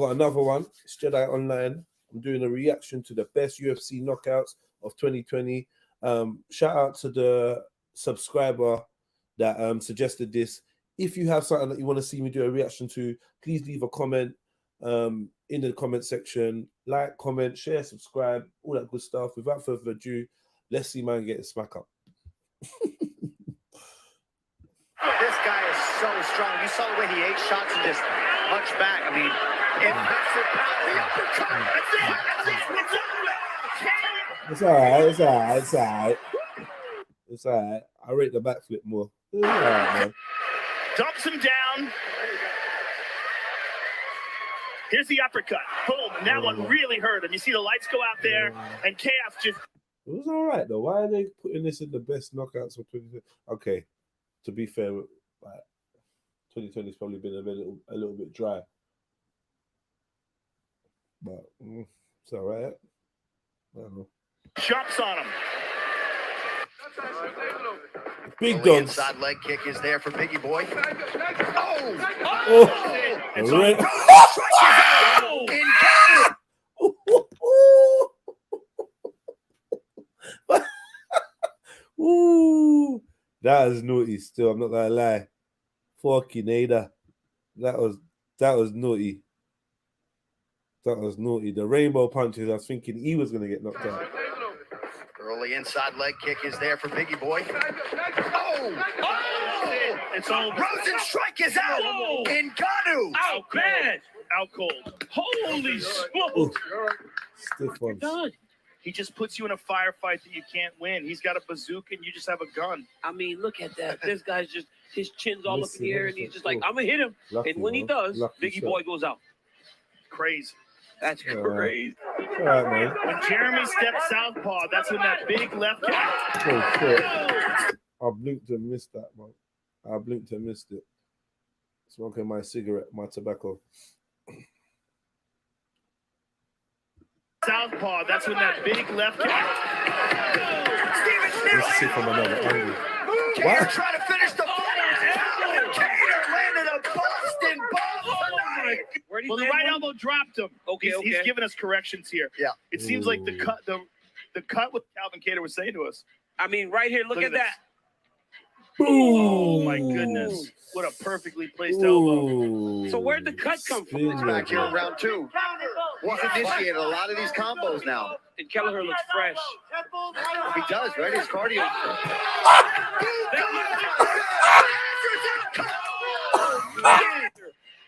got another one. It's JEDI Online. I'm doing a reaction to the best UFC knockouts of 2020. Shout out to the subscriber that suggested this. If you have something that you want to see me do a reaction to, please leave a comment in the comment section. Like, comment, share, subscribe, all that good stuff. Without further ado, let's see man get a smack up. This guy is so strong. You saw the way he ate shots and just punched back. I mean, impressive power. The uppercut. It's all right. It's all right. It's all right. It's all right. I rate the backflip more. It's all right, man. Dumps him down. Here's the uppercut. Boom. And that one really hurt him. You see the lights go out there, and Chaos just... It was all right, though. Why are they putting this in the best knockouts of 2020? Okay, to be fair, like, 2020 has probably been a little bit dry. But it's all right. I don't know. Jumps on him. Big the dogs. Inside leg kick is there for Biggie Boy. It's Ooh, that is naughty still, I'm not gonna lie. Fucking Ada. That was naughty. That was naughty. The rainbow punches, I was thinking he was gonna get knocked out. Early inside leg kick is there for Biggie Boy. It's over. Frozen strike is out. Ngannou. Out bad. Out cold. Holy smoke. Stiff ones. God. He just puts you in a firefight that you can't win. He's got a bazooka and you just have a gun. I mean, look at that. This guy's just, his chin's all up in the air and he's just like, I'm going to hit him. Lucky, and when he does, Biggie Boy goes out. Crazy. That's crazy. All right, man. When Jeremy steps southpaw, that's when that big left kick. Oh, shit. I blinked and missed that, man. I blinked and missed it. Smoking my cigarette, my tobacco. Southpaw, that's when that big left kick. Let's see from another angle. Cater trying to finish the fight. Cater landed a Boston bomb. Well, the right elbow dropped him. Okay, He's giving us corrections here. Yeah. It seems like the cut what Calvin Cater was saying to us. I mean, right here, look at that. Oh my goodness. What a perfectly placed elbow. So where'd the cut come from? Back here in round two. He's initiated a lot of these combos now. And Kelleher looks fresh. He does, right? His cardio.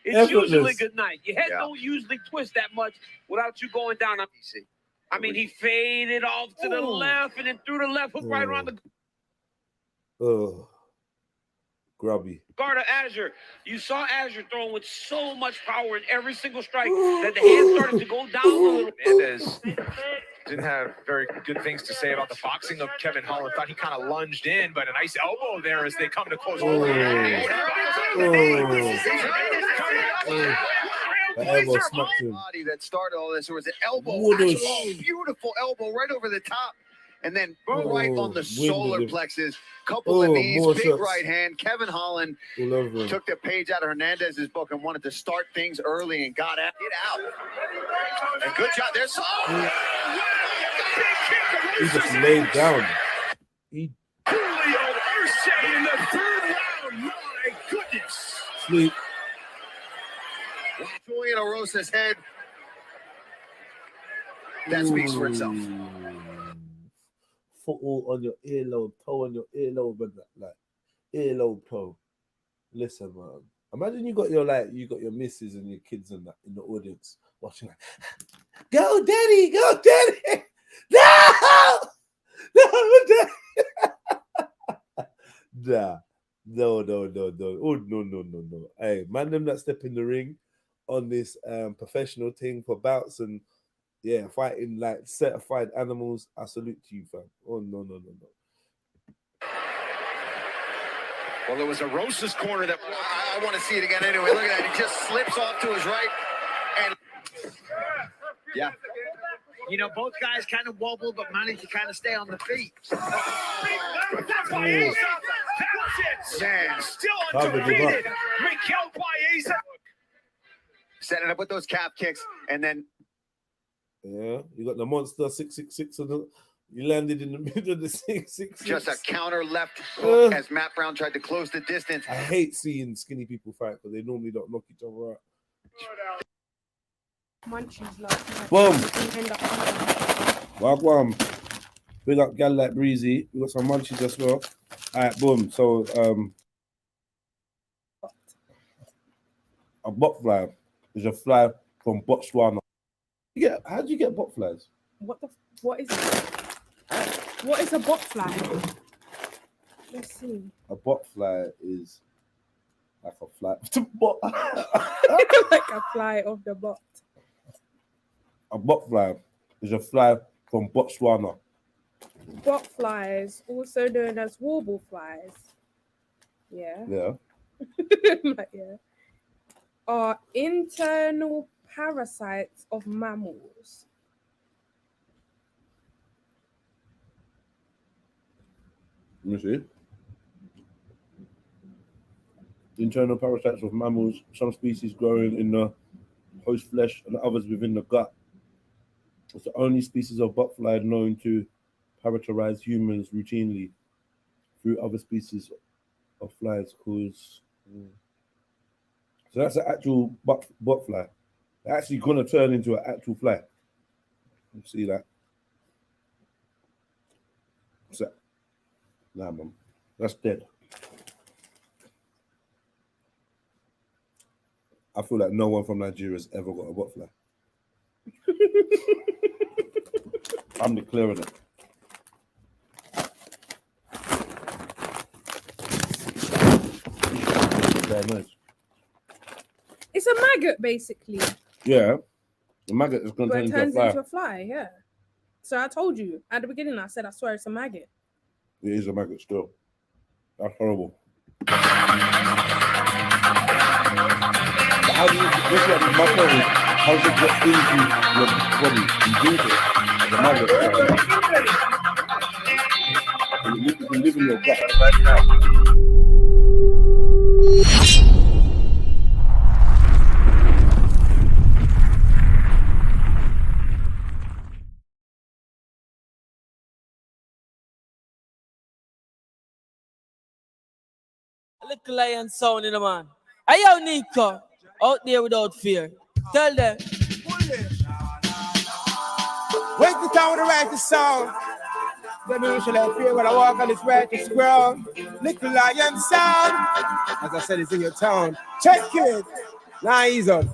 It's usually good night. Your head don't usually twist that much without you going down. I mean, he faded off to the left and then threw the left hook right around the grubby guard of Azure. You saw Azure throwing with so much power in every single strike that the hand started to go down a little. Mendez didn't have very good things to say about the boxing of Kevin Holland. Thought he kind of lunged in, but a nice elbow there as they come to close. The elbow smacked him. Body that started all this. There was an elbow, beautiful elbow right over the top, and then right on the solar plexus. Couple of knees, big shots. Right hand. Kevin Holland took the page out of Hernandez's book and wanted to start things early and got at it out. And good job. There's he just laid down. He Julio Urce in the third round. My goodness. Sleep. Julian Orosa's head. That speaks for itself. Foot all on your earlobe, toe on your earlobe, and like earlobe, toe. Listen, man. Imagine you got your missus and your kids and that in the audience watching. Like, go, daddy, go, daddy. No, daddy. Nah. No. Oh, no. Hey, man, them that step in the ring on this professional thing for bouts and fighting like certified animals. I salute to you, fam. Oh, no. Well, it was a Rosa's corner that I want to see it again anyway. Look at that. He just slips off to his right. And yeah. You know, both guys kind of wobbled, but managed to kind of stay on the feet. Man, still undefeated. Miguel Baeza. setting up with those calf kicks, and then yeah, you got the monster 666 and you landed in the middle of the 666. Just a counter left hook as Matt Brown tried to close the distance. I hate seeing skinny people fight because they normally don't knock each other out. Munchies like Boom. end up Wagwan. Big up gal like Breezy. We got some munchies as well. Alright, boom. So a botfly is a fly from Botswana. How do you get botflies? what is it? What is a botfly? Let's see. A botfly is like a fly of the bot. Like a fly of the bot. A botfly is a fly from Botswana. Botflies, also known as warble flies. Yeah. Yeah. Like, yeah. Are internal parasites of mammals. Let me see. Internal parasites of mammals, some species growing in the host flesh and others within the gut. It's the only species of botfly known to paralyze humans routinely through other species of flies cause. So that's an actual botfly. They're actually gonna turn into an actual fly. You see that? What's that? Nah, man. That's dead. I feel like no one from Nigeria has ever got a botfly. I'm declaring it. Very nice. It's a maggot, basically. Yeah. The maggot is going to But turn it into turns a into fly. a fly, yeah. So I told you at the beginning, I said, I swear it's a maggot. It is a maggot still. That's horrible. How do you, this is my point is, how does it get into your body? You drink it as a maggot. You can live in your gut right now. Little lion sound in the man. Hey, yo, Nico, out there without fear. Tell them. Wake the town with the righteous sound. Then we shall have fear when I walk on this righteous ground. Little lion sound. As I said, it's in your town. Check it. Now he's on.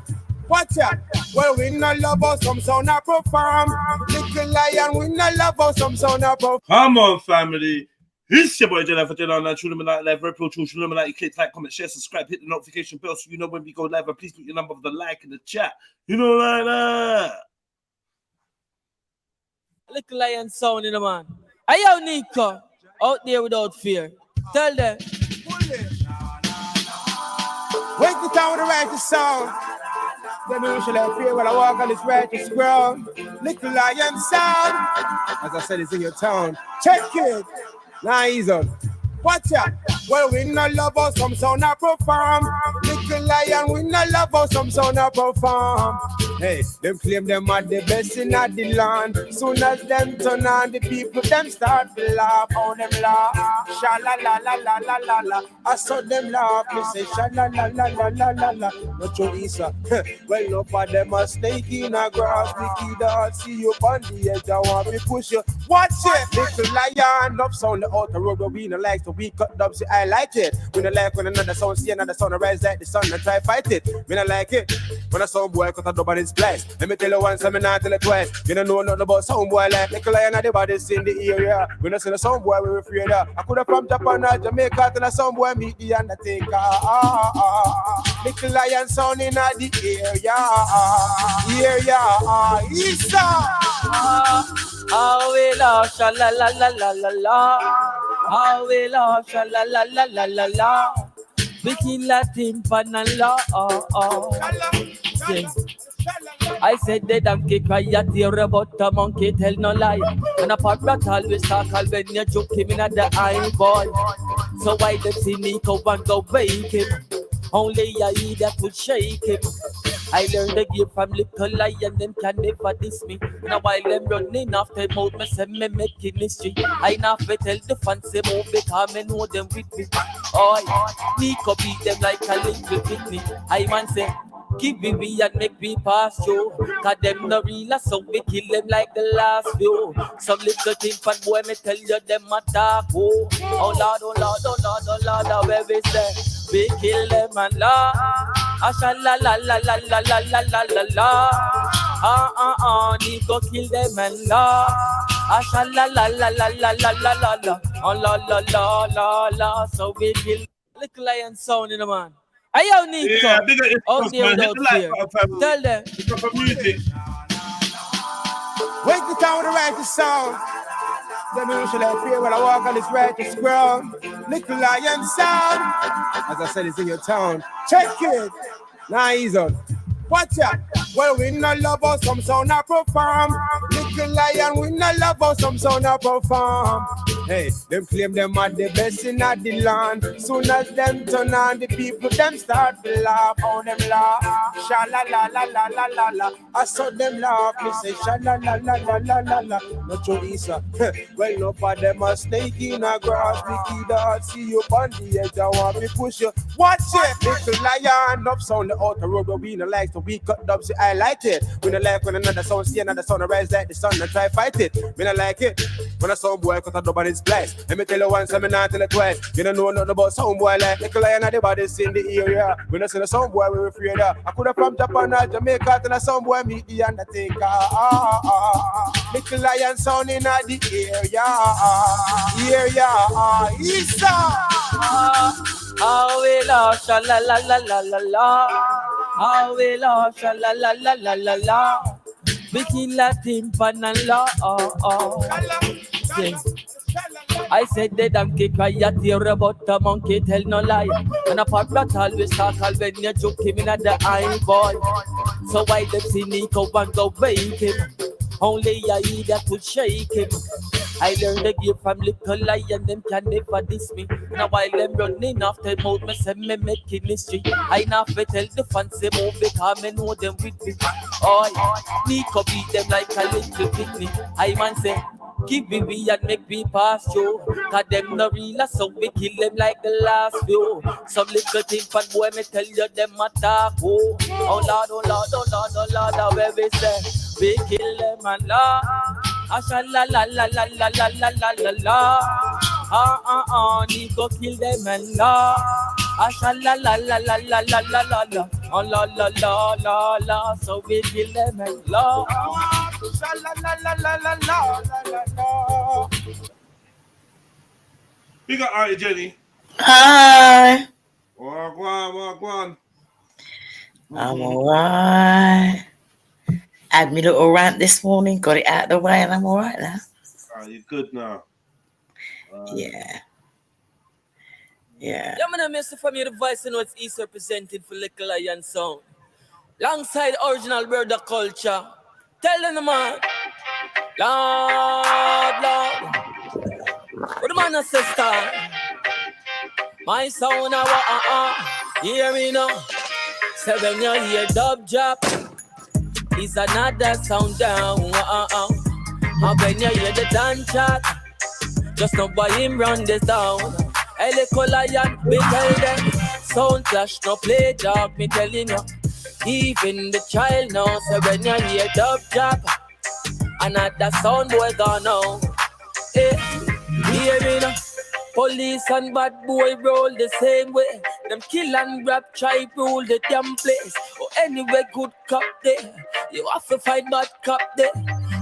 Watch out. Well, we not love us, some sound I perform. Little lion, we not love us, some sound I perform. Come on, family. It's your boy JEDI for JEDI on Trilluminati live. Trilluminati. Click, like, comment, share, subscribe, hit the notification bell so you know when we go live. And please put your number for the like in the chat. You know, like that. Little lion sound in the man. Hey, yo, Nico, out there without fear. Tell them. Wake the town with the righteous sound. Then we shall have fear when I walk on this righteous ground. Little lion sound. As I said, it's in your town. Check it. Now he's on. Watch out. Well, we not love us, some sound I perform. Little lion, we not love us, some sound I perform. Hey, them claim them are the best in the land. Soon as them turn on, the people them start to laugh. Oh, them laugh. Sha la la la la la la la. I saw them laugh. Me say sha la la la la la la la. Not your Lisa. Well, no for them a snake in a grass. Nicky dog, see you on the edge. I want me push you. Watch it. Little lion up sound the outer road, but we no like so we cut up. See, I like it. We don't like when another sound see another sound rise like the sun and try fight it. We don't like it. When a sound boy cut a dub on his place. Let me tell you once, let me not tell you twice. You don't know nothing about sound boy like NICOLA and the bodies in the area. We don't see the sound boy, we were afraid of. I could have from Japan or Jamaica till the sound boy meet the Undertaker. NICOLA and sound in the area. Isa. Oh, we love, sha la la la la la la. Oh, we love, sha la la la la la la. We kill a timpan and la. I said the donkey cry at the about the monkey tell no lie. And a part that always talk when you joke him in at the eye boy. So why the see Nico and go wake him? Only I that would shake him. I learned the game from little lion, them can never diss me. Now while them running after mouth, me say me making history. I not fi tell the fancy move because me know them with me. Oh, Nico beat them like a little picnic. I man say, give me and make me pass through. Cause them no real, so we kill them like the last few. Some little thing fat boy, me tell you them attack. Oh Lord, oh Lord, oh Lord, oh Lord, oh where we say we kill them and la. Asha la la la la la la la la la la. Nico kill them and la. Asha la la la la la la la la la. Oh la la la la la. So we kill little lion sound in the man. Hey yo, Nico. Yeah, bigger it out there without fear. Tell them. Because of music. Wake the town with the righteous sound. Then we shall have fear when I walk on this righteous ground. Little lion sound. As I said, it's in your town. Check it. Now he's on. Watch out. Well, we not love us, some sound I perform. Little lion, we not love us, some sound I perform. Hey, them claim them are the best in the land. Soon as them turn on, the people them start to laugh. Oh, them laugh. Sha la la la la la la la. I saw them laugh. Me say sha la la la la la la la. Not your Lisa. Well, no for them a snake in a grass. Mickey dog, see you on the edge. I want me push you. Watch it. Little lion up sound the outer road where we no like, so we cut up. See, I like it. We don't like when another sound see another sound rise like the sun and try fight it. We don't like it. When a sound boy cut a dub on his place. Let me tell you once, let me not tell you twice. You don't know nothing about sound boy like the lion of the bodies in the area. When I see the sound boy, we afraid of. I could have from Japan or Jamaica and a sound boy meet the Undertaker. Little lion sound in the area. Isa. How we love, sha la la la la la la. How we love, sha la la la la la la. We kill a timpan and la. Sing. I said the donkey quiet here about the monkey tell no lie. And a part that always talk when you joke him in at the eye boy. So why them see Nico and go wake him? Only I that could shake him. I learned the game from little lion, them can never diss me. Now while them running after mouth, me say me making history. I not fi tell the fancy move because me know them with me. Oh, Nico beat them like a little picnic. I man say, give me and make me pass through. Cause them no real, so we kill them like the last few. Some little thing fat boy, me tell you them attack. Oh Lord, oh Lord, oh Lord, oh Lord, oh where we say we kill them and la. Asha la la la la la la la la la la. Nico kill them and la. Asha la la la la la la la la la. Oh la la la la la. So we kill them and la. Sha la la la la la la la la. Big up Auntie Jenny. Hi. Wagwan. I'm alright. Had me little rant this morning, got it out of the way, and I'm alright now. You're good now. Yeah. Yeah, man, Mr. from your voice and what's East represented for Little Lion Sound. Alongside original brother culture. Tell them, man. Lord. What the man says, star? My sound, hear me now. So when you hear dub drop, is another sound down. And when you hear the dance chat, just know by him run this down. Hey, little lion, we tell them. Sound clash, no play dog, me telling you. Even the child knows. So when you hear dub drop, another sound boy gone now. Hey, hear me now. Police and bad boy roll the same way. Them kill and grab, try rule the damn place. Or anyway, good cop there. You have to fight bad cop there.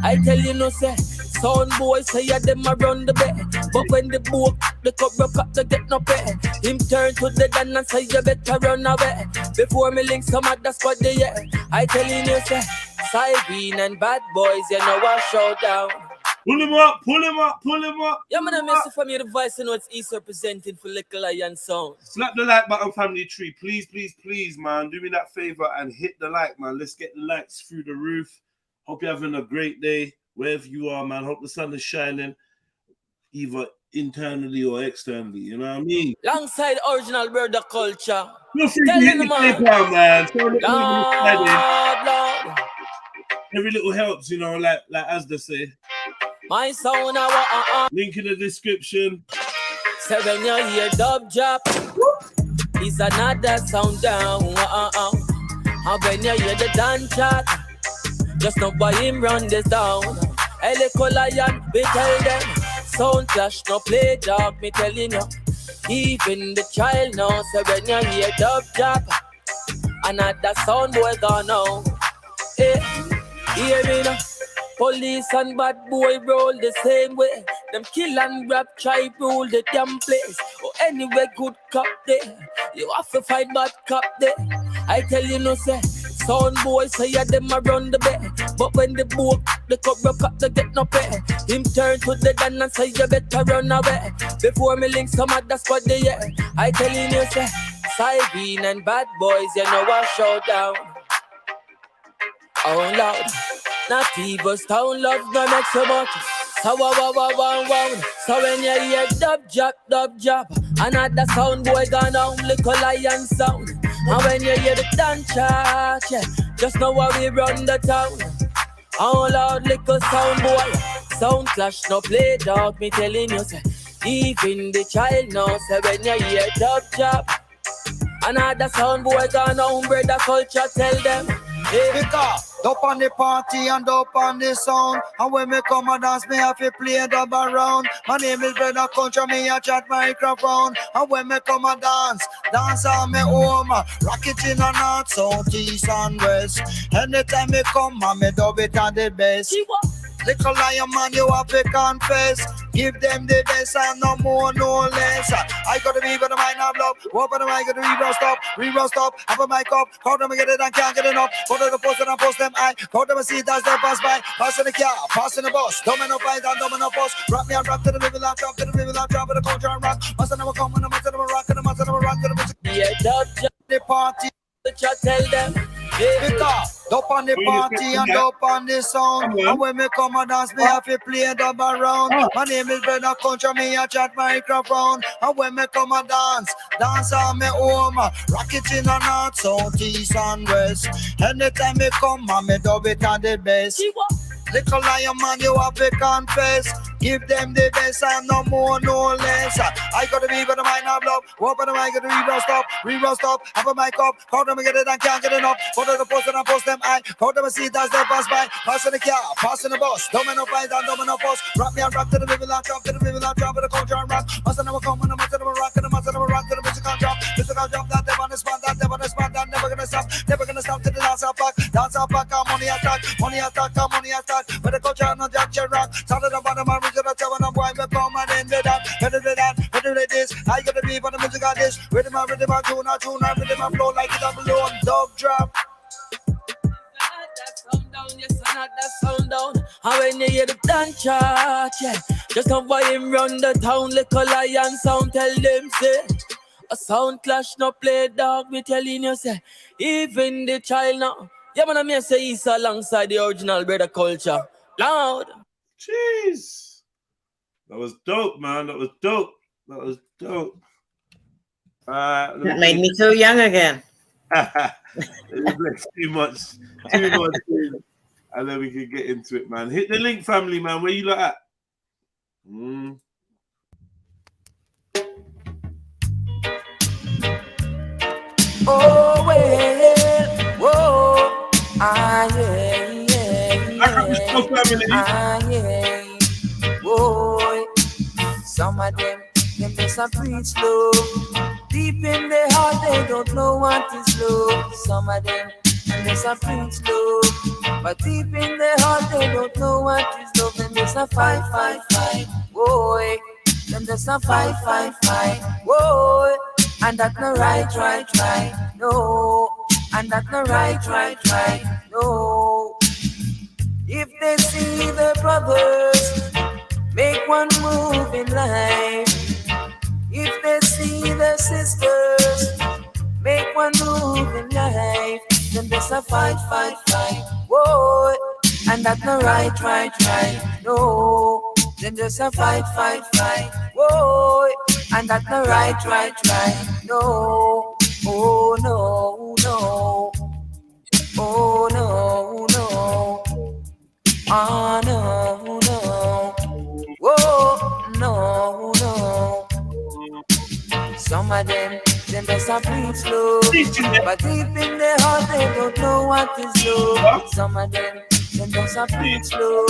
I tell you no say, sound boy say yeah, them a run the bed. But when the book, the cover cut to get no pay. Him turn to the gun and say you better run away. Before me link some other squad there, yeah. I tell you no say, Cybene and bad boys, you know a showdown. Pull him up. Yeah, man, I miss it from your voice and what's East representing for Little Lion Sound. Slap the like button, family tree. Please, man. Do me that favor and hit the like, man. Let's get the likes through the roof. Hope you're having a great day wherever you are, man. Hope the sun is shining. either internally or externally. You know what I mean? Alongside original brother culture. Feel free to Tell hit them, the man. PayPal, man. So Lord. every little helps, you know, like as they say. My sound, link in the description. So when you hear dub drop, is another sound down. And when you hear the dance chat, just know by him run this down. NICOLA, we tell them, sound clash, no play dog, me telling you. Even the child knows, so when you hear dub drop, another sound boy gone now. Hey, hear me now. Police and bad boy roll the same way. Them kill and grab, try rule the damn place. Or anyway, good cop there. You have to fight bad cop there. I tell you no say, sound boy say yeah, them a run the bed. But when the book, the cover cut, they get no pay. Him turn to the gun and say you better run away. Before me link some other squad the yeah. I tell you no say, Sybin and bad boys, you know a showdown. Oh Lord. Not even town love no make so much. So wow. So when you hear dub job, another sound boy gone down, little lion sound. And when you hear the dance chat, yeah, just know how we run the town. Oh Lord, little sound boy, sound clash no play dog. Me telling you, say, even the child knows. So when you hear dub job, another sound boy gone down, brother culture tell them. Hey. Up on the party and up on the sound. And when me come and dance, me have to play dub around. My name is Brother Culture, me a chat microphone. And when me come and dance on me home. Rock it in the north, south, east and west. Anytime me come and me dub it at the best. Little lion man, you have to confess. Give them the best and no more, no less. I got to be with the mind of love. What about the mic? Got to re-roast up. Have a mic up. How them get it and can't get enough. Go to the post and post them I. How them see that's the pass by. Passing the car, passing the bus. Domino fight and domino post. Rock me and rock to the river and drop to the river and drop to the culture and rock. Must never come and must never rock and must never rock to the music. Yeah, dub the party. Tell them. Because up on the party and up on the sound. And when me come and dance, me have to play dub around. My name is Brother Culture, me a chat microphone. And when me come and dance on me home. Rock it in the north, south, east and west. Anytime me come and me dub it at the best. Little lion man, you have to confess. Give them the best and no more, no less. I got to be with the mind of love. What about the mic? Got to re-roast up. Have a mic up. How them get it and can't get enough. Go to the post and post them I. How them see that's the pass by. Passing the car, passing the bus. Domino fight and domino post. Rock me and rock to the river and drop to the river and drop to the culture and rock. Must never come and must never rock and must never rock to the musical drop. Musical drop that never on the spot, that never on the spot, that never gonna stop. Never gonna stop to the dance up back. Dance up back, money attack, money attack, money attack. But the culture no jack your rock. Started up on the original seven and boy me come and end with that. Better than this. I gotta be on the music on this. Rhythm and tune rhythm and flow like it up below on dub drop. Yes, another sound down. And when you hear the dance chat, yeah, just know why him run the town. Little lion sound, tell them say. A sound clash no play dog, me telling you say. Even the child now. Yeah, man, I may say he's alongside the original brother culture. Loud. Jeez. That was dope, man. That was dope. That made me feel young again. Too much. And then we can get into it, man. Hit the link, family, man. Where you lot at? Oh, well. Whoa. Yeah. Whoa. Some of them just a preach love. Deep in their heart, they don't know what is love. Some of them just a preach love. But deep in their heart, they don't know what is love. Them just a fight. Whoa. Them just a fight. Whoa. And that no right. No. And that no right. No. If they see their brothers make one move in life, if they see their sisters make one move in life, then there's a fight. Whoa, and that's no right. No, Them just a fight, fight, fight. Whoa, and that's the right. No, oh no, no. Oh no, no. Oh no, no. Whoa, no, no. Some of them just a preach slow, but deep in their heart they don't know what is love. Some of them just a preach slow,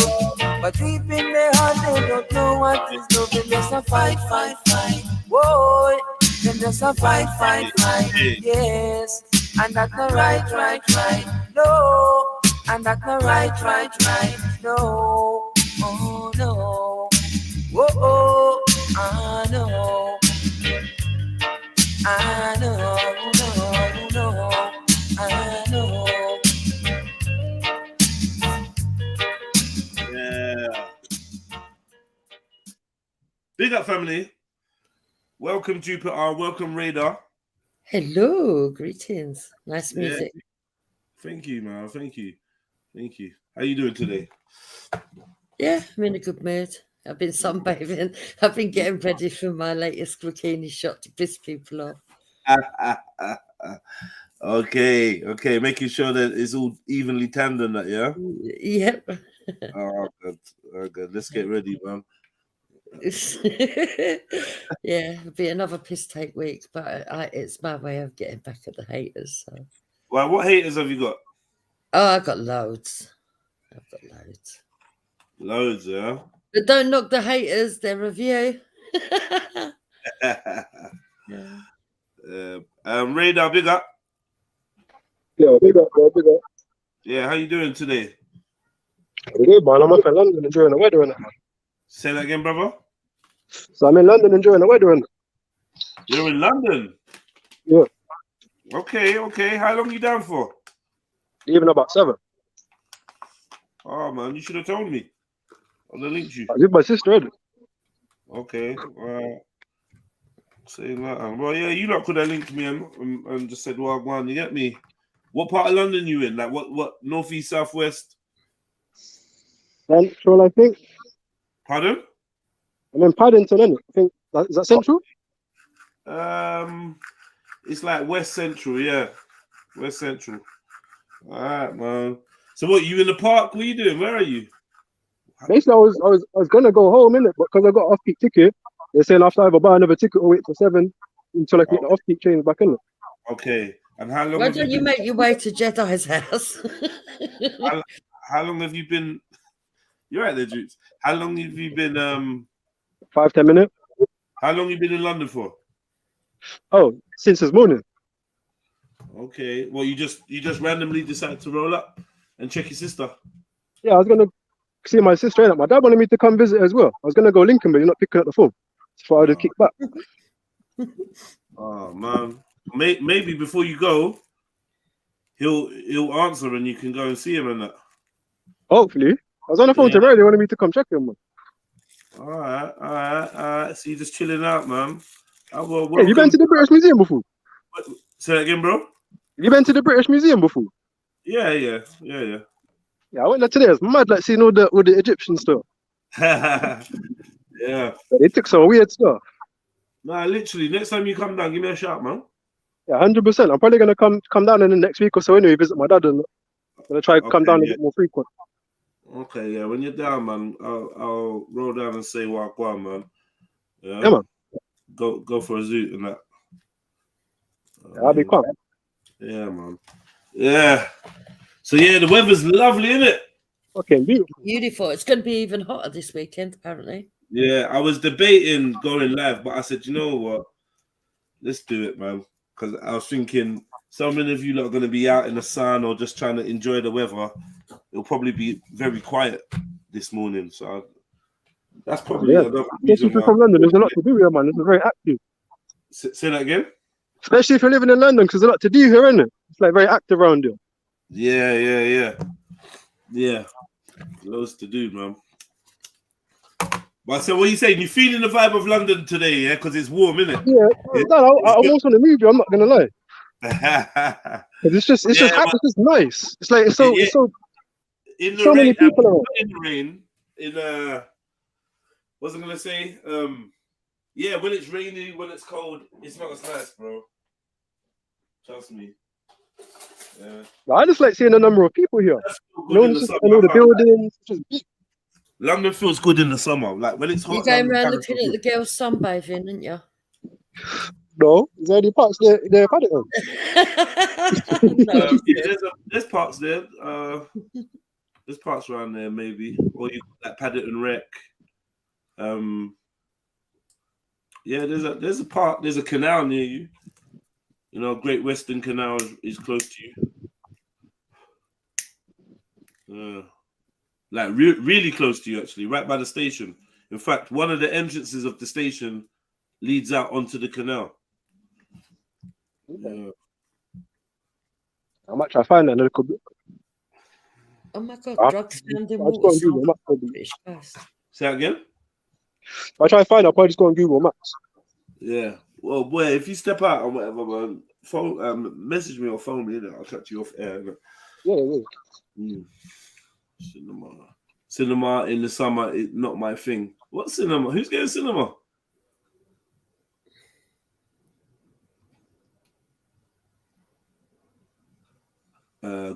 but deep in their heart they don't know what is love. Them just a fight, fight, fight. Whoa, them just a fight, fight, fight. Yes, and that's the right. No, and that's the right. No, oh no. Whoa, I know. I know. Yeah. Big up, family. Welcome, Jupiter. Welcome, Radar. Hello, greetings. Nice music. Yeah. Thank you, man. Thank you. How you doing today? Yeah, I'm in a good mood. I've been sunbathing. I've been getting ready for my latest bikini shot to piss people off. Okay. Making sure that it's all evenly tanned and that, yeah? Yep. Oh, good. Let's get ready, man. Yeah, it'll be another piss take week, but it's my way of getting back at the haters. So. Well, what haters have you got? Oh, I've got loads. Loads, yeah? But don't knock the haters, their review. Radar, big up. Yeah, big up. Yeah, how you doing today? Good, man. I'm up in London enjoying the weather, innit, man? Say that again, brother. So I'm in London enjoying the weather, innit? You're in London? Yeah. Okay. How long you down for? Leaving about 7. Oh, man, you should have told me. I'd have linked you. I was with my sister, innit? Okay. Saying that. Well, yeah, you lot could have linked me and just said, well, man, you get me. What part of London you in? Like, what northeast, southwest? Central, I think. Pardon? I'm in Paddington, innit? I think, is that central? It's like west central, yeah. West central. All right, man. So what, you in the park? What are you doing? Where are you? Basically, I was gonna go home, innit? But because I got off-peak ticket, they're saying after I either buy another ticket or wait till 7 until I get the off-peak change back, innit? Okay. And how long? Why don't you make your way to JEDI's house? how long have you been? You're right there, Jutes. How long have you been? 5-10 minutes. How long have you been in London for? Oh, since this morning. Okay. Well, you just randomly decided to roll up and check your sister. Yeah, I was gonna see my sister, innit? My dad wanted me to come visit as well. I was gonna go Lincoln, but you're not picking up the phone. So I just kick back. Oh man. Maybe before you go, he'll answer and you can go and see him and that. Hopefully. I was on the phone to Ray. They wanted me to come check him, man. All right. So you're just chilling out, man. Well, hey, you been to the British Museum before? Say that again, bro. You been to the British Museum before? Yeah. Yeah, I went there today. It's mad, like seeing all the Egyptian stuff. Yeah. But they took some weird stuff. Nah, literally. Next time you come down, give me a shout, man. Yeah, 100%. I'm probably gonna come down in the next week or so anyway, visit my dad, and I'm gonna try to come down a bit more frequent. Okay, yeah. When you're down, man, I'll roll down and say wagwan, man. Yeah, man. Go for a zoot and that. Yeah, I'll be calm. Yeah, man. Yeah. So yeah, the weather's lovely, isn't it? Okay, beautiful. Beautiful. It's going to be even hotter this weekend, apparently. Yeah, I was debating going live, but I said, you know what? Let's do it, man. Because I was thinking, so many of you lot are going to be out in the sun or just trying to enjoy the weather. It'll probably be very quiet this morning. So that's probably another reason Especially if you're from London, there's a lot to do here, man. It's very active. Say that again? Especially if you're living in London, because there's a lot to do here, isn't it? It's like very active around here. Yeah. Loads to do, man. But so what are you saying? You feeling the vibe of London today, yeah? Because it's warm, isn't it? Yeah. I almost want to move you. I'm not gonna lie. It's just nice. It's like it's so in the so rain, many people around. in the rain. What's I gonna say? Yeah, when it's rainy, when it's cold, it's not as nice, bro. Trust me. Yeah. I just like seeing a number of people here. You know, just, I know the buildings. Just big. London feels good in the summer. Like when it's hot. You're going around looking at the girls sunbathing, aren't you? No, is there any parts there? There, Paddington. No. Yeah, there's parts there. There's parts around there, maybe. Or you got that Paddington Wreck. Yeah, there's a park. There's a canal near you. You know, Great Western Canal is close to you. Like really close to you, actually, right by the station. In fact, one of the entrances of the station leads out onto the canal. Yeah. I might try to find that little bit. Oh my God, drugs found in I'll just go on Google water. Maps. Say that again? If I try to find it, I'll probably just go on Google Maps. Yeah. Well, boy, if you step out or whatever, man, message me or phone me, I'll chat to you off air. Yeah. Cinema in the summer is not my thing. What cinema? Who's getting cinema?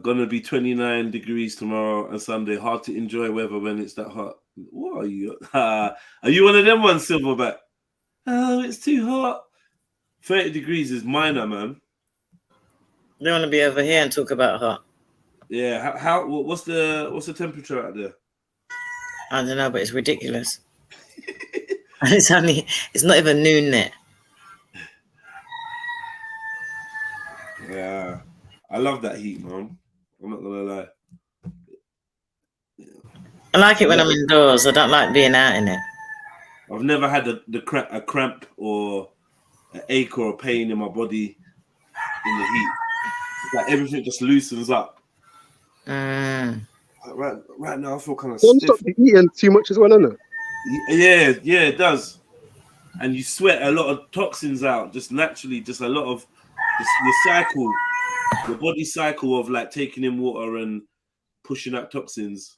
Gonna be 29 degrees tomorrow and Sunday. Hard to enjoy weather when it's that hot. What are you? Are you one of them ones, Silverback? Oh, it's too hot. 30 degrees is minor, man. They want to be over here and talk about hot. Yeah. What's the temperature out there? I don't know, but it's ridiculous. It's not even noon yet. Yeah. I love that heat, man. I'm not gonna lie. I like it when I'm indoors. I don't like being out in it. I've never had a cramp or an ache or a pain in my body in the heat. It's like everything just loosens up. Right now, I feel kind of Don't stiff. stop eating too much as well, innit? Yeah, it does. And you sweat a lot of toxins out, just naturally, just a lot of your cycle, your body cycle of like taking in water and pushing out toxins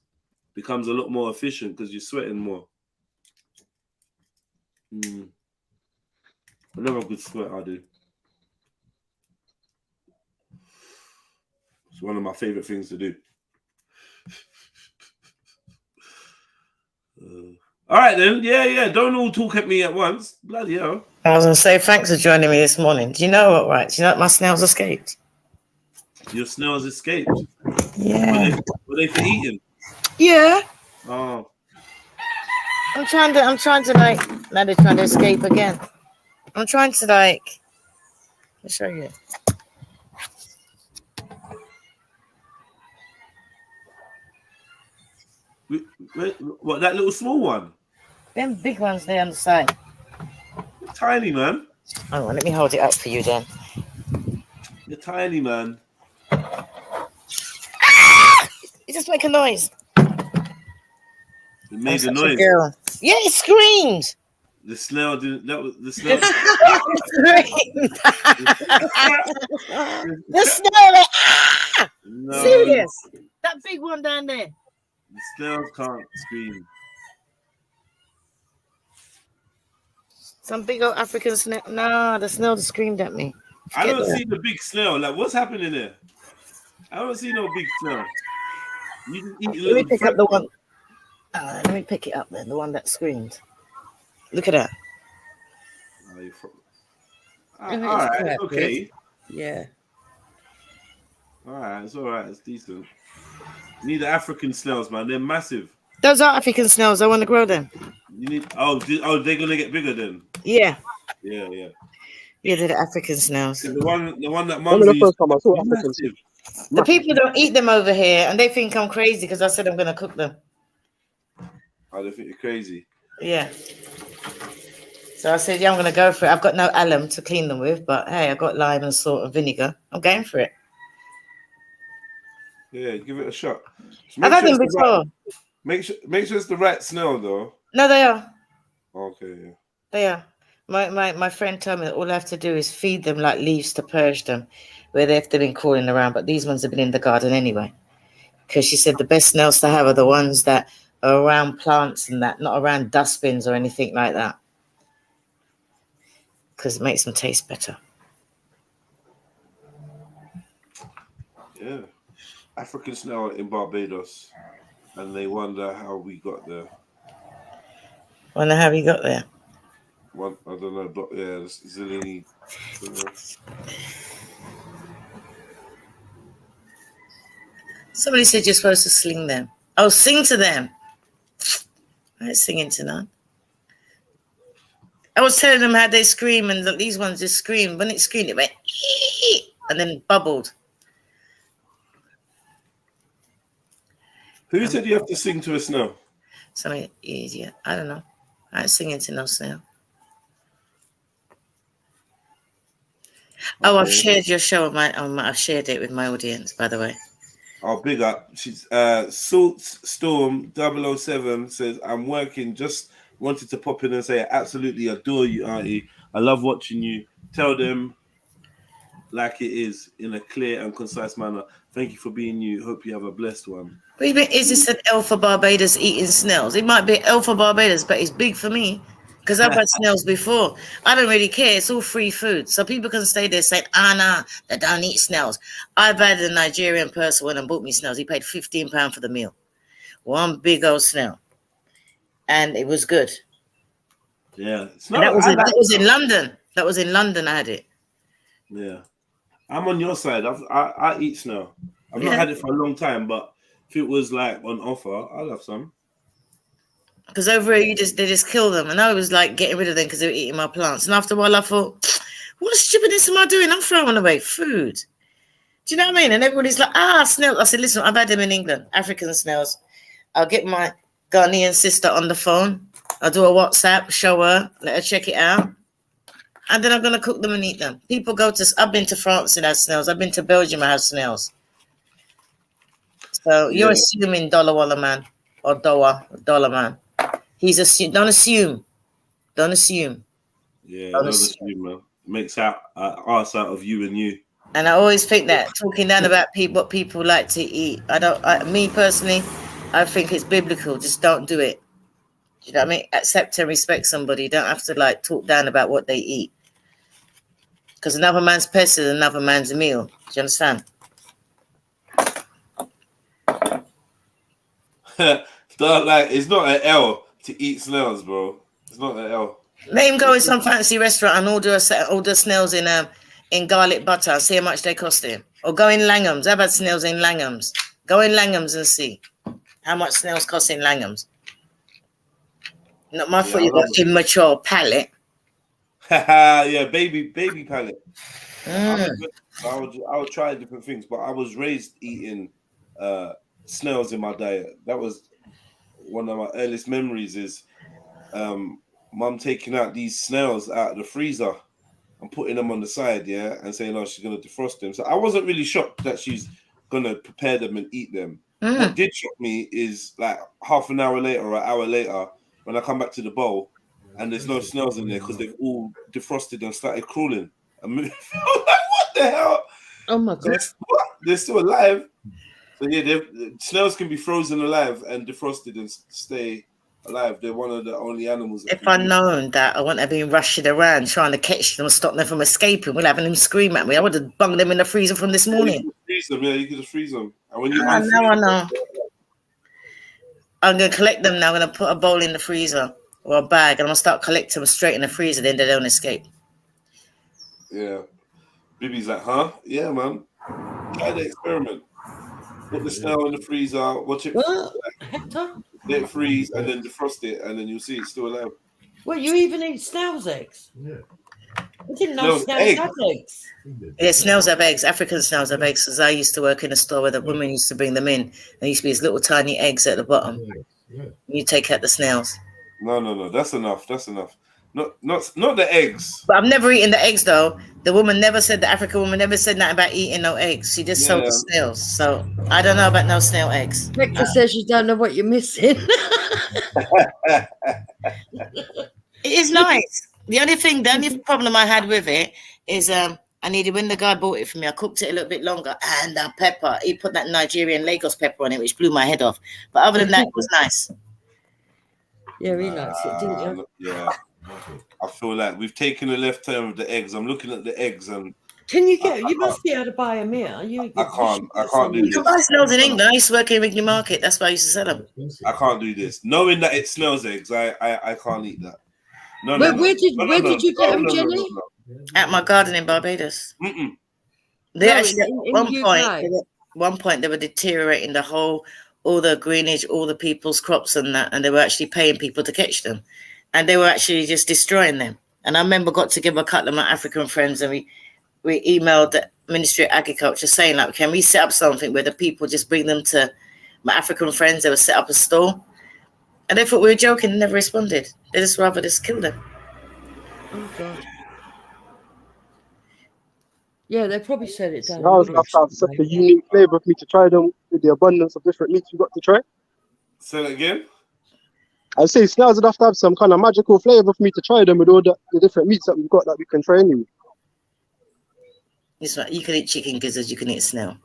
becomes a lot more efficient because you're sweating more. I love a good sweat, I do. It's one of my favorite things to do. All right then, yeah. Don't all talk at me at once. Bloody hell. I was gonna say thanks for joining me this morning. Do you know what? Right? Do you know what my snails escaped? Your snails escaped. Yeah. Were they for eating? Yeah. Oh. I'm trying to like. Now they're trying to escape again. I'm trying to like. I'll show you. What, that little small one? Them big ones there on the side. Tiny, man. Oh, let me hold it up for you then. You're tiny, man. It just make a noise. It made a noise. Yeah, it screamed. The snail didn't. That was the snail. The snail. Like, ah! No. Serious. That big one down there. The snails can't scream. Some big old African snail. No, the snail just screamed at me. I don't see the big snail. Like, what's happening there? I don't see no big snail. You can eat Let me pick up the one. Let me pick it up then. The one that screamed. Look at that. All right. Okay. Yeah. All right. It's all right. It's decent. You need the African snails, man. They're massive. Those are African snails. I want to grow them. You need. Oh, they're gonna get bigger then. Yeah. Yeah. Yeah, they're the African snails. The one that One of the first time I saw African. The people don't eat them over here, and they think I'm crazy because I said I'm going to cook them. I don't think you're crazy. Yeah. So I said, yeah, I'm going to go for it. I've got no alum to clean them with, but hey, I've got lime and salt and vinegar. I'm going for it. Yeah, give it a shot. I've had them before. Make sure it's the right snail, though. No, they are. Okay, yeah. They are. My friend told me that all I have to do is feed them like leaves to purge them, where they've been crawling around. But these ones have been in the garden anyway. Because she said the best snails to have are the ones that around plants and that, not around dustbins or anything like that, because it makes them taste better. Yeah. African snail in Barbados, and they wonder how we got there. Wonder how we got there. One, I don't know, but yeah, Zillini. Somebody said you're supposed to sling them. Oh, sing to them. I ain't singing to none. I was telling them how they scream, and look, these ones just scream. When it screamed, it went and then bubbled. Who said you have to sing to a snail? Some idiot. I don't know. I ain't singing to no snail. Oh, I've shared your show I've shared it with my audience, by the way. Oh, big up. She's Salt Storm 007 says, I'm working, just wanted to pop in and say I absolutely adore you, Auntie. I love watching you. Tell them like it is in a clear and concise manner. Thank you for being you. Hope you have a blessed one. Is this an L for Barbados eating snails? It might be L for Barbados, but it's big for me. Because I've had snails before. I don't really care. It's all free food. So people can stay there saying, nah, they don't eat snails. I've had a Nigerian person when and bought me snails. He paid £15 for the meal. One big old snail. And it was good. Yeah. That was in London. That was in London I had it. Yeah. I'm on your side. I eat snail. I've not had it for a long time, but if it was like on offer, I'll have some. Because over here, they just kill them. And I was like getting rid of them because they were eating my plants. And after a while, I thought, what stupidness am I doing? I'm throwing away food. Do you know what I mean? And everybody's like, snails. I said, listen, I've had them in England, African snails. I'll get my Ghanaian sister on the phone. I'll do a WhatsApp, show her, let her check it out. And then I'm going to cook them and eat them. People go to, I've been to France and had snails. I've been to Belgium and had snails. So you're assuming Dollar Walla man or Dollar man. He's don't assume. Don't assume. Yeah, don't assume, man. Makes ass out of you and you. And I always think that talking down about what people like to eat. Me personally, I think it's biblical. Just don't do it. Do you know what I mean? Accept and respect somebody. You don't have to like talk down about what they eat. Because another man's pest is another man's meal. Do you understand? It's not an L to eat snails, bro. It's not an L. Let him go in some fancy restaurant and order snails in garlic butter and see how much they cost him. Or go in Langham's. I've had snails in Langham's. Go in Langham's and see how much snails cost in Langham's. Not my fault. You got immature palate. Yeah, baby palate. I would try different things, but I was raised eating snails in my diet. That was one of my earliest memories is mum taking out these snails out of the freezer and putting them on the side, and saying, oh, she's going to defrost them. So I wasn't really shocked that she's going to prepare them and eat them. What did shock me is like half an hour later or an hour later when I come back to the bowl and there's no snails in there because they've all defrosted and started crawling. I'm like, what the hell? Oh my God. They're still alive. So yeah, snails can be frozen alive and defrosted and stay alive. They're one of the only animals. If I'd known that, I wouldn't have been rushing around trying to catch them and stop them from escaping. We're having them scream at me. I would have bunged them in the freezer from this morning. You could just freeze them. And when I know. I'm going to collect them now. I'm going to put a bowl in the freezer or a bag, and I'm going to start collecting them straight in the freezer. Then they don't escape. Yeah. Bibi's like, huh? Yeah, man. Try the experiment. Put the snail in the freezer, watch it let it freeze, and then defrost it, and then you'll see it's still alive. Well, you even eat snails' eggs? Yeah. I didn't know snails have eggs. Yeah, snails have eggs. African snails have eggs. Because I used to work in a store where the women used to bring them in. There used to be these little tiny eggs at the bottom. Yeah. You take out the snails. No. That's enough. Not the eggs. But I've never eaten the eggs though. The woman never said, the African woman never said that about eating no eggs. She just sold the snails. So I don't know about no snail eggs. Victor says you don't know what you're missing. It is nice. The only problem I had with it is I needed, when the guy bought it for me, I cooked it a little bit longer, and the pepper, he put that Nigerian Lagos pepper on it, which blew my head off. But other than that, it was nice. Yeah, he likes it, didn't you? Yeah. I feel like we've taken the left turn with the eggs. I'm looking at the eggs and Can you get? You must be able to buy them here. I can't do You can this. buy snails in England. I used to work in Wrigley Market. That's why I used to sell them. I can't do this. Knowing that it smells eggs, I can't eat that. Where did you get them, Jenny? At my garden in Barbados. They actually at one point they were deteriorating all the greenage, all the people's crops and that, and they were actually paying people to catch them, and they were actually just destroying them. And I remember got together a couple of my African friends, and we emailed the Ministry of Agriculture saying, like, can we set up something where the people just bring them to my African friends? They would set up a store, and they thought we were joking and never responded. They just rather just kill them. Oh God. Yeah, they probably said it down. Snails have to have such a unique flavour for me to try them with the abundance of different meats you got to try. Say that again. I say snails would have to have some kind of magical flavour for me to try them with all the different meats that we've got that we can try anyway. It's right. You can eat chicken gizzards, you can eat snail.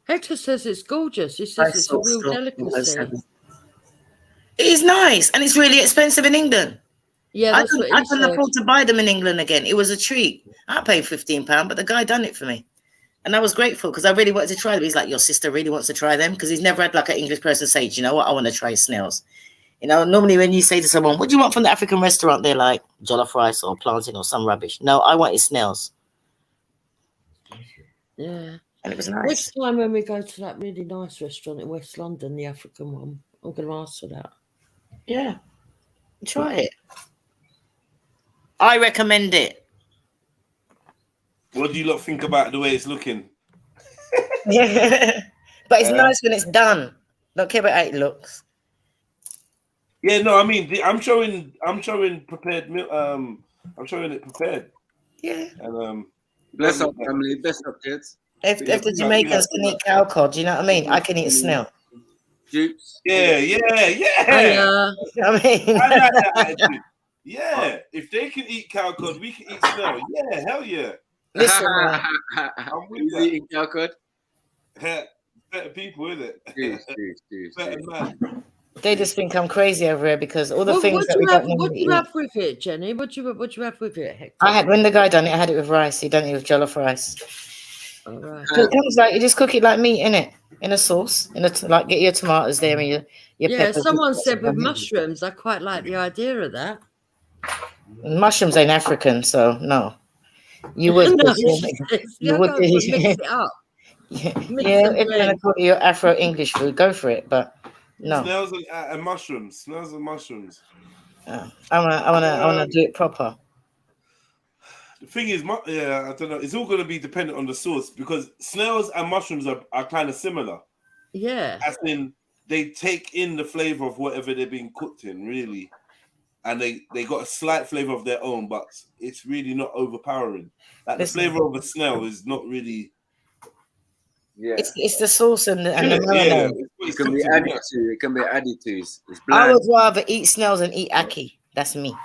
Hector says it's gorgeous. He says it's a real delicacy. It is nice, and it's really expensive in England. Yeah, I couldn't afford to buy them in England again. It was a treat. I paid £15, but the guy done it for me. And I was grateful because I really wanted to try them. He's like, your sister really wants to try them? Because he's never had like an English person say, do you know what, I want to try snails. You know, normally when you say to someone, what do you want from the African restaurant? They're like, jollof rice or plantain or some rubbish. No, I wanted snails. Yeah. And it was nice. Next time when we go to that really nice restaurant in West London, the African one, I'm going to ask for that. Yeah. Try it. I recommend it. What do you lot think about the way it's looking? Yeah. But it's nice when it's done. Don't care about how it looks. Yeah, no, I mean, I'm showing prepared milk. I'm showing it prepared. Yeah. And bless up, family. Bless up, kids. If the Jamaicans can eat cow cod, you know what I mean? I can eat a snail. Jupes. Yeah. I mean, I like that attitude. Yeah, if they can eat cow cod, we can eat snail. Yeah, hell yeah. Listen, I'm with who's that. eating cow cod? Better people, isn't it? Better man. They just think I'm crazy over here because all the things that we don't normally eat. What do you have with it, Jenny? What do you have with it, Hector? I had, when the guy done it, I had it with rice. He done it with jollof rice. All right. So it comes like, you just cook it like meat, innit? In a sauce. Like get your tomatoes there and your peppers. Someone said with mushrooms. I quite like the idea of that. Mushrooms ain't African, so no. You would. No, you would mix it up. Yeah, if you're gonna call it your Afro-English food, go for it. But no. Snails and mushrooms. Snails and mushrooms. I wanna do it proper. The thing is, I don't know. It's all gonna be dependent on the sauce because snails and mushrooms are kind of similar. Yeah. As in, they take in the flavor of whatever they're being cooked in, really. And they got a slight flavor of their own, but it's really not overpowering. Like the flavor of a snail is not really. Yeah, it's the sauce and the marinade. It can be added to. It can be added to. It's I bland. would rather eat snails than eat ackee. That's me.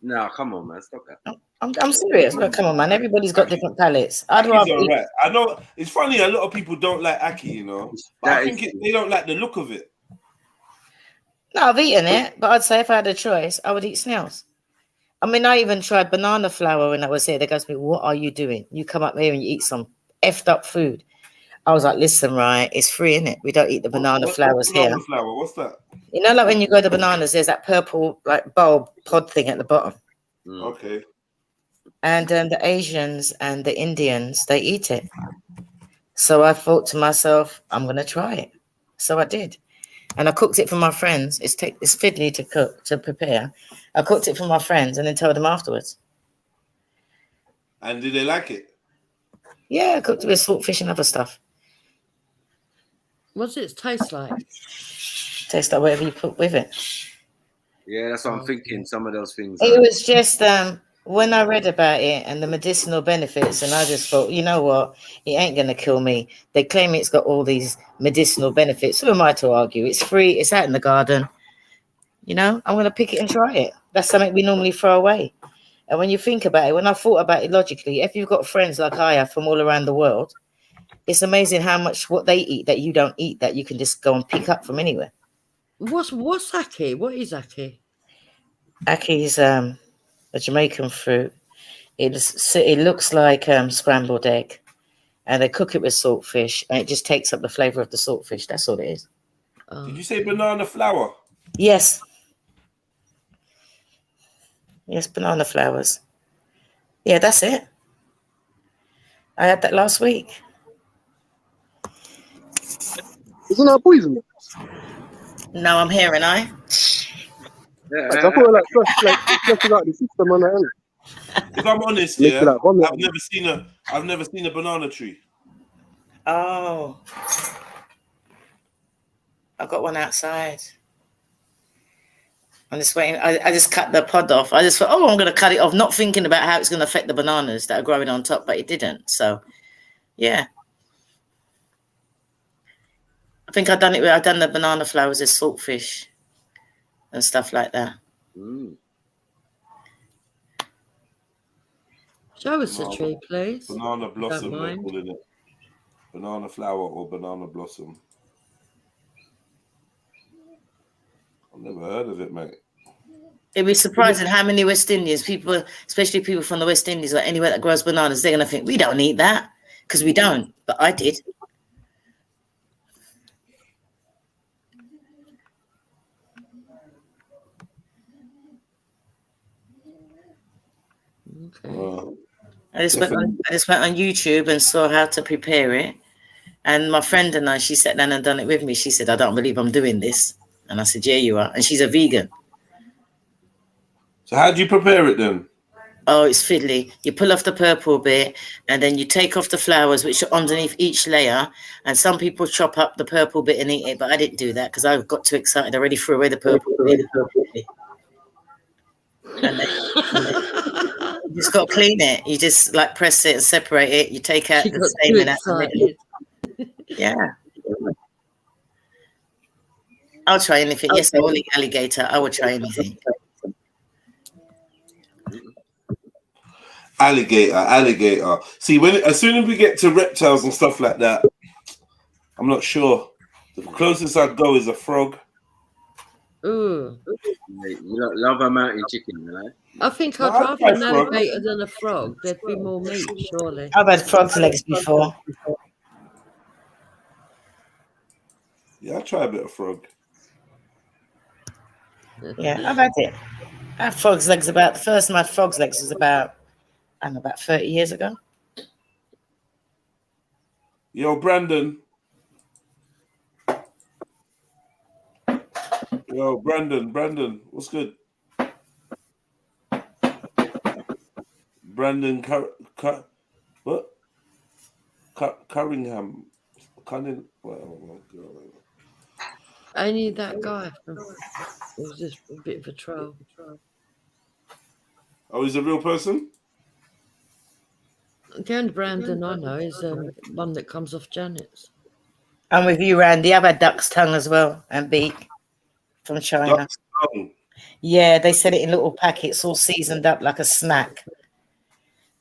No, come on, man, stop that. I'm serious. But come on, man. Everybody's got different palates. I'd rather eat. Right. I know it's funny. A lot of people don't like ackee, you know. But I think they don't like the look of it. No, I've eaten it, but I'd say if I had a choice, I would eat snails. I mean, I even tried banana flour when I was here. They go to me, what are you doing? You come up here and you eat some effed up food. I was like, listen, right, it's free, innit? We don't eat the banana flowers here. Banana flour, what's that? You know, like when you go to bananas, there's that purple like bulb pod thing at the bottom. Okay. And the Asians and the Indians, they eat it. So I thought to myself, I'm going to try it. So I did. And I cooked it for my friends. It's fiddly to prepare. I cooked it for my friends and then told them afterwards. And did they like it? Yeah, I cooked it with salt fish and other stuff. What's it taste like? Taste like whatever you put with it. Yeah, that's what I'm thinking. Some of those things. It was just when I read about it and the medicinal benefits, and I just thought, you know what, it ain't gonna kill me. They claim it's got all these medicinal benefits. Who am I to argue? It's free. It's out in the garden. You know, I'm gonna pick it and try it. That's something we normally throw away. And when you think about it, when I thought about it logically, if you've got friends like I have from all around the world, it's amazing how much what they eat that you don't eat that you can just go and pick up from anywhere. What's ackee? What is ackee? Ackee is a Jamaican fruit. It looks like scrambled egg, and they cook it with saltfish, and it just takes up the flavor of the saltfish. That's all it is. Did you say banana flour? Yes. Yes, banana flowers. Yeah, that's it. I had that last week. Isn't that poison? No, I'm hearing I. I thought it flushes out the system on the end. If I'm honest, Makes it yeah, like vomit. I've never seen a banana tree. Oh. I've got one outside. I'm just waiting. I just cut the pod off. I just thought, oh, I'm going to cut it off, not thinking about how it's going to affect the bananas that are growing on top, but it didn't. So, yeah. I think I've done the banana flowers as saltfish and stuff like that. Show us the tree, please. Banana blossom, Don't they're mind. calling it. Banana flower or banana blossom. I've never heard of it, mate. It'd be surprising how many West Indians, people, especially people from the West Indies or anywhere that grows bananas, they're going to think, we don't eat that, because we don't. But I did. Okay. I just went on YouTube and saw how to prepare it. And my friend and I, she sat down and done it with me. She said, I don't believe I'm doing this. And I said, yeah, you are. And she's a vegan. So how do you prepare it then? Oh, it's fiddly. You pull off the purple bit and then you take off the flowers, which are underneath each layer. And some people chop up the purple bit and eat it, but I didn't do that because I got too excited. I already threw away the purple bit. And then you just got to clean it. You just like press it and separate it. You take out the stain and out the middle. Yeah. I'll try anything. Yes, I will eat alligator. I will try anything. Alligator. See, as soon as we get to reptiles and stuff like that, I'm not sure. The closest I'd go is a frog. Ooh. You love a mountain chicken, right? I think I'd rather an alligator than a frog. There'd be more meat, surely. I've had frog's legs before. Yeah, I'll try a bit of frog. Yeah, I've had it. I had frog's legs the first time I had frog's legs was about 30 years ago. Yo, Brandon. Yo, Brandon, what's good? Brandon Curringham. I need that guy. It was just a bit of a troll. Oh, he's a real person? The only Brandon I know is one that comes off Janet's. I'm with you, Randy. I've had duck's tongue as well and beak from China. Duck's tongue? Yeah, they sell it in little packets, all seasoned up like a snack.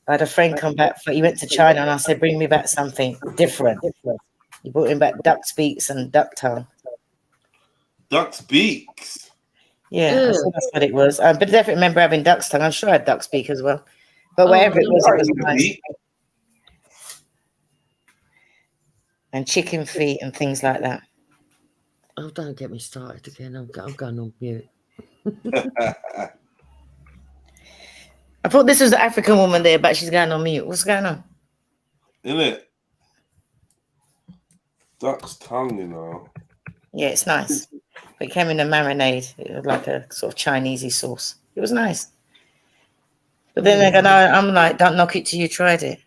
I had a friend come back. He went to China and I said, bring me back something different. He brought him back duck's beaks and duck tongue. Duck's beaks? Yeah, that's what it was. But I definitely remember having duck's tongue. I'm sure I had duck's beak as well. But whatever it was nice. And chicken feet and things like that. Oh, don't get me started again. I'm going on mute. I thought this was the African woman there, but she's going on mute. What's going on? Isn't it? Duck's tongue, you know. Yeah, it's nice. It came in a marinade. It was like a sort of Chinesey sauce. It was nice. But then again, I'm like, don't knock it till you tried it.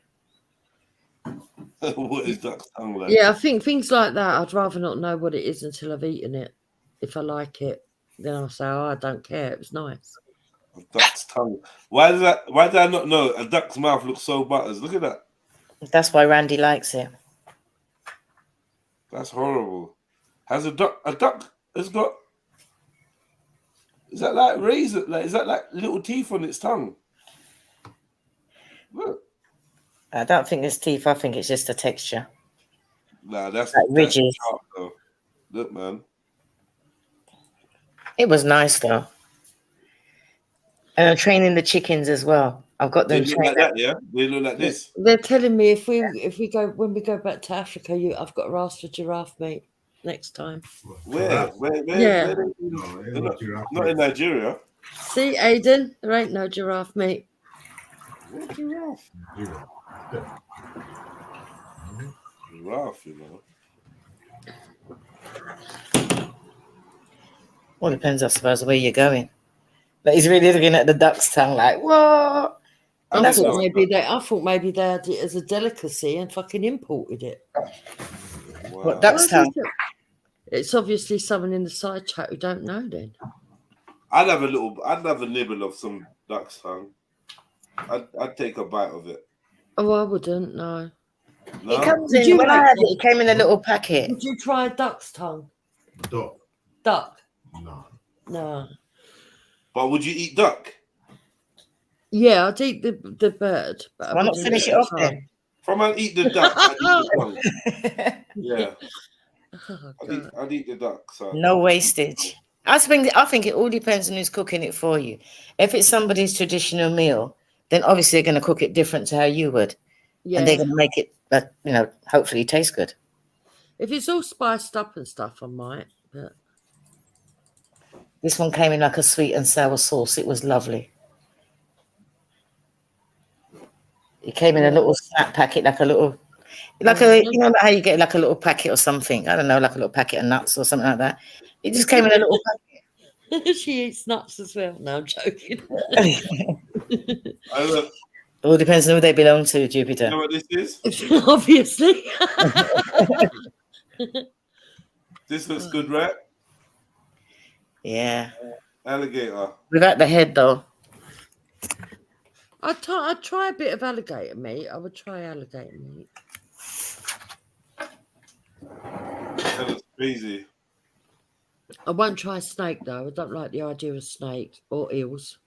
What is duck's tongue like? Yeah, I think things like that, I'd rather not know what it is until I've eaten it. If I like it, then I'll say, oh, I don't care. It was nice. A duck's tongue. Why did I not know? A duck's mouth looks so butters. Look at that. That's why Randy likes it. That's horrible. Has a duck has got, is that like razor? Like, is that like little teeth on its tongue? Look. I don't think it's teeth. I think it's just a texture. Nah, that's like ridges. That's sharp, though. Look, man. It was nice though. And I'm training the chickens as well. I've got them They look like that, yeah? They look like this. They're telling me when we go back to Africa, I've got to ask for giraffe meat next time. Where? Yeah. They're not in Nigeria. See, Aiden, there ain't no giraffe meat. Where's giraffe? Giraffe, you know. Well, depends, I suppose, where you're going. But he's really looking at the duck's tongue like, what? And I thought maybe they had it as a delicacy and fucking imported it. Wow. What, duck's tongue? It's obviously someone in the side chat who don't know then. I'd have a nibble of some duck's tongue. I'd take a bite of it. Oh, I wouldn't, no. It comes in, when I had it, it came in a little packet. Would you try a duck's tongue? Duck? No. But would you eat duck? Yeah, I'd eat the bird. But Why not finish it off then? From I'd eat the duck, I'd eat the tongue. Yeah. Oh, I'd eat the duck. So. No wastage. I think it all depends on who's cooking it for you. If it's somebody's traditional meal, then obviously they're going to cook it different to how you would. Yeah. And they're going to make it, hopefully taste good. If it's all spiced up and stuff, I might. But this one came in like a sweet and sour sauce. It was lovely. It came in a little snack packet, like you know how you get like a little packet or something. I don't know, like a little packet of nuts or something like that. It just came in a little packet. She eats nuts as well. No, I'm joking. All depends on who they belong to, Jupiter. You know what this is? Obviously. This looks good, right? Yeah. Alligator. Without the head, though. I'd try a bit of alligator meat. I would try alligator meat. That looks crazy. I won't try snake, though. I don't like the idea of snake or eels.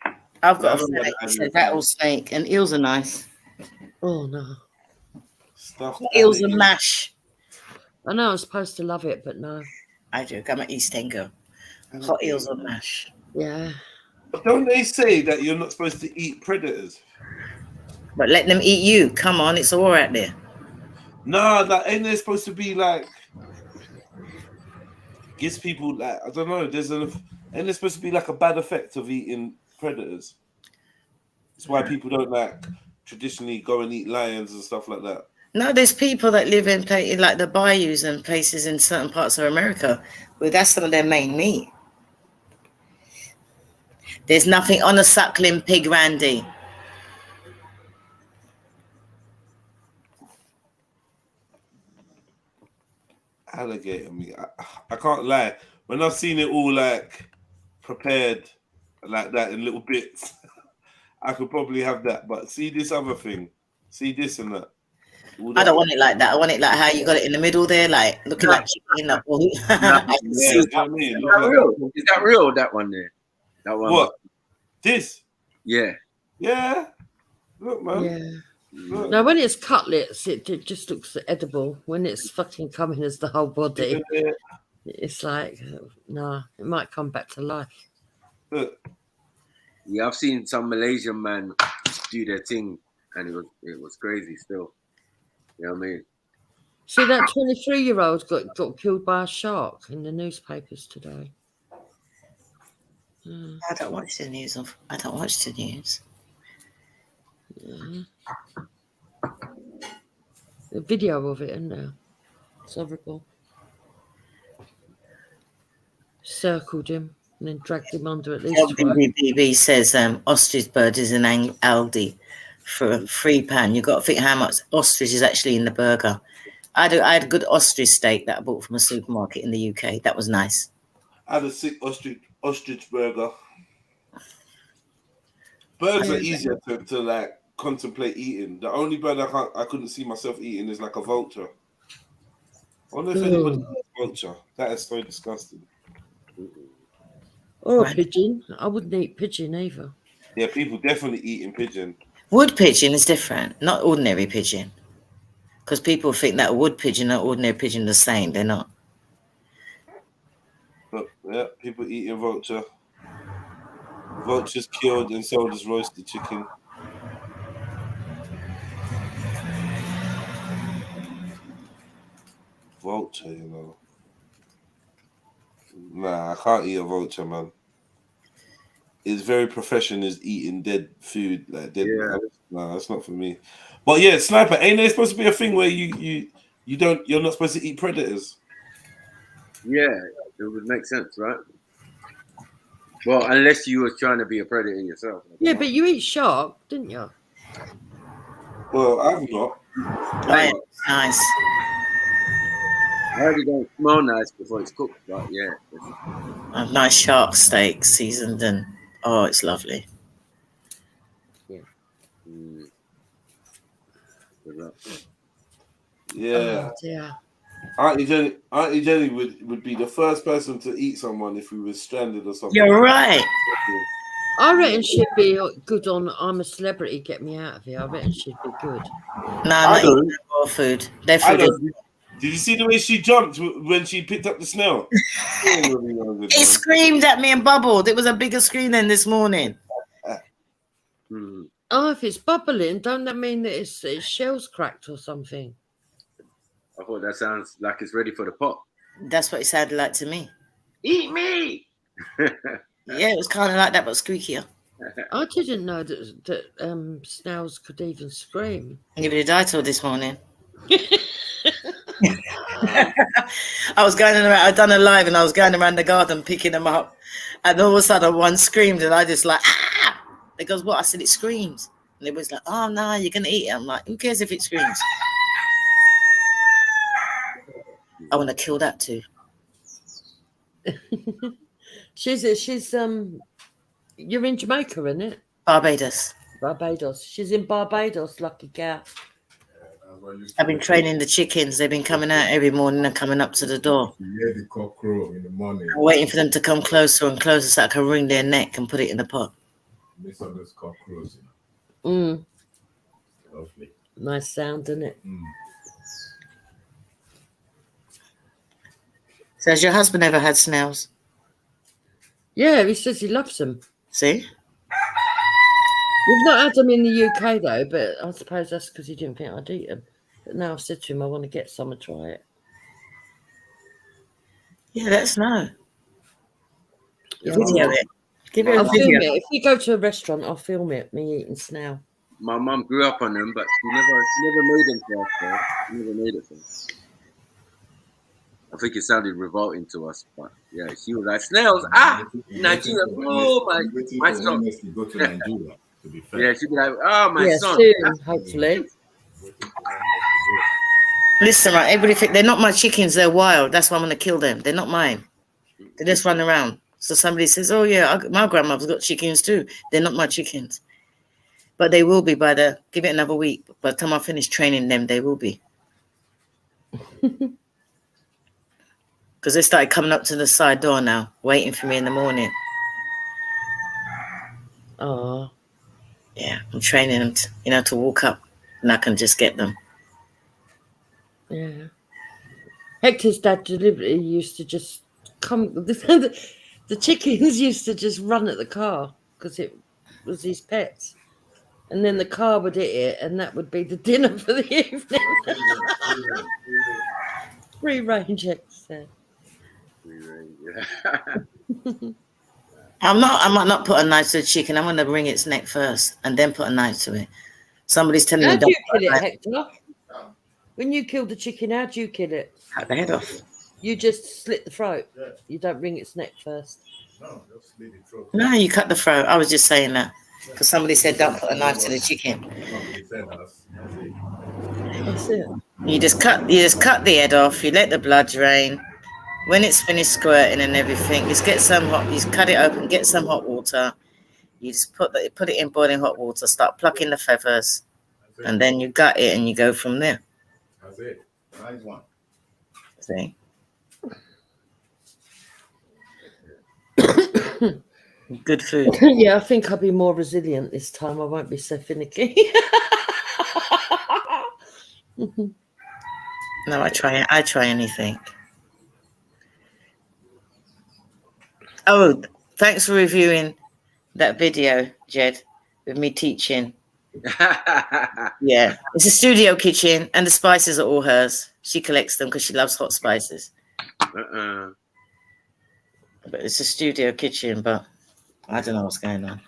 I've got a rattlesnake, and eels are nice. Oh, no. Eels and mash. I know I'm supposed to love it, but no. I do. I'm an East End girl. Hot eels and mash. Yeah. But don't they say that you're not supposed to eat predators? But let them eat you. Come on, it's all right there. No, that ain't there supposed to be like gives people like I don't know. Ain't there supposed to be like a bad effect of eating predators? It's why people don't like traditionally go and eat lions and stuff like that. No, there's people that live in like the bayous and places in certain parts of America where that's some of their main meat. There's nothing on a suckling pig, Randy. Alligator meat. I can't lie. When I've seen it all like prepared like that in little bits, I could probably have that. But see this other thing. See this and that. I don't want it like that. I want it like how you got it in the middle there, like looking like chicken. Yeah, you know what I mean? Is that real? Is that real? That one there. That one. What? This? Yeah. Yeah. Look, man. Yeah. Look. Now, when it's cutlets, it just looks edible. When it's fucking coming as the whole body, it's like, nah, it might come back to life. Look. Yeah, I've seen some Malaysian man do their thing, and it was crazy still. You know what I mean? See, that 23-year-old got killed by a shark in the newspapers today. I don't watch the news. I don't watch the news. Yeah. The video of it, isn't there? It's horrible. Circled him and then dragged him under at least twice. BB says ostrich bird is in Aldi for £3. You've got to think how much ostrich is actually in the burger. I had a good ostrich steak that I bought from a supermarket in the UK. That was nice. I had a sick ostrich burger. Birds are easier to like contemplate eating. The only bird I couldn't see myself eating is like a vulture. I wonder if anybody eats vulture. That is so disgusting. Or a pigeon. I wouldn't eat pigeon either. Yeah, people definitely eating pigeon. Wood pigeon is different, not ordinary pigeon. Because people think that a wood pigeon and ordinary pigeon are the same. They're not. Oh, yeah, people eating vulture. Vultures killed and sold as roasted chicken. Vulture, you know. Nah, I can't eat a vulture, man. It's very professional as eating dead food, like dead. Yeah. Nah, that's not for me. But yeah, sniper, ain't there supposed to be a thing where you're not supposed to eat predators? Yeah, it would make sense, right? Well, unless you was trying to be a predator yourself. Yeah, but you eat shark, didn't you? Well, I've not. Right. Nice. I heard it don't smell nice before it's cooked, but yeah. A nice shark steak seasoned and oh, it's lovely. Yeah. Mm. Good luck. Yeah. Oh, dear. Auntie Jenny would be the first person to eat someone if we were stranded or something. You're right. I reckon she'd be good on I'm a Celebrity, get me out of here. I reckon she'd be good. No, not eating raw food. Their food is... Did you see the way she jumped when she picked up the snail? It screamed at me and bubbled. It was a bigger scream than this morning. Oh, if it's bubbling, don't that mean that its shell's cracked or something? I thought that sounds like it's ready for the pot. That's what it sounded like to me. Eat me! Yeah, it was kind of like that, but squeakier. I didn't know that snails could even scream. Neither did I till this morning. I was going around, I'd done a live and I was going around the garden picking them up. And all of a sudden one screamed and I just like, ah! It goes, what? I said, it screams. And it was like, oh no, you're going to eat it. I'm like, who cares if it screams? I want to kill that too. She's you're in Jamaica, isn't it? Barbados. Barbados. She's in Barbados, lucky gal. I've been training the chickens. They've been coming out every morning and coming up to the door. You hear the cock crow in the morning. I'm waiting for them to come closer and closer so I can wring their neck and put it in the pot. Miss all those cock crows. Lovely. Nice sound, isn't it? So has your husband ever had snails? Yeah, he says he loves them. See? We've not had them in the UK though, but I suppose that's because he didn't think I'd eat them. But now I've said to him I want to get some and try it. Yeah, let us know. Yeah, Video it. Give it a I'll video. film it. If we go to a restaurant, I'll film it, me eating snail. My mum grew up on them, but she never made them for us, though. She never made it for us. I think it sounded revolting to us, but yeah, she was like, snails, Nigeria, oh my son. Go to Nigeria, to be fair. Yeah, she'd be like, oh my son. Soon, hopefully. Listen, right, everybody think they're not my chickens, they're wild. That's why I'm going to kill them. They're not mine. They just run around. So somebody says, oh yeah, my grandmother's got chickens too. They're not my chickens. But they will be give it another week. By the time I finish training them, they will be. Because they started coming up to the side door now, waiting for me in the morning. Oh. Yeah, I'm training them to walk up and I can just get them. Yeah. Hector's dad deliberately used to just come. The chickens used to just run at the car because it was his pets. And then the car would hit it and that would be the dinner for the evening. Free range eggs there. I might not put a knife to the chicken. I'm going to wring its neck first and then put a knife to it. Somebody's telling me... How do you kill it, Hector? When you kill the chicken, how do you kill it? Cut the head off. You just slit the throat. You don't wring its neck first. No, just slit the throat. No, you cut the throat. I was just saying that. Because somebody said don't put a knife to the chicken. That's it. You just cut the head off, you let the blood drain. When it's finished squirting and everything, just get some hot, you just cut it open, get some hot water. You just put it in boiling hot water, start plucking the feathers, and then you gut it and you go from there. That's it. Nice one. See? Good food. Yeah, I think I'll be more resilient this time. I won't be so finicky. No, I try anything. Oh, thanks for reviewing that video, Jed, with me teaching. Yeah, it's a studio kitchen, and the spices are all hers. She collects them because she loves hot spices. But it's a studio kitchen, but I don't know what's going on.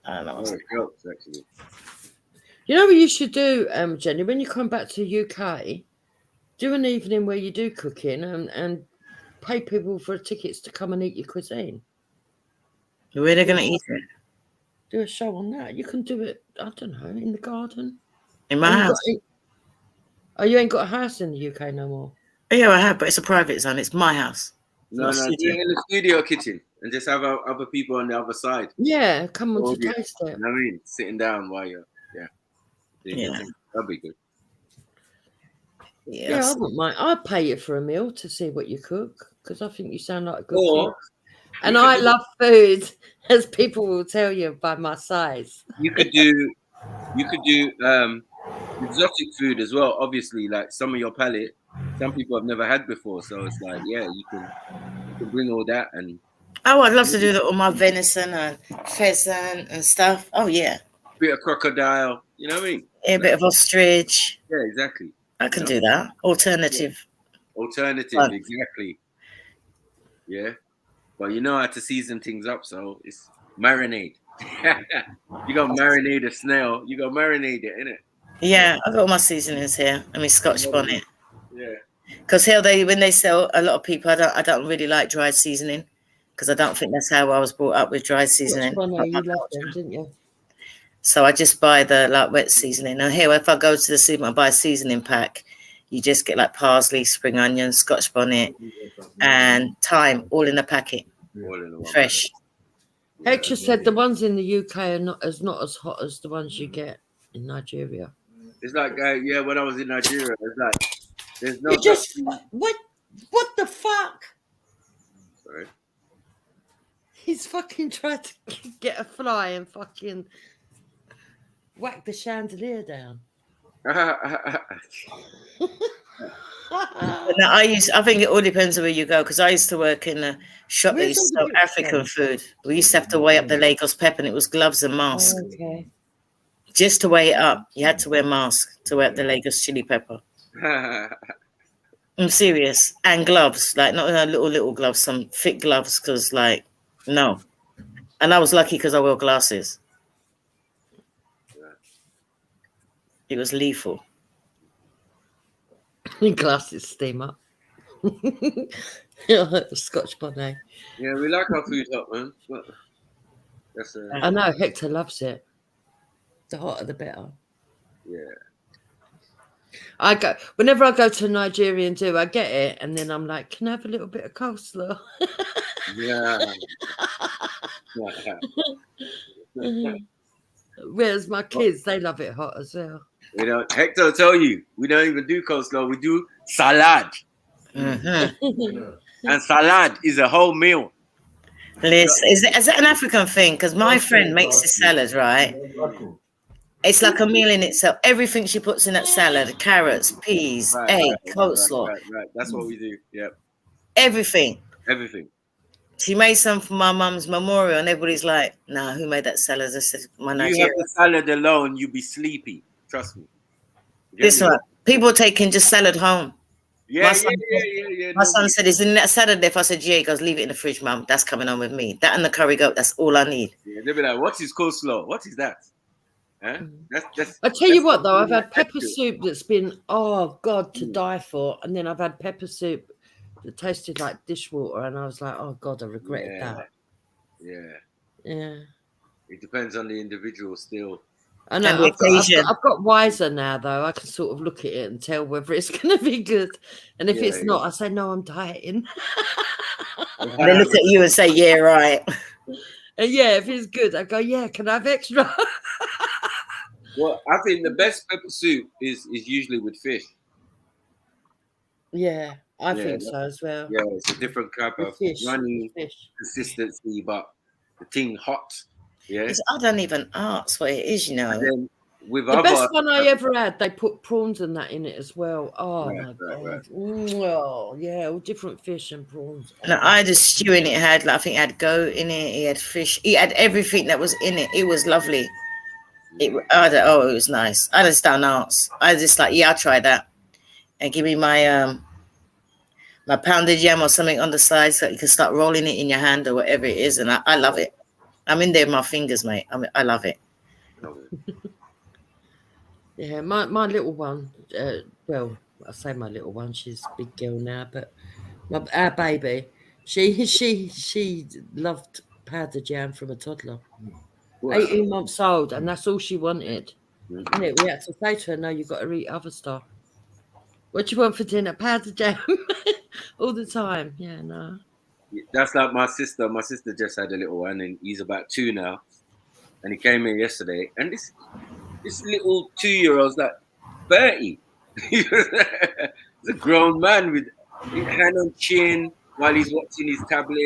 I don't know what's going on. Actually. You know what you should do, Jenny, when you come back to the UK, do an evening where you do cooking and pay people for tickets to come and eat your cuisine. Where are they going to eat it? Do a show on that. You can do it, I don't know, in the garden. In my house. Oh, you ain't got a house in the UK no more? Yeah, I have, but it's a private zone. It's my house. No, do it in the studio kitchen and just have other people on the other side. Yeah, come on to taste it. You know what I mean? Sitting down while you're, that'd be good. Yeah, I wouldn't mind. I'd pay you for a meal to see what you cook because I think you sound like a good cook. And I love food, as people will tell you by my size. You could do exotic food as well. Obviously, like some of your palate, some people have never had before. So it's like, yeah, you can bring all that and. Oh, I'd love to do that with my venison and pheasant and stuff. Oh yeah. Bit of crocodile, you know what I mean? Yeah, a bit of ostrich. Yeah, exactly. I can do that. Alternative. Yeah. Alternative, exactly. Yeah. But you know how to season things up, so it's marinade. You got to marinate a snail. You got to marinate it, innit? Yeah, I've got all my seasonings here. I mean, Scotch bonnet. Yeah. Because here when they sell, a lot of people, I don't really like dried seasoning because I don't think that's how I was brought up with dried seasoning. Scotch bonnet, you loved them, didn't you? So I just buy the wet seasoning. Now here, if I go to the supermarket and buy a seasoning pack, you just get like parsley, spring onion, Scotch bonnet, and thyme all in a packet, fresh. Hector said the ones in the UK are not as hot as the ones you get in Nigeria. It's like, when I was in Nigeria, it's like there's no. You just what the fuck? Sorry. He's fucking tried to get a fly and fucking whack the chandelier down. Now, I think it all depends on where you go because I used to work in a shop that used to sell African food. We used to have to weigh up the Lagos pepper, and it was gloves and masks. Oh, okay. Just to weigh it up, you had to wear masks to weigh up the Lagos chili pepper. I'm serious, and gloves, like not little gloves, some thick gloves, because no. And I was lucky because I wore glasses. It was lethal. Glasses steam up. Scotch bonnet. Yeah, we like our food hot, man. I know Hector loves it. The hotter, the better. Yeah. Whenever I go to Nigeria and I get it, and then I'm like, can I have a little bit of coleslaw? Yeah. Whereas my kids, they love it hot as well. Hector will tell you, we don't even do coleslaw, we do salad. Mm-hmm. And salad is a whole meal. Listen, is that an African thing? Because my friend makes this salad, right? It's like a meal in itself. Everything she puts in that salad, carrots, peas, egg, coleslaw. Right. That's what we do, yep. Everything. She made some for my mum's memorial, and everybody's like, nah, who made that salad? I said, my Nigerian. You have the salad alone, you'll be sleepy. Trust me. This one, people taking just salad home. Yeah. My son said, isn't that salad there? If I said, yeah, he goes, leave it in the fridge, mum. That's coming on with me. That and the curry goat, that's all I need. Yeah, they'll be like, what is coleslaw? What is that? Huh? I tell you what, though, I've had pepper soup that's been, oh, God, to die for. And then I've had pepper soup that tasted like dishwater. And I was like, oh, God, I regretted that. Yeah. It depends on the individual still. I know. I've got wiser now, though. I can sort of look at it and tell whether it's going to be good. And if it's not, I say, no, I'm dieting. They look at you and say, yeah, right. And yeah, if it's good, I go, yeah, can I have extra? Well, I think the best pepper soup is usually with fish. Yeah, I think so as well. Yeah, it's a different type of runny consistency, but the thing hot. Yeah, I don't even ask what it is, you know. And then with the other. best one I ever had, they put prawns and that in it as well. Oh Right, my god! right. Oh yeah, all different fish and prawns. No, I had a stew in it. It had, like, I think it had goat in it. It had fish. It had everything that was in it. It was lovely. It was nice. I just don't know. I just like, yeah, I'll try that. And give me my my pounded yam or something on the side so you can start rolling it in your hand or whatever it is. And I love it. I'm in there with my fingers, mate. I love it. Yeah, my little one. Well, I say my little one. She's a big girl now, but our baby, she loved powdered jam from a toddler. 18 months old, and that's all she wanted. And we had to say to her, no, you've got to eat other stuff. What do you want for dinner? Powdered jam. All the time. Yeah, no. That's like my sister. My sister just had a little one, and he's about 2 now. And he came in yesterday, and this little 2-year-old's like 30. He's a grown man with his hand on chin while he's watching his tablet.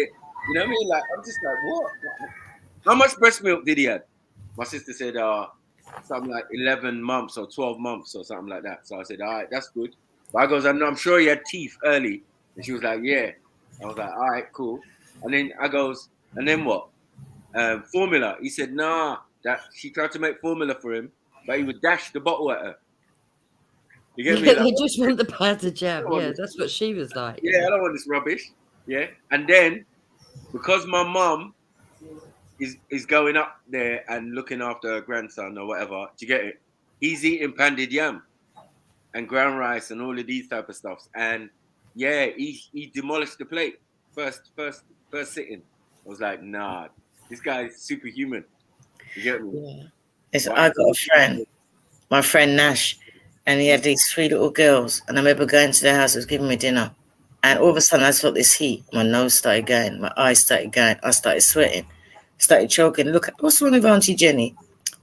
You know what I mean? Like, I'm just like, what? How much breast milk did he have? My sister said, something like 11 months or 12 months or something like that. So I said, all right, that's good. But I goes, I'm sure he had teeth early. And she was like, yeah. I was like, all right, cool. And then I goes, and then what? Formula. He said, nah, that she tried to make formula for him, but he would dash the bottle at her. You get me? Yeah, like, they just want the powdered jam. Yeah, that's what she was like. Yeah, I don't want this rubbish. Yeah. And then, because my mum is going up there and looking after her grandson or whatever, do you get it? He's eating panded yam and ground rice and all of these type of stuffs. And yeah, he demolished the plate first sitting. I was like, nah, this guy is superhuman. You get me? Yeah. I got a friend, my friend Nash, and he had these 3 little girls. And I remember going to their house, he was giving me dinner. And all of a sudden I felt this heat. My nose started going, my eyes started going, I started sweating, started choking. Look, what's wrong with Auntie Jenny?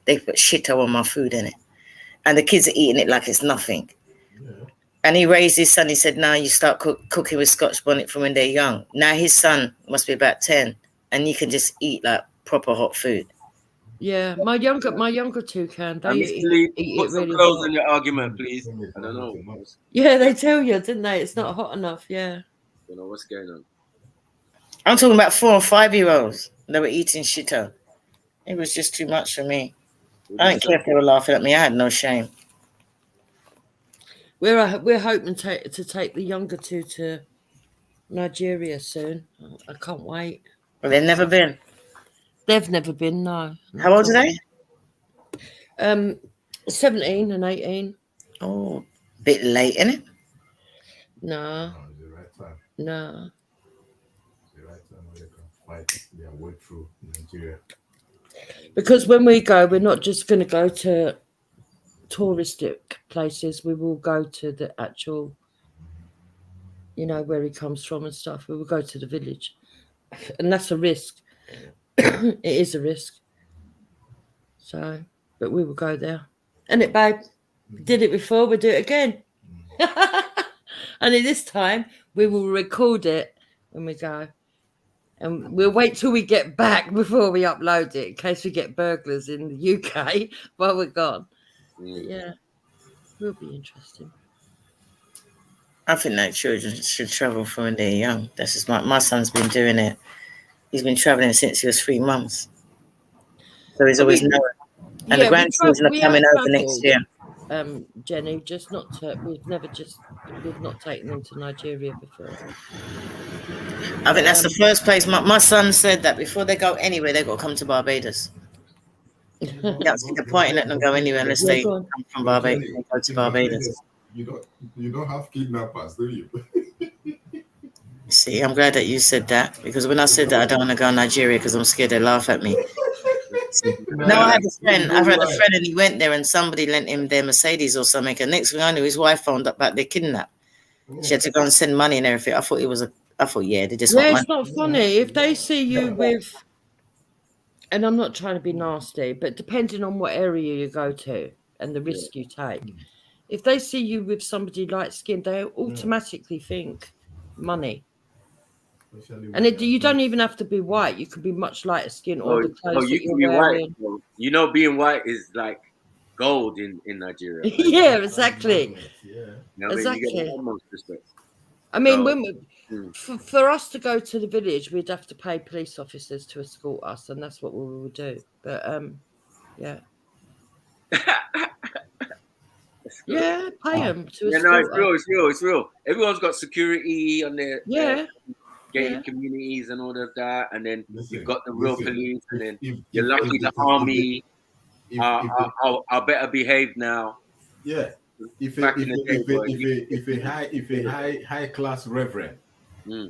They put shit on my food in it. And the kids are eating it like it's nothing. And he raised his son. He said, now you start cooking with Scotch bonnet from when they're young. Now his son must be about 10, and you can just eat like proper hot food. Yeah, my younger two can. They eat put some really clothes hot. on your argument, please. I don't know. Yeah, they tell you, didn't they? It's not hot enough. Yeah. I don't know what's going on. I'm talking about 4 and 5-year-olds. They were eating shito. It was just too much for me. I didn't care if they were laughing at me. I had no shame. We're hoping to take the younger two to Nigeria soon. I can't wait. Well, they've never been. They've never been. No. How old are they? 17 and 18. Oh, bit late, isn't it? No. It's the right time. No. It's the right time where they can fight their way through Nigeria. Because when we go, we're not just going to go to touristic places. We will go to the actual, where he comes from and stuff. We will go to the village. And that's a risk. It is a risk. So, but we will go there. And it, babe, we did it before, we'll do it again. And this time, we will record it when we go. And we'll wait till we get back before we upload it in case we get burglars in the UK while we're gone. But yeah, will be interesting. I think that children should travel from when they're young. That's just my son's been doing it. He's been traveling since he was 3 months. So he's always known. And the grandchildren are coming over next year. Jenny, just not to, we've not taken them to Nigeria before. I think that's the first place. My son said that before they go anywhere, they've got to come to Barbados. That's the point in letting them go anywhere unless they come from Barbados and go to Barbados. You don't have kidnappers, do you? See, I'm glad that you said that, because when I said that I don't want to go to Nigeria because I'm scared they laugh at me. No, I had a friend and he went there and somebody lent him their Mercedes or something, and next thing I knew, his wife found out about their kidnap. She had to go and send money and everything. I thought they just want money. It's not funny. If they see you with, and I'm not trying to be nasty, but depending on what area you go to and the risk you take, if they see you with somebody light skinned, they automatically think money. And you don't even have to be white. You could be much lighter skin or the clothes that you you're can be wearing. white. Being white is like gold in Nigeria. Like, Yeah, exactly. Yeah. You know what I mean? You get Exactly. the utmost respect. I mean, So, when for us to go to the village, we'd have to pay police officers to escort us, and that's what we would do. But yeah. Yeah, pay them to yeah, no, escort it's real, us. it's real, it's real. Everyone's got security on their gated Yeah. communities and all of that, and then you've got the real police, and then if you're lucky the army are better behaved now. Yeah. If Back in the day, if a high class reverend,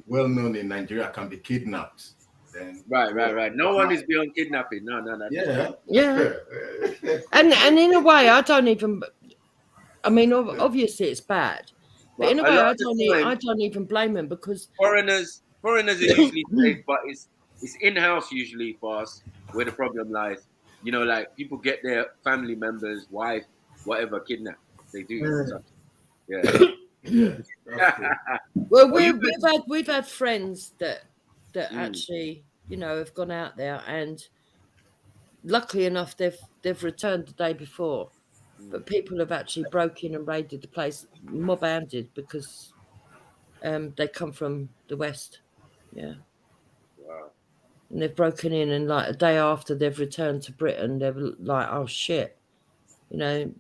well known in Nigeria, can be kidnapped, then right. No one is beyond kidnapping. No. Yeah. And in a way, I don't even. I mean, obviously it's bad, but in a way, I don't even blame them because foreigners are usually safe, but it's in-house usually for us where the problem lies. You know, like people get their family members, wife, whatever, kidnapped. They do. So, Well, we've had friends that actually, you know, have gone out there, and luckily enough, they've returned the day before. But people have actually broken and raided the place, mob-handed, because they come from the West. Yeah. Wow. And they've broken in, and like a day after they've returned to Britain, they're like, "Oh shit," you know.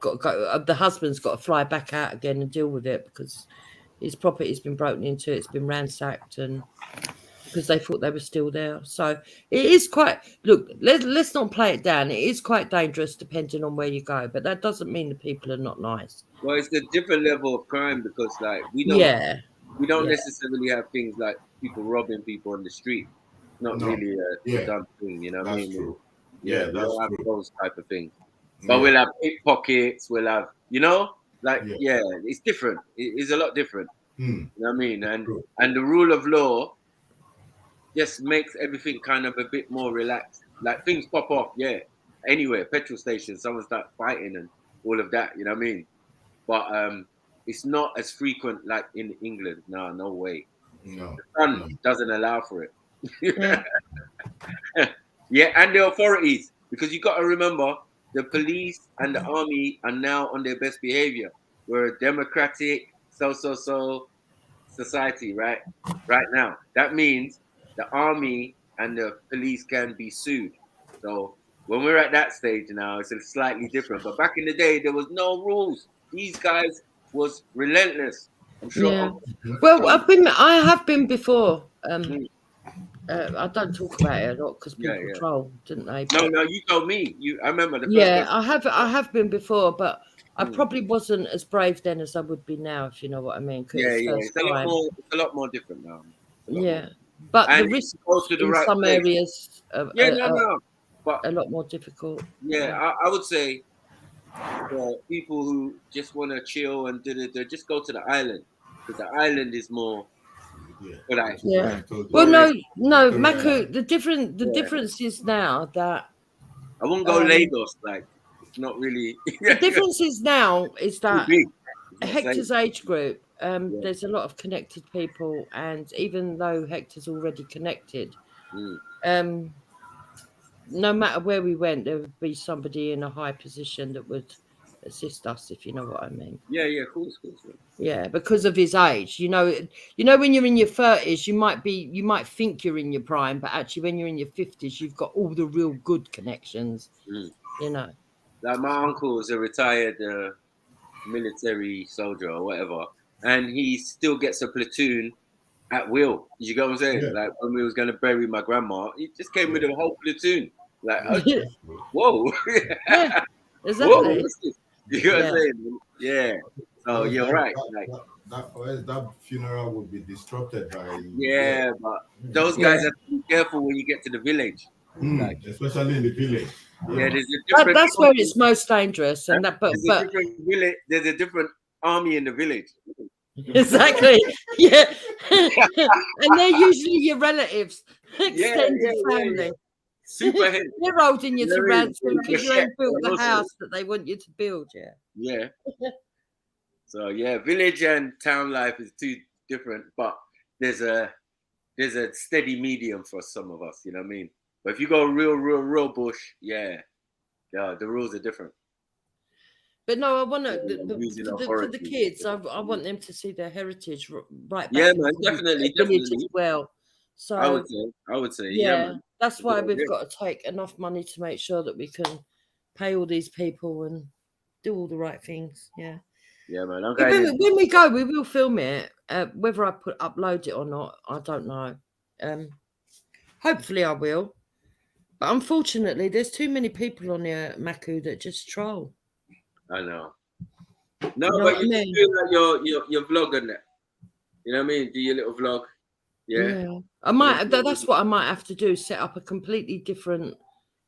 The husband's got to fly back out again and deal with it because his property's been broken into, it's been ransacked, and because they thought they were still there. So it is quite, look, let's not play it down. It is quite dangerous depending on where you go, but that doesn't mean the people are not nice. Well, it's a different level of crime because, like, we don't necessarily have things like people robbing people on the street. Not really a dumb thing, you know what I mean? True. Yeah, we that's don't have true. those type of things. But we'll have pickpockets, we'll have, you know, like, it's different. It's a lot different. You know what I mean? And the rule of law just makes everything kind of a bit more relaxed. Like, things pop off, anywhere, petrol station, someone start fighting and all of that, you know what I mean? But it's not as frequent like in England. No way. No. The sun doesn't allow for it. And the authorities, because you got to remember, the police and the army are now on their best behavior. We're a democratic, society, right now. That means the army and the police can be sued. So when we're at that stage now, it's slightly different. But back in the day, there was no rules. These guys was relentless. I'm sure. Yeah. Well, I have been before. I don't talk about it a lot because people troll, didn't they? But, no, you told me. I remember the first time. I have been before, but I probably wasn't as brave then as I would be now, if you know what I mean. It's a lot more different now. But and the risks in some areas are but a lot more difficult. I would say people who just want to chill and just go to the island, because the island is more. Well, no, Maku. The difference is now that I won't go Lagos. Like, it's not really. The difference is now is that Hector's age group. There's a lot of connected people, and even though Hector's already connected, no matter where we went, there would be somebody in a high position that would assist us, if you know what I mean. Yeah, of course. Yeah, because of his age. You know, when you're in your 30s, you might think you're in your prime, but actually when you're in your 50s, you've got all the real good connections. You know. Like, my uncle is a retired military soldier or whatever, and he still gets a platoon at will. You get what I'm saying? Yeah. Like, when we was going to bury my grandma, he just came with a whole platoon. Like, whoa. Yeah, exactly. Whoa, you know what I'm saying? Yeah. So you're right. Like, that funeral will be disrupted by. Yeah, but those guys have to be careful when you get to the village. Like, especially in the village. Yeah, there's a different. That's where it's most dangerous, and that. But there's a different army in the village. Exactly. Yeah, and they're usually your relatives, extended family. Super heavy. They're holding you to ransom because you ain't built the house that they want you to build. Yeah. So village and town life is too different, but there's a steady medium for some of us. You know what I mean? But if you go real bush, the rules are different. But no, I want to Using for the authority. kids. I want them to see their heritage right back. Yeah, into man, the definitely, village definitely. as well. So I would say, yeah, man. that's why we've idea. got to take enough money to make sure that we can pay all these people and do all the right things. Yeah. Yeah, man. When we go, we will film it. Whether I upload it or not, I don't know. Hopefully, I will. But unfortunately, there's too many people on there, Maku, that just troll. I know. No, You know but what you I just mean? do like your vlog and that. You know what I mean? Do your little vlog. Yeah. I might. That's what I might have to do. Set up a completely different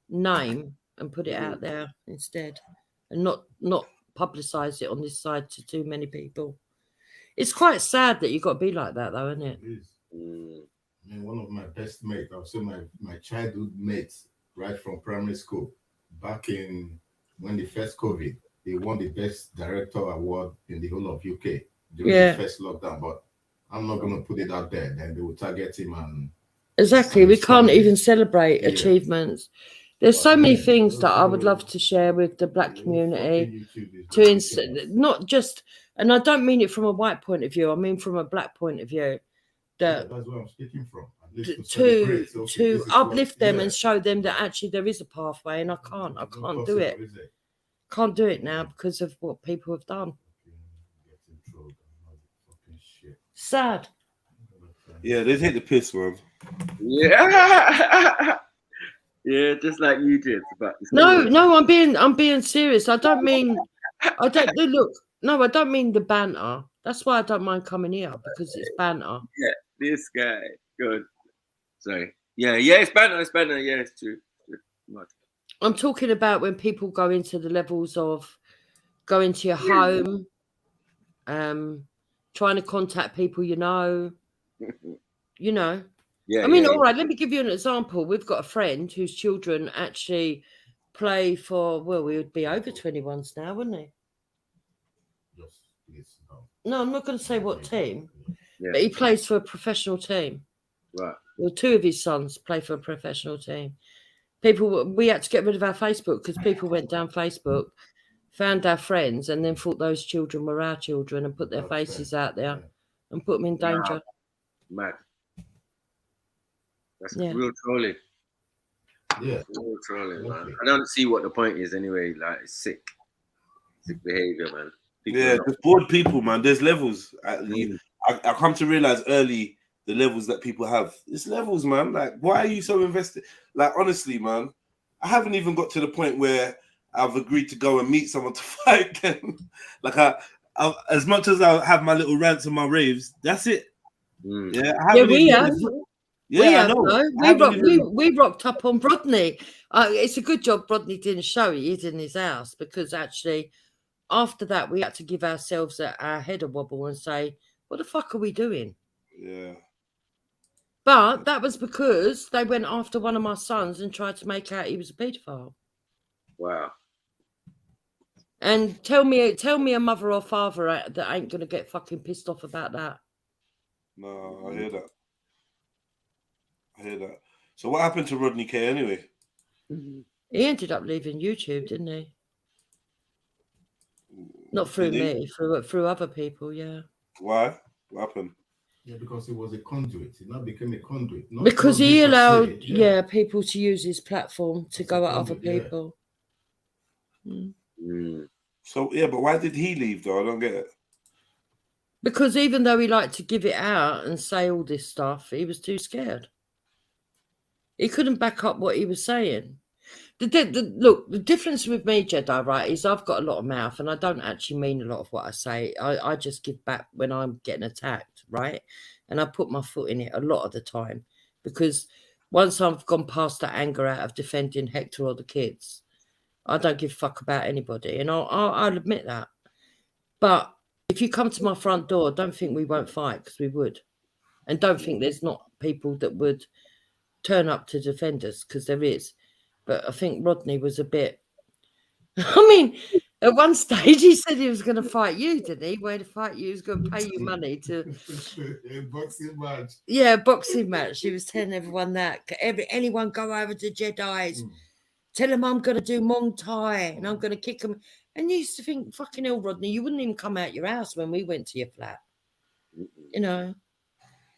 name and put it out there instead, and not publicize it on this side to too many people. It's quite sad that you've got to be like that, though, isn't it? It is. I mean, one of my best mates, I would say my childhood mates, right from primary school, back in when the first COVID, they won the best director award in the whole of UK during the first lockdown. But I'm not going to put it out there. Then they will target him and exactly. We can't even celebrate achievements. There's so many things that I would love to share with the Black community. Not just, and I don't mean it from a white point of view. I mean from a Black point of view. That's where I'm speaking from. To uplift them and show them that actually there is a pathway, and I can't do it. Can't do it now because of what people have done. Sad. Yeah, they take the piss, man. Yeah. Yeah, just like you did. But no, I'm being serious. I don't mean the banter. That's why I don't mind coming here, because it's banter. Yeah, this guy. Good. Sorry. Yeah, it's banter. Yeah, it's true. I'm talking about when people go into the levels of going to your home, trying to contact people you know. Yeah, I mean, all right, let me give you an example. We've got a friend whose children actually play for, well, we would be over 21s now, wouldn't they? No, I'm not going to say what team, but he plays for a professional team. Right. Well, two of his sons play for a professional team. We had to get rid of our Facebook because people went down Facebook, found our friends, and then thought those children were our children and put their faces out there and put them in danger. Mad. That's real trolling. Yeah. Real trolling, man. I don't see what the point is anyway. Like, it's sick. Sick behavior, man. Just bored people, man. There's levels. I come to realize early the levels that people have. It's levels, man. Like, why are you so invested? Like, honestly, man, I haven't even got to the point where I've agreed to go and meet someone to fight them. Like, I as much as I have my little rants and my raves, that's it. Yeah, we have. Yeah, I know. We rocked up on Rodney. It's a good job Rodney didn't show it. He's in his house, because actually after that we had to give ourselves our head a wobble and say, what the fuck are we doing? Yeah. But that was because they went after one of my sons and tried to make out he was a paedophile. Wow. And tell me a mother or father that ain't gonna get fucking pissed off about that. No, I hear that. So what happened to Rodney K anyway? He ended up leaving YouTube, didn't he? Not through me, through other people, yeah. Why? What happened? Yeah, because it was a conduit. It now became a conduit. Because he allowed people to use his platform to go at other people. So, but why did he leave, though? I don't get it. Because even though he liked to give it out and say all this stuff, he was too scared. He couldn't back up what he was saying. Look, the difference with me, Jedi, right, is I've got a lot of mouth and I don't actually mean a lot of what I say. I just give back when I'm getting attacked, right? And I put my foot in it a lot of the time, because once I've gone past that anger out of defending Hector or the kids, I don't give a fuck about anybody. And I'll admit that. But if you come to my front door, don't think we won't fight, because we would. And don't think there's not people that would turn up to defend us, because there is. But I think Rodney was a bit... I mean, at one stage he said he was going to fight you, didn't he? Where to fight you, he was going to pay you money to... boxing match. Yeah, boxing match. He was telling everyone that. Anyone go over to Jedi's. Tell him I'm going to do Muay Thai and I'm going to kick him. And you used to think, fucking hell, Rodney, you wouldn't even come out your house when we went to your flat. You know.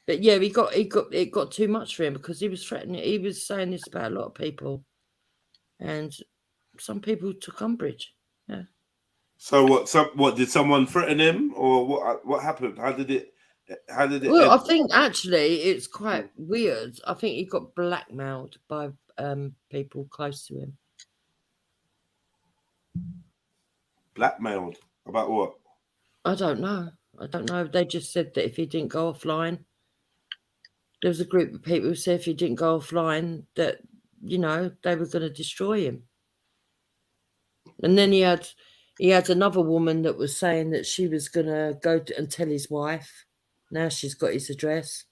But yeah, it got too much for him because he was threatening. He was saying this about a lot of people. And some people took umbrage. Yeah. So what did someone threaten him, or what happened? How did it Well, end? I think actually it's quite weird. I think he got blackmailed by people close to him. Blackmailed about what? I don't know. They just said that if he didn't go offline, there was a group of people who said if he didn't go offline, that they were going to destroy him. And then he had another woman that was saying that she was going to go and tell his wife. Now she's got his address,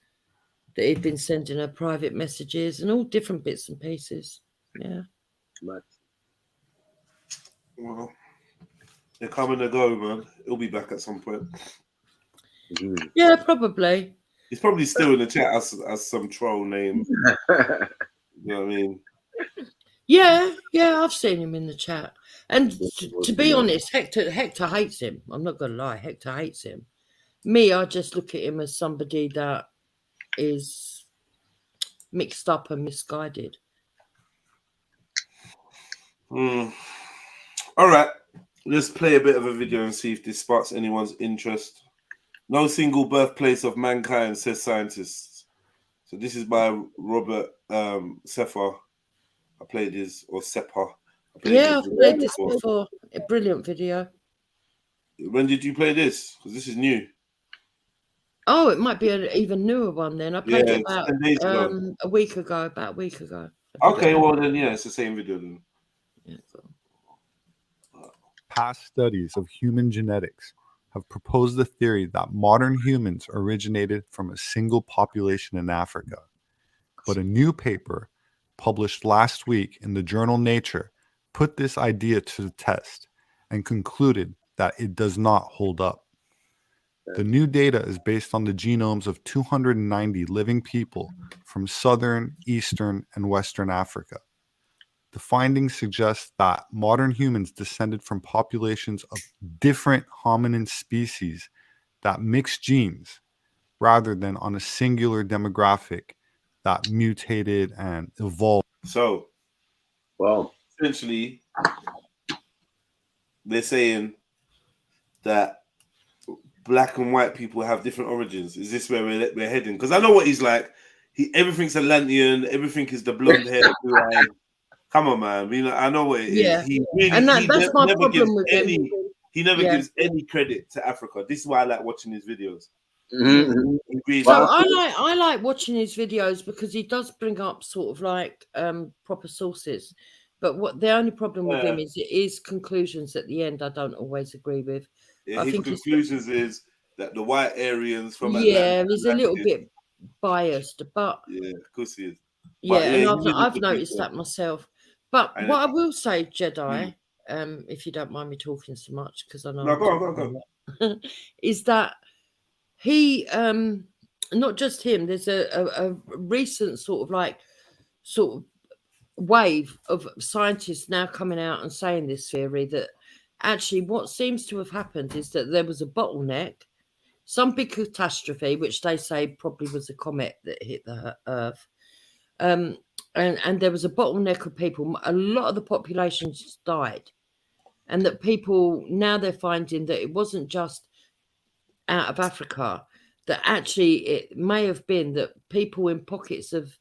that he'd been sending her private messages and all different bits and pieces. Yeah. Well, they're coming to go, man. He'll be back at some point. Yeah, probably. He's probably still in the chat as some troll name. You know what I mean? Yeah, I've seen him in the chat. And to be honest, Hector hates him. I'm not going to lie. Hector hates him. Me, I just look at him as somebody that is mixed up and misguided. All right. Let's play a bit of a video and see if this sparks anyone's interest. No single birthplace of mankind, says scientists. So this is by Robert Sefa. I played this, or Sepa. I've played this before. A brilliant video. When did you play this? Because this is new. Oh, it might be an even newer one then. I played it about 10 days ago. a week ago. Okay, well then, yeah, it's the same video then. Yeah, cool. Past studies of human genetics have proposed the theory that modern humans originated from a single population in Africa. But a new paper published last week in the journal Nature put this idea to the test and concluded that it does not hold up. The new data is based on the genomes of 290 living people from southern, eastern, and western Africa. The findings suggest that modern humans descended from populations of different hominin species that mix genes rather than on a singular demographic that mutated and evolved. So, essentially, they're saying that black and white people have different origins. Is this where we're heading? Because I know what he's like. Everything's Atlantean. Everything is the blonde hair. Come on, man. I know what it is. Yeah. He really, and that's my problem with him. He never gives any credit to Africa. This is why I like watching his videos. So I like watching his videos because he does bring up sort of like proper sources. But the only problem with him is his conclusions at the end I don't always agree with. Yeah, I his think conclusions is that the white Aryans from he's a little bit biased, but yeah, of course he is. And I've noticed that myself. But what I will say, Jedi, if you don't mind me talking so much, because I know go on. is that he, not just him. There's a recent sort of wave of scientists now coming out and saying this theory that actually what seems to have happened is that there was a bottleneck, some big catastrophe, which they say probably was a comet that hit the Earth. And there was a bottleneck of people. A lot of the population just died. And that people, now they're finding that it wasn't just out of Africa, that actually it may have been that people in pockets of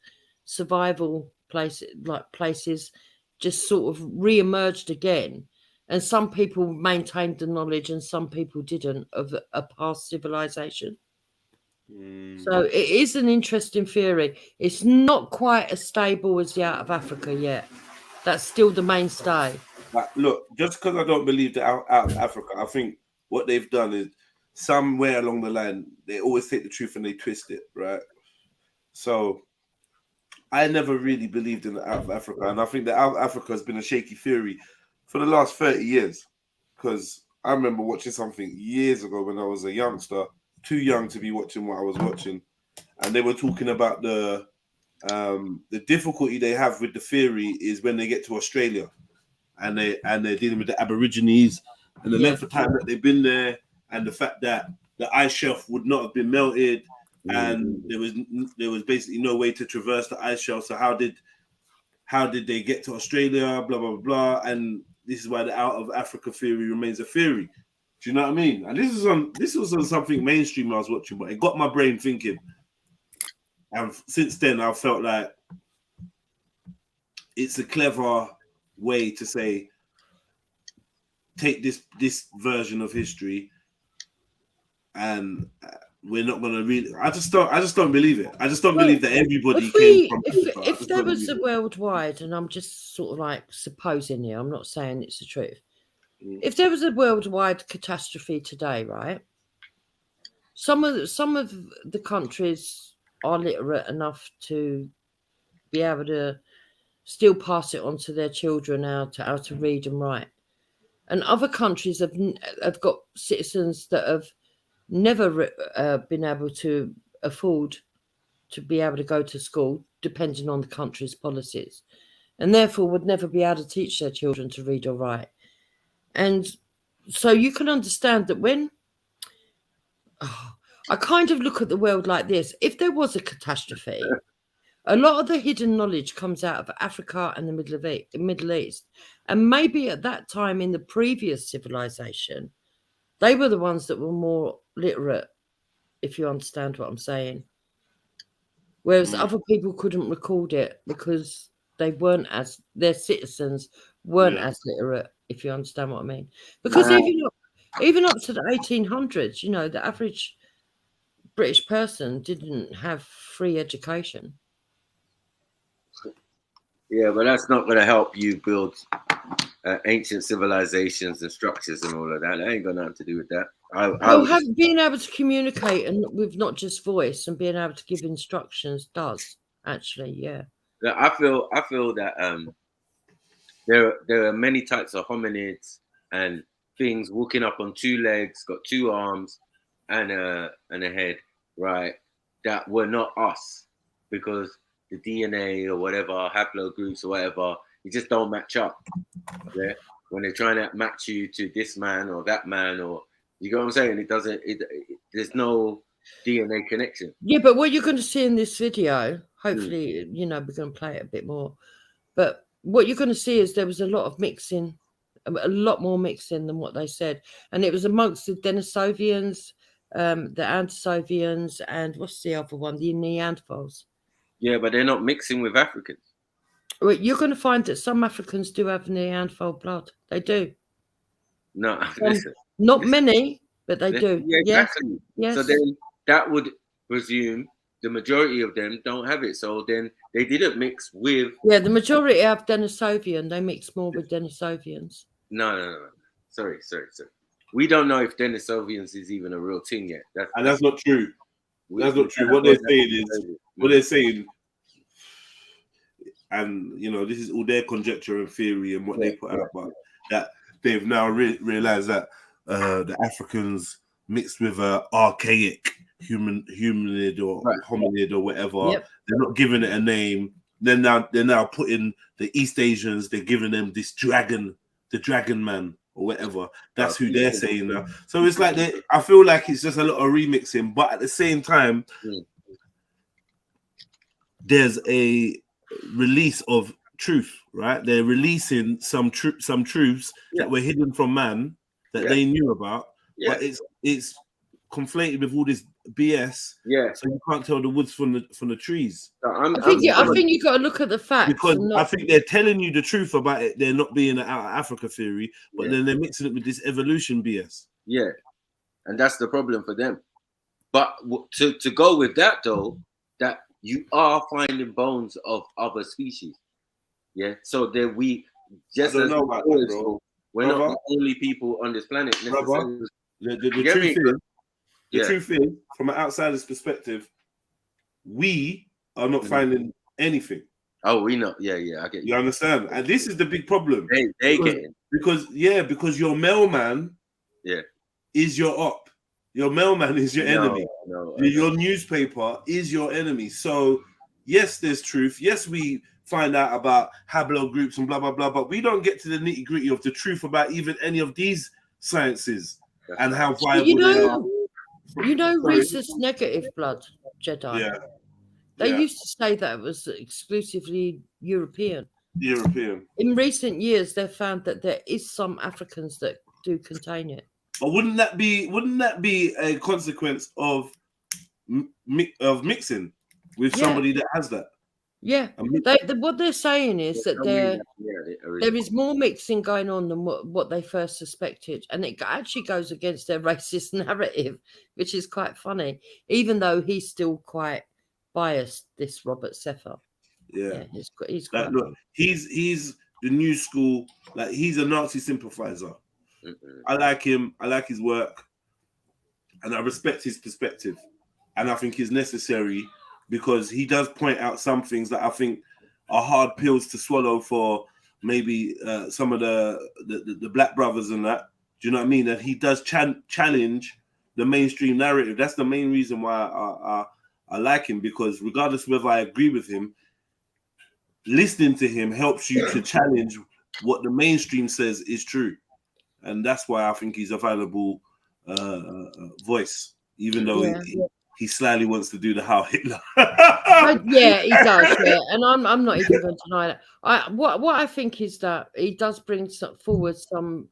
survival places just sort of re-emerged again. And some people maintained the knowledge and some people didn't of a past civilization. So it is an interesting theory. It's not quite as stable as the out of Africa yet. That's still the mainstay. But look, just because I don't believe that out of Africa, I think what they've done is somewhere along the line, they always take the truth and they twist it, right? So I never really believed in the out of Africa. And I think that out of Africa has been a shaky theory for the last 30 years. Because I remember watching something years ago when I was a youngster, too young to be watching what I was watching. And they were talking about the The difficulty they have with the theory is when they get to Australia, and they're dealing with the Aborigines and the length of time that they've been there, and the fact that the ice shelf would not have been melted, and there was basically no way to traverse the ice shelf. So how did they get to Australia? Blah blah blah. And this is why the out of Africa theory remains a theory. Do you know what I mean? And this was on something mainstream I was watching, but it got my brain thinking. And since then, I've felt like it's a clever way to say, take this version of history, and we're not going to really. I just don't believe it. I just don't believe that everybody came from. If there was a worldwide, and I'm just sort of like supposing here, I'm not saying it's the truth. If there was a worldwide catastrophe today, right? Some of the countries are literate enough to be able to still pass it on to their children how to read and write, and other countries have got citizens that have never been able to afford to be able to go to school, depending on the country's policies, and therefore would never be able to teach their children to read or write. And so you can understand that when I kind of look at the world like this, if there was a catastrophe, a lot of the hidden knowledge comes out of Africa and the Middle East. And maybe at that time in the previous civilization, they were the ones that were more literate, if you understand what I'm saying. Whereas other people couldn't record it because their citizens weren't as literate, if you understand what I mean. Because even up to the 1800s, you know, the average British person didn't have free education. Yeah, but that's not going to help you build ancient civilizations and structures and all of that. That ain't got nothing to do with that. Being able to communicate and with not just voice and being able to give instructions does actually, yeah. I feel that there are many types of hominids and things walking up on two legs, got two arms and a head, right? That were not us, because the DNA or whatever, haplogroups or whatever, you just don't match up. Yeah, when they're trying to match you to this man or that man, or you know what I'm saying? It doesn't. There's no DNA connection. Yeah, but what you're going to see in this video, hopefully, you know, we're going to play it a bit more. But what you're going to see is there was a lot of mixing, a lot more mixing than what they said, and it was amongst the Denisovians, the Antisovians, and what's the other one? The Neanderthals. Yeah, but they're not mixing with Africans. Well, you're going to find that some Africans do have Neanderthal blood. They do. No, listen. Not many, but they do. Yeah, exactly. Yes. So then that would presume the majority of them don't have it. So then they didn't mix with. Yeah, the majority have Denisovian. They mix more with Denisovians. No. Sorry. We don't know if Denisovians is even a real thing yet. That's not true. That's not true. What they're saying, and you know, this is all their conjecture and theory and what they put out, but that they've now realized that the Africans mixed with a archaic humanid or hominid or whatever. Yep. They're not giving it a name. They're now putting the East Asians. They're giving them this dragon, the dragon man or whatever. That's who they're saying now. So it's like I feel like it's just a lot of remixing, but at the same time, there's a release of truth, right? They're releasing some truths that were hidden from man that they knew about, but it's conflated with all this BS. Yeah, so you can't tell the woods from the trees. I think you got to look at the facts, because I think they're telling you the truth about it. They're not being an out of Africa theory, but then they're mixing it with this evolution BS. Yeah, and that's the problem for them. But to go with that though, that you are finding bones of other species. Yeah, so that we just as know about that, bro. We're not the only people on this planet. The truth is, from an outsider's perspective, we are not finding anything. Oh, we know. Yeah, I get you. Understand? And this is the big problem. They get it. Because your mailman is your op. Your mailman is your enemy. No, your newspaper is your enemy. So Yes, there's truth. Yes, we find out about hablo groups and blah blah blah, but we don't get to the nitty gritty of the truth about even any of these sciences and how viable they are. You know, Sorry. rhesus negative blood, Jedi. Yeah. They Yeah. used to say that it was exclusively European. European. In recent years, they've found that there is some Africans that do contain it. But wouldn't that be a consequence of mixing with somebody that has that? Yeah. What they're saying is that there is more mixing going on than what they first suspected. And it actually goes against their racist narrative, which is quite funny, even though he's still quite biased, this Robert Sefer. Yeah, he's quite look, he's the new school. Like, he's a Nazi sympathizer. I like him. I like his work, and I respect his perspective. And I think he's necessary because he does point out some things that I think are hard pills to swallow for maybe some of the black brothers and that. Do you know what I mean? That he does challenge the mainstream narrative. That's the main reason why I like him, because regardless of whether I agree with him, listening to him helps you to challenge what the mainstream says is true. And that's why I think he's a valuable voice, even though he slyly wants to do the Heil Hitler. Yeah, he does. Yeah, and I'm not even going to deny that. What I think is that he does bring forward some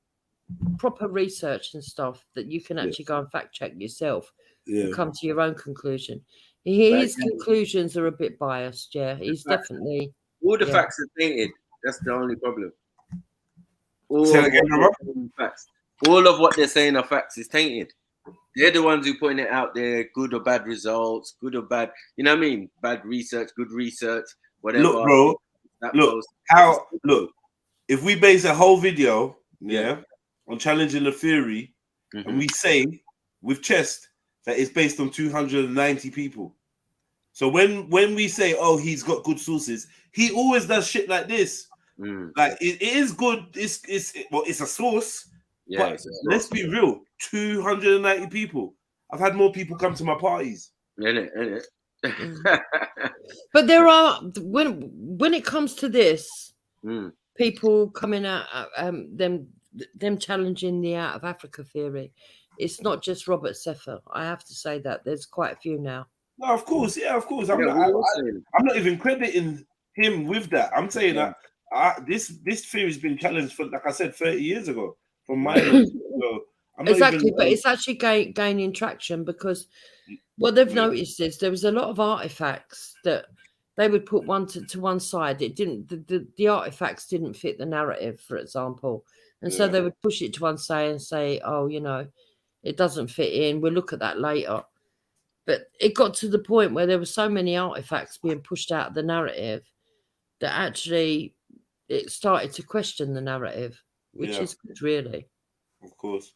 proper research and stuff that you can actually go and fact check yourself and come to your own conclusion. His conclusions are a bit biased. Yeah, he's definitely. All the facts are tainted. That's the only problem. All of what they're saying are facts is tainted. They're the ones who putting it out there, good or bad results, good or bad. You know what I mean? Bad research, good research, whatever. Look, bro. Look. If we base a whole video, on challenging the theory, and we say with chest that it's based on 290 people. So when we say, oh, he's got good sources, he always does shit like this. Like, it is good. It's a source. Yeah, but let's be real. 290 people. I've had more people come to my parties. Innit? But there are, when it comes to this, people coming out, them challenging the out of Africa theory. It's not just Robert Sefer. I have to say that there's quite a few now. No, of course, of course. I'm not even crediting him with that. I'm saying that this theory's been challenged for, like I said, 30 years ago from my knowledge. So exactly, but it's actually gaining traction because what they've noticed is there was a lot of artifacts that they would put one to one side. It didn't. The artifacts didn't fit the narrative, for example, and so they would push it to one side and say, "Oh, you know, it doesn't fit in. We'll look at that later." But it got to the point where there were so many artifacts being pushed out of the narrative that actually it started to question the narrative, which is good, really. Of course.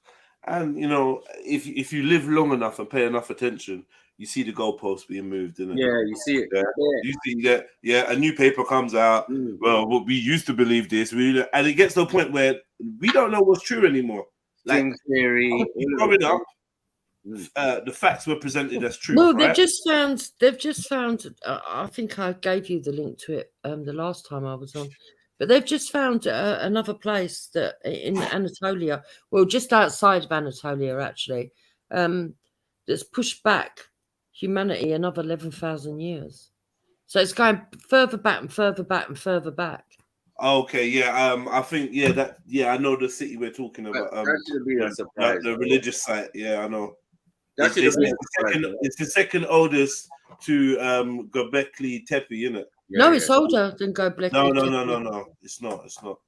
And, you know, if you live long enough and pay enough attention, you see the goalposts being moved, innit? Yeah, you see it. You see that, a new paper comes out. Well, we used to believe this. And it gets to a point where we don't know what's true anymore. Like, theory. Growing up, the facts were presented as true. Well, right? they've just found. I think I gave you the link to it the last time I was on, but they've just found another place that in Anatolia, well, just outside of Anatolia, actually, that's pushed back humanity another 11,000 years. So it's going further back and further back and further back. Okay, I think I know the city we're talking about. That should be a surprise. The religious site. Yeah, I know. It's the second oldest to Göbekli Tepe, isn't it? No, it's older than Göbekli Tepe. No. It's not.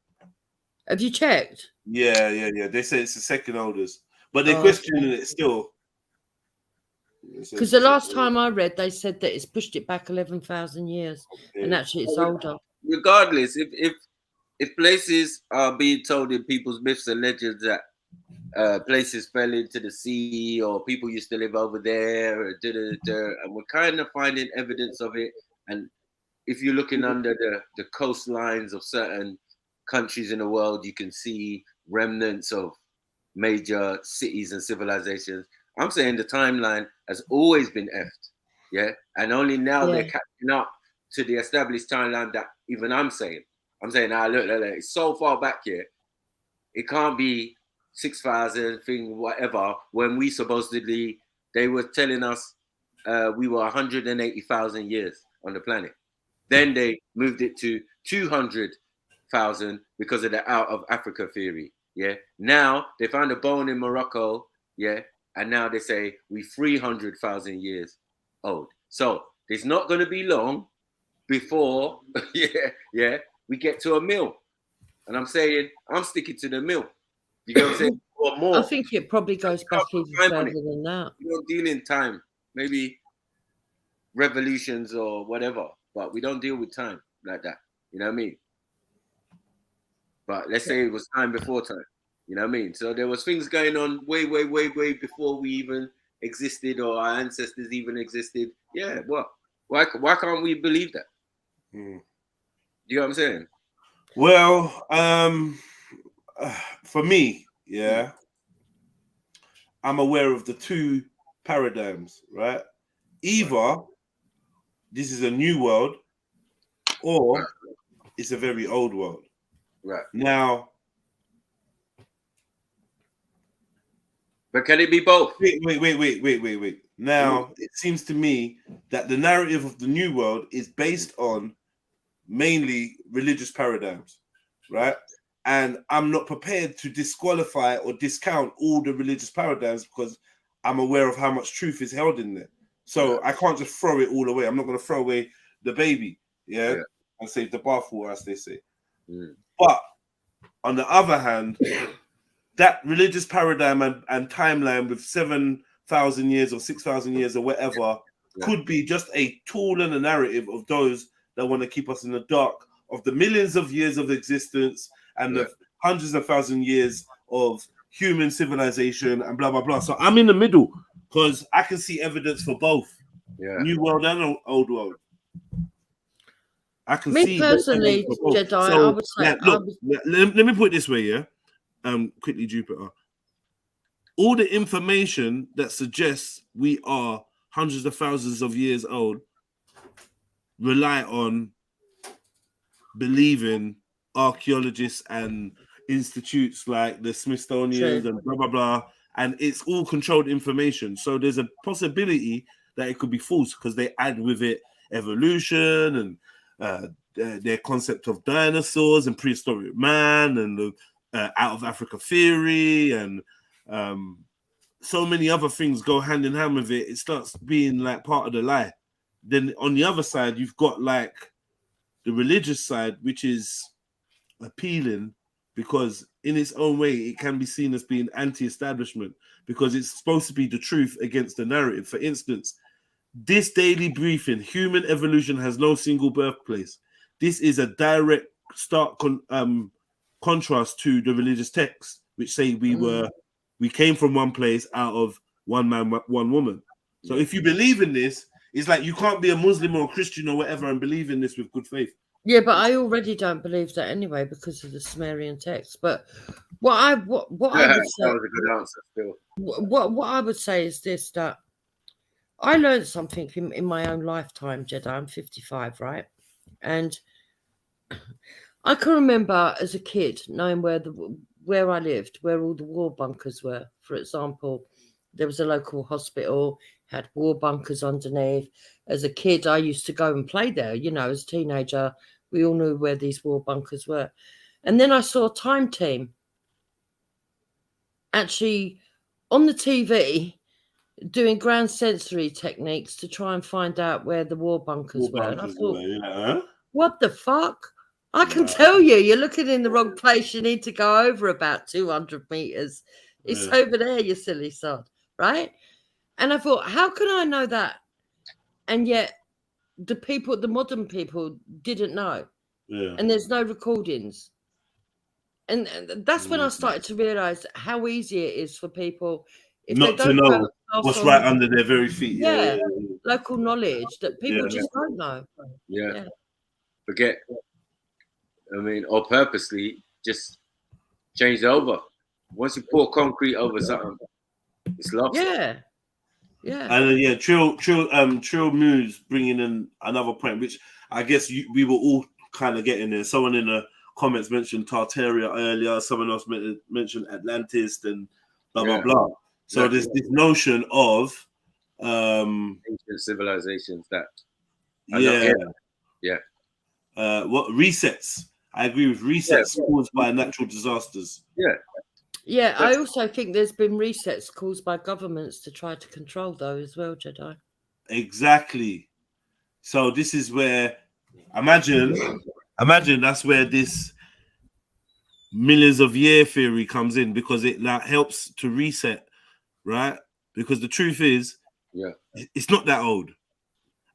Have you checked? Yeah. They say it's the second oldest, but they're questioning it still. Because the last time I read, they said that it's pushed it back 11,000 years, and actually it's older. Regardless, if places are being told in people's myths and legends that places fell into the sea or people used to live over there, and we're kind of finding evidence of it. And if you're looking under the coastlines of certain countries in the world, you can see remnants of major cities and civilizations. I'm saying the timeline has always been effed, and only now they're catching up to the established timeline that even I'm saying. I'm saying, look, it's so far back here. It can't be 6,000 thing, whatever, when we supposedly, they were telling us we were 180,000 years on the planet. Then they moved it to 200,000 because of the out of Africa theory. Yeah. Now they found a bone in Morocco. Yeah. And now they say we 300,000 years old. So it's not going to be long before, we get to a mill. And I'm saying, I'm sticking to the mill. You know what I'm saying? Or more. I think it probably goes back even further than that. We don't deal in time. Maybe revolutions or whatever, but we don't deal with time like that. You know what I mean? But let's say it was time before time. You know what I mean? So there was things going on way before we even existed or our ancestors even existed. Yeah, what? Why can't we believe that? You know what I'm saying? Well, for me, I'm aware of the two paradigms, right? Either this is a new world or it's a very old world. Right. Now, but can it be both? Wait. Now, it seems to me that the narrative of the new world is based on mainly religious paradigms, right? And I'm not prepared to disqualify or discount all the religious paradigms because I'm aware of how much truth is held in there. So I can't just throw it all away. I'm not going to throw away the baby, and save the bathwater, as they say. But on the other hand, that religious paradigm and timeline with 7,000 years or 6,000 years or whatever could be just a tool and a narrative of those that want to keep us in the dark of the millions of years of existence and the hundreds of thousand years of human civilization and blah, blah, blah. So I'm in the middle because I can see evidence for both new world and old world. I can see. Me personally, Jedi, I would say. Let me put it this way, quickly, Jupiter. All the information that suggests we are hundreds of thousands of years old rely on believing archaeologists and institutes like the Smithsonian and blah, blah, blah. And it's all controlled information. So there's a possibility that it could be false because they add with it evolution and their concept of dinosaurs and prehistoric man and the out of Africa theory and so many other things go hand in hand with it. It starts being like part of the lie. Then on the other side, you've got like the religious side, which is appealing because in its own way, it can be seen as being anti-establishment because it's supposed to be the truth against the narrative. For instance, this daily briefing, human evolution has no single birthplace. This is a direct stark contrast to the religious texts, which say we came from one place out of one man, one woman. So if you believe in this, it's like you can't be a Muslim or a Christian or whatever and believe in this with good faith. Yeah, but I already don't believe that anyway because of the Sumerian text. But what I would say, that was a good answer. Still, what I would say is this: that I learned something in my own lifetime, Jedi. I'm 55, right? And I can remember as a kid knowing where I lived, where all the war bunkers were. For example, there was a local hospital, had war bunkers underneath. As a kid, I used to go and play there. You know, as a teenager, we all knew where these war bunkers were. And then I saw Time Team actually on the TV doing ground sensory techniques to try and find out where the war bunkers were. And I thought, what the fuck? I can tell you, you're looking in the wrong place. You need to go over about 200 meters. It's over there, you silly sod, right? And I thought, how can I know that? And yet the modern people didn't know. And there's no recordings. And that's when I started to realize how easy it is for people if not they don't to know what's right under their very feet. Local knowledge that people just don't know. Forget. I mean, or purposely just change it over. Once you pour concrete over something, it's lost. And then Trill Muse bringing in another point, which I guess we were all kind of getting there. Someone in the comments mentioned Tartaria earlier. Someone else mentioned Atlantis and blah blah blah. So there's this notion of ancient civilizations that what resets. I agree with resets caused by natural disasters. Yeah, I also think there's been resets caused by governments to try to control those as well, Jedi. Exactly. So this is where imagine that's where this millions of year theory comes in, because it like helps to reset, right? Because the truth is, it's not that old.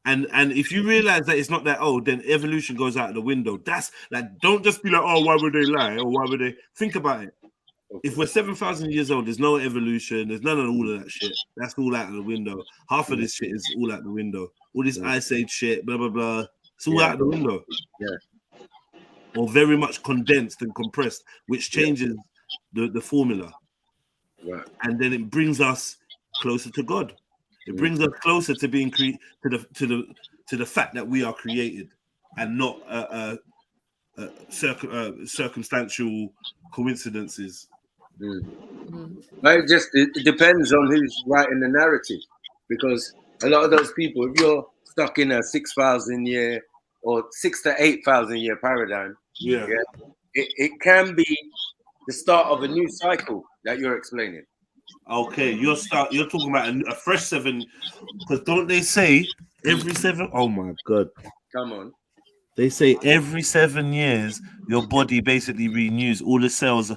And if you realize that it's not that old, then evolution goes out the window. That's like, don't just be like, oh, why would they lie? Or why would they think about it? If we're 7,000 years old, there's no evolution, there's none of all of that shit. That's all out of the window. Half of this shit is all out the window. All this ice age shit, blah blah blah. It's all out the window. Or very much condensed and compressed, which changes the formula. And then it brings us closer to God. It brings us closer to being to the fact that we are created and not circumstantial coincidences. It depends on who's writing the narrative, because a lot of those people, if you're stuck in a 6,000 year or 6,000 to 8,000 year paradigm, it can be the start of a new cycle that you're explaining. Okay, you're talking about a fresh 7, because don't they say every 7? Oh my God! Come on. They say every 7 years your body basically renews. All the cells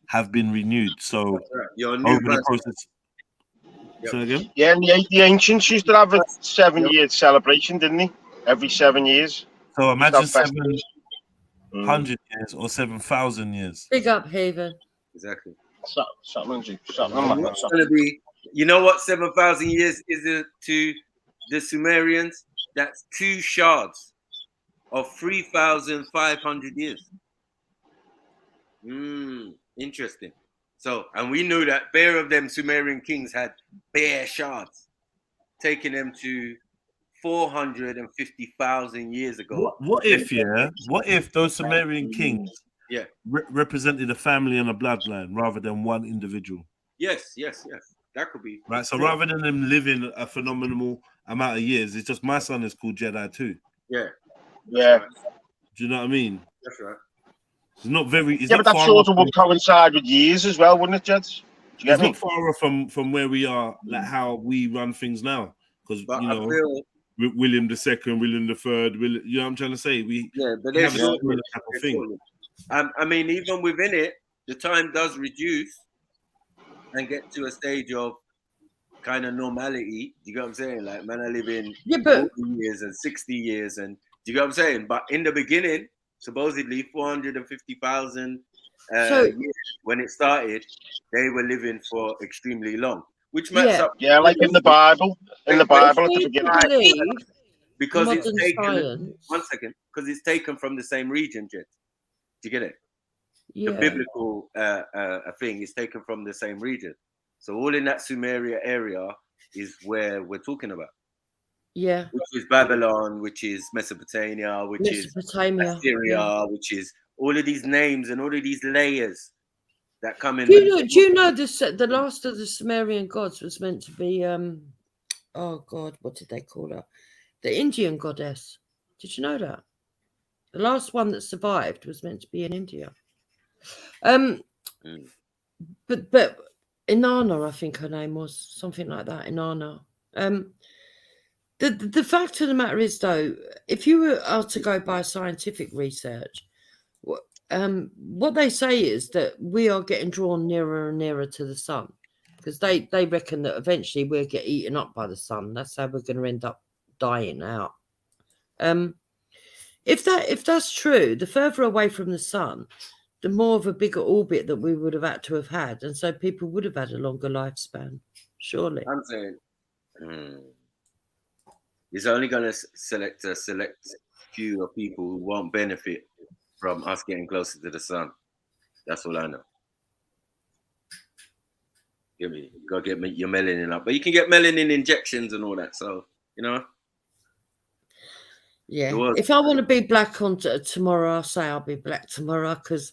have been renewed. So you're over the process. Say again? Yeah, and the ancients used to have a 7-year celebration, didn't they? Every 7 years. So imagine 700 years or 7,000 years. Big up, Haven. Exactly. Something what's going to be, you know what 7,000 years is to the Sumerians? That's 2 shards of 3,500 years. Interesting. So, and we knew that bare of them Sumerian kings had bare shards, taking them to 450,000 years ago. What if those Sumerian kings represented a family and a bloodline rather than one individual? Yes. That could be. Right, so rather than them living a phenomenal amount of years, it's just my son is called Jedi too. Yeah. Do you know what I mean? That's right. It's not very. It's but not that far sort of would coincide with years as well, wouldn't it, Jeds? It's not far off from where we are, like how we run things now. Because you know, William II, William III, you know what I'm trying to say? But we have a similar type of thing. I mean, even within it, the time does reduce and get to a stage of kind of normality. Do you get what I'm saying? Like, man, I live in 40 years and 60 years, and do you get what I'm saying? But in the beginning, supposedly 450,000 years when it started, they were living for extremely long, which matches up. Yeah, like in the Bible. In the Bible at the beginning. Because it's taken. One second, because it's taken from the same region, Jet. Do you get it? The biblical thing is taken from the same region. So all in that Sumeria area is where we're talking about. Yeah. Which is Babylon, which is Mesopotamia, which is Assyria, which is all of these names and all of these layers that come in. Do you know the last of the Sumerian gods was meant to be oh God, what did they call her? The Indian goddess. Did you know that? The last one that survived was meant to be in India. But Inanna, I think her name was, something like that, Inanna. The fact of the matter is, though, if you are to go by scientific research, what they say is that we are getting drawn nearer and nearer to the sun, because they reckon that eventually we'll get eaten up by the sun. That's how we're going to end up dying out. If that's true, the further away from the sun, the more of a bigger orbit that we would have had to have had, and so people would have had a longer lifespan, surely. I'm saying it's only going to select a few of people who won't benefit from us getting closer to the sun. That's all I know. Go get your melanin up, but you can get melanin injections and all that. So you know. Yeah. If I want to be black on tomorrow, I'll say I'll be black tomorrow because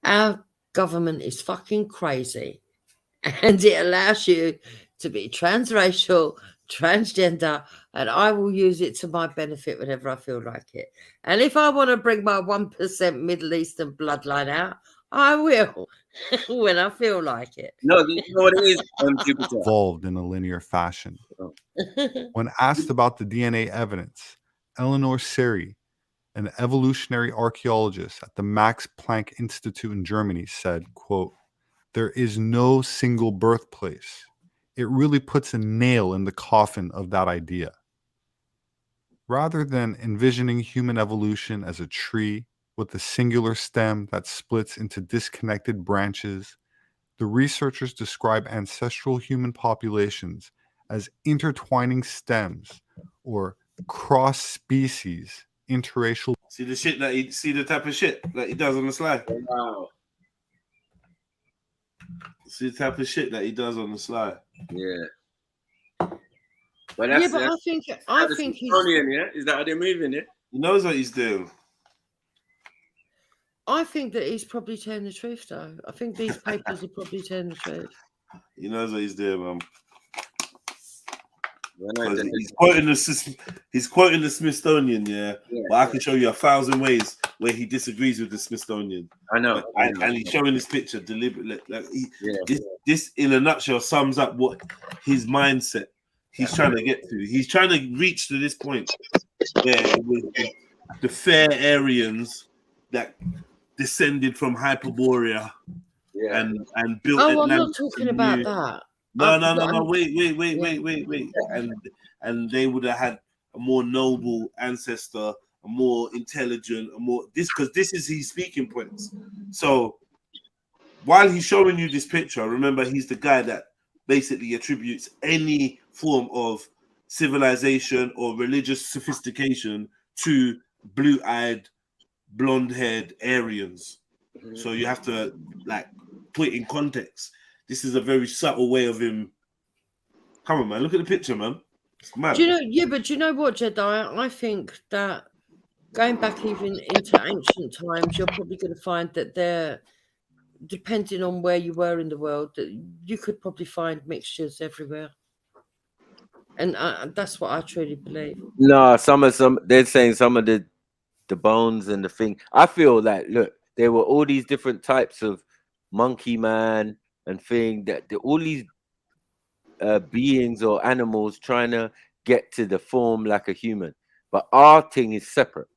our government is fucking crazy and it allows you to be transracial, transgender, and I will use it to my benefit whenever I feel like it. And if I want to bring my 1% Middle Eastern bloodline out, I will when I feel like it. No, you know what it is? Jupiter. Evolved in a linear fashion. When asked about the DNA evidence, Eleanor Seri, an evolutionary archaeologist at the Max Planck Institute in Germany, said, quote, "There is no single birthplace. It really puts a nail in the coffin of that idea. Rather than envisioning human evolution as a tree with a singular stem that splits into disconnected branches, the researchers describe ancestral human populations as intertwining stems or cross-species interracial." See the shit that he see the type of shit that he does on the slide. Wow. See the type of shit that he does on the slide. Yeah. But that's, yeah, but I think he's. Yeah? Is that how they're moving it? He knows what he's doing. I think that he's probably telling the truth, though. I think these papers are probably telling the truth. He knows what he's doing, man. Well, He's quoting the Smithsonian, yeah. But I can show you 1,000 ways where he disagrees with the Smithsonian. I know. And he's showing this picture deliberately. Like this, in a nutshell, sums up what his mindset he's trying to get to. He's trying to reach to this point where with the fair Aryans that descended from Hyperborea and built. Oh, I'm not talking about that. No. Wait. And they would have had a more noble ancestor, a more intelligent, because this is his speaking points. So while he's showing you this picture, remember he's the guy that basically attributes any form of civilization or religious sophistication to blue-eyed, blonde-haired Aryans. So you have to put it in context. This is a very subtle way of him. Come on, man. Look at the picture, man. It's mad. Do you know? Yeah, but do you know what, Jedi? I think that going back even into ancient times, you're probably going to find that they're, depending on where you were in the world, that you could probably find mixtures everywhere. And that's what I truly believe. No, they're saying some of the bones and the thing. I feel like, look, there were all these different types of monkey man and thing that all these beings or animals trying to get to the form like a human, but our thing is separate.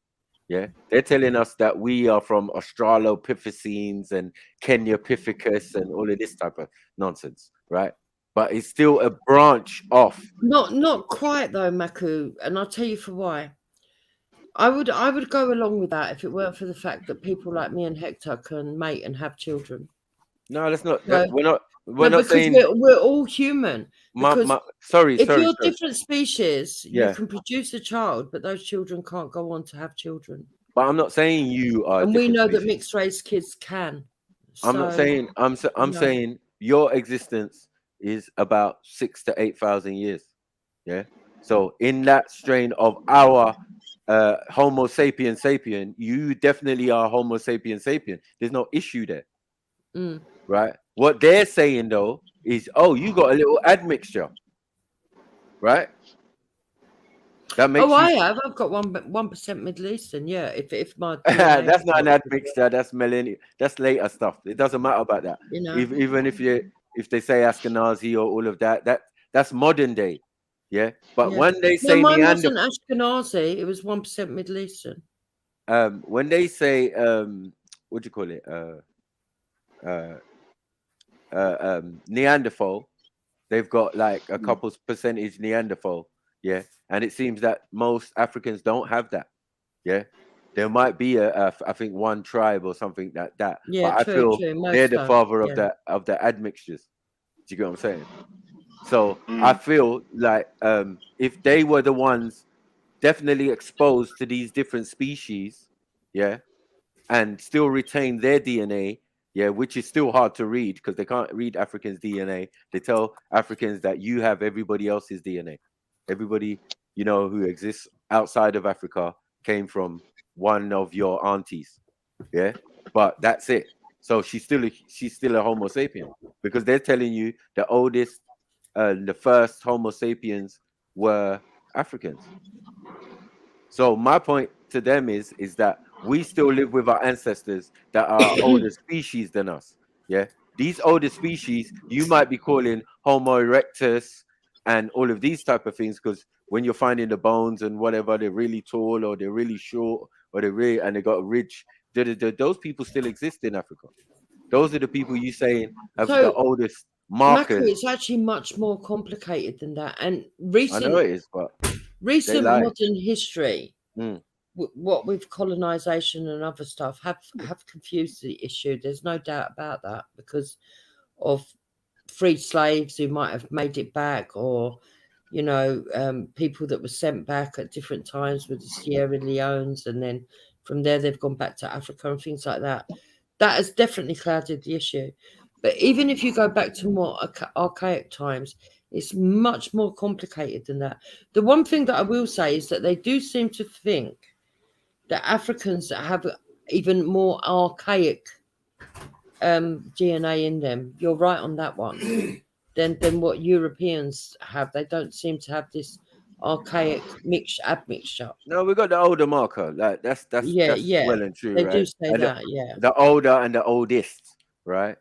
Yeah, they're telling us that we are from Australopithecines and Keniopithecus and all of this type of nonsense, right? But it's still a branch off. Not quite though, Maku, and I'll tell you for why. I would go along with that if it weren't for the fact that people like me and Hector can mate and have children. No, that's not. No. We're not saying we're all human. Sorry. If you're different species, Yeah. you can produce a child, but those children can't go on to have children. But I'm not saying you are. And we different know that species. mixed race kids can. I'm not saying. I'm saying your existence is about 6,000 to 8,000 years. Yeah. So in that strain of our Homo sapien sapien, you definitely are Homo sapien sapien. There's no issue there. Right? What they're saying though is, oh, you got a little admixture, right? That makes I have. I've got 1% Middle Eastern. Yeah, if my that's not an admixture. That's millennial. That's later stuff. It doesn't matter about that. You know? Even if they say Ashkenazi or all of that's modern day. Yeah, but when they say mine Neanderthal, wasn't Ashkenazi. It was 1% Middle Eastern. when they say what do you call it? Neanderthal, they've got like a couple percentage Neanderthal, yeah, and it seems that most Africans don't have that, yeah. There might be I think one tribe or something that, yeah, but I feel they're the father of yeah. the admixtures. Do you get what I'm saying? So I feel like if they were the ones definitely exposed to these different species, yeah, and still retain their DNA. Yeah, which is still hard to read because they can't read Africans' DNA. They tell Africans that you have everybody else's DNA. Everybody, who exists outside of Africa came from one of your aunties. Yeah, but that's it. So she's still a Homo sapien, because they're telling you the oldest, the first Homo sapiens were Africans. So my point to them is that we still live with our ancestors that are older species than us. Yeah, these older species you might be calling Homo erectus and all of these type of things, because when you're finding the bones and whatever, they're really tall or they're really short or they're really, and they got a ridge. Those people still exist in Africa. Those are the people you saying have the oldest markers. It's actually much more complicated than that. And I know it is, but recent modern history, what with colonization and other stuff, have confused the issue. There's no doubt about that, because of freed slaves who might have made it back, or people that were sent back at different times with the Sierra Leones, and then from there they've gone back to Africa and things like that. That has definitely clouded the issue. But even if you go back to more archaic times, it's much more complicated than that. The one thing that I will say is that they do seem to think that Africans have even more archaic DNA in them. You're right on that one. than what Europeans have. They don't seem to have this archaic admixture. No, we got the older marker. Like that's well and true. They right? do say and that. Yeah, the older and the oldest, right?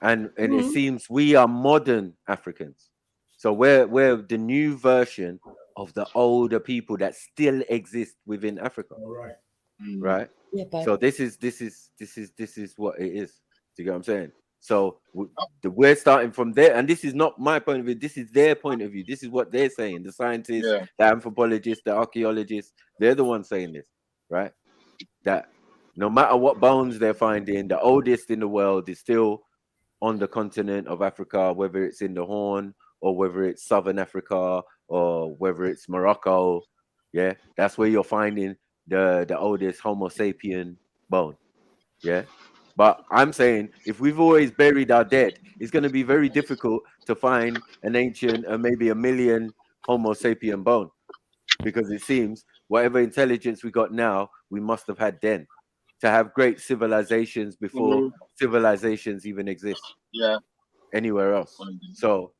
And it seems we are modern Africans. So we're the new version of the older people that still exist within Africa. All right. Right. Yeah, so this is what it is. Do you get what I'm saying? So we're starting from there, and this is not my point of view. This is their point of view. This is what they're saying. The scientists, the anthropologists, the archaeologists, they're the ones saying this, right? That no matter what bones they're finding, the oldest in the world is still on the continent of Africa, whether it's in the Horn or whether it's Southern Africa or whether it's Morocco. Yeah, that's where you're finding the oldest Homo sapien bone. Yeah. But I'm saying if we've always buried our dead, it's going to be very difficult to find an ancient, maybe a million Homo sapien bone, because it seems whatever intelligence we got now, we must have had then to have great civilizations before civilizations even exist. Yeah. Anywhere else. So,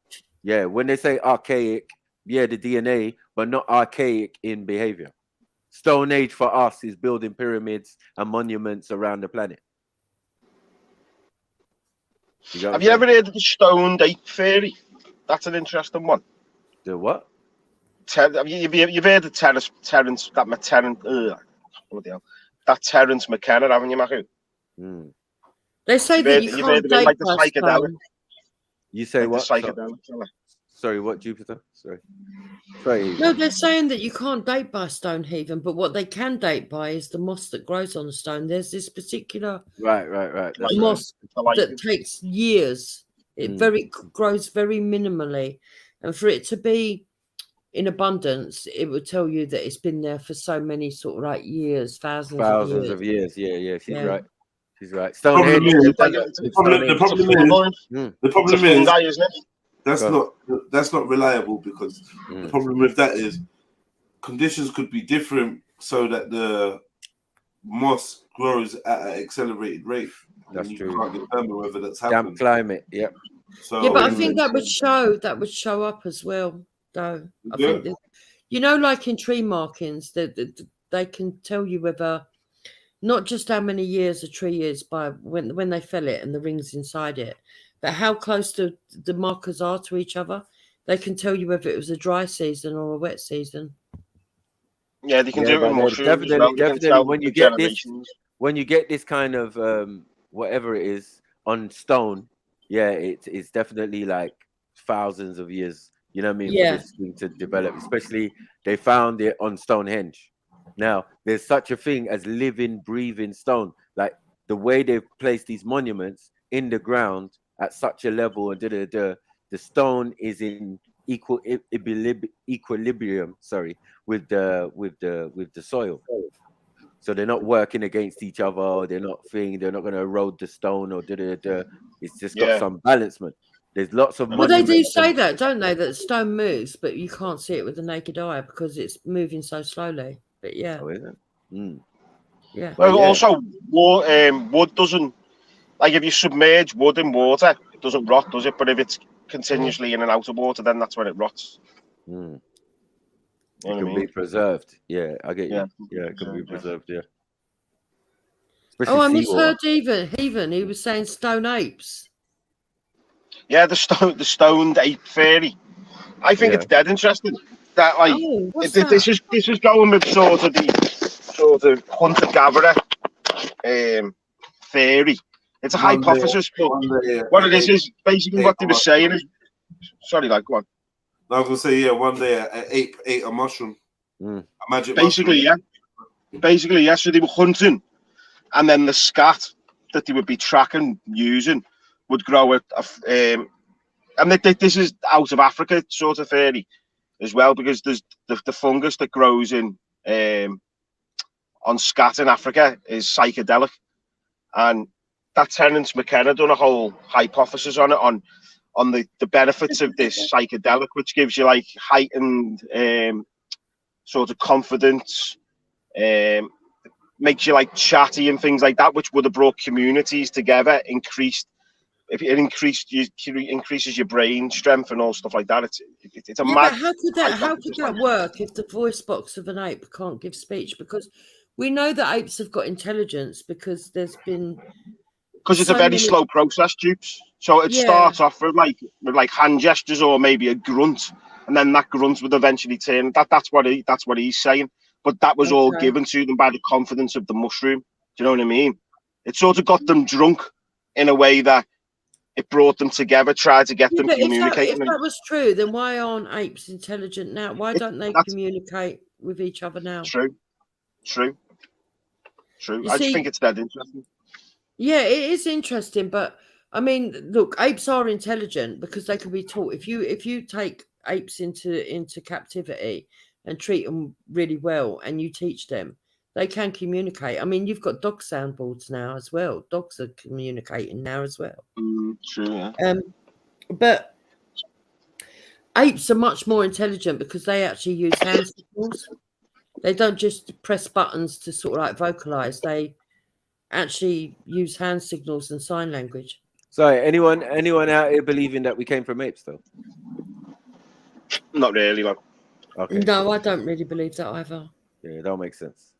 yeah, when they say archaic, yeah, the DNA, but not archaic in behavior. Stone Age for us is building pyramids and monuments around the planet. Have you ever heard of the stone date theory? That's an interesting one. The what? You've heard of Terence McKenna, haven't you, Matthew? They say that you can't date like the by psychedelic. stone. You say like what? The psychedelic. Sorry, what, Jupiter? Sorry. No, they're saying that you can't date by stone heathen, but what they can date by is the moss that grows on the stone. There's this particular right. That's moss right. that takes years. It grows very minimally, and for it to be in abundance, it would tell you that it's been there for so many sort of like years, thousands of years. Yeah, she's right. She's right. The problem is that's not reliable, because the problem with that is conditions could be different so that the moss grows at an accelerated rate. That's true. Can't determine whether that's happening. Damp climate, yeah. So, yeah, but I think that would show up as well, though. I think that, like in tree markings, that they can tell you whether not just how many years a tree is by when they fell it and the rings inside it, but how close the markers are to each other. They can tell you whether it was a dry season or a wet season. Yeah, they can do it with mushrooms. Definitely when you get this kind of whatever it is on stone, yeah, it's definitely like thousands of years. You know what I mean? Yeah. For this thing to develop, especially they found it on Stonehenge. Now, there's such a thing as living, breathing stone. Like the way they've placed these monuments in the ground at such a level, and the stone is in equilibrium. Sorry, with the soil. So they're not working against each other. Or they're not going to erode the stone or It's just got some balancement. There's lots of. Well, they do say that, don't they? That stone moves, but you can't see it with the naked eye because it's moving so slowly. But yeah. Oh, is it? Mm. Yeah. Well, also, wood doesn't, like if you submerge wood in water, it doesn't rot, does it? But if it's continuously in and out of water, then that's when it rots. Mm. You know It can what I mean? be preserved. Yeah, I get you. Yeah. Yeah, it can be preserved. Yeah. Oh, I Especially misheard seawater. Heathen. He was saying stone apes. Yeah, the stoned ape fairy. I think it's dead interesting. That like what's this is going with sort of hunter gatherer theory. It's a hypothesis, but what it is basically what they were saying is. Sorry, like what? I was gonna say one day an ape ate a mushroom. A magic Basically, mushroom. Basically, yeah. So they were hunting, and then the scat that they would be tracking using would grow and this is out of Africa sort of theory as well, because there's the fungus that grows in on scat in Africa is psychedelic, and that Terence McKenna done a whole hypothesis on it on the benefits of this psychedelic, which gives you like heightened sort of confidence, makes you like chatty and things like that, which would have brought communities together, increases your brain strength and all stuff like that. It's a mad. But how could that work if the voice box of an ape can't give speech? Because we know that apes have got intelligence because there's been. Because it's a very slow process, Dupes. So it starts off with like hand gestures or maybe a grunt, and then that grunt would eventually turn. That's what he's saying. But that was all given to them by the confidence of the mushroom. Do you know what I mean? It sort of got them drunk in a way that it brought them together, tried to get them communicating. If that was true, then why aren't apes intelligent now? Why don't they communicate with each other now? True. I just think it's that interesting. Yeah, it is interesting, but I mean, look, apes are intelligent because they can be taught. If you take apes into captivity and treat them really well, and you teach them, they can communicate. I mean, you've got dog soundboards now as well. Dogs are communicating now as well. True. Yeah. But apes are much more intelligent because they actually use hand signals. They don't just press buttons to sort of like vocalize. They actually use hand signals and sign language. Sorry, anyone out here believing that we came from apes, though? Not really, like. Okay. No, I don't really believe that either. Yeah, it don't make sense.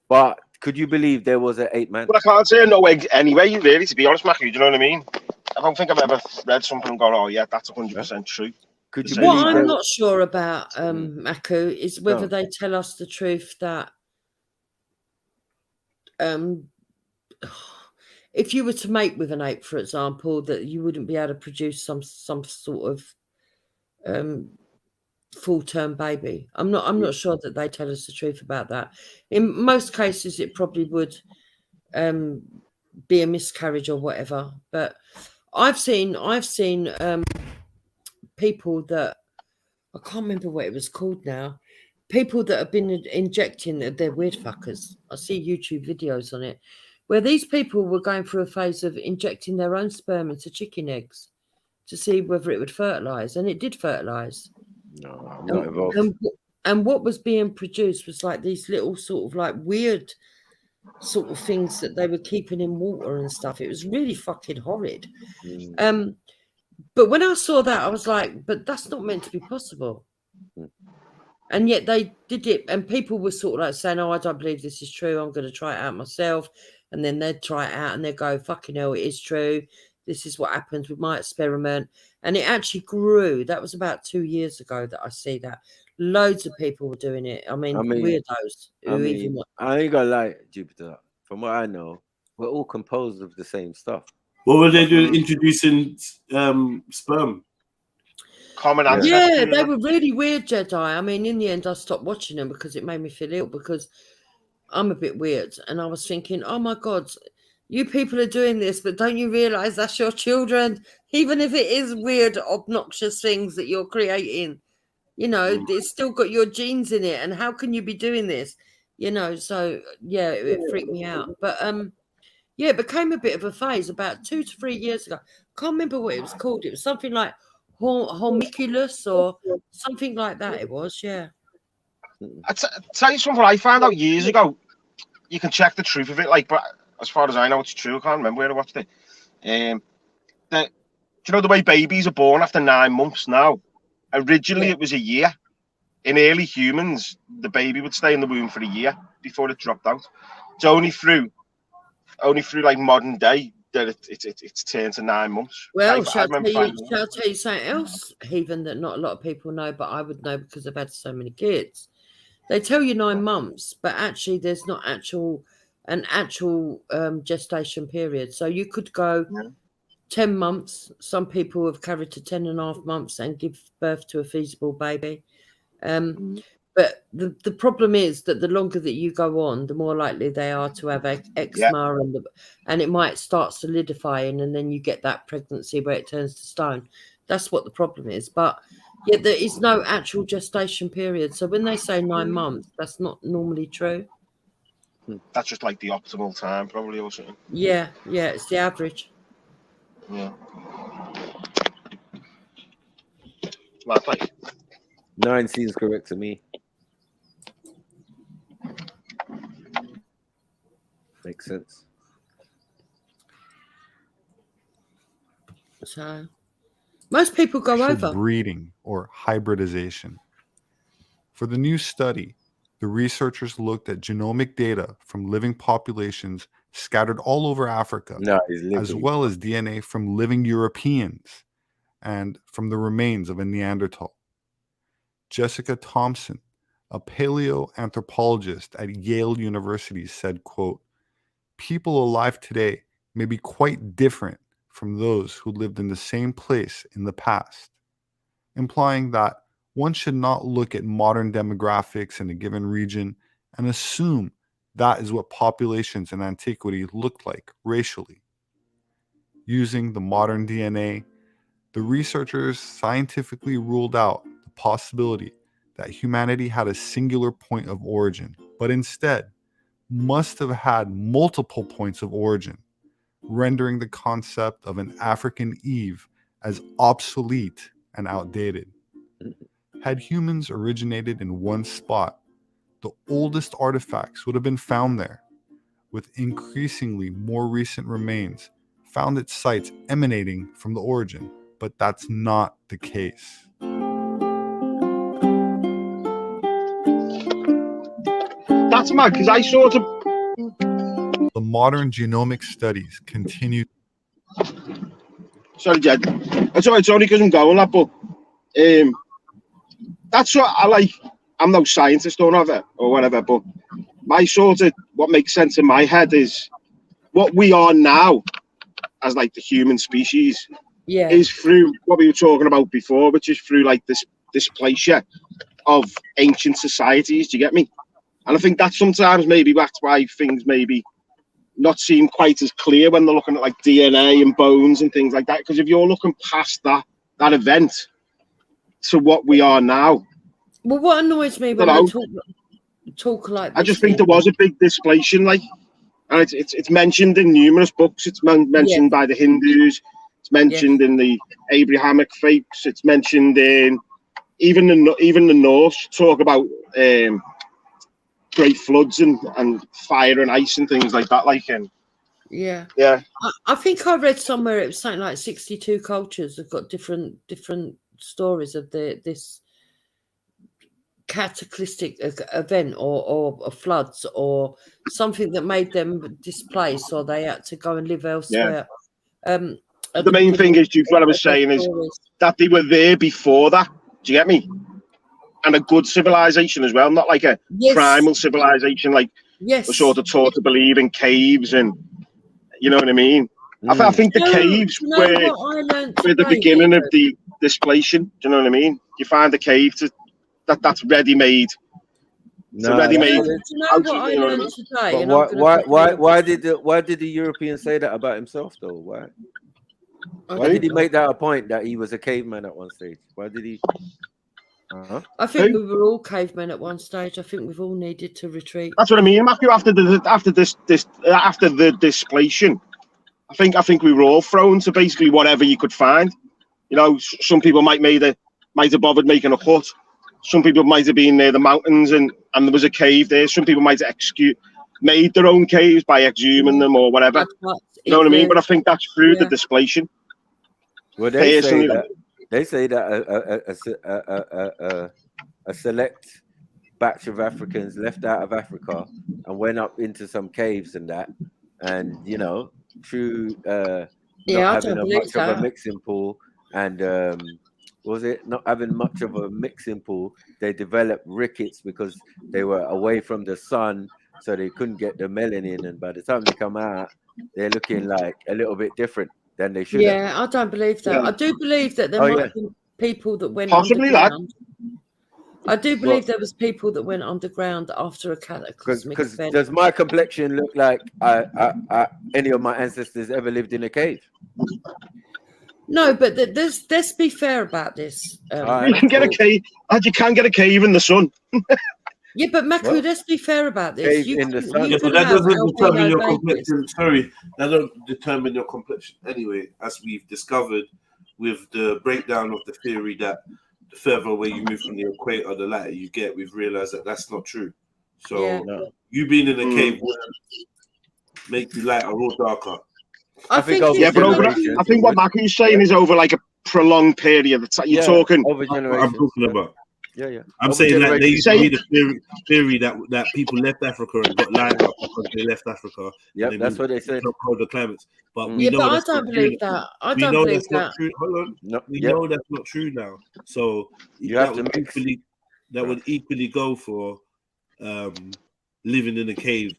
But could you believe there was an ape man? But I can't say no anyway, really, to be honest, Mackie. Do you know what I mean? I don't think I've ever read something and gone, oh, yeah, that's 100% true. Could you what I'm not sure about, Maku, is whether they tell us the truth that if you were to mate with an ape, for example, that you wouldn't be able to produce some sort of full-term baby. I'm not sure that they tell us the truth about that. In most cases, it probably would be a miscarriage or whatever. But I've seen people that I can't remember what it was called now. People that have been injecting, they're weird fuckers. I see YouTube videos on it where these people were going through a phase of injecting their own sperm into chicken eggs to see whether it would fertilize, and it did fertilize. No, I'm not involved. And what was being produced was like these little sort of like weird sort of things that they were keeping in water and stuff. It was really fucking horrid. But when I saw that, I was like, but that's not meant to be possible. And yet they did it, and people were sort of like saying, oh, I don't believe this is true. I'm going to try it out myself. And then they'd try it out and they'd go, fucking hell, it is true. This is what happens with my experiment. And it actually grew. That was about 2 years ago that I see that. Loads of people were doing it. I mean weirdos. I ain't gonna lie, Jupiter. From what I know, we're all composed of the same stuff. What were they doing introducing sperm? Common ancestor. Yeah, they were really weird, Jedi. I mean, in the end, I stopped watching them because it made me feel ill because I'm a bit weird. And I was thinking, oh my God, you people are doing this, but don't you realize that's your children? Even if it is weird, obnoxious things that you're creating, you know, it's still got your genes in it. And how can you be doing this? You know, so yeah, it freaked me out. But yeah, it became a bit of a phase about 2 to 3 years ago. Can't remember what it was called. It was something like homunculus or something like that. It was, yeah. tell you something I found out years ago. You can check the truth of it, like, but as far as I know, it's true. I can't remember where I watched it. Do you know the way babies are born after 9 months now? Originally, it was a year. In early humans, the baby would stay in the womb for a year before it dropped out. It's only through like modern day that it's turned to 9 months. Well, shall I tell you something else, Heathen, that not a lot of people know, but I would know because I've had so many kids. They tell you 9 months, but actually there's not an actual gestation period. So you could go 10 months. Some people have carried to 10.5 months and give birth to a feasible baby. But the problem is that the longer that you go on, the more likely they are to have eczema, and it might start solidifying, and then you get that pregnancy where it turns to stone. That's what the problem is. But yet there is no actual gestation period. So when they say 9 months, that's not normally true. That's just like the optimal time, probably, or something. Yeah, it's the average. Yeah. 9 seems correct to me. Makes sense. So most people go over breeding or hybridization. For the new study, the researchers looked at genomic data from living populations scattered all over Africa, as well as DNA from living Europeans and from the remains of a Neanderthal. Jessica Thompson, a paleoanthropologist at Yale University, said, quote, "People alive today may be quite different from those who lived in the same place in the past," implying that one should not look at modern demographics in a given region and assume that is what populations in antiquity looked like racially. Using the modern DNA, the researchers scientifically ruled out the possibility that humanity had a singular point of origin, but instead must have had multiple points of origin, rendering the concept of an African Eve as obsolete and outdated. Had humans originated in one spot, the oldest artifacts would have been found there, with increasingly more recent remains found at sites emanating from the origin, but that's not the case. That's mad, because I sort of... The modern genomic studies continue. Sorry, Jed. It's only because I'm going that, but that's what I like. I'm no scientist or whatever, but my sort of, what makes sense in my head is what we are now as like the human species is through what we were talking about before, which is through like this displacement of ancient societies. Do you get me? And I think that sometimes maybe that's why things maybe not seem quite as clear when they're looking at like DNA and bones and things like that. Because if you're looking past that event to what we are now. Well, what annoys me when I talk like this, I just think there was a big displacement, like, and it's mentioned in numerous books. It's mentioned by the Hindus. It's mentioned in the Abrahamic faiths. It's mentioned in even the Norse talk about great floods and fire and ice and things like that. Like, I think I read somewhere it was something like 62 cultures have got different stories of this cataclysmic event or floods or something that made them displaced or they had to go and live elsewhere. The main thing is, what I was saying is that they were there before that. Do you get me? And a good civilization as well, not like a primal civilization like we're sort of taught to believe in caves and you know what I mean. I think the caves were the beginning of the displacement. Do you know what I mean? You find a cave that's ready-made. It's a ready-made. Why did the European say that about himself though? Why did he make that a point that he was a caveman at one stage? Why did he? I think we were all cavemen at one stage. I think we've all needed to retreat. That's what I mean, Matthew. After the displacement, I think we were all thrown to basically whatever you could find. You know, some people might have bothered making a hut. Some people might have been near the mountains and there was a cave there. Some people might have made their own caves by exhuming them or whatever. You know what I mean? But I think that's through the displacement. Well, they say that a select batch of Africans left out of Africa and went up into some caves and that, and you know, through not having much of a mixing pool and not having much of a mixing pool, they developed rickets because they were away from the sun, so they couldn't get the melanin, and by the time they come out, they're looking like a little bit different than they should have. Yeah, I don't believe that. Yeah. I do believe that there might have been people that went possibly underground. I do believe there was people that went underground after a cataclysmic Because event. does my complexion look like any of my ancestors ever lived in a cave? No, but let's be fair about this. You can get a cave, and you can get a cave in the sun. Yeah, but Maku, let's be fair about this. Cave in the sun. Yeah, but that doesn't determine your complexion. Sorry, that don't determine your complexion anyway. As we've discovered with the breakdown of the theory that the further away you move from the equator, the lighter you get, we've realized that that's not true. So you being in a cave wouldn't make you lighter or darker. I think I think what Maku's saying is over like a prolonged period. You're talking over generations. I'm talking about. Yeah. I'm saying that they used to be the theory that people left Africa and got lighter because they left Africa. Yeah, that's what they said. Colder climates, but we yeah, know but I that's don't not believe true. that. I We don't know believe that's not that. true. Hold on, we Yep. know that's not true now. So You have that to would equally, that would equally go for living in a cave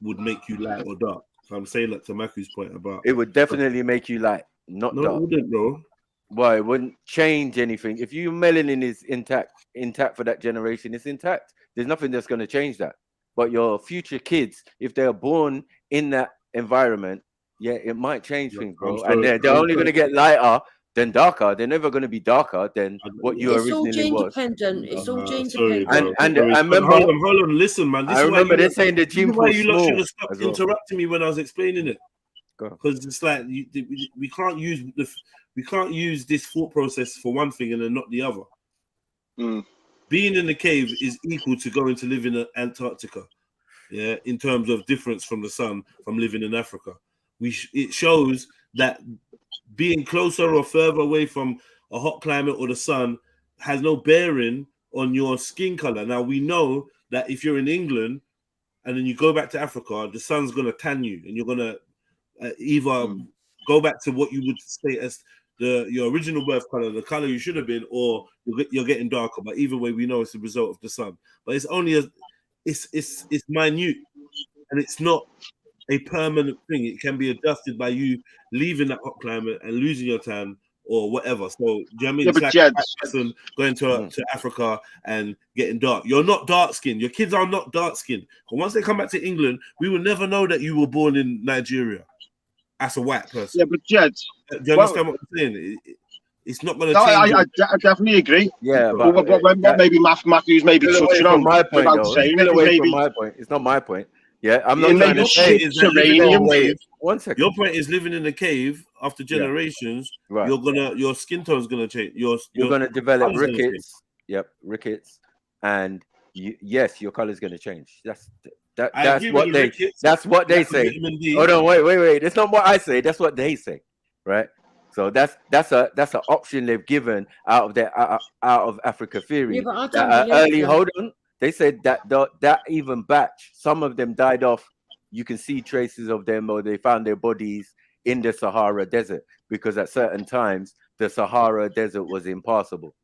would make you light or dark. So I'm saying that to Maku's point about It would definitely make you light, not no, dark. it wouldn't, bro. Why? It wouldn't change anything. If your melanin is intact for that generation, it's intact. There's nothing that's going to change that. But your future kids, if they're born in that environment, yeah, it might change things, bro. And they're only going to get lighter than darker. They're never going to be darker than what you It's all originally gene was. dependent. It's all gene Sorry, dependent. bro. And Sorry. I remember, hold on, listen, man. This I is why remember you they're lot- saying the this gene is why pool's you lot should small have stopped as well. interrupting me when I was explaining it. Go on. Because it's like we can't use this thought process for one thing and then not the other. Being in the cave is equal to going to live in Antarctica. Yeah, in terms of difference from the sun from living in Africa, it shows that being closer or further away from a hot climate or the sun has no bearing on your skin color. Now we know that if you're in England and then you go back to Africa, the sun's gonna tan you, and you're gonna either go back to what you would say as your original birth color, the color you should have been, or you're getting darker. But either way, we know it's the result of the sun. But it's only it's minute, and it's not a permanent thing. It can be adjusted by you leaving that hot climate and losing your tan or whatever. So do you know what I mean? It's like a person going to Africa and getting dark. You're not dark skinned. Your kids are not dark skinned. But once they come back to England, we will never know that you were born in Nigeria as a white person. Yeah, but Jed, do you understand what I'm saying? It's not going to no, change. I definitely agree. Yeah, but what maybe Matthew's maybe touching on my point, without though. saying Still it, away maybe from my point. It's not my point. Yeah, I'm not Yeah, trying maybe to say is that living One second. Your point is living in a cave after generations. Right. Your skin tone's gonna change. You're gonna develop colour's gonna change. rickets. Yep, rickets, and yes, your color's gonna change. That's I agree what with they. the rickets. That's what they That's the say. vitamin D. Hold on, wait. That's not what I say. That's what they say, right? So that's an option they've given out of their out of Africa theory. Yeah, but I don't believe that. Hold on. They said that even batch, some of them died off. You can see traces of them, or they found their bodies in the Sahara Desert, because at certain times the Sahara Desert was impassable.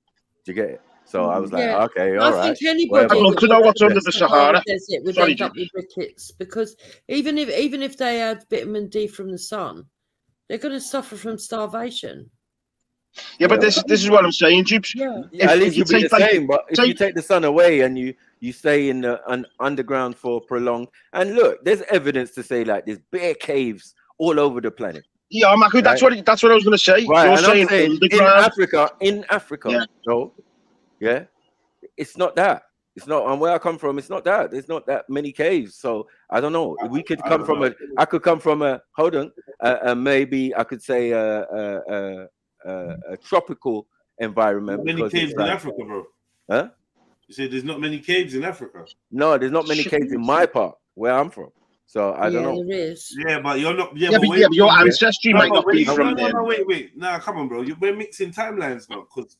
Do you get it? So I was like, okay, all right. I think anybody I'd love to know what's under the Sahara. Desert would Sorry, end up with rickets, because even if they had vitamin D from the sun, they're going to suffer from starvation. Yeah, but this is what I'm saying, Jibs. Yeah. At least you'll be the same. But if you take the sun away and you stay in the underground for prolonged, and look, there's evidence to say like there's bare caves all over the planet. Yeah, Maku, that's what I was going to say. Right, You're and I'm saying in Africa, no, yeah, it's not that. It's not. And where I come from, it's not that. There's not that many caves. So I don't know. We could come from I could come from a. Hold on. Maybe I could say a tropical environment. Many caves in Africa, bro. Huh? You say there's not many caves in Africa. No, there's not many caves in my part where I'm from. So I don't know. There is. Yeah, but you're not. Yeah, Yeah, but, but your ancestry might not be from no, there. Wait. Nah, come on, bro. We're mixing timelines now, because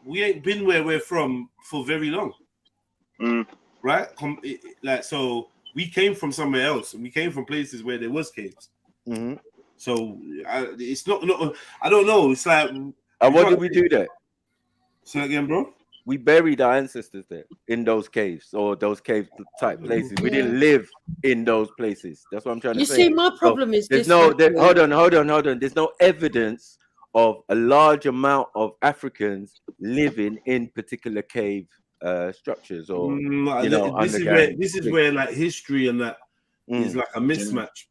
we ain't been where we're from for very long, right? Like, so we came from somewhere else, and we came from places where there was caves. So it's not. I don't know. It's like. And what did we do there? Say again, bro. We buried our ancestors there in those caves or those cave type places. We didn't live in those places. That's what I'm trying to say. You see, my problem is there's this. hold on. There's no evidence of a large amount of Africans living in particular cave structures or this is where like history and that is like a mismatch,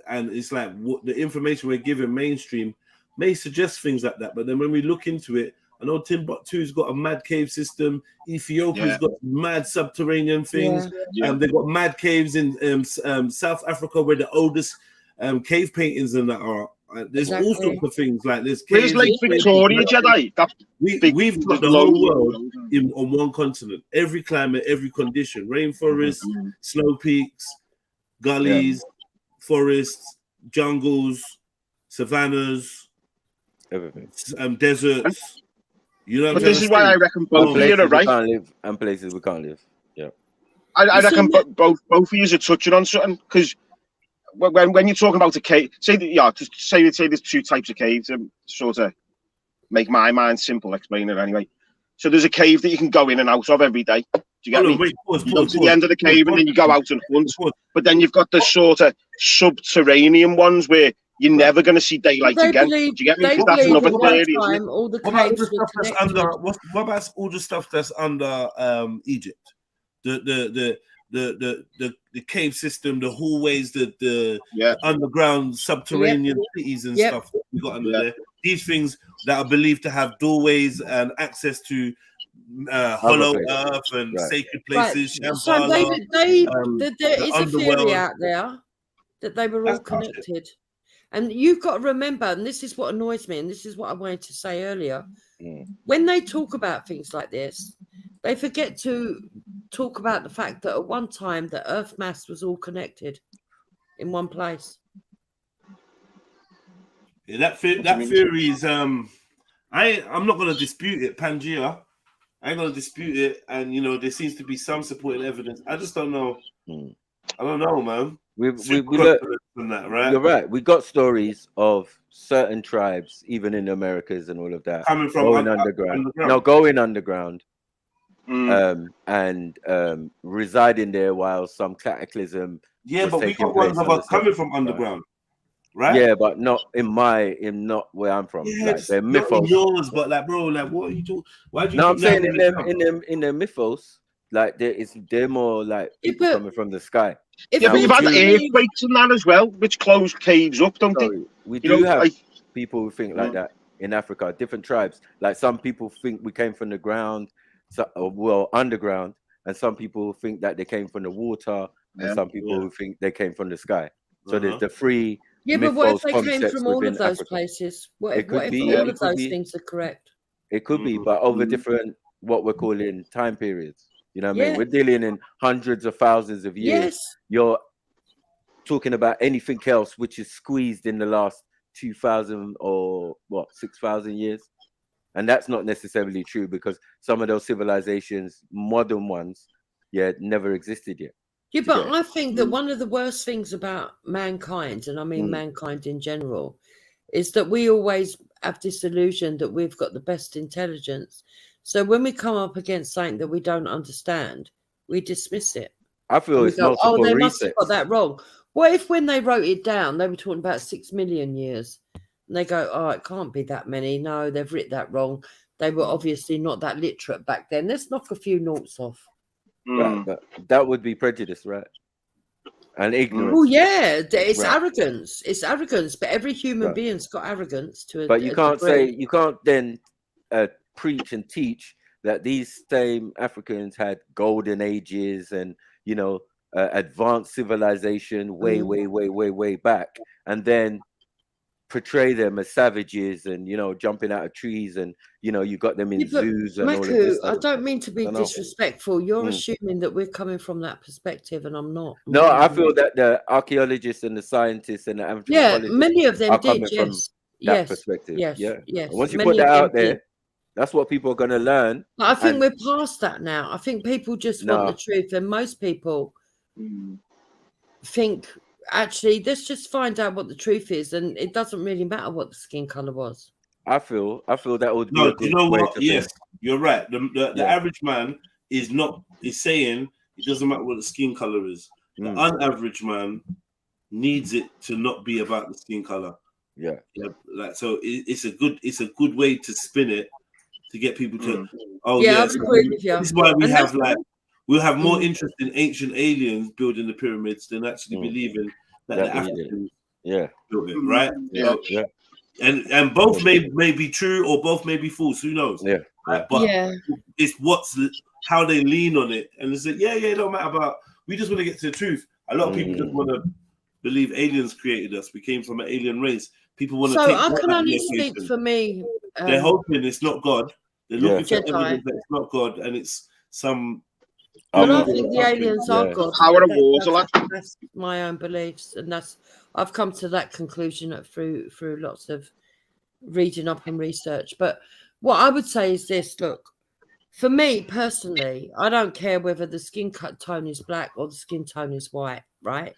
and it's like what the information we're given mainstream may suggest things like that, but then when we look into it, I know Timbuktu's got a mad cave system. Ethiopia's got mad subterranean things. They've got mad caves in South Africa where the oldest cave paintings and that are. There's all sorts of things like this. Where's Lake Victoria, Jedi? We've got the whole world on one continent. Every climate, every condition. Rainforests, snow peaks, gullies, forests, jungles, savannas, everything, deserts. You know, but this is why I reckon both of you are right. Can't live, and places we can't live. Yeah, I reckon both of you are touching on something, because when you're talking about a cave, say there's two types of caves, and sort of make my mind simple, explain it anyway. So there's a cave that you can go in and out of every day. Do you get me? You go to the end of the cave and then you go out and hunt. But then you've got the sort of subterranean ones where you're never going to see daylight again. Do you get me? That's another theory, isn't it? What about all the stuff that's under Egypt? The cave system, the hallways, the underground subterranean cities and stuff that we got under there. These things that are believed to have doorways and access to hollow earth and sacred places. Right. So there is a theory out there that they were all connected. And you've got to remember, and this is what annoys me, and this is what I wanted to say earlier, when they talk about things like this, they forget to talk about the fact that at one time the Earth mass was all connected in one place. Yeah, that theory is I'm not going to dispute it, Pangea. I ain't going to dispute it, and there seems to be some supporting evidence. I just don't know. I don't know, man. We look, that, right? You're right. We got stories of certain tribes, even in the Americas and all of that, coming from going underground. No, going underground, and residing there while some cataclysm. Yeah, but we got ones of us coming from underground, right? Yeah, but not not where I'm from. Yeah, like, they're not mythos. in yours, but like, bro, like, what are you doing? Why do you? No, I'm saying in their mythos, like they're more like people coming from the sky. But you've had earthquakes and that as well, which close caves up, don't they? We do have people who think like that in Africa, different tribes. Like some people think we came from the ground, underground, and some people think that they came from the water, and some people who think they came from the sky. So there's the three. Yeah, but what if they came from all of those places? What if all of those things are correct? It could be, but over different, what we're calling time periods. You know what I mean? We're dealing in hundreds of thousands of years. Yes. You're talking about anything else which is squeezed in the last 2,000 or 6,000 years. And that's not necessarily true, because some of those civilizations, modern ones, never existed yet. Yeah, but I think that one of the worst things about mankind, and I mean mankind in general, is that we always have this illusion that we've got the best intelligence. So when we come up against something that we don't understand, we dismiss it. I feel it's multiple they resets. must have got that wrong. What if when they wrote it down, they were talking about 6 million years? And they go, oh, it can't be that many. No, they've written that wrong. They were obviously not that literate back then. Let's knock a few noughts off. Right, but that would be prejudice, right? And ignorance. Oh, yeah. It's arrogance. It's arrogance. But every human being's got arrogance to a But you can't degree. you can't then preach and teach that these same Africans had golden ages and advanced civilization way back, and then portray them as savages and, you know, jumping out of trees, and, you know, you got them in zoos and all of Maku, this I stuff. don't mean to be Dunno. disrespectful. You're Mm. assuming that we're coming from that perspective, and I'm not. No, I feel that the archaeologists and the scientists and the Yeah, anthropologists many of them are did. coming from Yes, that yes, perspective. yes, Yeah. yes. And once you Many put that of them out there, did. that's what people are going to learn. But I think And we're past that now. I think people just want the no, truth, and most people think, actually, let's just find out what the truth is, and it doesn't really matter what the skin color was. I feel that would be No, a do good you know way what? to Yes, think. you're right. The Yeah. average man is saying it doesn't matter what the skin color is. The unaverage man needs it to not be about the skin color. Yeah. Like, so it's a good way to spin it to get people to Yeah, I would agree with you. this is why we And have that's- we'll have more interest in ancient aliens building the pyramids than actually believing that the That we did it. Africans Yeah. built it, right? Yeah. So, Yeah. and both may be true or both may be false. Who knows? Yeah. Right? But it's how they lean on it, and they say, it don't matter about. We just want to get to the truth. A lot of people just want to believe aliens created us. We came from an alien race. People want to So take. I that can as only their speak creation. for me. They're hoping it's not God. They're looking for Jedi. evidence that it's not God, and it's some. I don't think the aliens are God. That's my own beliefs, and I've come to that conclusion through lots of reading up and research. But what I would say is this: look, for me personally, I don't care whether the skin tone is black or the skin tone is white, right?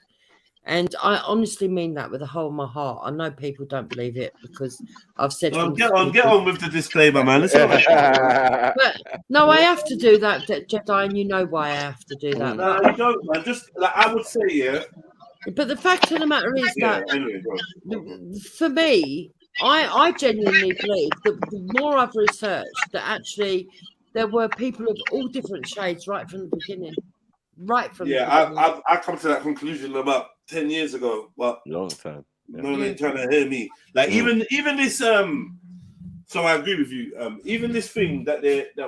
And I honestly mean that with the whole of my heart. I know people don't believe it because I've said. Get on with the disclaimer, man. It's all right. But no, I have to do that, Jedi, and you know why I have to do that. No, you don't, man. Just like I would say, yeah. But the fact of the matter is that, anyway, go. for me, I genuinely believe that the more I've researched, that actually there were people of all different shades right from the beginning. Right from the beginning. I come to that conclusion about 10 years ago, but long time. No one ain't trying to hear me. Like even this so I agree with you. Even this thing that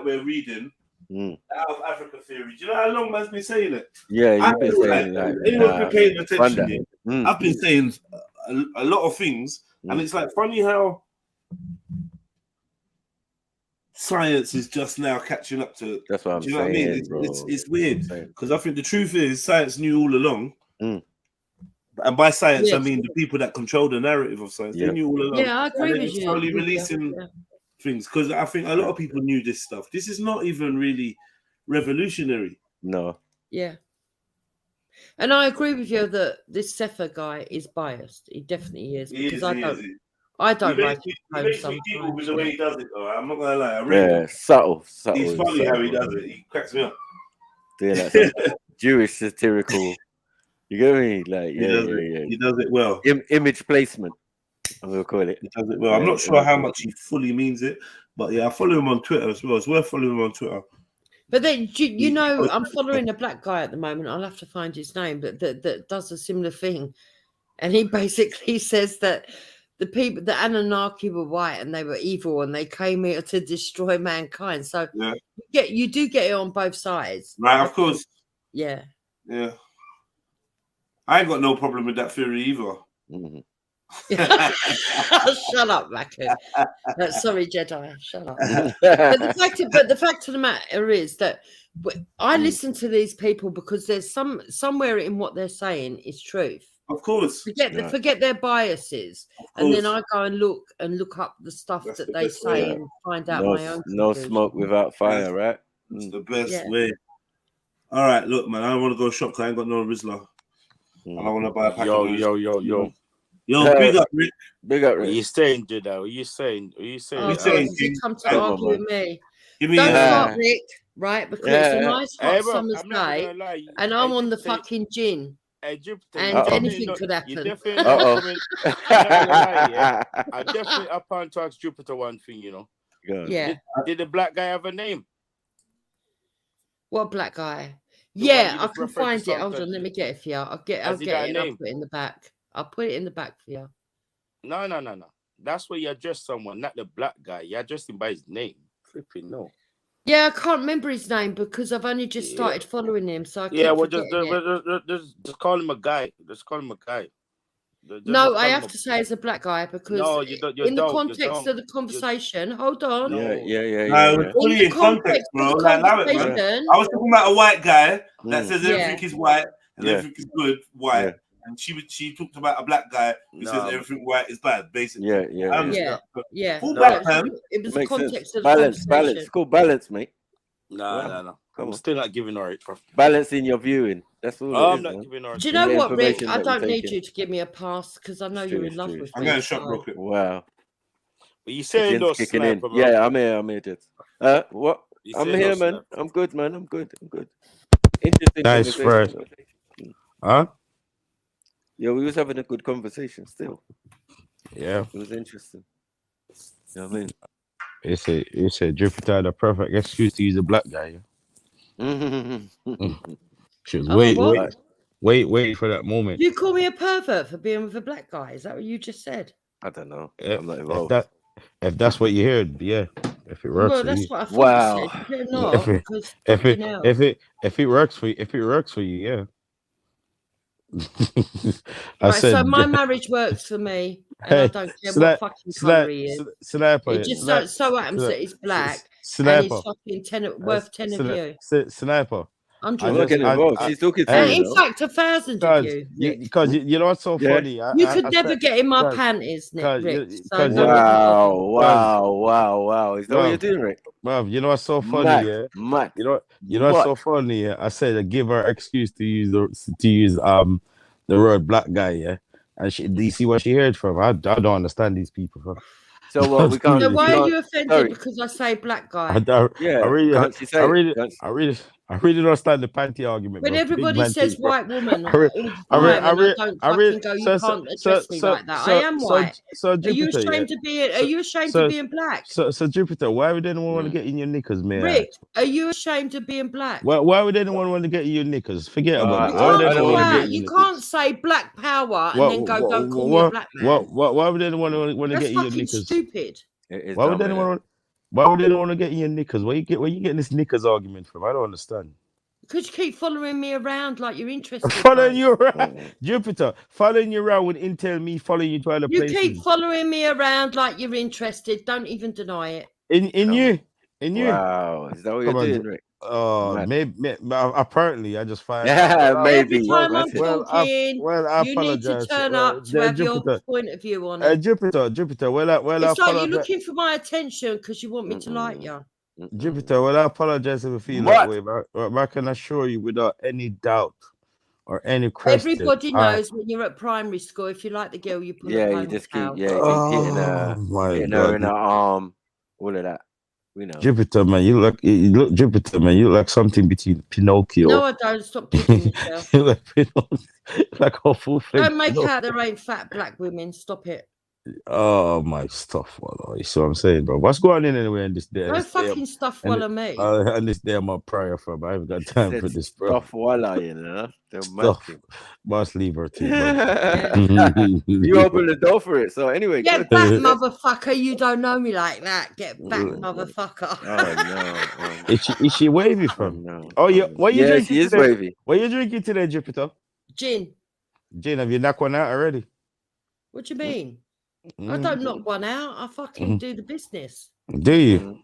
we're reading out of Africa theory. Do you know how long man's been saying it? Yeah, you've been saying that. Anyone's been paying attention Wonder. here. I've been saying a lot of things, and it's like funny how science is just now catching up to. That's what I'm do you know saying, what I mean? bro. It's weird because I think the truth is science knew all along. And by science, I mean the people that control the narrative of science. They knew all along. Yeah, I agree with you. Slowly releasing things because I think a lot of people knew this stuff. This is not even really revolutionary. No. Yeah. And I agree with you that this Sefer guy is biased. He definitely is. Because I don't like it. He makes me giggle with the way he does it, though. I'm not gonna lie. Yeah, subtle. He's funny how he does it. He cracks me up. Doing that Jewish satirical. You get me? Like, he does it well. Image placement, I'm gonna call it. He does it well. I'm not sure how much he fully means it, but yeah, I follow him on Twitter as well. It's worth following him on Twitter. But then, you know, I'm following a black guy at the moment. I'll have to find his name, but that does a similar thing. And he basically says that the Anunnaki were white and they were evil and they came here to destroy mankind. So you do get it on both sides. Right, of course. Yeah. Yeah. I ain't got no problem with that theory either. Shut up, Macu. Sorry, Jedi. Shut up. But the fact of the matter is that I listen to these people because there's somewhere in what they're saying is truth. Of course. Forget their biases, and then I go and look up the stuff that they say and find out my own. No smoke without fire, right? It's the best way. All right, look, man. I don't want to go shop because I ain't got no Rizla. And I want to buy a pack of Yo, big up, Rick. Big up, Rick. What are you saying, Jedi? What are you saying? What are you saying? You come to argue with me. Give me Don't start, Rick, right? Because it's a nice hot bro, summer's day, and I'm on the fucking gin. And anything could happen. I definitely upon to ask Jupiter one thing, you know. Yeah. Did the black guy have a name? What black guy? The Yeah, one I you can referred to find it. Hold something. on, let me get it for you. I'll get Has it he got a and I'll name? put it in the back. I'll put it in the back for you. No. That's where you address someone, not the black guy. You address him by his name. Flipping no. Yeah, I can't remember his name because I've only just started following him, so I keep Well, forgetting it. just call him a guy. Just call him a guy. No, I have to say as a black guy because No, you don't. You in the don't. context of the conversation, hold on. No, it's fully in context, bro. of the Like, allow it, man. conversation, I was talking about a white guy that says Yeah. everything is white and Yeah. everything is good, white. Yeah. And she talked about a black guy who says everything white is bad, basically. Yeah, yeah, I understand. Yeah. Full No, black man. It was the makes sense. context of the Balance, conversation. balance. It's called balance, mate. No. Come I'm on. still not giving her it, bro. Balance in your viewing. That's all. I'm it is, not man. giving her. Do you In know the what, Rick? information I that we're don't need taking. you to give me a pass because I know It's you're true, in love it's true. with I'm me. going to shop so- real quick. Wow. But you The saying gin's those kicking in. sniper, bro? Yeah, I'm here, Jets. What? You I'm saying here, those man. sniper? I'm good, man. I'm good. Interesting Nice, conversation. fresh. Huh? Yeah, we was having a good conversation still. Yeah. It was interesting. You know what I mean? You said Jupiter had the perfect excuse to use a black guy. Yeah? She was wait for that moment. You call me a pervert for being with a black guy? Is that what you just said? I don't know. If, I'm not if involved. if that's what you heard, yeah. If it works Well, for that's you. what I thought you said. You're not, because fucking hell. If it works for you, yeah. Right, so my marriage works for me, and I don't care what fucking colour he is. Sniper, It just so happens that he's black and he's Sniper. fucking worth 10 of you. Sniper. I'm not getting involved. She's talking to you. In fact, 1,000 of you. Because you know what's so funny? You could never get in my panties, Nick. Rick. So Wow. Is that what you're doing, Rick? Bruv, you know what's so funny, yeah? Mad. You know what's so funny, yeah? I said I give her excuse to use the word black guy, yeah. And do you see what she heard from? I don't understand these people, bro. So what? We can't. So why are you offended because I say black guy? I really don't understand the panty argument. When bro. everybody says white woman all the time, and I don't fucking go, you can't address me like that. I am white. Are you ashamed to be? Are you ashamed of being black? So Jupiter, why would anyone want to get in your knickers, man? Rick, are you ashamed of being black? Why would anyone want to get in your knickers? Forget about it. You can't say black power and then go, don't call me a black man. Why would anyone want to get in your knickers? Stupid. Why would anyone want to get in your knickers? Where you getting this knickers argument from? I don't understand. Because you keep following me around like you're interested. Following you around, Jupiter. Following you around would entail me following you to other places. You keep following me around like you're interested. Don't even deny it. In you. Wow, is that what you're doing, Rick? Maybe apparently I just find. Maybe. Every time I'm talking, I you need to turn up to have your point of view on it. Jupiter. It's like you're looking for my attention because you want me to like you. Jupiter, well, I apologize if I feel that way, but I can assure you without any doubt or any question. Everybody knows when you're at primary school, if you like the girl, you put her you just keep, hitting her in her arm, all of that. We know. Jupiter, man, you look Jupiter, man, you look like something between Pinocchio. No, I don't. Stop kidding yourself. You look like a full fledged. Don't make out there ain't fat black women. Stop it. Oh my stuff, well, you see what I'm saying, bro. What's going on anyway in this day? No fucking stuff, walla me. And this day I'm a prayer for, I haven't got time for this, bro. Stuff, walla, you know. Must leave her too. You open the door for it, so anyway. Get back, motherfucker! You don't know me like that. Get back, motherfucker. Oh no. Is she wavy from? No. Oh yeah. What you drinking? She is today? wavy. What you drinking today, Jupiter? Gin. Gin. Have you knocked one out already? What do you mean? I don't knock one out. I fucking do the business. Do you?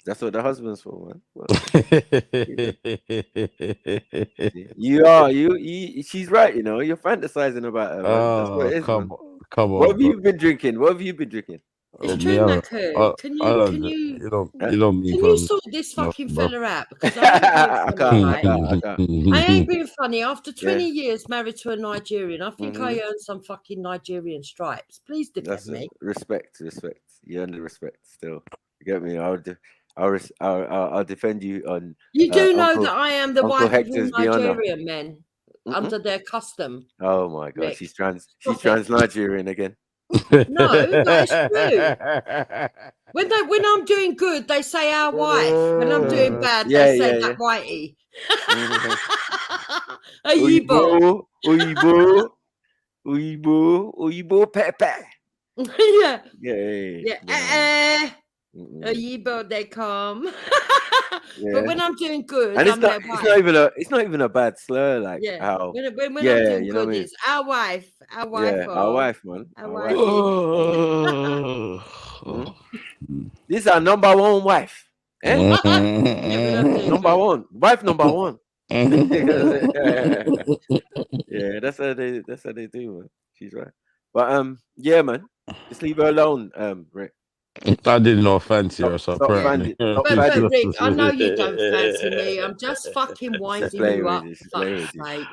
That's what the husband's for, man. You are. She's right. You know, you're fantasizing about her. Man. That's what it is, come on. What have you been drinking? It's true, Naku. Can you sort this fucking fella out? Because I ain't being funny. After 20 years married to a Nigerian, I think I earned some fucking Nigerian stripes. Please defend me. Respect. You earn the respect still. You get me? I'll defend you on. You do know that I am the wife of all Nigerian men under their custom. Oh my God, Rick. She's trans Nigerian again. No, that's true. When I'm doing good, they say our wife. When I'm doing bad, they say that whitey. Uibo, Pepe. Yeah. Ye but they come. Yeah. But when I'm doing good, and I'm their wife. it's not even a bad slur, like Yeah. how When I'm yeah, doing you know good, what I mean? it's our wife. Our wife. Yeah, our wife, man. Our wife. wife. This is our number one wife. Eh? Number one. Wife number one. Yeah, that's how they do, man. She's right. But yeah, man. Just leave her alone, Rick. I didn't know fancy her, so apparently. But Rick, I know you don't fancy me. I'm just fucking winding you up. Fuck's sake.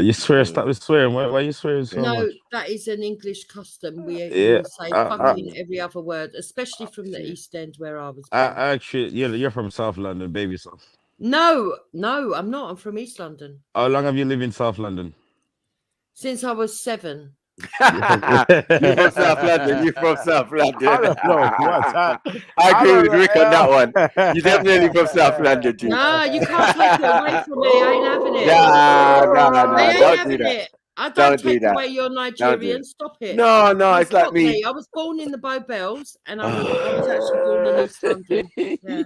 You swear, stop swearing. Why you swearing so much? No, that is an English custom. We will say fucking every other word, especially from the East End where I was born. Actually, you're from South London, baby. So. No, I'm not. I'm from East London. How long have you lived in South London? Since I was 7. You're from South London. You're from South London. I don't know what's that. I agree with Rick on that one. You're definitely from South London, too. No, you can't take it away from me. I ain't having it. No, I ain't don't having do that. it. I don't take do that. away your Nigerian. Stop it. No, it's like me. I was born in the Bow Bells, and I was actually born in East London. Yeah.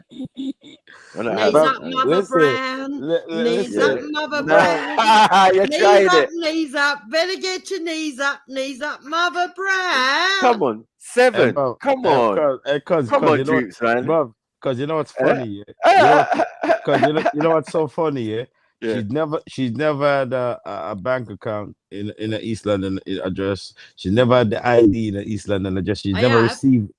Knees up, Mother Brown. Knees up, Mother Brown. You're Knees trying up, it. knees up. Better get your knees up, Mother Brown. Come on, 7. Come on. Come on, Troops, man. Because you know what's funny, yeah? You know what's so funny, yeah? She's never had a bank account in the East London address. She never had the ID in the East London address. She's never received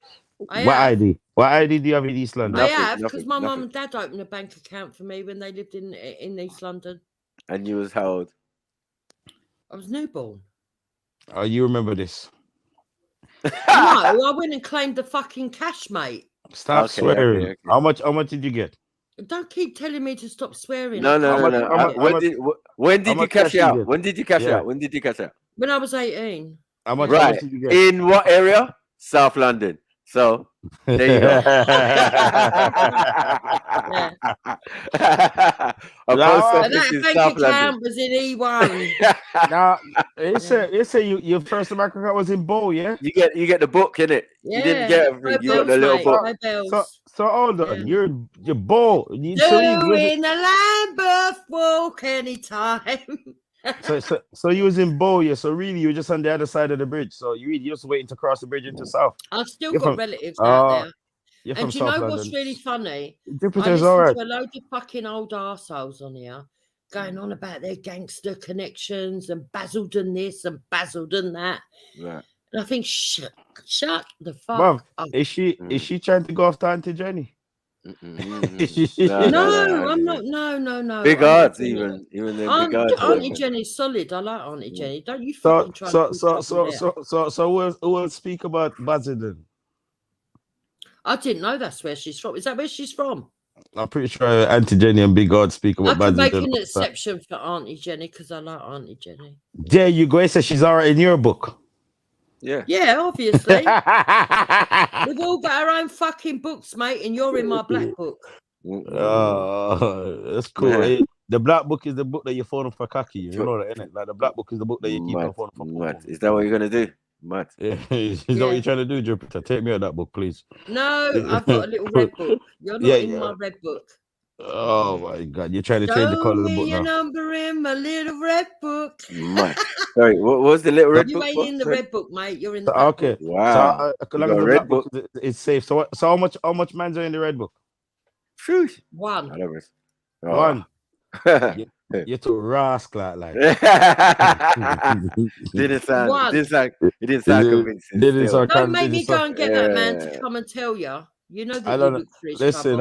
ID. What ID do you have in East London? I have, because my mum and dad opened a bank account for me when they lived in East London. And you was how old? I was newborn. Oh, you remember this? No, I went and claimed the fucking cash, mate. Stop swearing. Okay. How much did you get? Don't keep telling me to stop swearing. No. When did you cash out? When did you cash out? When did you cash out? When I was 18. How much did you get? In what area? South London. So there you go. That bank account was in E1. Now, they say your first bank account was in Bow, yeah? You get the book, innit? Yeah. You didn't get everything. You got the little book. So hold on, you're Bow. Doing the Lambeth walk anytime. So you was in Bow, yeah. So really, you were just on the other side of the bridge. So you just waiting to cross the bridge into South. I've still got relatives out there. You're and from do you know South what's London. really funny? I Jupiter's listen alright. to a load of fucking old arseholes on here going on about their gangster connections and Basildon this and Basildon that. Right. And I think, shut the fuck Mom, up. is she trying to go after Auntie Jenny? No, I'm not. No. Big odds, even the big odds. Auntie Jenny's solid. I like Auntie Jenny. Don't you fucking try to So who will speak about Basildon? I didn't know that's where she's from. Is that where she's from? I'm pretty sure Auntie Jenny and Big God speak about I could make Basildon. an exception for Auntie Jenny because I like Auntie Jenny. There you go. I said she's all right in your book. Yeah, obviously. We've all got our own fucking books, mate, and you're in my black book. That's cool. Yeah. The black book is the book that you're phoning for khaki. You know that, innit? Like the black book is the book that you keep on phoning for. Is that what you're gonna do? Mad. Yeah. Is that what you're trying to do, Jupiter? Take me out that book, please. No, I've got a little red book. You're not in my red book. Oh my God, you're trying to change the color of the book your now. number in my little red book. Sorry, what was the little red book? You ain't in the red book, mate. You're in the black book. Wow. So long as the red book is safe. So how much mans are in the red book? One. One. You're too rascal like. Didn't sound convincing. Don't make me go and get that man to come and tell you. You know that you look for his listen,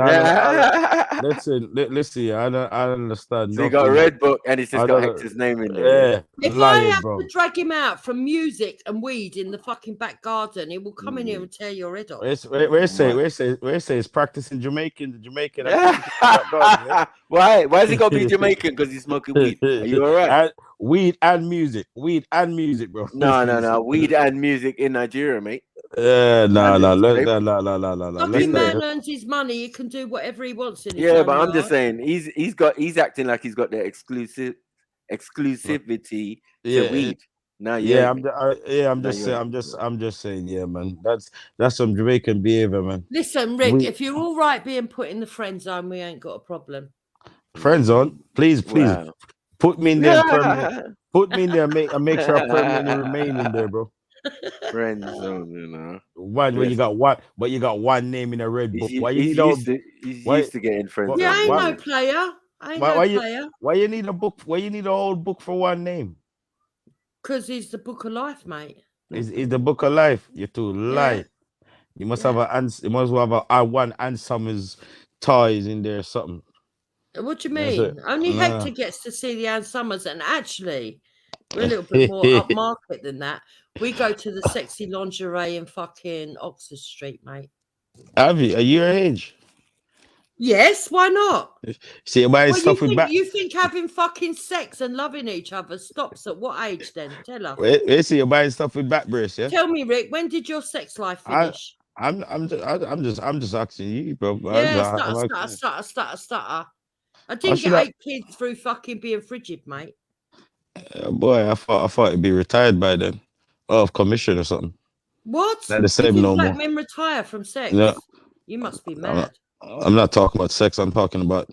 listen, I don't understand. So you got a red book and it's just got Hector's name in there. Yeah. If I have to drag him out from music and weed in the fucking back garden, he will come in here and tear your head off. Where say it's practicing Jamaican, Why is he gonna be Jamaican? Because he's smoking weed. Are you alright? Weed and music, bro. No. Weed and music in Nigeria, mate. No. Fucking man earns his money. He can do whatever he wants in his Yeah, but I'm just saying he's acting like he's got the exclusivity to weed. Now, Yeah, I'm Now just you saying, ain't. I'm just saying, yeah, man. That's some Jamaican behavior, man. Listen, Rick, if you're all right being put in the friend zone, we ain't got a problem. Friend zone, please, Wow. put me in there permanent. Put me in there, make sure I permanently remain in there, bro. Friend zone, you know. One where you got one name in a red book. Why you He's need all? He's used to getting friend Yeah, zone. I ain't no player. I ain't no player. Why you need a book? Why you need a whole book for one name? Because he's the book of life, mate. Is the book of life? You're too lie. You must have you must have a one and Summers toys in there or something. What do you That's mean? it. Only Nah. Hector gets to see the Ann Summers, and actually, we're a little bit more upmarket than that. We go to the sexy lingerie in fucking Oxford Street, mate. Avi, are you your age? Yes, why not? See, buying stuff with back. You think having fucking sex and loving each other stops at what age then? Tell us. Wait, see, you're buying stuff with back brace, yeah? Tell me, Rick, when did your sex life finish? I'm just asking you, bro. Yeah, stutter. I didn't get 8 kids through fucking being frigid, mate. Boy, I thought it'd be retired by then, of commission or something. What? Not the same you no black more. men retire from sex? No, you must be mad. I'm not talking about sex. I'm talking about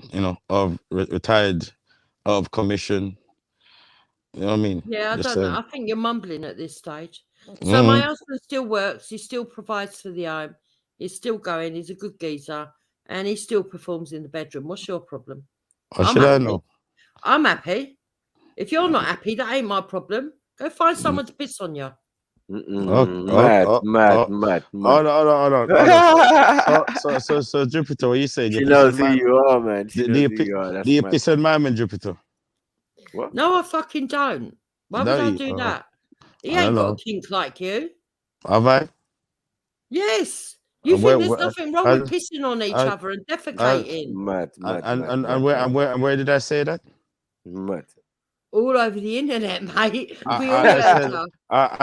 of retired, of commission. You know what I mean? Yeah, I Just don't know. saying. I think you're mumbling at this stage. So my husband still works. He still provides for the home. He's still going. He's a good geezer, and he still performs in the bedroom. What's your problem? How should I know? I'm happy. If you're not happy, that ain't my problem. Go find someone to piss on you. Mad. Hold on. So Jupiter, what you saying? She knows who you are, man. Do you piss on my man, Jupiter? What? No, I fucking don't. Why would I do that? He ain't got a kink like you. Have I? Yes. You think there's nothing wrong with pissing on each other and defecating? Mad. And where did I say that? Mad. All over the internet, mate. We all heard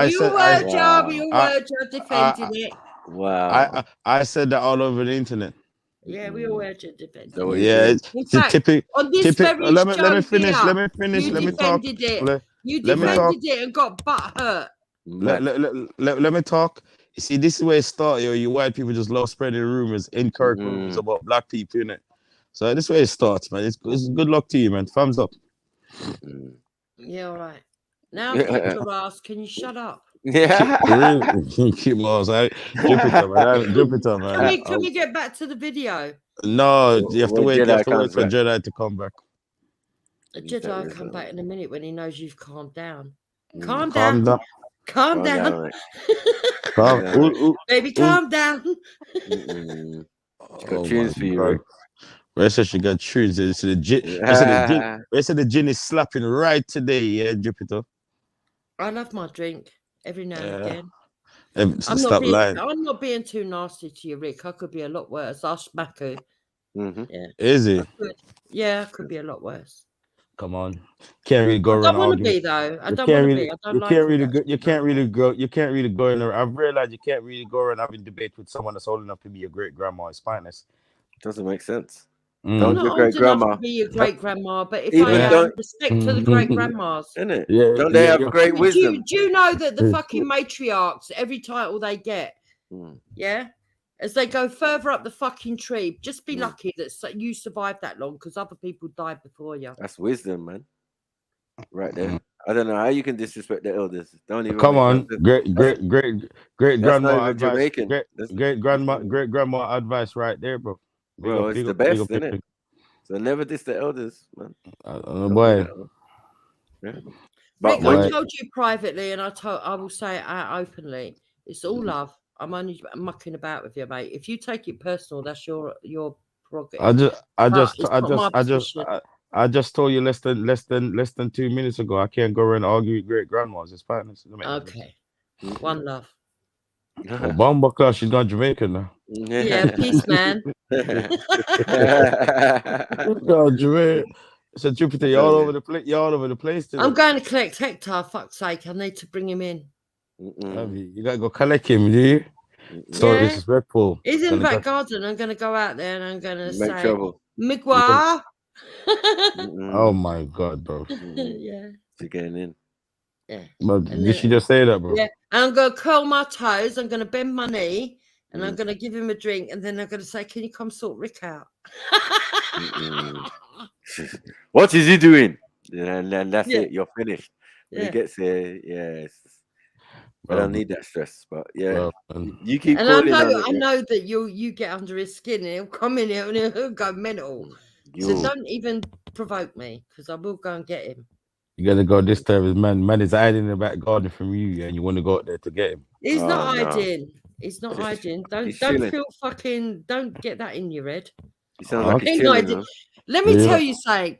you defending it. Wow. I said that all over the internet. Yeah, we all heard you defending it. Yeah, in fact, on this very let me finish. here, Let me finish. You Let me talk. You defended it and got butt hurt. Let me talk. You see, this is where it started. You white people just love spreading rumors, incorrect rumors about black people, innit? So this is where it starts, man. It's good luck to you, man. Thumbs up. Yeah, all right. Now I've got your ass. Can you shut up? Yeah. Keep Mars. Jupiter, man. Can we get back to the video? No, you have to wait. You have to wait for Jedi to come back. Jedi will come back in a minute when he knows you've calmed down. Calm down. Calm down. Baby, calm down. She's got tunes for you, right? Where said she got tunes? They said the gin is slapping right today, yeah, Jupiter. I love my drink every now and again. I'm not being too nasty to you, Rick. I could be a lot worse. I'll smack you. Yeah. Is he? Yeah, I could be a lot worse. Come on, can't really go around. I don't want to be though. I don't want to be. I don't like it. You can't really go in there. I've realized you can't really go around having debate with someone that's old enough to be your great grandma. It's finest. Doesn't make sense. I'm not old enough to be your great grandma, but if I have respect to the great grandmas, isn't it? Don't they have great wisdom? Do you know that the fucking matriarchs, every title they get, as they go further up the fucking tree, just be lucky that you survived that long because other people died before you. That's wisdom, man. Right there. I don't know how you can disrespect the elders. Don't even. Come on, great grandma advice. Great grandma advice right there, bro. Bro, it's the best, isn't it? So never diss the elders, man. Boy. Yeah. Rick, I told you privately, and I will say it out openly. It's all love. I'm only mucking about with you, mate. If you take it personal, that's your prerogative. I just told you less than 2 minutes ago. I can't go around and argue with great grandmas. It's fine. Okay. One love. Bomba class, she's gone Jamaican now. Yeah, peace, man. Jamaican. So Jupiter, you're all over the place. You're all over the place today. I'm going to collect Hector. Fuck's sake, I need to bring him in. You gotta go collect him, do you? So disrespectful. He's in the back garden. I'm gonna go out there and I'm gonna say, trouble. Migwa. Oh my god, bro. Yeah. You're getting in. Yeah. But did she just say that, bro? Yeah. And I'm gonna curl my toes. I'm gonna bend my knee, and I'm gonna give him a drink, and then I'm gonna say, "Can you come sort Rick out?" What is he doing? And then that's it. You're finished. When Yeah. he gets there, yes. I don't need that stress, but yeah, you keep And calling I on it. know that you get under his skin, and he'll come in here and he'll go mental. So don't even provoke me, because I will go and get him. You gotta go this time. Man is hiding in the back garden from you, and you want to go out there to get him. He's not hiding. He's not hiding. Don't feel fucking. Don't get that in your head. He sounds like he's chilling, huh? Let me tell you something.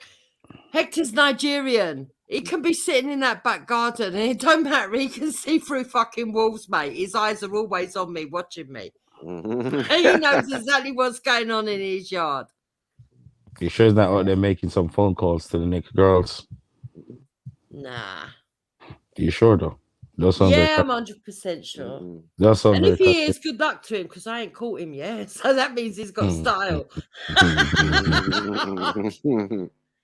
Hector's Nigerian. He can be sitting in that back garden, and it don't matter. He can see through fucking walls, mate. His eyes are always on me, watching me. And he knows exactly what's going on in his yard. You sure he's not out there making some phone calls to the next girls? Nah. You sure though? Yeah, I'm 100% sure. And if he is, good luck to him, because I ain't caught him yet. So that means he's got style.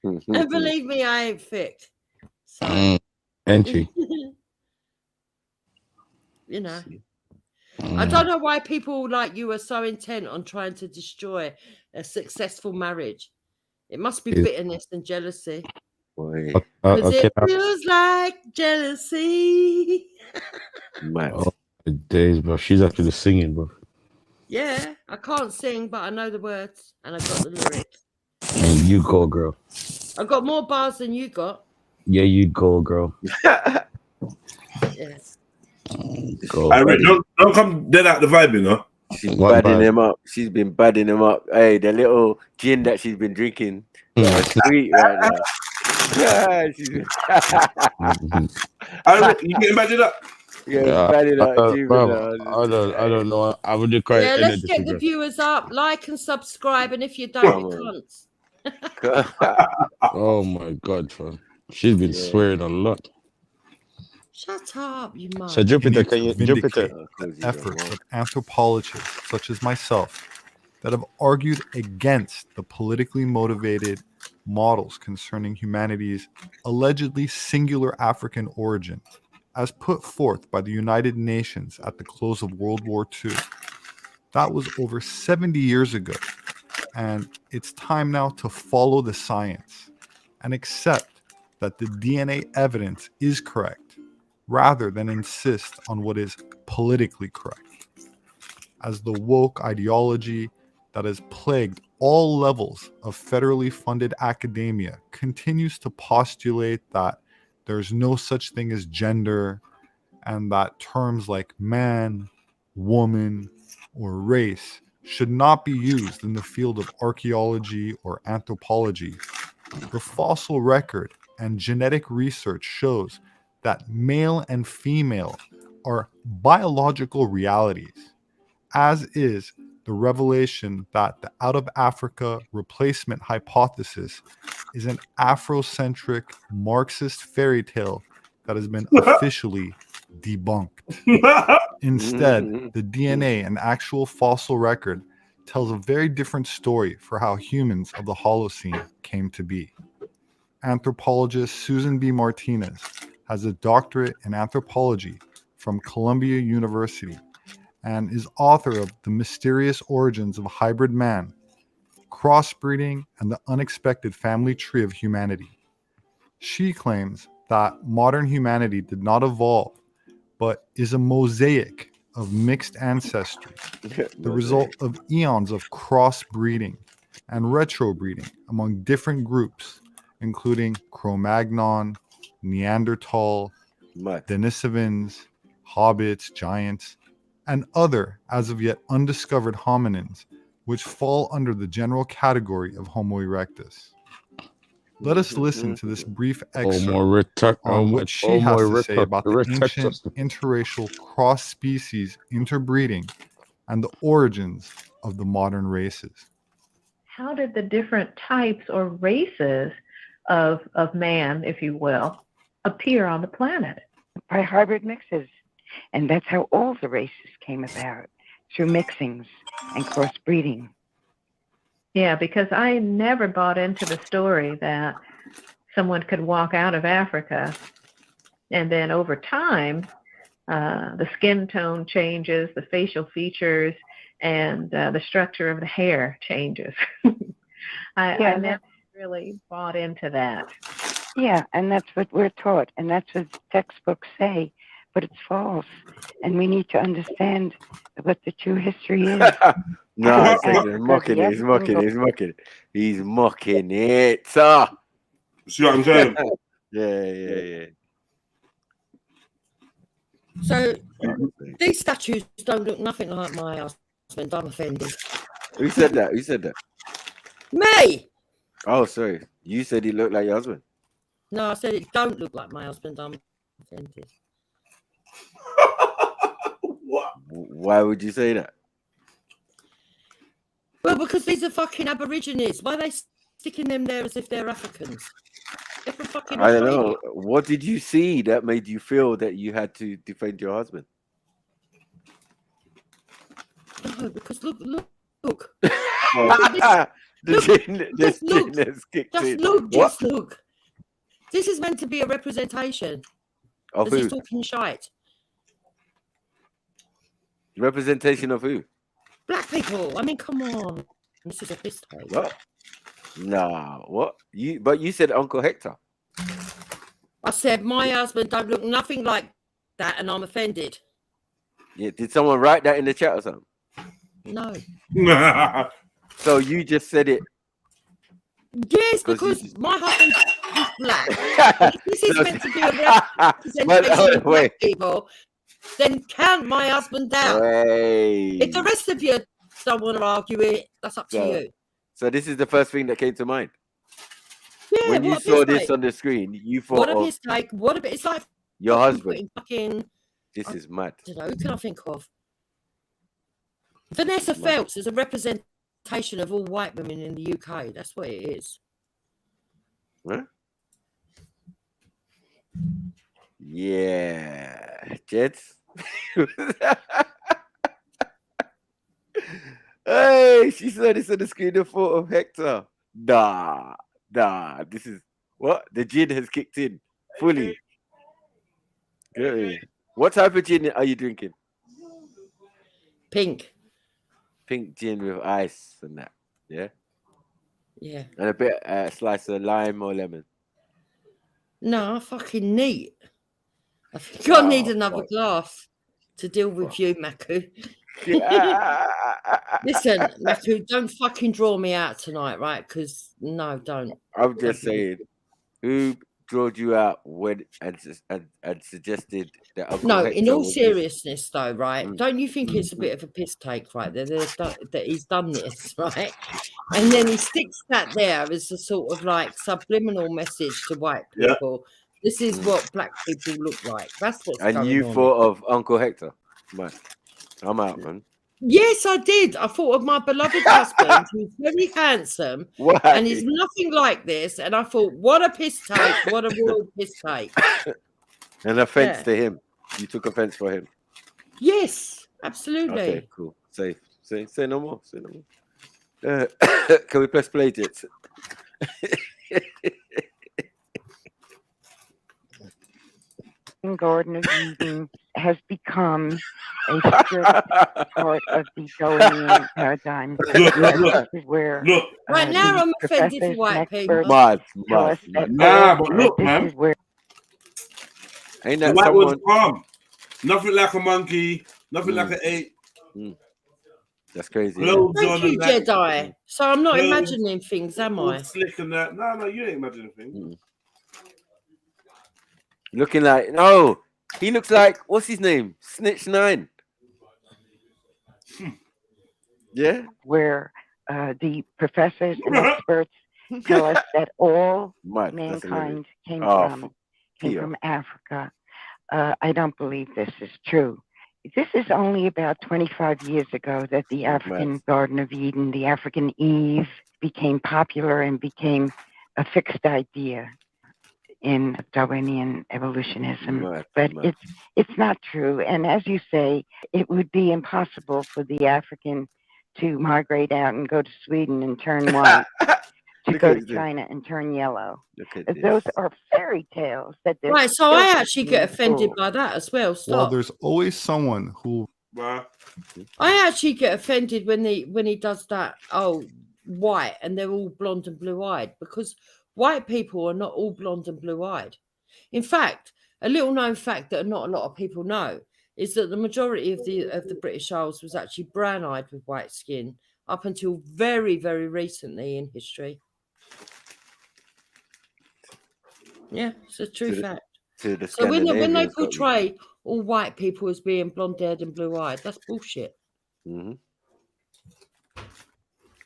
And believe me, I ain't thick. So. Entry. You know. I don't know why people like you are so intent on trying to destroy a successful marriage. It must be bitterness and jealousy. Because it feels like jealousy. Oh, days, bro. She's actually singing, bro. Yeah, I can't sing, but I know the words and I got the lyrics. And you go, girl. I got more bars than you got. Yeah, you go, girl. Yeah. Go. Don't come dead out the vibe, you know. She's badding him up. She's been badding him up. Hey, the little gin that she's been drinking. Sweet right now. Yeah, she's been... You getting badded up? Yeah, badded up. I don't know. I would just cry. Yeah, let's get the viewers up. Like and subscribe, and if you don't, you can't. Oh my God, fam. She's been swearing a lot. Shut up, you mother. So Jupiter, can you vindicate the efforts of anthropologists such as myself that have argued against the politically motivated models concerning humanity's allegedly singular African origin as put forth by the United Nations at the close of World War II. That was over 70 years ago, and it's time now to follow the science and accept that the DNA evidence is correct, rather than insist on what is politically correct. As the woke ideology that has plagued all levels of federally funded academia continues to postulate that there's no such thing as gender, and that terms like man, woman, or race should not be used in the field of archaeology or anthropology, the fossil record and genetic research shows that male and female are biological realities, as is the revelation that the out of Africa replacement hypothesis is an Afrocentric Marxist fairy tale that has been officially debunked. Instead, the DNA and actual fossil record tells a very different story for how humans of the Holocene came to be. Anthropologist Susan B. Martinez has a doctorate in anthropology from Columbia University and is author of The Mysterious Origins of Hybrid Man, Crossbreeding, and the Unexpected Family Tree of Humanity. She claims that modern humanity did not evolve, but is a mosaic of mixed ancestry, the result of eons of crossbreeding and retrobreeding among different groups, including Cro-Magnon, Neanderthal, Denisovans, hobbits, giants, and other as of yet undiscovered hominins, which fall under the general category of Homo erectus. Let us listen to this brief excerpt on what she has to say about the ancient interracial cross-species interbreeding and the origins of the modern races. How did the different types or races of man, if you will, appear on the planet? By hybrid mixes. And that's how all the races came about, through mixings and crossbreeding. Yeah, because I never bought into the story that someone could walk out of Africa And then over time, the skin tone changes, the facial features, and the structure of the hair changes. I never really bought into that. Yeah, and that's what we're taught, and that's what textbooks say, but it's false. And we need to understand what the true history is. No, he's mocking it. He's mocking it. He's mocking it. He's mocking it. See what I'm saying? Yeah. So these statues don't look nothing like my husband. I'm offended. Who said that? Who said that? Me. Oh, sorry. You said he looked like your husband. No, I said it don't look like my husband. I'm offended. What? Why would you say that? Well, because these are fucking Aborigines. Why are they sticking them there as if they're Africans? They're from fucking I don't Australia. know. What did you see that made you feel that you had to defend your husband? No, because look. Just look. This is meant to be a representation. Of He's who? talking shite. Representation of who? Black people. I mean, come on. This is a piss take. What? Nah, what? But you said Uncle Hector. I said my husband don't look nothing like that, and I'm offended. Yeah, did someone write that in the chat or something? No. So you just said it. Yes, because my husband is black. If this is meant to be a representation of black people, then count my husband down. If the rest of you don't want to argue it, that's up to you. So this is the first thing that came to mind. Yeah, when you saw this on the screen, you thought, what a mistake! What a bit! It's like your husband. Fucking, this is mad. I don't know, who can I think of? Vanessa Phelps is a representation of all white women in the UK. That's what it is. Huh? Yeah, Jets. Hey, she said this on the screen. The photo of Hector. Nah. This is what the gin has kicked in fully. Good. What type of gin are you drinking? Pink gin with ice and that. Yeah. And a bit slice of lime or lemon. No, fucking neat. I think I need another glass to deal with you, Maku. Listen, Maku, don't fucking draw me out tonight, right? Because no, don't. I'm just saying, who drawed you out when and suggested that? Uncle No, Hector in all was seriousness, though, right? Don't you think it's a bit of a piss take, right? That he's done this, right? And then he sticks that there as a sort of like subliminal message to white people. Yeah. This is what black people look like. That's what's going on. And you thought of Uncle Hector? Man, I'm out, man. Yes, I did. I thought of my beloved husband, who's very handsome, and he's nothing like this. And I thought, what a piss take! What a royal piss take! An offense to him. You took offense for him. Yes, absolutely. Okay, cool. Safe. Say no more. Say no more. Can we press play, Jits? Garden of Eden has become a strict part of the Darwinian paradigm. Where right now I'm offended for white people. But look, man. Ain't that white someone... was calm. Nothing like a monkey. Nothing like an ape. That's crazy. Thank you, Jedi. So I'm not imagining things, am I? Slick and that. No, you ain't imagining things. Looking like he looks like what's his name? Snitch 9. Yeah. Where the professors and experts tell us that all mankind came from Africa. I don't believe this is true. This is only about 25 years ago that the African Garden of Eden, the African Eve, became popular and became a fixed idea in Darwinian evolutionism. But it's not true. And as you say, it would be impossible for the African to migrate out and go to Sweden and turn white to go to China and turn yellow. Those are fairy tales that they're right. So I actually get offended by that as well. Stop. Well, there's always someone who. I actually get offended when he does that. Oh, white, and they're all blonde and blue-eyed, because white people are not all blonde and blue-eyed. In fact, a little known fact that not a lot of people know is that the majority of the British Isles was actually brown-eyed with white skin up until very, very recently in history. Yeah, it's a true fact. So when they portray all white people as being blonde-haired and blue-eyed, that's bullshit. Mm-hmm.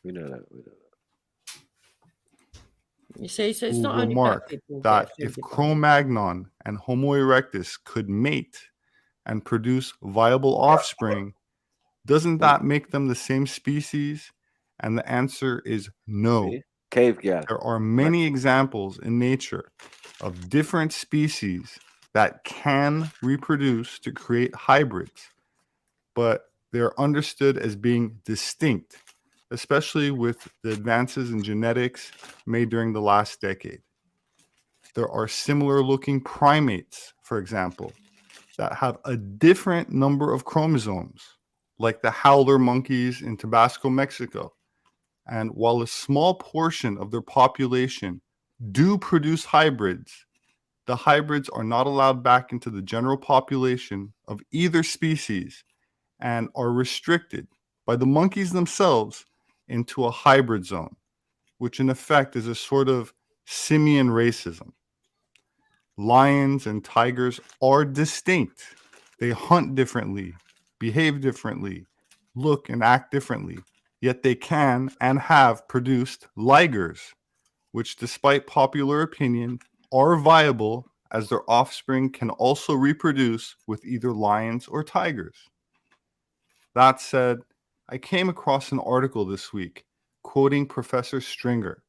We know that. You see, so it's not only remark black people that if Cro-Magnon and Homo erectus could mate and produce viable offspring, doesn't that make them the same species? And the answer is no. Cave guy. There are many examples in nature of different species that can reproduce to create hybrids, but they're understood as being distinct, especially with the advances in genetics made during the last decade. There are similar looking primates, for example, that have a different number of chromosomes, like the howler monkeys in Tabasco, Mexico. And while a small portion of their population do produce hybrids, the hybrids are not allowed back into the general population of either species and are restricted by the monkeys themselves into a hybrid zone, which in effect is a sort of simian racism. Lions and tigers are distinct. They hunt differently, behave differently, look and act differently, yet they can and have produced ligers, which despite popular opinion are viable as their offspring can also reproduce with either lions or tigers. That said, I came across an article this week quoting Professor Stringer,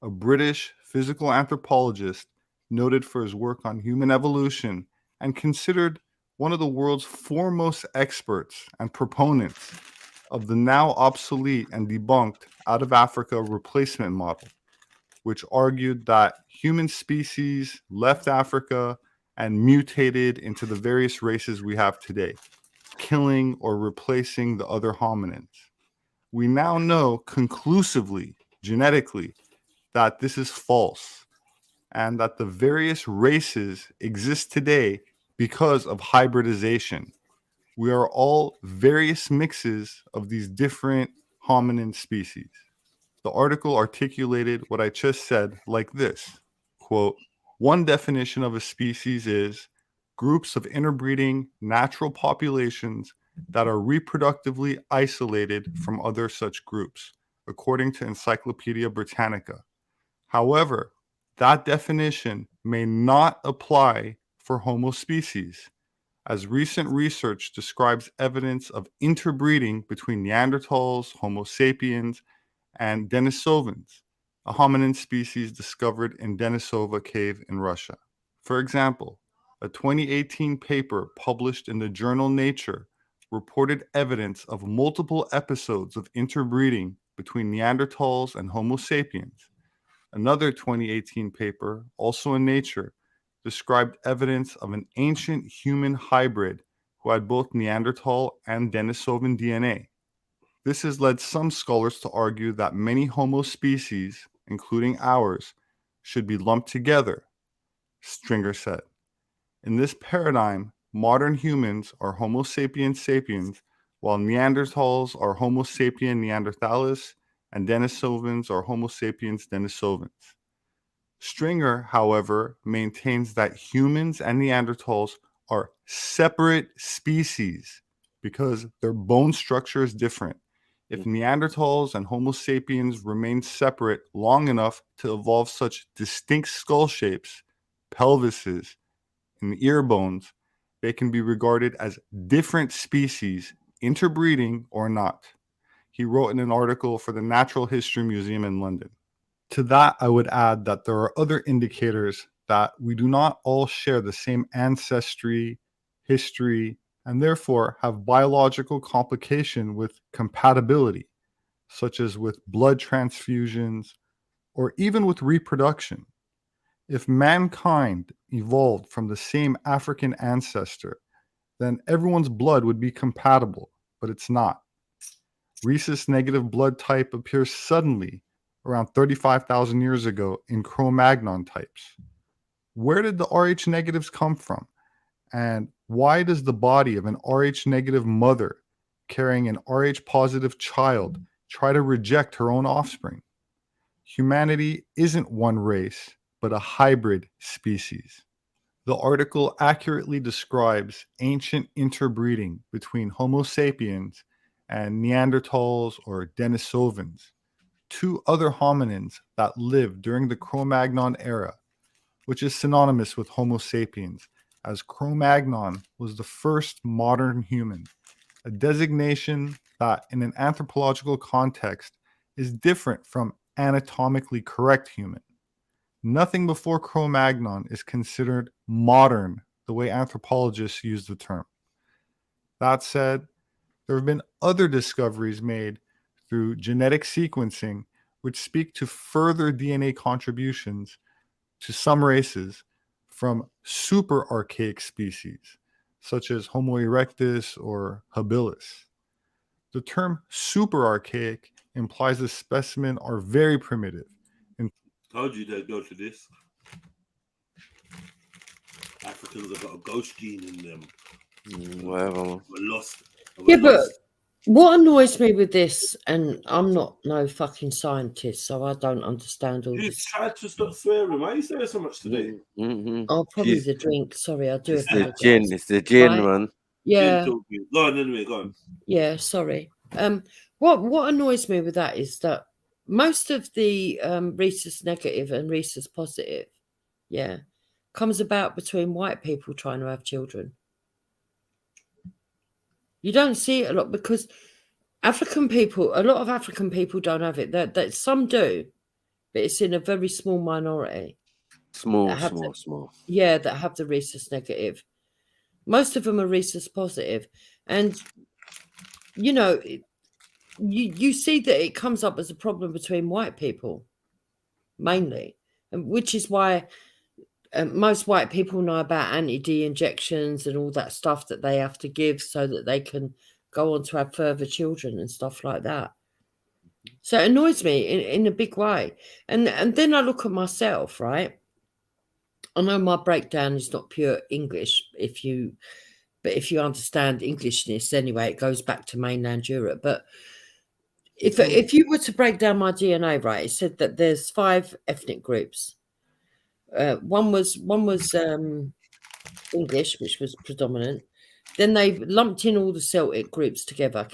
a British physical anthropologist noted for his work on human evolution and considered one of the world's foremost experts and proponents of the now obsolete and debunked out of Africa replacement model, which argued that human species left Africa and mutated into the various races we have today, killing or replacing the other hominins. We now know conclusively, genetically, that this is false, and that the various races exist today because of hybridization. We are all various mixes of these different hominin species. The article articulated what I just said like this, quote, one definition of a species is groups of interbreeding natural populations that are reproductively isolated from other such groups, according to Encyclopedia Britannica. However, that definition may not apply for Homo species, as recent research describes evidence of interbreeding between Neanderthals, Homo sapiens, and Denisovans, a hominin species discovered in Denisova Cave in Russia. For example, a 2018 paper published in the journal Nature reported evidence of multiple episodes of interbreeding between Neanderthals and Homo sapiens. Another 2018 paper, also in Nature, described evidence of an ancient human hybrid who had both Neanderthal and Denisovan DNA. This has led some scholars to argue that many Homo species, including ours, should be lumped together, Stringer said. In this paradigm, modern humans are Homo sapiens sapiens, while Neanderthals are Homo sapien neanderthalis, and Denisovans are Homo sapiens denisovans. Stringer, however, maintains that humans and Neanderthals are separate species because their bone structure is different. If Neanderthals and Homo sapiens remain separate long enough to evolve such distinct skull shapes, pelvises, and ear bones, they can be regarded as different species, interbreeding or not. He wrote in an article for the Natural History Museum in London. To that, I would add that there are other indicators that we do not all share the same ancestry, history, and therefore have biological complication with compatibility, such as with blood transfusions or even with reproduction. If mankind evolved from the same African ancestor, then everyone's blood would be compatible, but it's not. Rhesus negative blood type appears suddenly around 35,000 years ago in Cro-Magnon types. Where did the Rh negatives come from? And why does the body of an Rh negative mother carrying an Rh positive child try to reject her own offspring? Humanity isn't one race, but a hybrid species. The article accurately describes ancient interbreeding between Homo sapiens and Neanderthals or Denisovans, two other hominins that lived during the Cro-Magnon era, which is synonymous with Homo sapiens, as Cro-Magnon was the first modern human, a designation that in an anthropological context is different from anatomically correct human. Nothing before Cro-Magnon is considered modern the way anthropologists use the term. That said, there have been other discoveries made through genetic sequencing which speak to further DNA contributions to some races from super archaic species, such as Homo erectus or habilis. The term super archaic implies the specimen are very primitive. Told you they'd go for this. Africans have got a ghost gene in them. Whatever. We're lost. Yeah, but what annoys me with this, and I'm not no fucking scientist, so I don't understand all You this. tried to stop swearing. Why are you saying so much today? Oh, probably the drink. Sorry, I do It's the apologize. gin. It's the gin, Right? man. Yeah. Go on, anyway, go on. Yeah, sorry. What annoys me with that is that most of the rhesus negative and rhesus positive, yeah, comes about between white people trying to have children. You don't see it a lot because a lot of African people don't have it. That some do, but it's in a very small minority. Small. Yeah, that have the rhesus negative. Most of them are rhesus positive, and you know, you see that it comes up as a problem between white people, mainly, and which is why most white people know about anti-D injections and all that stuff that they have to give so that they can go on to have further children and stuff like that. So it annoys me in a big way. And then I look at myself, right? I know my breakdown is not pure English, but if you understand Englishness anyway, it goes back to mainland Europe. But if you were to break down my DNA, right, it said that there's 5 ethnic groups. One was English, which was predominant. Then they lumped in all the Celtic groups together,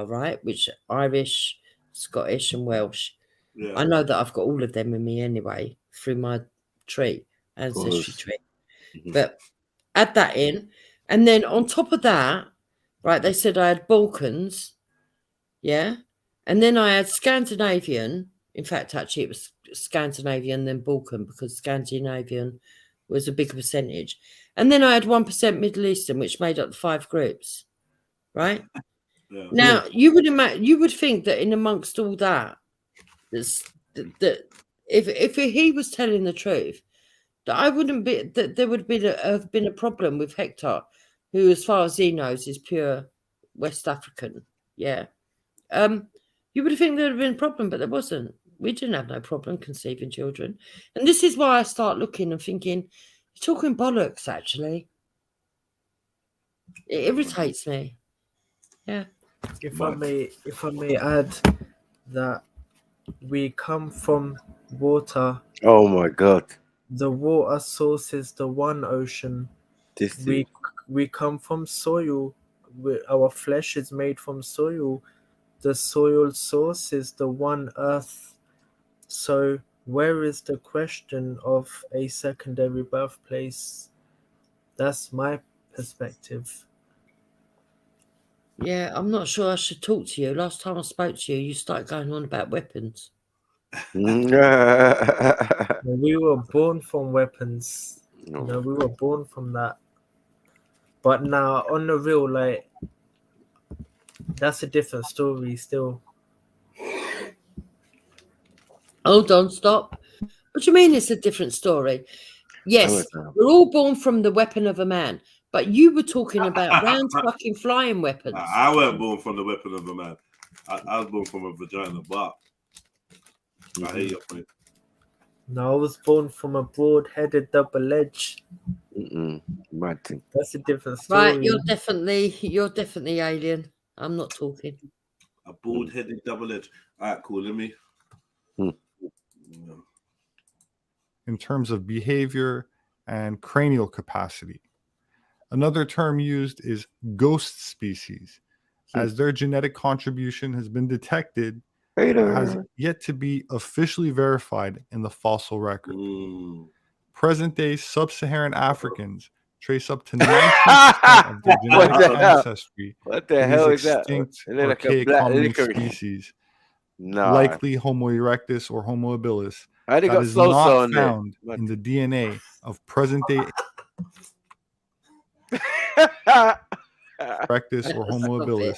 right? Which Irish, Scottish, and Welsh. Yeah. I know that I've got all of them in me anyway through my ancestry tree. Mm-hmm. But add that in, and then on top of that, right? They said I had Balkans, yeah, and then I had Scandinavian. In fact, actually, it was Scandinavian then Balkan because Scandinavian was a bigger percentage. And then I had 1% Middle Eastern, which made up the 5 groups, right? Yeah. Now, you would think that in amongst all that, that if he was telling the truth, that I wouldn't be, that there would have been a problem with Hector, who, as far as he knows, is pure West African. Yeah. You would think there would have been a problem, but there wasn't. We didn't have no problem conceiving children. And this is why I start looking and thinking, you're talking bollocks, actually. It irritates me. Yeah. If I may add that we come from water. Oh my God. The water source is the one ocean. We come from soil. Our flesh is made from soil. The soil source is the one earth. So where is the question of a secondary birthplace? That's my perspective. Yeah, I'm not sure I should talk to you. Last time I spoke to you, you started going on about weapons. We were born from weapons. No, we were born from that. But now, on the real, like, that's a different story still. Hold on, stop. What do you mean it's a different story? Yes, we're all born from the weapon of a man, but you were talking about round fucking flying weapons. I weren't born from the weapon of a man. I was born from a vagina, but I hate your point. No, I was born from a broad-headed double edge. Mad thing. That's a different story. Right, you're definitely alien. I'm not talking. A bald-headed double edge. All right, cool. Let me. In terms of behavior and cranial capacity. Another term used is ghost species, as their genetic contribution has been detected, has yet to be officially verified in the fossil record. Present-day sub-Saharan Africans trace up to 19% of their genetic ancestry What the hell is that? extinct Like a archaic black hominid licorice. species, Nah. likely Homo erectus or Homo habilis, How they that got is Sosa not on there? found in the DNA of present-day erectus or Homo habilis,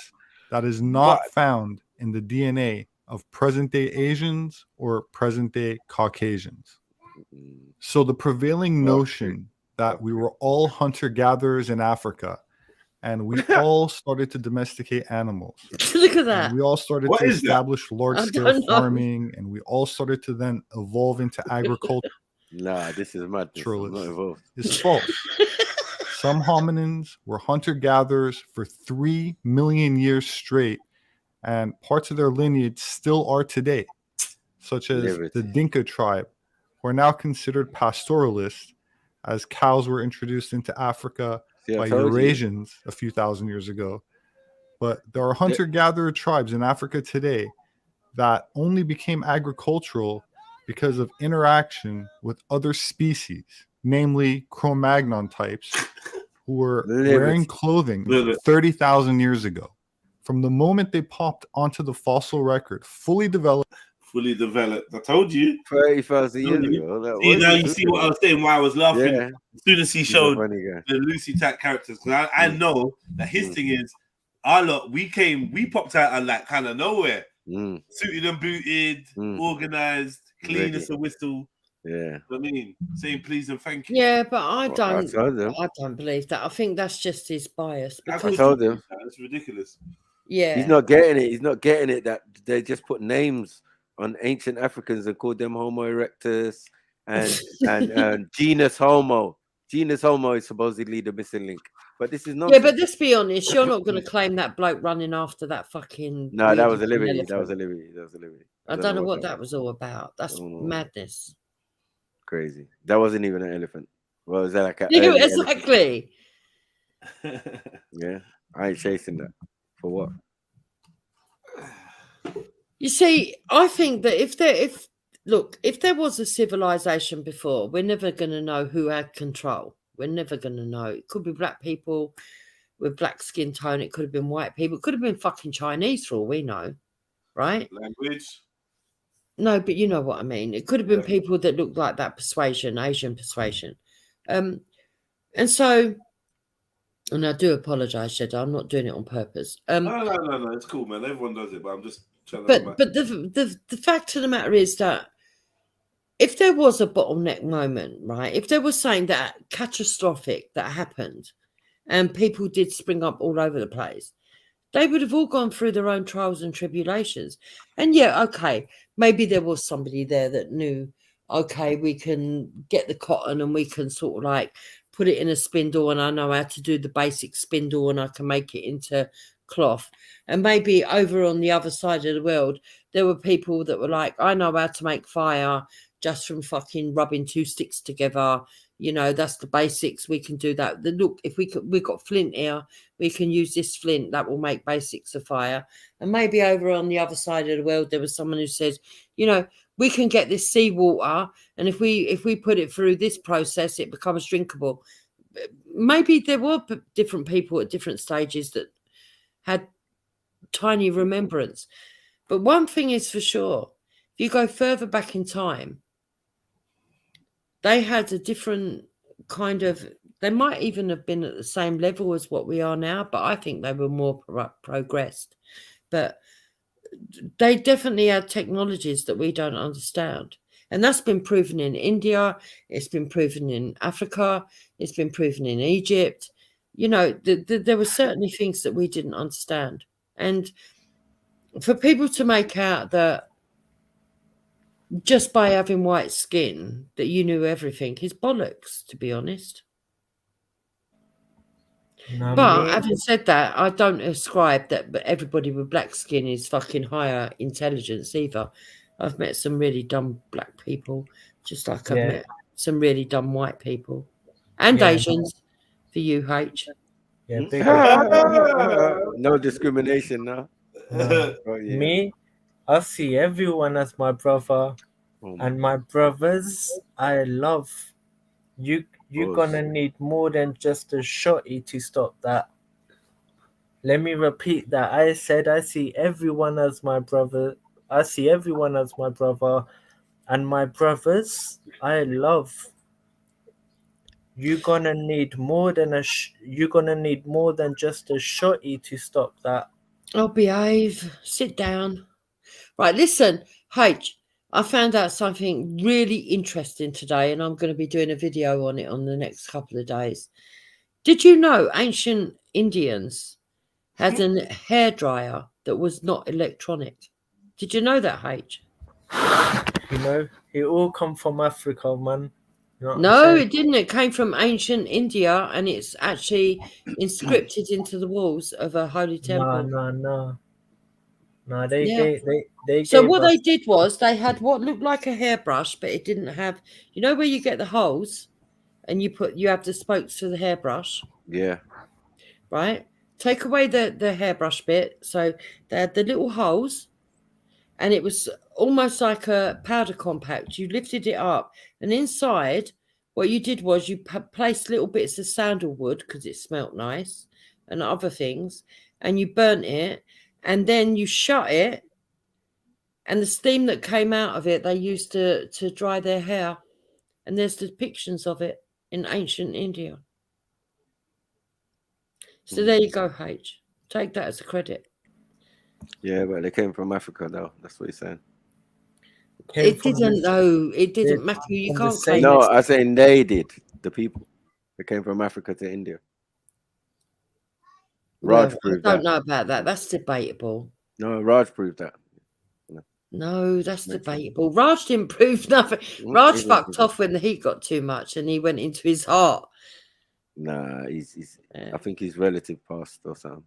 that is not found in the DNA of present-day Asians or present-day Caucasians. So the prevailing notion that we were all hunter-gatherers in Africa and we all started to domesticate animals. Look at that. And we all started to establish large-scale farming, and we all started to then evolve into agriculture. Nah, this is mad. It's false. Some hominins were hunter-gatherers for 3 million years straight, and parts of their lineage still are today, such as the Dinka tribe, who are now considered pastoralists, as cows were introduced into Africa by Eurasians a few thousand years ago. But there are hunter-gatherer tribes in Africa today that only became agricultural because of interaction with other species, namely Cro-Magnon types, who were wearing clothing 30,000 years ago. From the moment they popped onto the fossil record, fully developed. I told you. 30,000 years ago. See, now you see what I was saying, why I was laughing. Yeah. As soon as he showed the Lucy type characters, because I know that his thing is, our lot, we popped out of like kind of nowhere. Suited and booted, organized, clean as a whistle. Yeah. I mean, saying please and thank you. Yeah, but I don't believe that. I think that's just his bias. I told him. That's ridiculous. Yeah. He's not getting it. He's not getting it that they just put names on ancient Africans and called them Homo erectus and genus Homo. Genus Homo is supposedly the missing link. But this is not. Yeah, but let's be honest. You're not going to claim that bloke running after that fucking. No, that was a liberty. That was a liberty. I don't know what that was all about. That's madness. Crazy. That wasn't even an elephant. Well, is that like a yeah, exactly. Yeah, I ain't chasing that. For what? You see, I think that if there was a civilization before, we're never going to know who had control. We're never going to know. It could be black people with black skin tone. It could have been white people. It could have been fucking Chinese for all we know, right? Language. No, but you know what I mean. It could have been people that looked like that persuasion, Asian persuasion. And so, and I do apologize, Jed. I'm not doing it on purpose. No. It's cool, man. Everyone does it, but I'm just trying to. But the fact of the matter is that if there was a bottleneck moment, right? If there was something that catastrophic that happened, and people did spring up all over the place, they would have all gone through their own trials and tribulations. And yeah, okay, maybe there was somebody there that knew, okay, we can get the cotton and we can sort of like put it in a spindle, and I know how to do the basic spindle and I can make it into cloth. And maybe over on the other side of the world, there were people that were like, I know how to make fire just from fucking rubbing two sticks together. You know, that's the basics. We can do that. Look, if we've got flint here, we can use this flint. That will make basics of fire. And maybe over on the other side of the world, there was someone who said, you know, we can get this seawater, and if we put it through this process, it becomes drinkable. Maybe there were different people at different stages that had tiny remembrance. But one thing is for sure, if you go further back in time, they had a different kind of, they might even have been at the same level as what we are now, but I think they were more progressed. But they definitely had technologies that we don't understand. And that's been proven in India. It's been proven in Africa. It's been proven in Egypt. You know, there were certainly things that we didn't understand. And for people to make out that just by having white skin that you knew everything is bollocks, to be honest. But having said that, I don't ascribe that everybody with black skin is fucking higher intelligence either. I've met some really dumb black people, just like I've met some really dumb white people. And Asians, for you, H. Yeah, no discrimination now. Me, I see everyone as my brother, and my brothers I love. You're gonna need more than just a shorty to stop that. Let me repeat that. I said I see everyone as my brother. I see everyone as my brother, and my brothers I love. You're gonna need more than just a shorty to stop that. Oh, behave. Sit down. Right, listen, H. I found out something really interesting today, and I'm going to be doing a video on it on the next couple of days. Did you know ancient Indians had a hairdryer that was not electronic? Did you know that, H? You know, it all come from Africa, man. You know no, it didn't. It came from ancient India, and it's actually inscripted into the walls of a holy temple. No, they so what they did was they had what looked like a hairbrush, but it didn't have, you know, where you get the holes and you have the spokes for the hairbrush. Yeah. Right? Take away the hairbrush bit. So they had the little holes, and it was almost like a powder compact. You lifted it up, and inside what you did was you placed little bits of sandalwood because it smelt nice and other things, and you burnt it, and then you shut it, and the steam that came out of it they used to dry their hair, and there's depictions of it in ancient India. So there you go, H. Take that as a credit. Yeah, but they came from Africa, though. That's what he's saying. It didn't, though. It didn't matter. You can't claim. No, I'm saying they did. The people. They came from Africa to India. Raj proved that. I don't know about that. That's debatable. No, Raj proved that. No, that's debatable. Raj didn't prove nothing. Raj fucked off when the heat got too much, and he went into his heart. Nah, he's I think his relative passed or something.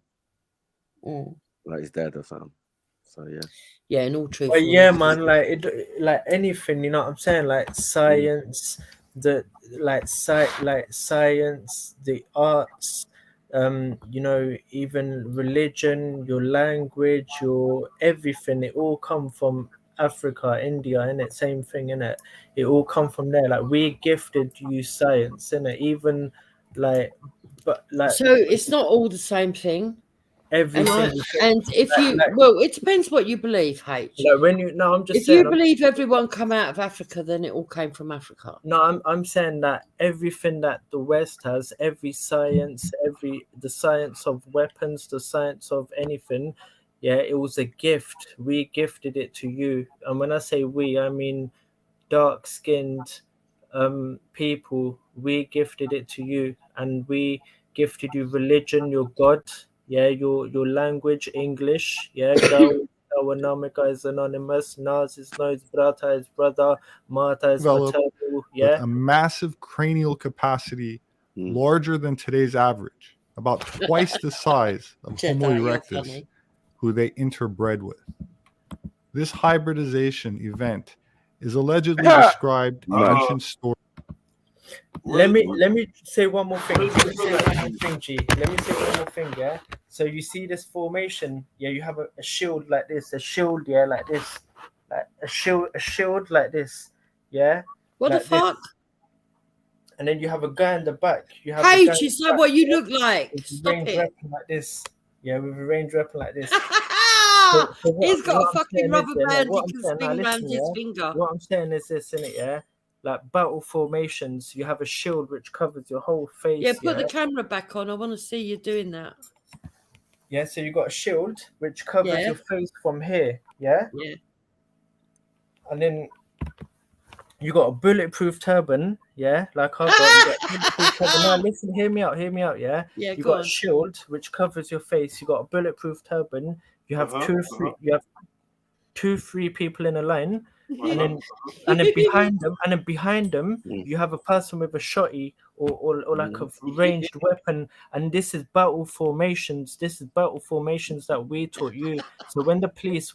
Like his dad or something. So yeah. Yeah, in all truth. But yeah, man, like anything, you know what I'm saying? Like science, science, the arts, you know, even religion, your language, your everything, it all come from Africa, India, innit? Same thing, innit? It all come from there. Like we gifted you science, innit? Even like, but like. So it's not all the same thing. Everything. And if you, well, it depends what you believe, H. Like when you, no, I'm just if saying. You believe everyone come out of Africa, then it all came from Africa. No, I'm saying that everything that the West has, every science, the science of weapons, the science of anything, yeah, it was a gift. We gifted it to you. And when I say we, I mean dark-skinned people. We gifted it to you, and we gifted you religion, your God. Yeah, your language, English. Yeah, Namika is anonymous. Nas is no his brother, his brother. Martha is maternal. Yeah, a massive cranial capacity, larger than today's average, about twice the size of Homo erectus, who they interbred with. This hybridization event is allegedly described in ancient stories. Let me say one more thing. Let me say one more thing, yeah. So you see this formation, yeah, you have a shield like this, a shield, yeah, like this, like a shield like this, yeah. What like the fuck? This. And then you have a guy in the back. You have H, it's not what you look like. Stop it. Like this, yeah, with a range weapon like this. He's got a fucking rubber band he can spin around his finger. What I'm saying is this, innit, yeah? Like battle formations, you have a shield which covers your whole face. Yeah, put the camera back on. I want to see you doing that. Yeah, so you got a shield which covers your face from here. Yeah. Yeah. And then you got a bulletproof turban. Yeah, like I've got. You got a bulletproof turban. Now listen, hear me out. Yeah. Yeah. You Go got on. a shield which covers your face. You got a bulletproof turban. You have You have 2-3 people in a line, and then behind them, you have a person with a shotty or like a ranged weapon, and this is battle formations. This is battle formations that we taught you. So when the police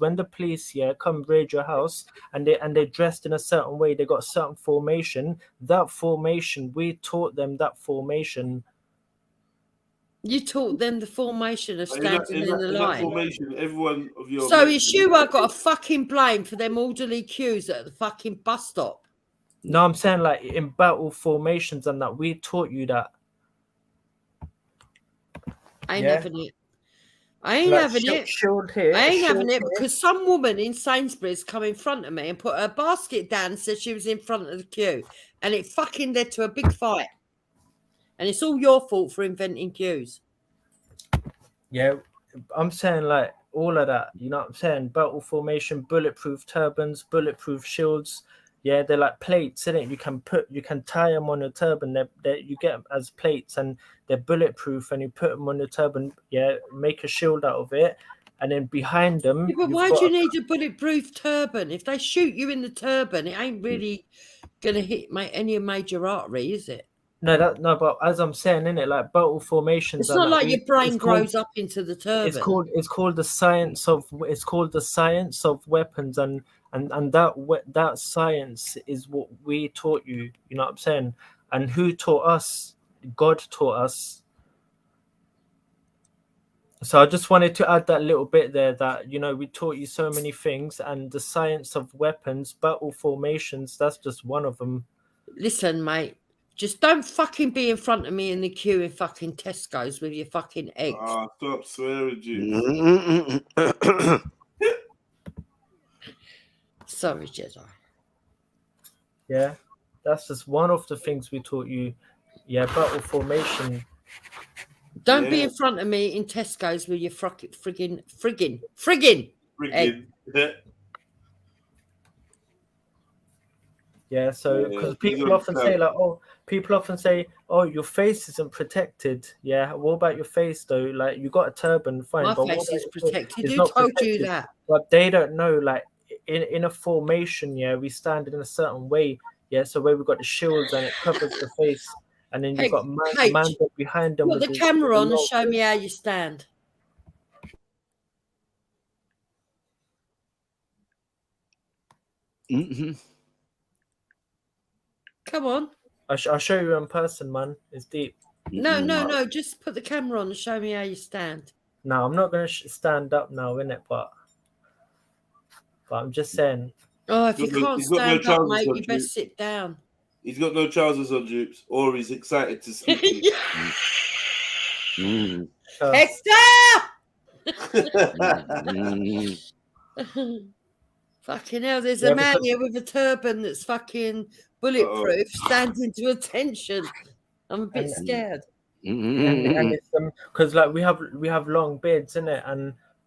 come raid your house and they're dressed in a certain way, they got a certain formation. That formation, we taught them that formation. You taught them the formation of standing in the line. Formation, everyone of your. So it's you I got a fucking blame for them orderly queues at the fucking bus stop. No, I'm saying like in battle formations and that we taught you that. I ain't having it. I ain't having it. Shield here. I ain't having it because some woman in Sainsbury's come in front of me and put her basket down and said she was in front of the queue, and it fucking led to a big fight. And it's all your fault for inventing queues. Yeah, I'm saying like all of that. You know what I'm saying? Battle formation, bulletproof turbans, bulletproof shields. Yeah, they're like plates, isn't it? You can tie them on a turban. You get them as plates, and they're bulletproof. And you put them on the turban. Yeah, make a shield out of it, and then behind them. Yeah, but why do you need a bulletproof turban? If they shoot you in the turban, it ain't really gonna hit any major artery, is it? No, but as I'm saying, innit, like battle formations. It's not like your brain grows up into the turban. It's called the science of weapons, and that science is what we taught you. You know what I'm saying? And who taught us? God taught us. So I just wanted to add that little bit there that, you know, we taught you so many things, and the science of weapons, battle formations, that's just one of them. Listen, mate. Just don't fucking be in front of me in the queue in fucking Tesco's with your fucking eggs. Ah, stop swearing, you. Sorry, Jedi. Yeah, that's just one of the things we taught you. Yeah, battle formation. Don't be in front of me in Tesco's with your friggin' egg. Yeah, so because people often say, oh, your face isn't protected. Yeah, what about your face though? Like, you got a turban, fine. My but face is protected. Who told you that? But they don't know, like, in a formation, yeah, we stand in a certain way. Yeah, so where we've got the shields and it covers the face, and then you've got man behind them. Put the camera on and show me how you stand. Come on. I'll show you in person, man. It's deep. No. Just put the camera on and show me how you stand. No, I'm not going to stand up now, innit? But I'm just saying. Oh, if you can't stand up, mate, you best sit down. He's got no trousers on, Dupes, or he's excited to sleep. Fucking hell, there's a man here with a turban that's fucking bulletproof, standing to attention. I'm a bit scared. And it's because like we have long beards, innit?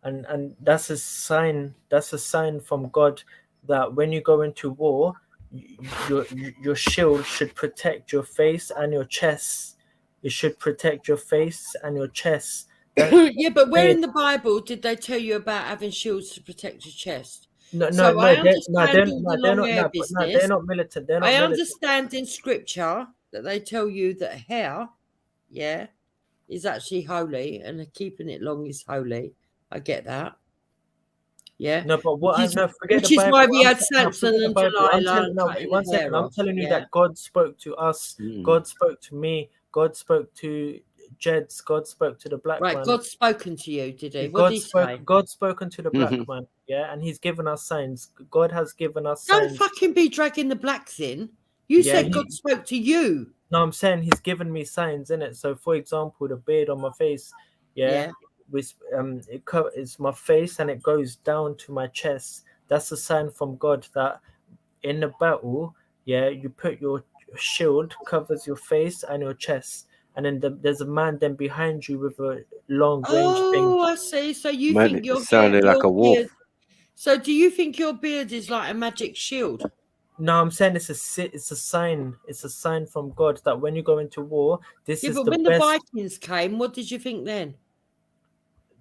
And that's a sign from God that when you go into war, your shield should protect your face and your chest. It should protect your face and your chest. Yeah, but where in the Bible did they tell you about having shields to protect your chest? They're not militant. I understand in scripture that they tell you that hair, is actually holy, and keeping it long is holy. I get that. Yeah. No, but what which is why we had Samson and Delilah. One second. I'm telling you that God spoke to us. God spoke to me. God spoke to Jeds. God spoke to the black man. Right, God's spoken to you, did he? What did he say? God's spoken to the black man, yeah, and he's given us signs. God has given us signs. Don't fucking be dragging the blacks in. You said God spoke to you. No, I'm saying he's given me signs, innit? So, for example, the beard on my face, with it covers my face and it goes down to my chest. That's a sign from God that in the battle, you put your shield covers your face and your chest. and then there's a man then behind you with a long range thing. Oh, I see. So you Man, think it your sounded like a wolf. beard? So do you think your beard is like a magic shield? No, I'm saying it's a sign. It's a sign from God that when you go into war, this is but the when best. the Vikings came, what did you think then?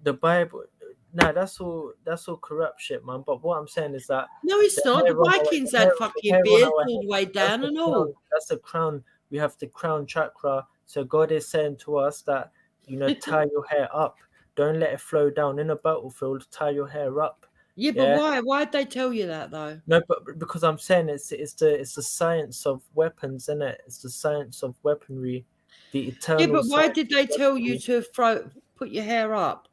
The Bible. No, that's all corrupt shit, man. But what I'm saying is that no, it's not. The Vikings had fucking beards all the way down and all. That's the crown. We have the crown chakra. So God is saying to us that, you know, tie your hair up. Don't let it flow down in a battlefield. Tie your hair up. Yeah, but why? Why'd they tell you that though? No, but because I'm saying it's the science of weapons, isn't it? It's the science of weaponry, the eternal. Yeah, but why did they tell you to put your hair up?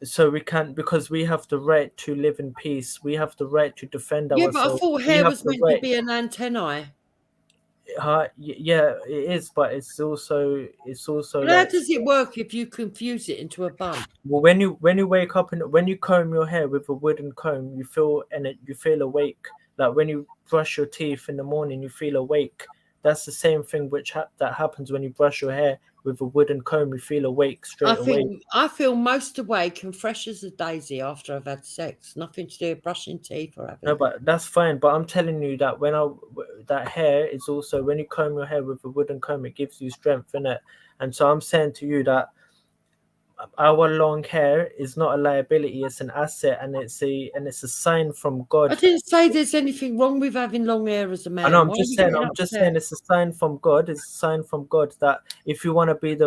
So we can't, because we have the right to live in peace. We have the right to defend ourselves. Yeah, but I thought hair was meant to be an antennae. Yeah, it is, but it's also. But how does it work if you confuse it into a bun? Well, when you wake up and when you comb your hair with a wooden comb, you feel awake. Like when you brush your teeth in the morning, you feel awake. That's the same thing that happens when you brush your hair with a wooden comb. You feel awake straight away. I feel most awake and fresh as a daisy after I've had sex. Nothing to do with brushing teeth or having. No, but that's fine. But I'm telling you that that hair is also, when you comb your hair with a wooden comb, it gives you strength in it. And so I'm saying to you that our long hair is not a liability; it's an asset, and it's a sign from God. I didn't say there's anything wrong with having long hair as a man. I know, I'm just saying it's a sign from God. It's a sign from God that if you want to be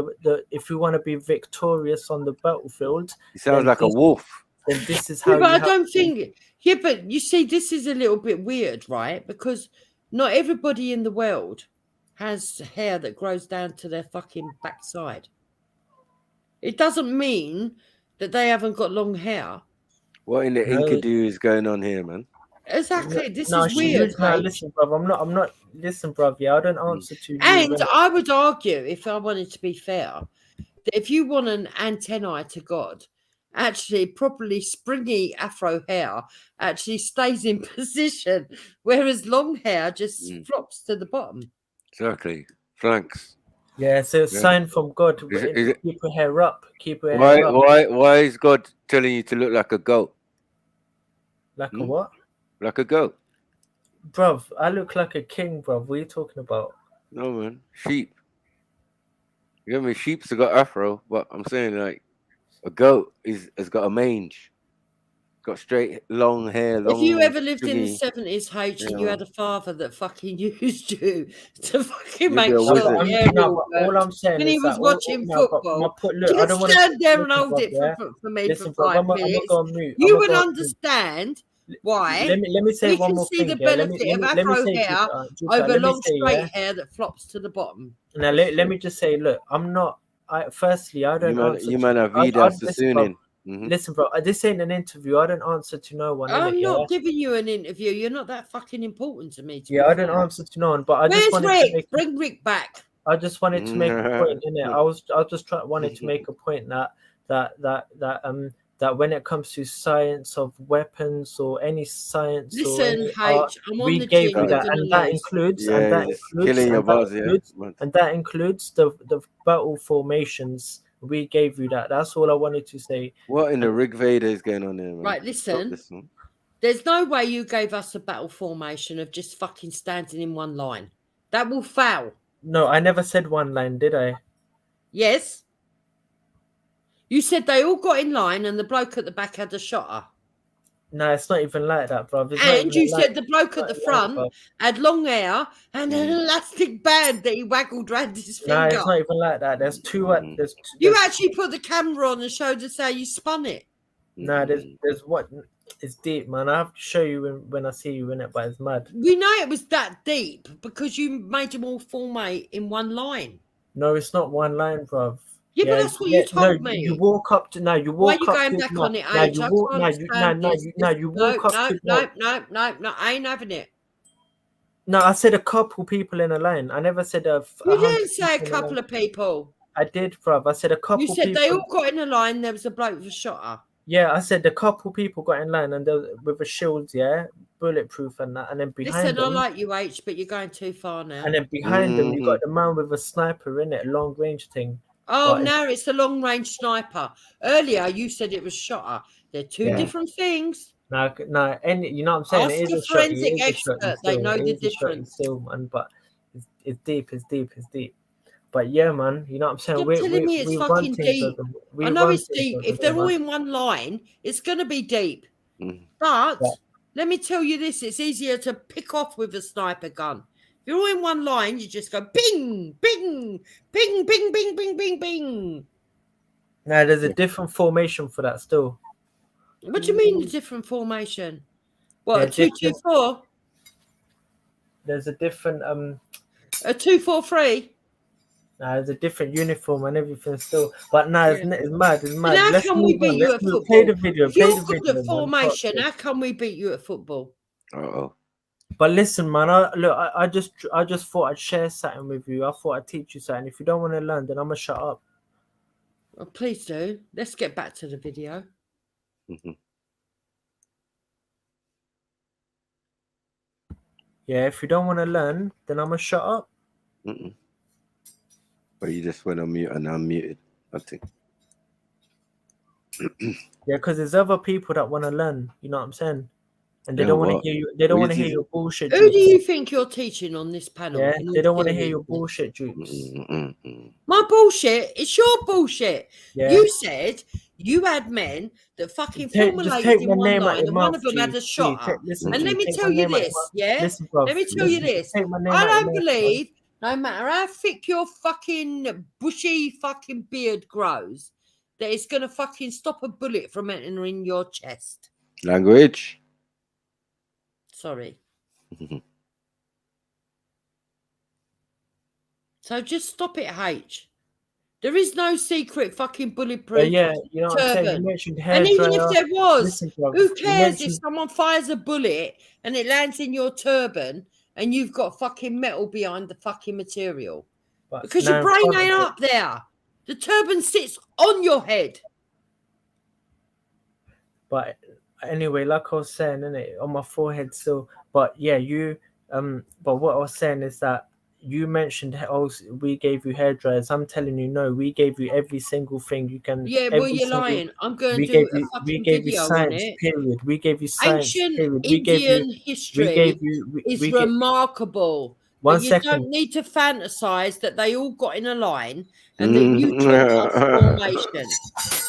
if you want to be victorious on the battlefield, he sounds like a wolf. Then this is how. Yeah, but I don't think. Yeah, but you see, this is a little bit weird, right? Because not everybody in the world has hair that grows down to their fucking backside. It doesn't mean that they haven't got long hair. What in the Inkadoo is going on here, man? Exactly. This is weird. No, listen, bruv. I'm not. Listen, bruv. Yeah, I don't answer to you. And I would argue, if I wanted to be fair, that if you want an antennae to God, actually properly springy afro hair actually stays in position, whereas long hair just flops to the bottom. Exactly. Thanks. Yeah, so it's a sign from God. Keep your hair up. Keep your hair up. Why is God telling you to look like a goat? Like a what? Like a goat. Bruv, I look like a king, bruv. What are you talking about? No, man. Sheep. You know, sheep's have got afro, but I'm saying like a goat has got a mange. Got straight, long hair. If you ever lived in the 70s, H, and you had a father that fucking used you to fucking make sure the hair all I'm saying when he was watching football, just stand there and hold it for me for 5 minutes. You would understand why. Let me say one more thing. We can see the benefit of afro hair over long straight hair that flops to the bottom. Now, let me just say, look, I'm not. Firstly, I don't answer. You man have vida Sasunin. Listen, bro, this ain't an interview. I don't answer to no one. I'm not giving you an interview. You're not that fucking important to me. I don't answer to no one. But Where's Rick? Bring Rick back. I just wanted to make a point in it. I just wanted to make a point that when it comes to science of weapons or any science, listen, we gave you that, and that includes that includes the battle formations. We gave you that. That's all I wanted to say. What in the Rig Vader is going on there, man? Right, listen. There's no way you gave us a battle formation of just fucking standing in one line. That will foul. No, I never said one line, did I? Yes. You said they all got in line and the bloke at the back had a shotter. No, it's not even like that, bro. And you said the bloke at the front had long hair and an elastic band that he waggled round his finger. No, it's not even like that. There's two. You actually put the camera on and showed us how you spun it. No, there's what. It's deep, man. I have to show you when I see you in it, but it's mad. We know it was that deep because you made them all formate in one line. No, it's not one line, bro. Yeah, but that's what you told me. You walk up to now. You walk up. Why are you going back on it, Age? You walk up. No, I ain't having it. No, I said a couple people in a line. I never said a. You didn't say a couple of people. I did, bruv. I said a couple. You said they all got in a line. There was a bloke with a shotter. Yeah, I said a couple people got in line and with a shield, yeah. bulletproof and that, and then behind Listen, I them, like you, H, but you're going too far now. and then behind them, you got the man with a sniper in it, a long range thing. Oh, now it's a long range sniper. Earlier, you said it was shotter. They're two different things. No, any, you know what I'm saying? Ask It a is a shot. forensic expert. They know the difference. Still, man, but it's deep. It's deep. But yeah, man, you know what I'm saying? You're telling me it's fucking deep. I know it's deep. If they're all in one line, it's going to be deep. But let me tell you this, it's easier to pick off with a sniper gun. If you're all in one line, you just go bing, bing, bing, bing, bing, bing, bing, bing. No, there's a different formation for that still. What do you mean a different formation? What, Yeah, 2-2-4? There's a different a 2-4-3. No, there's a different uniform and everything still. But no, it's mad. It's mad. How Let's can we beat you at football? Play the video. If you're good at formation, how can we beat you at football? But listen, man. I just thought I'd share something with you. I thought I'd teach you something. If you don't want to learn, then I'm gonna shut up. Well, please do. Let's get back to the video. Yeah, if you don't want to learn, then I'm gonna shut up. But you just went on mute and I'm muted. I think. Yeah, because there's other people that want to learn. You know what I'm saying? And they don't want to hear you. They don't want to hear your bullshit. Who do you think you're teaching on this panel? Yeah, they don't want to hear your bullshit, Jukes. My bullshit? It's your bullshit. Yeah. You said you had men that fucking formulated in one line, and one of them had a shotter. And let me tell you this, let me tell you this. I don't believe, no matter how thick your fucking bushy fucking beard grows, that it's going to fucking stop a bullet from entering your chest. Language. Sorry. So just stop it, H. There is no secret fucking bulletproof yeah, you know what I'm saying? You mentioned hair and even dryer. if there was, Listen, bro, who cares if someone fires a bullet and it lands in your turban and you've got fucking metal behind the fucking material? Because your brain ain't up there. The turban sits on your head. But anyway, like I was saying, innit, on my forehead still. But yeah, you but what I was saying is that you mentioned we gave you hair dryers. I'm telling you, no, we gave you every single thing you can. Yeah, well, you're lying. I'm going to do a fucking video on it. Period. We gave you science. Ancient period. Indian history is remarkable. One but you second. don't need to fantasize that they all got in a line and that you took off formation.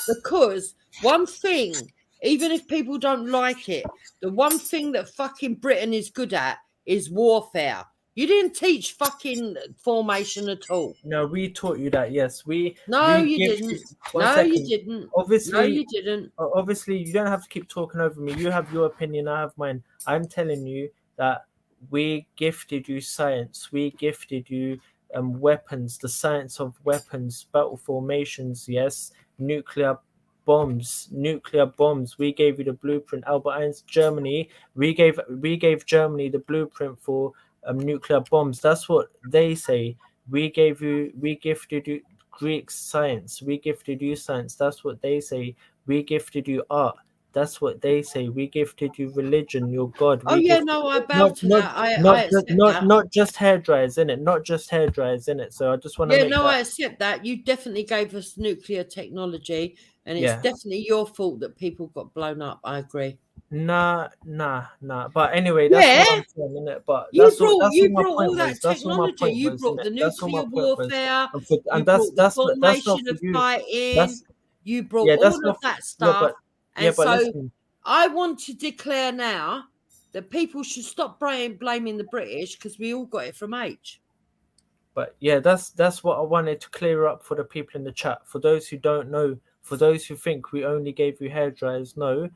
Because one thing, even if people don't like it, the one thing that fucking Britain is good at is warfare. You didn't teach fucking formation at all. No, we taught you that. Yes, No, you didn't. No, you didn't. Obviously, no, you didn't. Obviously, you don't have to keep talking over me. You have your opinion. I have mine. I'm telling you that we gifted you science. We gifted you weapons, the science of weapons, battle formations. Yes, nuclear bombs. We gave you the blueprint. Albert Einstein, Germany. We gave Germany the blueprint for nuclear bombs. That's what they say. We gifted you Greek science. We gifted you science. That's what they say. We gifted you art. That's what they say. We gifted you religion, your God. I bow to that. Not just hair dryers, innit? Not just hair dryers, innit? So I just want to I accept that. You definitely gave us nuclear technology, and it's definitely your fault that people got blown up. I agree. Nah. But anyway, that's what I'm saying, innit? But you brought all that technology. You brought the nuclear warfare. And that's the formation of fighting. You brought all of that stuff. Listen. I want to declare now that people should stop blaming the British because we all got it from H. But yeah, that's what I wanted to clear up for the people in the chat. For those who don't know, for those who think we only gave you hair dryers, no.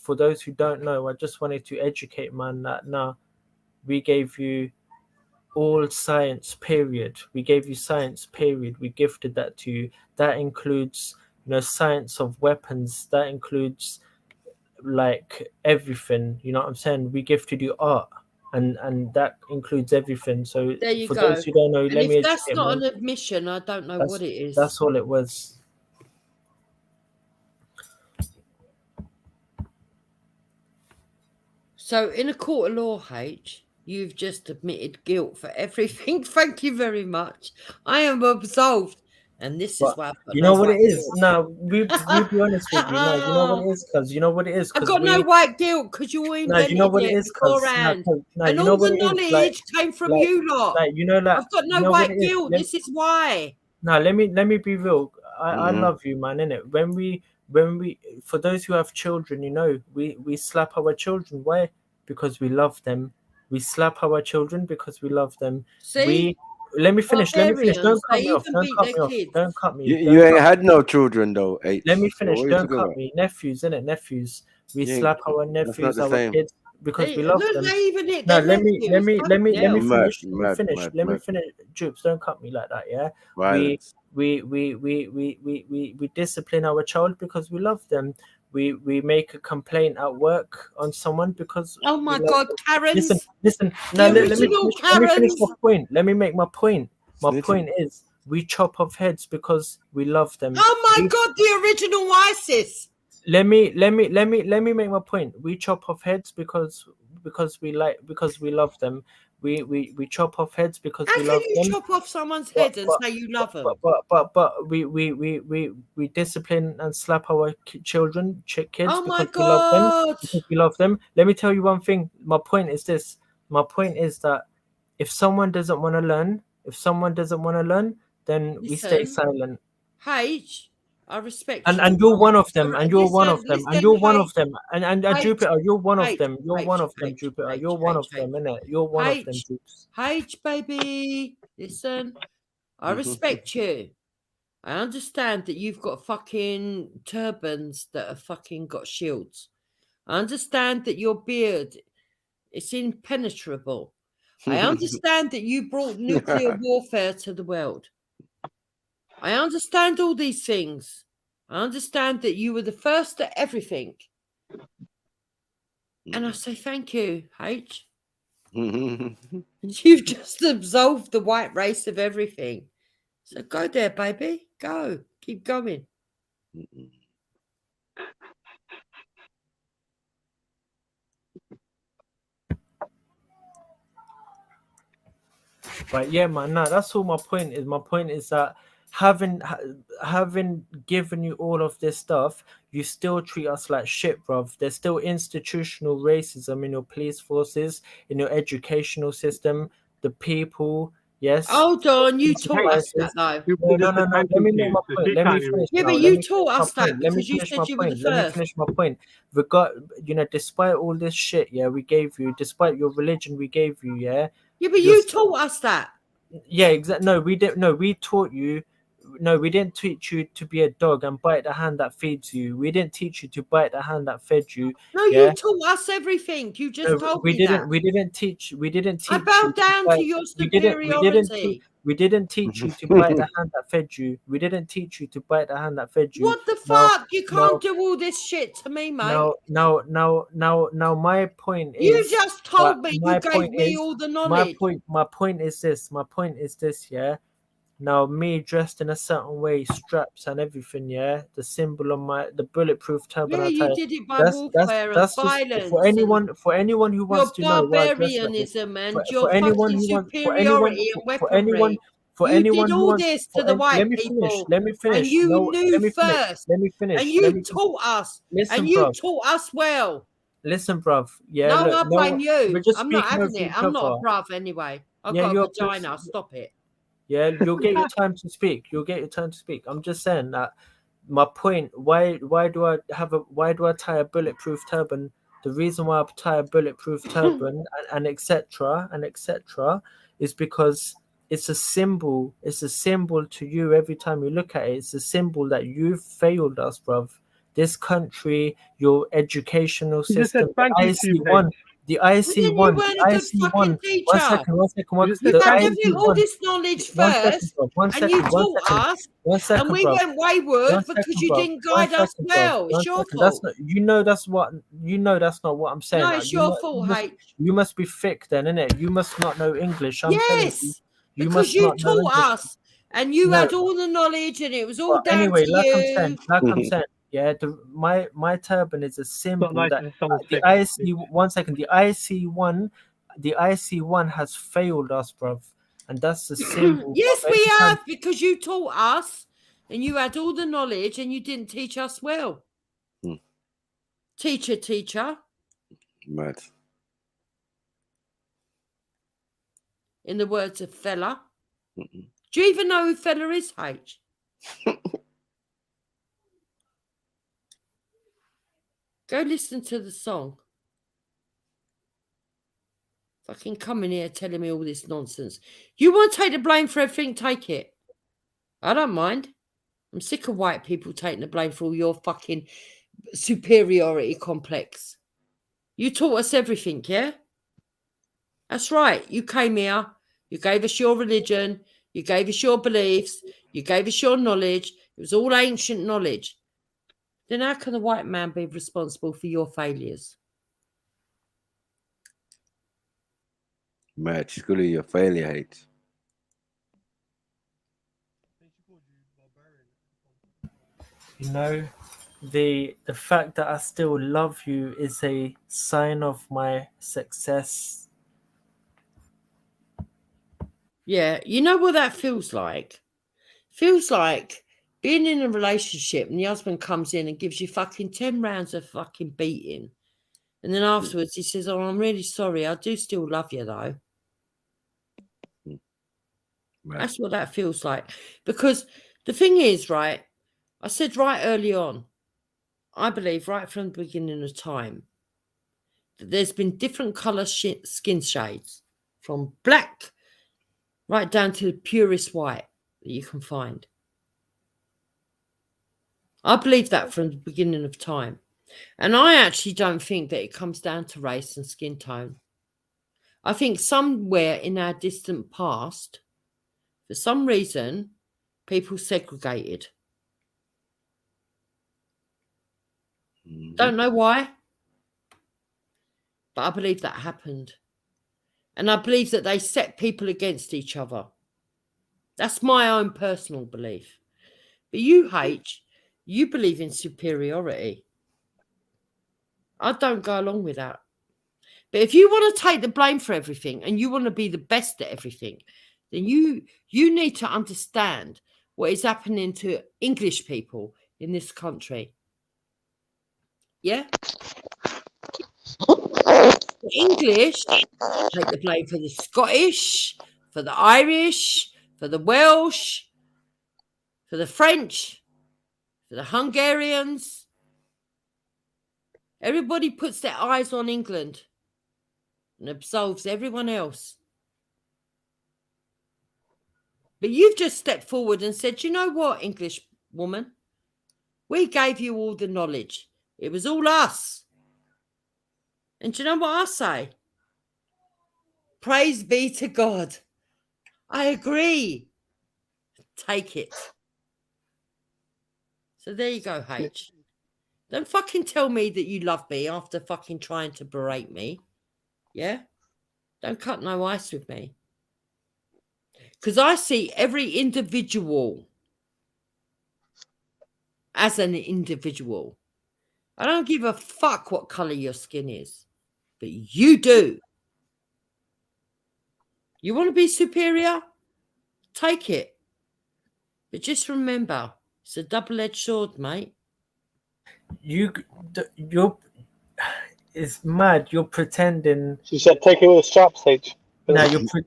For those who don't know, I just wanted to educate, man, that now we gave you all science, period. We gave you science, period. We gifted that to you. That includes, science of weapons. That includes like everything. You know what I'm saying? We gifted you art, and that includes everything. So there you for go. Those who don't know, let me. If that's not an admission, I don't know what it is. That's all it was. So in a court of law, H, you've just admitted guilt for everything. Thank you very much. I am absolved. And this is why I've got you know no what it white is? guilt. No, we be honest with you. No, you know what it is? Because you know what it is? I've got no white guilt because you all invented you know what it it is? Because beforehand. and all the knowledge came from you lot. I've got no white guilt. This is why. No, let me be real. I love you, man, innit? When we for those who have children, you know, we slap our children. Why? Because we love them. We slap our children because we love them. See? Let me finish. Don't cut They me off. even Don't beat cut their me off. kids. Don't cut me. You ain't had no children though, H. Let me So finish. what are you Don't talking cut about? me. Nephews, innit? Nephews. We You ain't- slap our that's not nephews, the our same. kids, because we love them. They even hit No, their let me nephews. finish. Mad. Let me finish. Jupes, don't cut me like that. Yeah. Violence. We discipline our child because we love them. We make a complaint at work on someone because oh my god, Karens. Listen. Now let me finish my point. Let me make my point. My point is we chop off heads because we love them. Oh my god, the original ISIS. Let me make my point. We chop off heads because we love them. We chop off heads because we love them. How can you chop off someone's head and say you love them? But we discipline and slap our children, kids, oh my because we love them. god. Because we love them. Let me tell you one thing. My point is this. My point is that if someone doesn't want to learn, then we stay silent. H, I respect you. And you're one of them, and you're one of them, and you're one of them, and Jupiter, you're one of them, you're one of them, Jupiter, you're one of them, innit? You're one of them, Jupes. H, baby, listen, I respect you. I understand that you've got fucking turbans that have fucking got shields. I understand that your beard, it's impenetrable. I understand that you brought nuclear warfare to the world. I understand all these things. I understand that you were the first at everything. And I say thank you, H. You've just absolved the white race of everything. So go there, baby. Go. Keep going. But yeah, man, no, that's all my point is. My point is that having given you all of this stuff, you still treat us like shit, bruv. There's still institutional racism in your police forces, in your educational system, the people. Yes. Hold on, you taught us that though. No. Let me make my point. Let me finish. Yeah, but you taught us that because you said you were the first. Let me finish my point. Despite all this shit, yeah, we gave you, despite your religion, we gave you, yeah. Yeah, but you taught us that. Yeah, exactly. No, we didn't. No, we taught you. No, we didn't teach you to be a dog and bite the hand that feeds you. We didn't teach you to bite the hand that fed you. No, you taught us everything. You just told me that. We didn't teach. I bowed down to your superiority. We didn't teach you to bite the hand that fed you. We didn't teach you to bite the hand that fed you. What the fuck? You can't do all this shit to me, mate. Now, my point is. You just told me. You gave me all the knowledge. My point is this. Yeah. Now, me dressed in a certain way, straps and everything, yeah. The symbol on the bulletproof turban. Yeah, you did it by warfare and violence. For anyone who wants to know why barbarianism and your fucking superiority and weaponry. You did all this to the white people. Let me finish. And you knew first. Let me finish. And you taught us. And you taught us well. Listen, bruv. Yeah. No, I blame you. I'm not having it. I'm not a bruv anyway. I've got a vagina. Stop it. Yeah, you'll get your time to speak. I'm just saying that my point. Why do I tie a bulletproof turban? The reason why I tie a bulletproof turban and etc. is because it's a symbol. It's a symbol to you every time you look at it. It's a symbol that you've failed us, bruv. This country, your educational system, the IC1. One second. You had all this knowledge first, and you taught us, and we went wayward because you didn't guide us well. It's your fault. That's not what I'm saying. No, it's your fault, H. You must be thick then, innit? You must not know English. Yes, because you taught us, and you had all the knowledge, and it was all down to you. Like I'm saying, Yeah, my turban is a symbol nice that if someone's the fixed. IC 1 second, the IC1 has failed us, bruv. And that's the symbol. Yes, we have, because you taught us and you had all the knowledge and you didn't teach us well. Teacher. Mad. In the words of Fella. Do you even know who Fella is, H? Go listen to the song. Fucking coming here telling me all this nonsense. You want to take the blame for everything, take it. I don't mind. I'm sick of white people taking the blame for all your fucking superiority complex. You taught us everything, yeah? That's right. You came here. You gave us your religion. You gave us your beliefs. You gave us your knowledge. It was all ancient knowledge. Then how can the white man be responsible for your failures? Mad. School of your failure, hate. You know, the fact that I still love you is a sign of my success. Yeah, you know what that feels like? Feels like being in a relationship and the husband comes in and gives you fucking 10 rounds of fucking beating. And then afterwards he says, oh, I'm really sorry. I do still love you, though. Right. That's what that feels like. Because the thing is, right, I said right early on, I believe right from the beginning of time, that there's been different colour skin shades, from black right down to the purest white that you can find. I believe that from the beginning of time. And I actually don't think that it comes down to race and skin tone. I think somewhere in our distant past, for some reason, people segregated. Don't know why, but I believe that happened. And I believe that they set people against each other. That's my own personal belief. But you, H, you believe in superiority. I don't go along with that. But if you want to take the blame for everything and you want to be the best at everything, then you need to understand what is happening to English people in this country. Yeah? The English take the blame for the Scottish, for the Irish, for the Welsh, for the French, for the Hungarians. Everybody puts their eyes on England and absolves everyone else. But you've just stepped forward and said, you know what, English woman? We gave you all the knowledge. It was all us. And do you know what I say? Praise be to God. I agree. Take it. So there you go, H. Don't fucking tell me that you love me after fucking trying to berate me. Yeah? Don't cut no ice with me. Because I see every individual as an individual. I don't give a fuck what colour your skin is. But you do. You want to be superior? Take it. But just remember, it's a double-edged sword, mate. It's mad. You're pretending. She said, "Take it with a strap, Sage."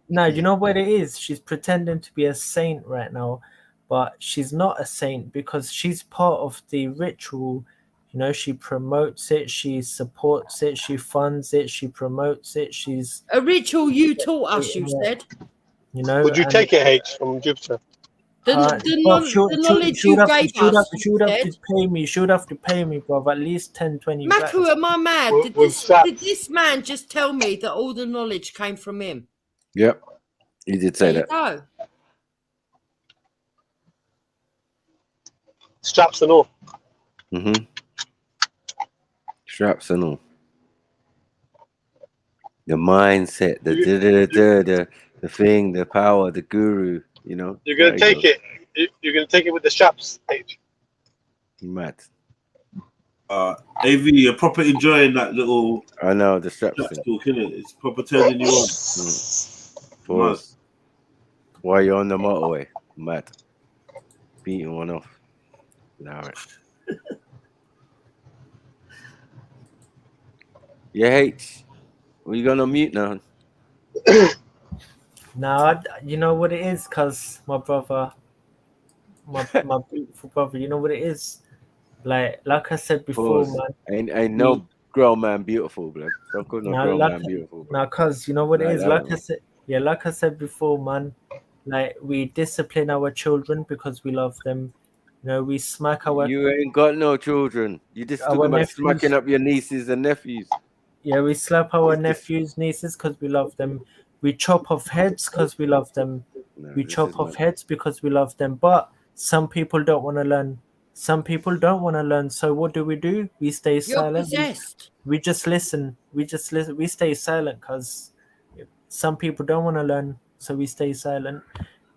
No, you know what it is. She's pretending to be a saint right now, but she's not a saint because she's part of the ritual. You know, she promotes it, she supports it, she funds it, she promotes it. She's a ritual you taught us. You said. You know. Would you take it, H, from Jupiter? The knowledge you gave us. She would have to pay me. She would have to pay me, bro, at least 10, 20 Maku, am I mad? Did this man just tell me that all the knowledge came from him? Yep. He did say that. There you go. Straps and all. Mm-hmm. Straps and all. The mindset, the thing, the power, the guru, you know. You're gonna take it. You're gonna take it with the straps, H. Mad. AV, you're proper enjoying that little. I know the strap talk, thing. innit? It's proper turning you on. Pause. Why you on the motorway? Mad. Beating one off. Alright. Yeah, H. What you gonna mute now? Now, you know what it is, cause my brother, my beautiful brother, you know what it is. Like I said before, Pause. man. Ain't no grown man beautiful, blood. Don't call no grown man beautiful, bro. Now, cause you know what it is. Like I said before, man. Like we discipline our children because we love them. You know, we smack our. You ain't got no children. You just talking about smacking up your nieces and nephews. Yeah, we slap our nephews, nieces because we love them. We chop off heads because we love them. We chop off heads because we love them. But some people don't want to learn. Some people don't want to learn. So what do? We stay silent. We just listen. We just listen. We stay silent because some people don't want to learn. So we stay silent.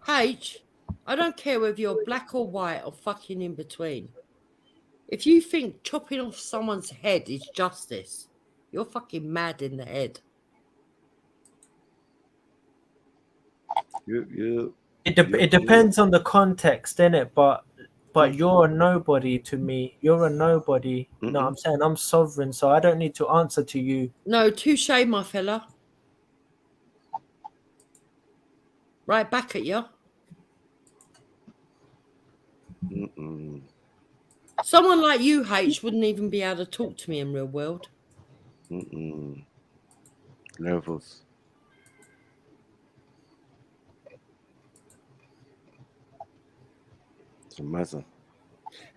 H, I don't care whether you're black or white or fucking in between. If you think chopping off someone's head is justice, you're fucking mad in the head. It depends on the context, innit? But you're a nobody to me. You're a nobody. No, I'm saying I'm sovereign, so I don't need to answer to you. No, touche, my fella. Right back at you. Someone like you, H, wouldn't even be able to talk to me in real world. Levels. It's a matter.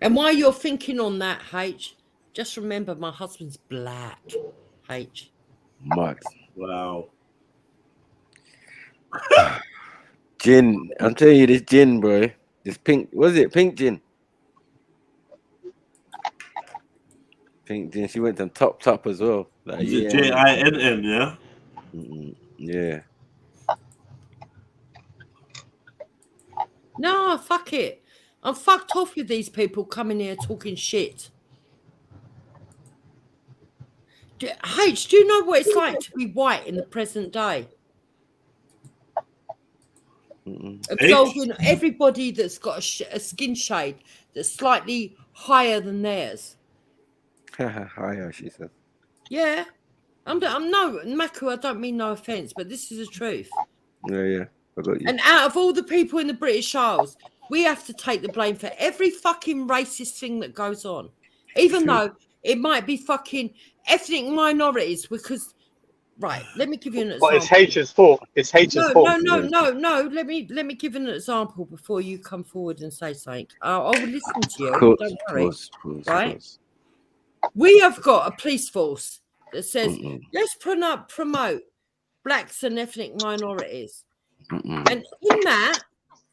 And while you're thinking on that, H, just remember my husband's black, H. Mad. Wow. Gin. I'm telling you, this gin, bro. This pink. Was it pink gin? Pink gin. She went on top as well. Like, Is it JINN? Yeah. Yeah. No, fuck it. I'm fucked off with these people coming here talking shit. H, do you know what it's like to be white in the present day? Absolving everybody that's got a skin shade that's slightly higher than theirs. Higher, she said. Yeah. I'm no, Maku, I don't mean no offense, but this is the truth. Yeah. I got you. And out of all the people in the British Isles, we have to take the blame for every fucking racist thing that goes on. Even though it might be fucking ethnic minorities, because right, let me give you an example. But it's H's fault. It's H's fault. No. Let me give an example before you come forward and say something. I will listen to you. Course, don't worry. Right? Course. We have got a police force that says let's promote blacks and ethnic minorities. And in that,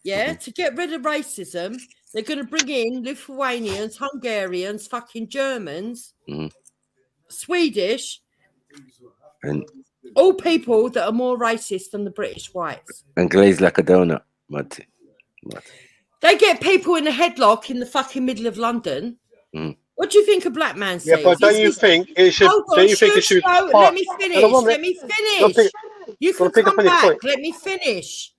to get rid of racism, they're going to bring in Lithuanians, Hungarians, fucking Germans, Swedish, and all people that are more racist than the British whites. And glazed like a donut. Mad. They get people in a headlock in the fucking middle of London. What do you think a black man says? Yeah, but don't you think it should? Don't you think it should? Let me finish. Let me finish. You can come back. Let me finish.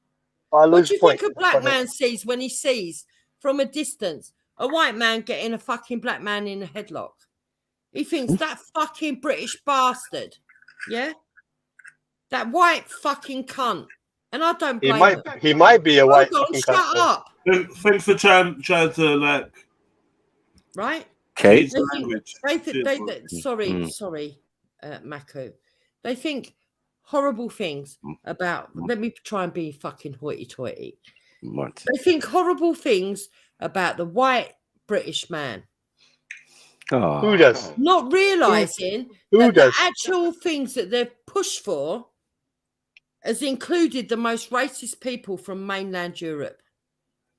What do you think a black man sees when he sees from a distance a white man getting a fucking black man in a headlock? He thinks that fucking British bastard, that white fucking cunt. And I don't blame him. He might be a white fucking cunt. Shut up. Thanks for trying to like. Right. Okay. Sorry, Mako. They think horrible things about. Let me try and be fucking hoity-toity. They think horrible things about the white British man. Oh. Who does? Not realising that the actual things that they've pushed for has included the most racist people from mainland Europe.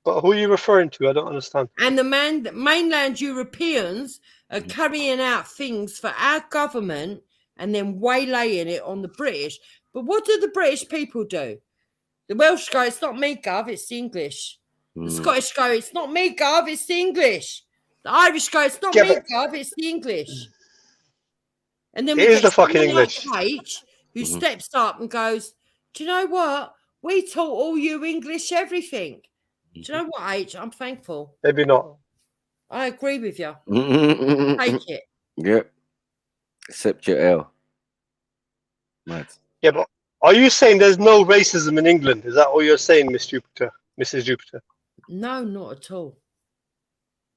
But who are you referring to? I don't understand. And the mainland Europeans are carrying out things for our government and then waylaying it on the British. But what do the British people do? The Welsh go, it's not me, Gov, it's the English. The Scottish go, it's not me, Gov, it's the English. The Irish go, it's not me, Gov, it's the English. And then we It is get the fucking someone English. like H who steps up and goes, do you know what? We taught all you English everything. Do you know what, H? I'm thankful. Maybe not. I agree with you. Take it. Yep. Accept your L. Mad. Yeah, but are you saying there's no racism in England? Is that what you're saying, Miss Jupiter, Mrs. Jupiter? No, not at all.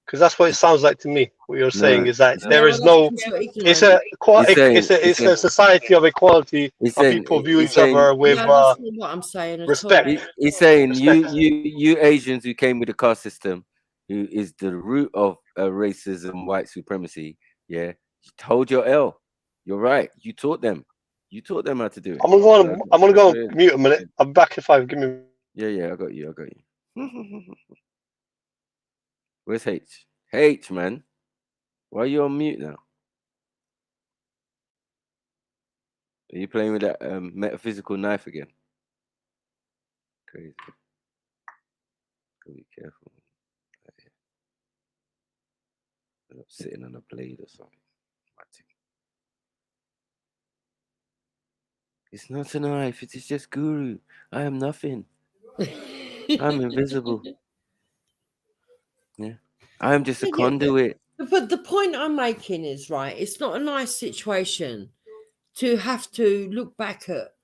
Because that's what it sounds like to me. What you're saying is that No, there is no. It's a society of equality. Of people view each other with that's not what I'm saying at respect. all. He's saying you Asians who came with the caste system, who is the root of racism, white supremacy. Yeah, you told your L. You're right. You taught them. You taught them how to do it. I'm gonna go on mute a minute. I'm back in 5. Give me. Yeah, I got you. Where's H? H, man. Why are you on mute now? Are you playing with that metaphysical knife again? Crazy. Gotta be careful. I'm sitting on a blade or something. It's not a knife. It is just guru. I am nothing. I'm invisible. Yeah. I am just a conduit. But the point I'm making is, right, it's not a nice situation to have to look back at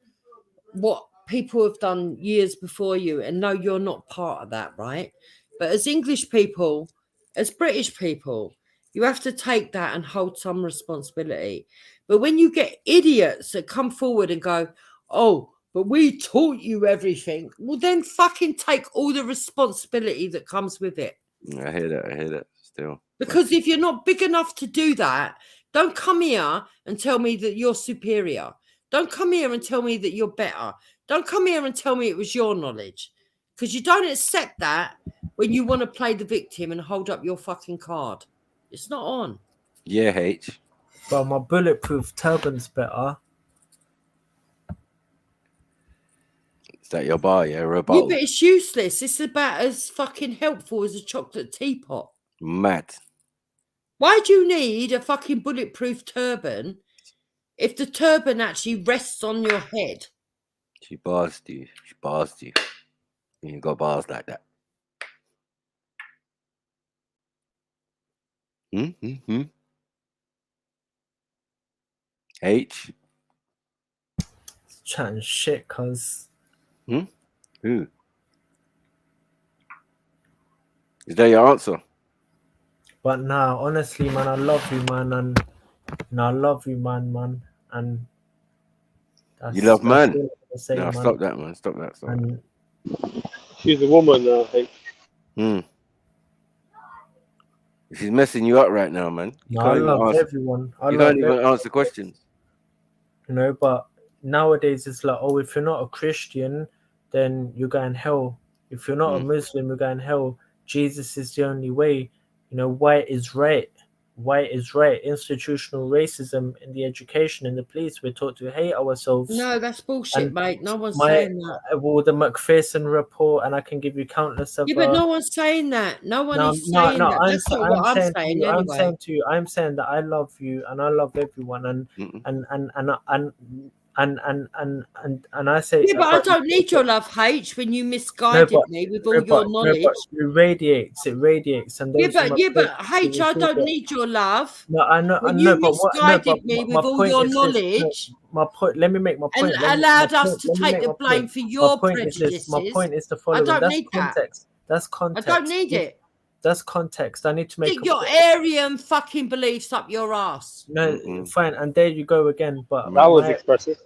what people have done years before you and know you're not part of that, right? But as English people, as British people, you have to take that and hold some responsibility. But when you get idiots that come forward and go, oh, but we taught you everything, well, then fucking take all the responsibility that comes with it. I hear that still. Because if you're not big enough to do that, don't come here and tell me that you're superior. Don't come here and tell me that you're better. Don't come here and tell me it was your knowledge. Because you don't accept that when you want to play the victim and hold up your fucking card. It's not on. Yeah, H. But my bulletproof turban's better. Is that your bar? Yeah, Yeah, rebuttal. but it's useless. It's about as fucking helpful as a chocolate teapot. Mad. Why do you need a fucking bulletproof turban if the turban actually rests on your head? She barsed you. You ain't got bars like that. H. Chatting shit, cuz. Who? Is that your answer? But nah, honestly, man, I love you, man, and I love you, man, and that's, You love man? Say, No, man. stop that, man. Stop that. She's a woman, She's messing you up right now, man. No, I love everyone. You can't even answer questions. You know, but nowadays it's like, oh, if you're not a Christian, then you're going hell. If you're not a Muslim, you're going hell. Jesus is the only way. You know, white is right. White is right. Institutional racism in the education and the police, we're taught to hate ourselves. No, that's bullshit, And mate. No one's saying that. Well, the McPherson report, and I can give you countless of. Yeah, but no one's saying that. No one is saying that. That's not what I'm saying. Anyway. I'm saying that I love you and I love everyone, and I say. Yeah, but I don't need your love, H, when you misguided me with all your knowledge. It radiates, and but H, I don't need your love. No, I know. When you misguided me with all your knowledge. My point. Let me make my point. And allowed us to take the blame for your prejudices. My point is the following. I don't need that. That's context. I don't need it. That's context. I need to make Stick your Aryan fucking beliefs up your ass. No, fine, and there you go again. But that was expressive.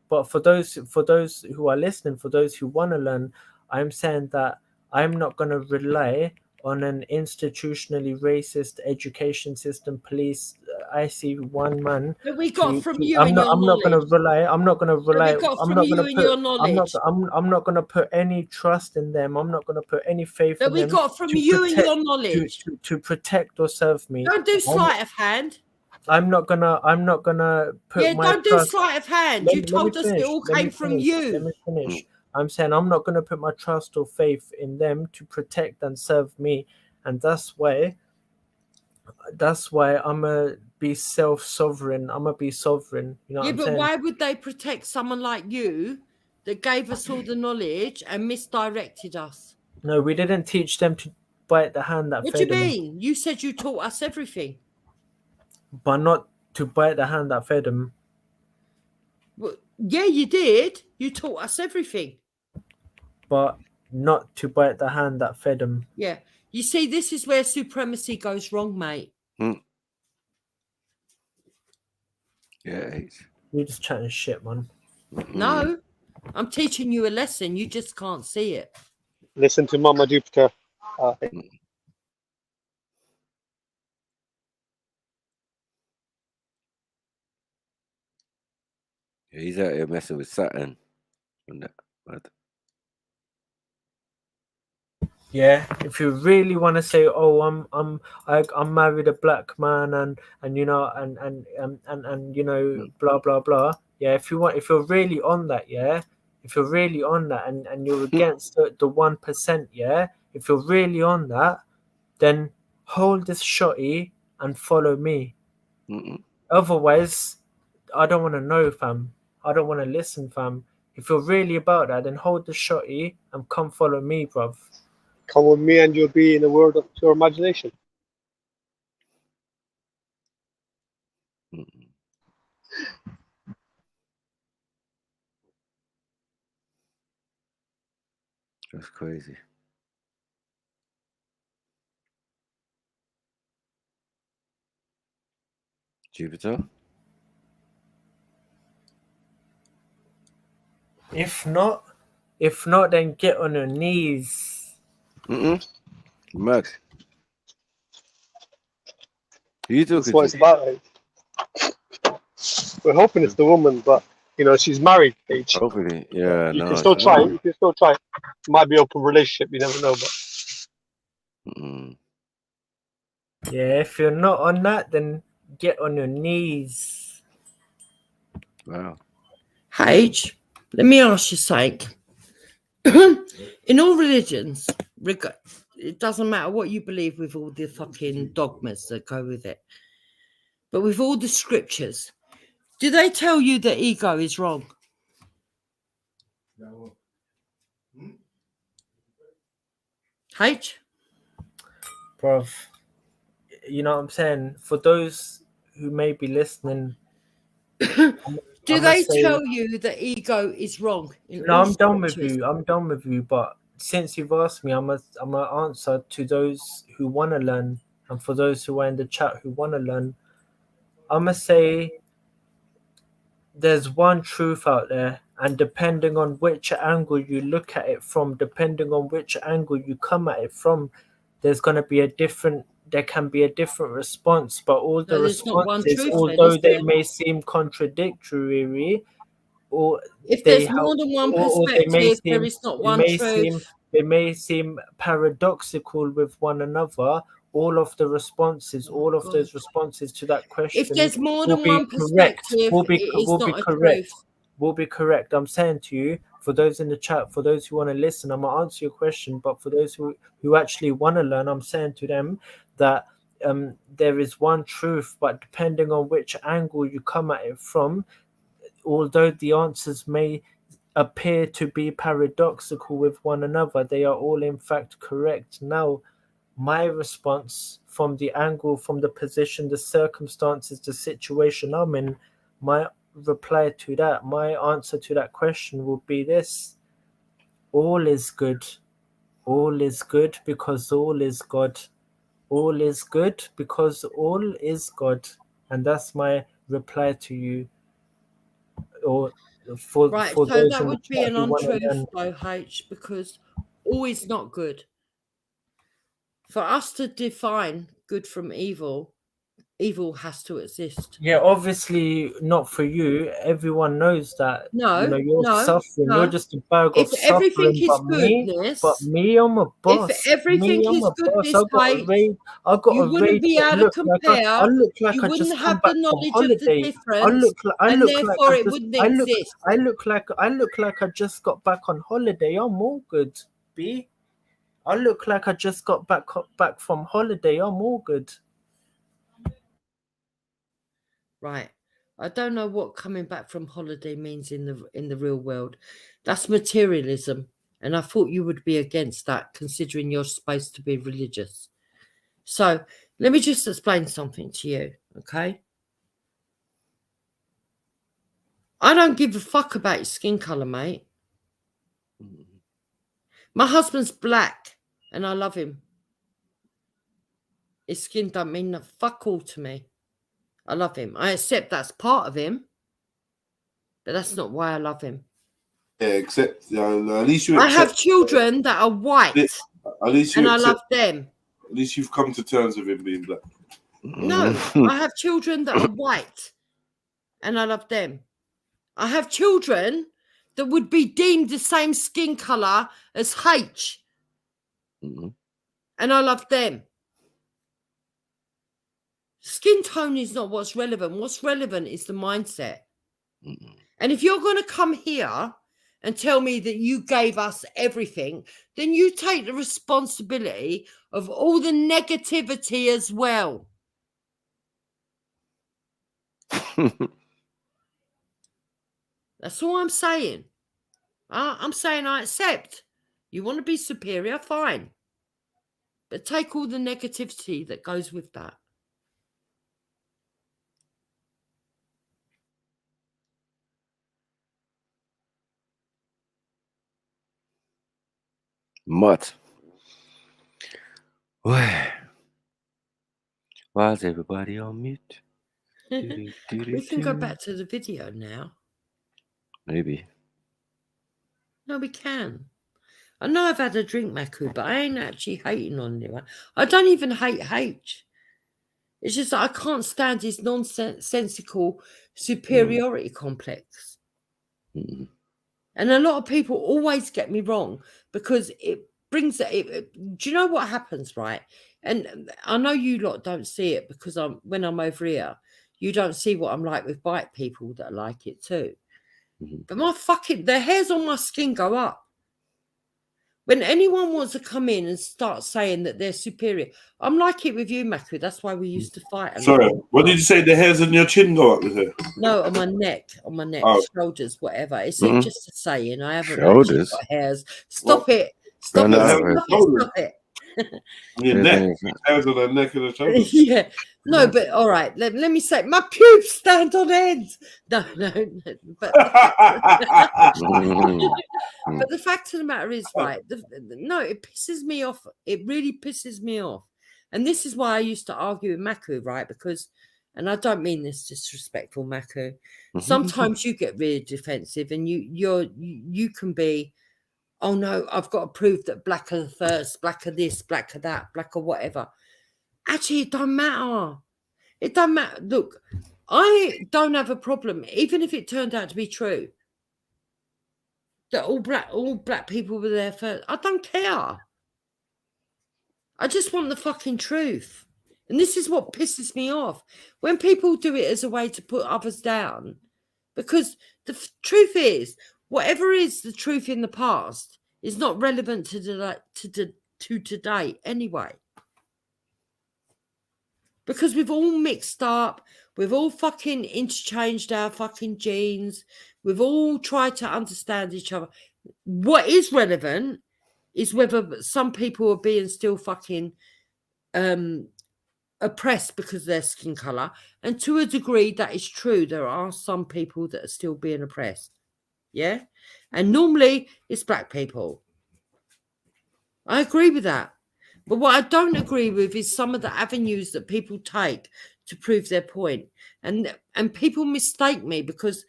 But for those who are listening, for those who want to learn, I'm saying that I'm not going to rely on an institutionally racist education system, police. I see one man. That we got from you. I'm not going to rely. I'm not going to rely. I'm not going to put. I'm not going to put any trust in them. I'm not going to put any faith in them. That we got from you and your knowledge to protect or serve me. Don't do sleight of hand. I'm not gonna put my don't do trust. Sleight of hand. You told us it all came from you. Let me finish. I'm saying I'm not gonna put my trust or faith in them to protect and serve me, and that's why That's why I'm gonna be self-sovereign. I'm gonna be sovereign. You know what I'm saying? Why would they protect someone like you that gave us all the knowledge and misdirected us? No, we didn't teach them to bite the hand that What do fed you them. mean? You said you taught us everything. But not to bite the hand that fed them. Well, yeah, you did. You taught us everything. But not to bite the hand that fed them. Yeah. You see, this is where supremacy goes wrong, mate. Yeah. You're just chatting shit, man. No, I'm teaching you a lesson. You just can't see it. Listen to Mama Jupiter. Yeah, he's out here messing with Saturn. Yeah, if you really want to say, oh, I'm married a black man and you know and you know blah blah blah. Yeah, if you're really on that, yeah, if you're really on that and you're against the 1%, yeah, if you're really on that, then hold this shotty and follow me. Otherwise, I don't want to know, fam. I don't want to listen, fam. If you're really about that, then hold the shotty and come follow me, bruv. Come with me and you'll be in the world of pure imagination. That's crazy. Jupiter? If not, then get on your knees. Mad. Who you talking That's what to? it's about. We're hoping it's the woman, but you know she's married. H. Hopefully, yeah. You can still try. You can still try. Might be open relationship. You never know, but. Yeah, if you're not on that, then get on your knees. Wow. H, let me ask you something. In all religions, it doesn't matter what you believe with all the fucking dogmas that go with it, but with all the scriptures, do they tell you that ego is wrong? H? Bruv, you know what I'm saying? For those who may be listening, do they tell you that ego is wrong? No, I'm done with you. I'm done with you. But since you've asked me, I'm gonna answer to those who want to learn, and for those who are in the chat who want to learn, I'm gonna say there's one truth out there, and depending on which angle you look at it from, depending on which angle you come at it from, there's gonna be a different. There can be a different response, but all the responses, although they may seem contradictory, or if there's more than one perspective, there is not one truth. They may seem paradoxical with one another. All of the responses, all of those responses to that question, if there's more than one perspective, will be correct. I'm saying to you, for those in the chat, for those who want to listen, I'm gonna answer your question. But for those who actually want to learn, I'm saying to them that there is one truth, but depending on which angle you come at it from, although the answers may appear to be paradoxical with one another, they are all in fact correct. Now, my response from the angle, from the position, the circumstances, the situation I'm in, my reply to that, my answer to that question will be this: all is good. All is good because all is God. All is good because all is God. And that's my reply to you. Or for so those that would be an untruth, though, H, because all is not good. For us to define good from evil, evil has to exist. Yeah, obviously not for you. Everyone knows that. You're suffering. You're just a bag of suffering. Everything is goodness, but me, I'm a boss. If everything is goodness, you wouldn't be able to compare. I look like you I wouldn't just have come back the knowledge from of the difference, and therefore it wouldn't exist. I look like I just got back on holiday. I'm all good, B. I look like I just got back from holiday. I'm all good. right? I don't know what coming back from holiday means in the real world. That's materialism, and I thought you would be against that, considering you're supposed to be religious. So let me just explain something to you, okay? I don't give a fuck about your skin color, mate. My husband's black, and I love him. His skin don't mean the fuck all to me. I love him. I accept that's part of him, but that's not why I love him. Yeah, except at least you. I have children that are white, at least you and I love them. At least you've come to terms with him being black. No, I have children that are white, and I love them. I have children that would be deemed the same skin color as H, and I love them. Skin tone is not what's relevant. What's relevant is the mindset. And if you're going to come here and tell me that you gave us everything, then you take the responsibility of all the negativity as well. That's all I'm saying. I'm saying I accept. You want to be superior, fine. But take all the negativity that goes with that. Mutt. Why is everybody on mute? We can go back to the video now. Maybe. No, we can. I know I've had a drink, Maku, but I ain't actually hating on you. I don't even hate H. It's just that I can't stand his nonsensical superiority complex. And a lot of people always get me wrong because it brings it. Do you know what happens, right? And I know you lot don't see it because when I'm over here, you don't see what I'm like with white people that like it too. But the hairs on my skin go up. When anyone wants to come in and start saying that they're superior, I'm like it with you, Maku. That's why we used to fight. Sorry, what did you say? The hairs on your chin go up with her? No, on my neck, shoulders, whatever. It's just a saying. I haven't Shoulders? got hairs. Stop it. Stop it. Your neck. Hairs on the neck and the shoulders. Yeah. No, but all right. Let me say, my pubes stand on end. No. But but the fact of the matter is, right? No, it pisses me off. It really pisses me off. And this is why I used to argue with Maku, right? Because, and I don't mean this disrespectful, Maku. Sometimes you get really defensive, and you can be, oh no, I've got to prove that black are the first, black are this, black are that, black are whatever. Actually, it don't matter. It don't matter. Look, I don't have a problem, even if it turned out to be true, that all black people were there first. I don't care. I just want the fucking truth. And this is what pisses me off. When people do it as a way to put others down, because the truth is, whatever is the truth in the past is not relevant to today anyway. Because we've all mixed up, we've all fucking interchanged our fucking genes, we've all tried to understand each other. What is relevant is whether some people are being still fucking oppressed because of their skin colour. And to a degree, that is true. There are some people that are still being oppressed. Yeah? And normally, it's black people. I agree with that. But what I don't agree with is some of the avenues that people take to prove their point. And people mistake me because,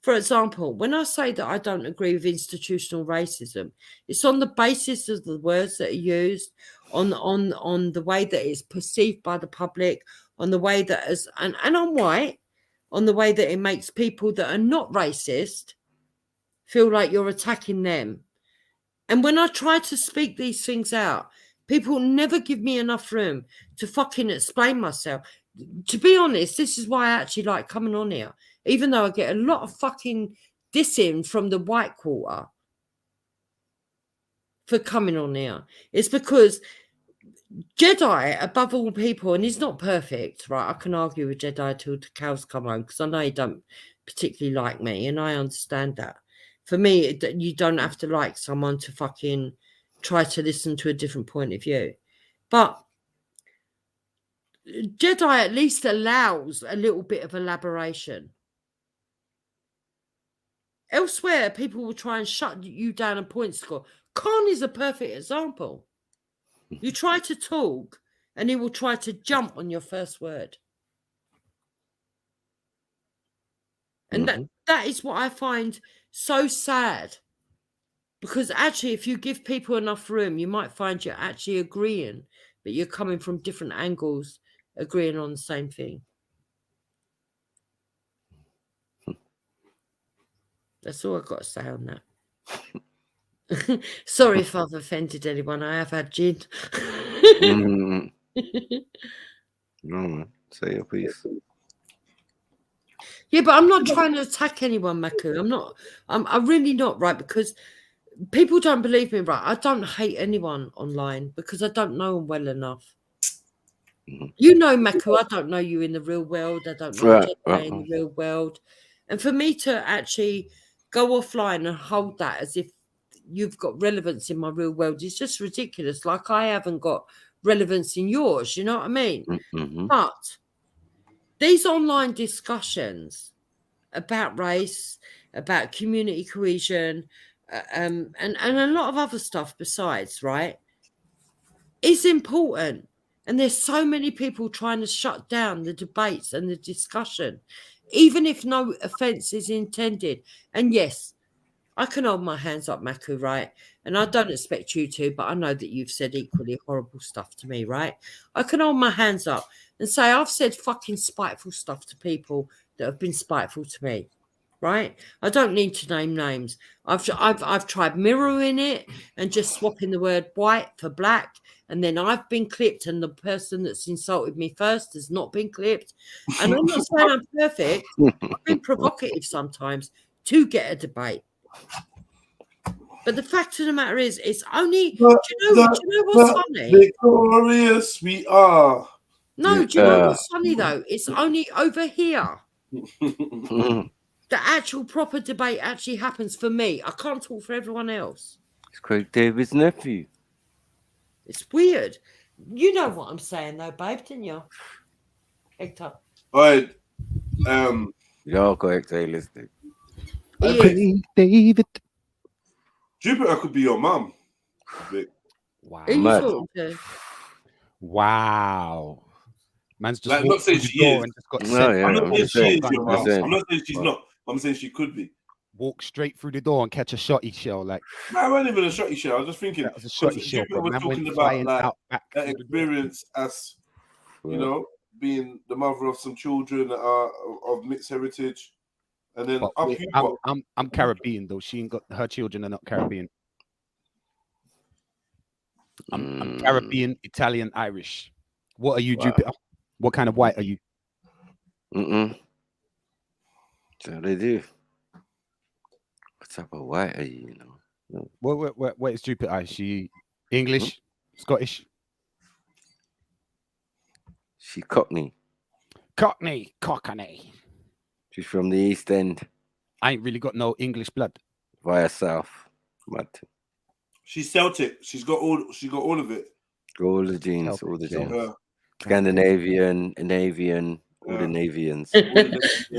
for example, when I say that I don't agree with institutional racism, it's on the basis of the words that are used, on the way that it's perceived by the public, on the way that and I'm white, on the way that it makes people that are not racist feel like you're attacking them. And when I try to speak these things out, people never give me enough room to fucking explain myself. To be honest, this is why I actually like coming on here, even though I get a lot of fucking dissing from the white quarter for coming on here. It's because Jedi, above all people, and he's not perfect, right? I can argue with Jedi till the cows come home because I know he don't particularly like me, and I understand that. For me, you don't have to like someone to fucking try to listen to a different point of view. But Jedi at least allows a little bit of elaboration. Elsewhere, people will try and shut you down and point score. Khan is a perfect example. You try to talk, and he will try to jump on your first word. And that is what I find so sad. Because actually, if you give people enough room, you might find you're actually agreeing, but you're coming from different angles, agreeing on the same thing. That's all I've got to say on that. Sorry if I've offended anyone. I have had gin. No, man. Say your piece. Yeah, but I'm not trying to attack anyone, Maku. I'm really not, right? Because people don't believe me, right? I don't hate anyone online because I don't know them well enough. You know, Maku, I don't know you in the real world. I don't know Jedi in the real world. And for me to actually go offline and hold that as if you've got relevance in my real world is just ridiculous. Like I haven't got relevance in yours, you know what I mean? But these online discussions about race, about community cohesion, and a lot of other stuff besides, right, is important. And there's so many people trying to shut down the debates and the discussion, even if no offence is intended. And yes, I can hold my hands up, Maku, right? And I don't expect you to, but I know that you've said equally horrible stuff to me, right? I can hold my hands up and say I've said fucking spiteful stuff to people that have been spiteful to me, right? I don't need to name names. I've tried mirroring it and just swapping the word white for black, and then I've been clipped, and the person that's insulted me first has not been clipped. And I'm not saying I'm perfect. I've been provocative sometimes to get a debate. But the fact of the matter is, it's only. Do you know what's funny? Victorious we are. No, do you know what's funny though? It's only over here. The actual proper debate actually happens for me. I can't talk for everyone else. It's Craig David's nephew. It's weird. You know what I'm saying though, babe, didn't you? Hector. All right. Y'all correct, listening. Craig David. Jupiter could be your mum. Wow. Who you talking to? Wow. Man's just like, not saying she is. And just got I'm not saying she is your mum. I'm not saying she's not. I'm saying she could be. Walk straight through the door and catch a shotty shell, like. No, I wasn't even a shotty shell. I was just thinking. That was a shotty shell. Jupiter was talking about like that experience as, you know, being the mother of some children that are of mixed heritage, and then I'm Caribbean though. She ain't got her children are not Caribbean. I'm Caribbean, Italian, Irish. What are you, Jupiter? What kind of white are you? So they do. What type of white are you? You know. What is Jupiter? Is she English, Scottish? She Cockney. Cockney. She's from the East End. I ain't really got no English blood. Via South. Mad. She's Celtic. She's got all of it. All the genes, Celtic, all the genes. Scandinavian, Navian, all the Navians.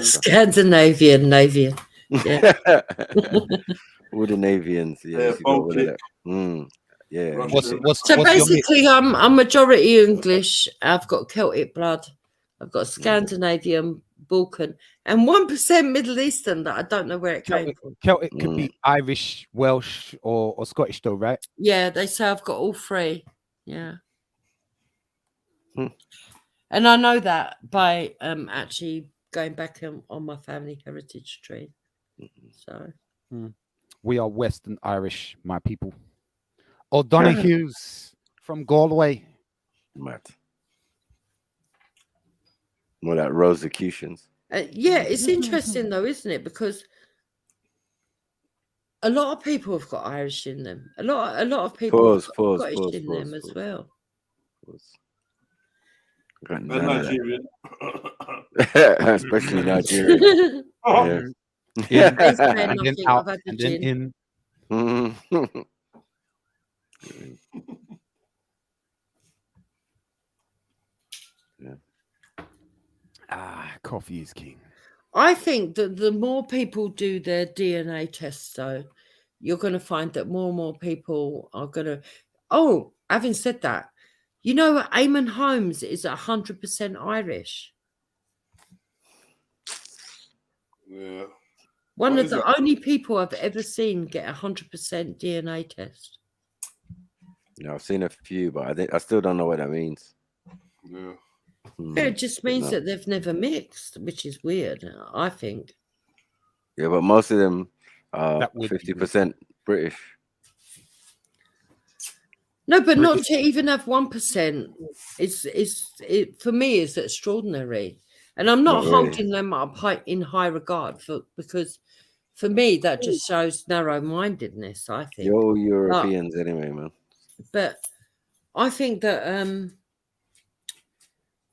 Scandinavian. Yeah. All the Navians. Yeah. So basically, I'm majority English. I've got Celtic blood. I've got Scandinavian, Balkan, and 1% Middle Eastern that I don't know where it came from. Celtic could be Irish, Welsh, or Scottish, though, right? Yeah, they say I've got all three. Yeah. And I know that by actually going back on my family heritage tree. So we are Western Irish, my people. O'Donoghue's from Galway. Mad. More like Rosicrucians. Yeah, it's interesting though, isn't it? Because a lot of people have got Irish in them. A lot of people have got Scottish in them as well. And Nigerian. Especially Nigerian. Yeah. And then out, and then in. Coffee is king. I think that the more people do their DNA tests, though, you're going to find that more and more people are going to. Oh, having said that, you know, Eamon Holmes is 100% Irish. Yeah. One of the only people I've ever seen get 100% DNA test. Yeah, I've seen a few, but I still don't know what that means. Yeah. It just means that they've never mixed, which is weird, I think. Yeah, but most of them are 50% British. No, but not to even have 1%. For me is extraordinary, and I'm not holding them up in high regard because for me that just shows narrow-mindedness. I think you're all Europeans anyway, man. But I think that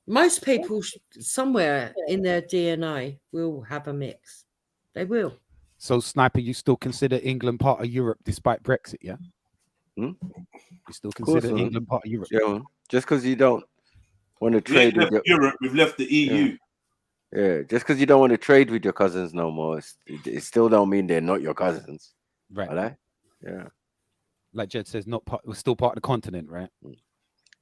most people somewhere in their DNA will have a mix. They will. So, Sniper, you still consider England part of Europe despite Brexit, yeah? You still consider England part of Europe? Yeah, man. Just because you don't want to trade with Europe, we've left the EU. Yeah, just because you don't want to trade with your cousins no more, it still don't mean they're not your cousins. Right. Right? Yeah. Like Jed says, we're still part of the continent, right?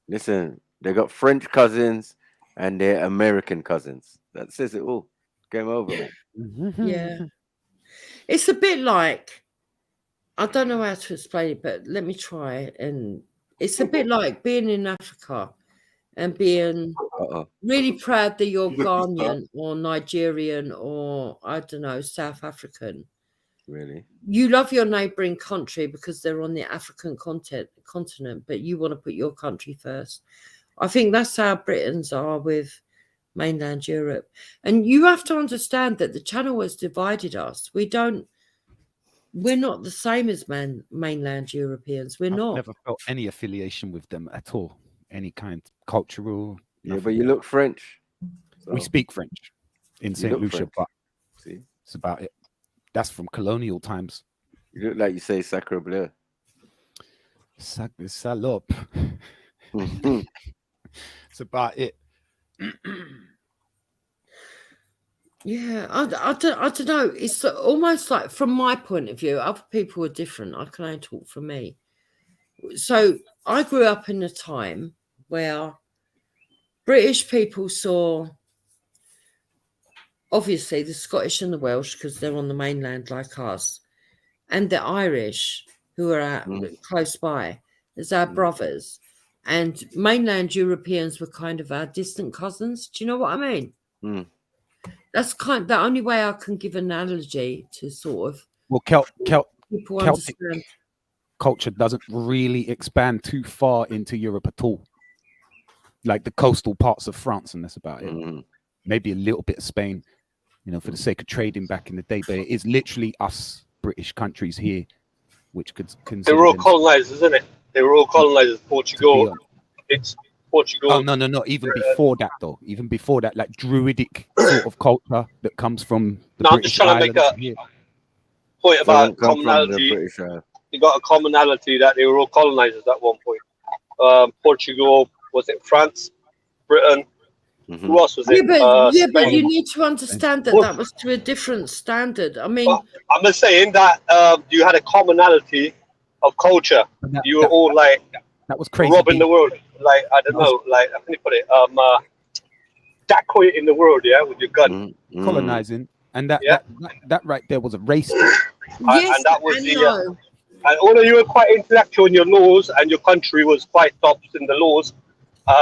Listen, they got French cousins and they're American cousins. That says it all. Game over. Yeah. It's a bit like, I don't know how to explain it, but let me try. And it's a bit like being in Africa and being really proud that you're Ghanaian or Nigerian or, I don't know, South African. Really? You love your neighbouring country because they're on the African continent, but you want to put your country first. I think that's how Britons are with mainland Europe. And you have to understand that the channel has divided us. We're not the same as mainland Europeans. I've never felt any affiliation with them at all. Any kind of cultural. Yeah, but you look French. So. We speak French in St. Lucia, but it's about it. That's from colonial times. You look like you say sacre bleu. Salope. It's about it. Yeah, I don't know. It's almost like, from my point of view, other people are different. I can only talk for me. So I grew up in a time where British people saw, obviously, the Scottish and the Welsh, because they're on the mainland like us, and the Irish, who are close by, as our brothers. And mainland Europeans were kind of our distant cousins. Do you know what I mean? That's the only way I can give an analogy to sort of. Well, Celtic culture doesn't really expand too far into Europe at all. Like the coastal parts of France, and that's about it. Maybe a little bit of Spain, you know, for the sake of trading back in the day. But it is literally us British countries here, which could consider. They were all colonizers, isn't it? They were all colonizers. Portugal. It's Portugal. Oh no! Even before that, though. Even before that, like druidic sort of culture that comes from the British I'm just trying to make a point about commonality. You got a commonality that they were all colonizers at one point. Portugal, was it France, Britain? Who else was it? But you need to understand that that was to a different standard. I mean, I'm just saying that you had a commonality of culture. You were all like that was crazy. Robbing the world, like I don't know, like how can you put it? Dacoit in the world, yeah, with your gun, colonizing, and that right there was a race. Yes, and that was and although you were quite intellectual in your laws, and your country was quite tops in the laws,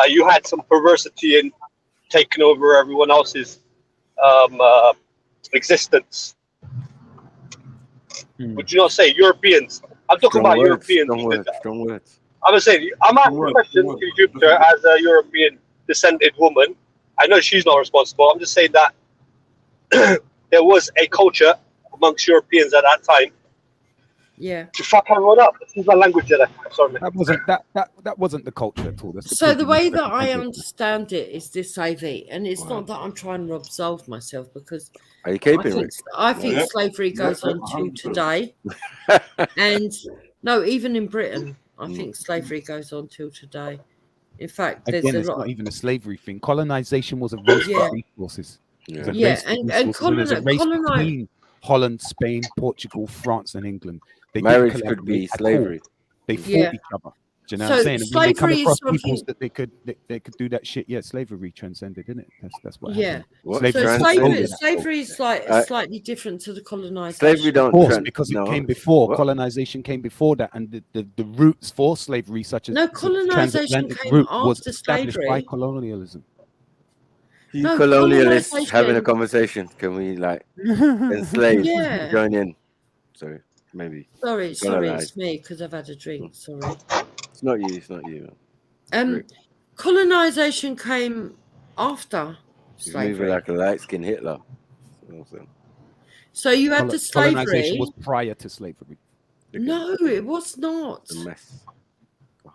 you had some perversity in taking over everyone else's existence. Would you not say Europeans? I'm talking about Europeans. Strong words. I'm saying, I'm asking a question to Jupiter as a European descended woman. I know she's not responsible. I'm just saying that there was a culture amongst Europeans at that time Yeah. To fuck everyone up. This is my language, Jedi. Sorry, man. That wasn't the culture at all. That's So the way completely that I misrepresented. understand it is this, AV, and it's not that I'm trying to absolve myself, because Are you keeping it? I think slavery goes on till today. And no, even in Britain, I think slavery goes on till today. In fact, there's Again, a it's lot. not even a slavery thing. Colonization was a race for resources. It was a race for resources, and it was a race between Holland, Spain, Portugal, France, and England. They Marriage didn't could be collaborate at slavery. all. They fought each other. Do you know what I'm saying? And when they come across peoples that they could do that shit, slavery transcended, didn't it? That's what happened. Slavery is like slightly different to the colonization. Slavery don't, of course, because it came before. Colonization came before that, and the roots for slavery, such as colonization transatlantic came route, after was established by slavery. colonialism. You colonialists having a conversation. Can we like enslave? Join in. Sorry, maybe. Sorry, it's me because I've had a drink. Sorry. It's not you. It's not you. Colonization came after slavery. Moving like a light-skinned Hitler. So you had the slavery. Colonization was prior to slavery. No, it was not. A mess.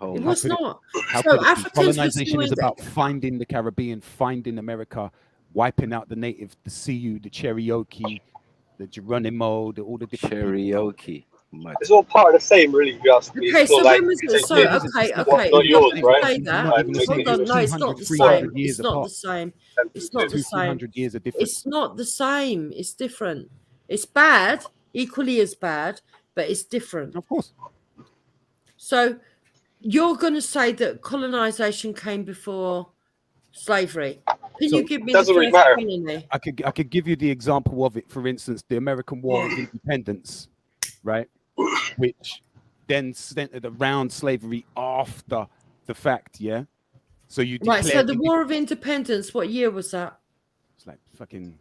It was not. So colonization is about finding the Caribbean, finding America, wiping out the native, the Sioux, the Cherokee, the Geronimo, all the different Cherokee. It's all part of the same, really. If you ask me. Okay, so when was it? So okay. Not yours, right? Say that. Hold on, no, it's not the same. It's not the same. It's not the same. It's not the same. It's different. It's bad, equally as bad, but it's different. Of course. So you're going to say that colonization came before slavery. Can you give me the first colony? I could give you the example of it. For instance, the American War of Independence, right? Which then centered around slavery after the fact, yeah? So you right, so the War of Independence, what year was that? It's like fucking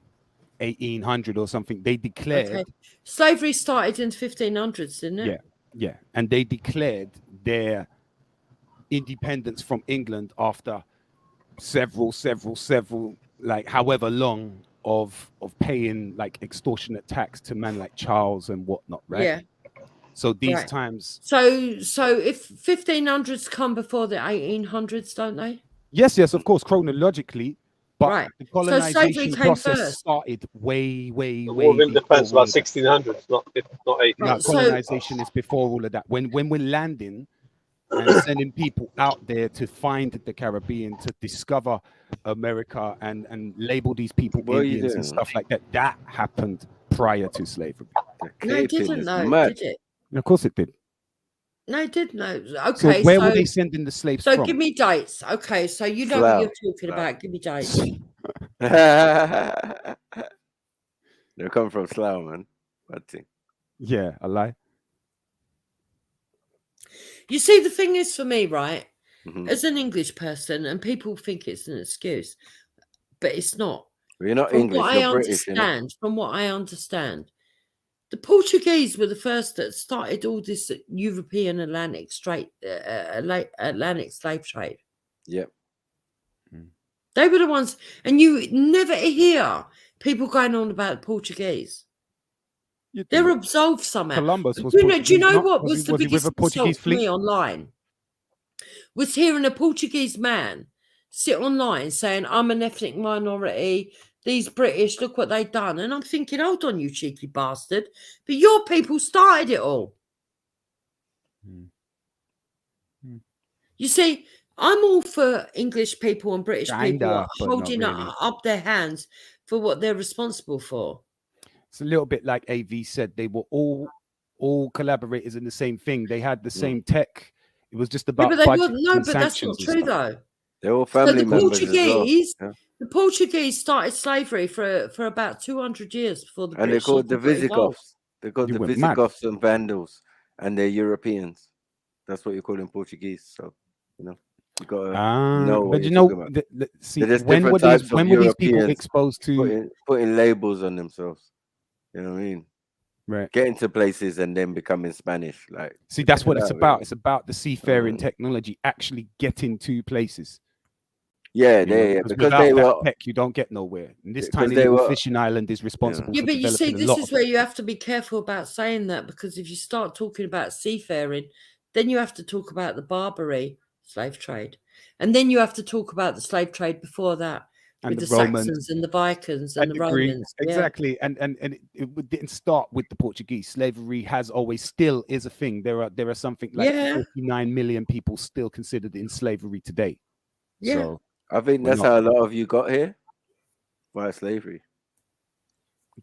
1800 or something. They declared... Okay. Slavery started in the 1500s, didn't it? Yeah. And they declared their independence from England after several, like however long of paying like extortionate tax to men like Charles and whatnot, right? Yeah. So these times. So if 1500s come before the 1800s, don't they? Yes, of course, chronologically. But the colonization process started way. The War of Independence about 1600s, not 1800s. No, colonization is before all of that. When we're landing and sending people out there to find the Caribbean, to discover America and label these people Indians and stuff like that, that happened prior to slavery. No, it didn't, though, did it? Of course it did. No, it didn't. No. Okay, so where were they sending the slaves from? So give me dates. Okay, so you know what you're talking about. Give me dates. They're coming from Slough, man. Bad thing. Yeah, I lie. You see, the thing is for me, right? As an English person, and people think it's an excuse, but it's not. Well, you're not English, you're British. From what I understand, the Portuguese were the first that started all this European Atlantic slave trade. Yep. They were the ones, and you never hear people going on about the Portuguese. They're absolved somehow. Columbus was do you know what was the biggest insult for me online? Was hearing a Portuguese man sit online saying, I'm an ethnic minority, these British, look what they've done. And I'm thinking, hold on, you cheeky bastard. But your people started it all. You see, I'm all for English people and British people holding up their hands for what they're responsible for. It's a little bit like AV said. They were all collaborators in the same thing. They had the same tech. It was just about but that's not true, though. They're all family members. The Portuguese started slavery for about 200 years before the British. And they're called the Visigoths. They're called the Visigoths and Vandals, and they're Europeans. That's what you call them, Portuguese. So, you got to know. But when were these people exposed to putting labels on themselves? You know what I mean? Right. Getting to places and then becoming Spanish. Like, see, that's what it's about. It's about the seafaring technology actually getting to places. Yeah, because because without they that were tech, you don't get nowhere. And this because tiny they little were fishing island is responsible Yeah, for but you see, developing a this lot is of where it. you have to be careful about saying that, because if you start talking about seafaring, then you have to talk about the Barbary slave trade, and then you have to talk about the slave trade before that, And with the the Romans Saxons and the Vikings and and the the Greeks, Romans. exactly. And it didn't start with the Portuguese. Slavery has always still is a thing. There are something like 49 million people still considered in slavery today. Yeah. So I think that's how a lot of you got here via slavery.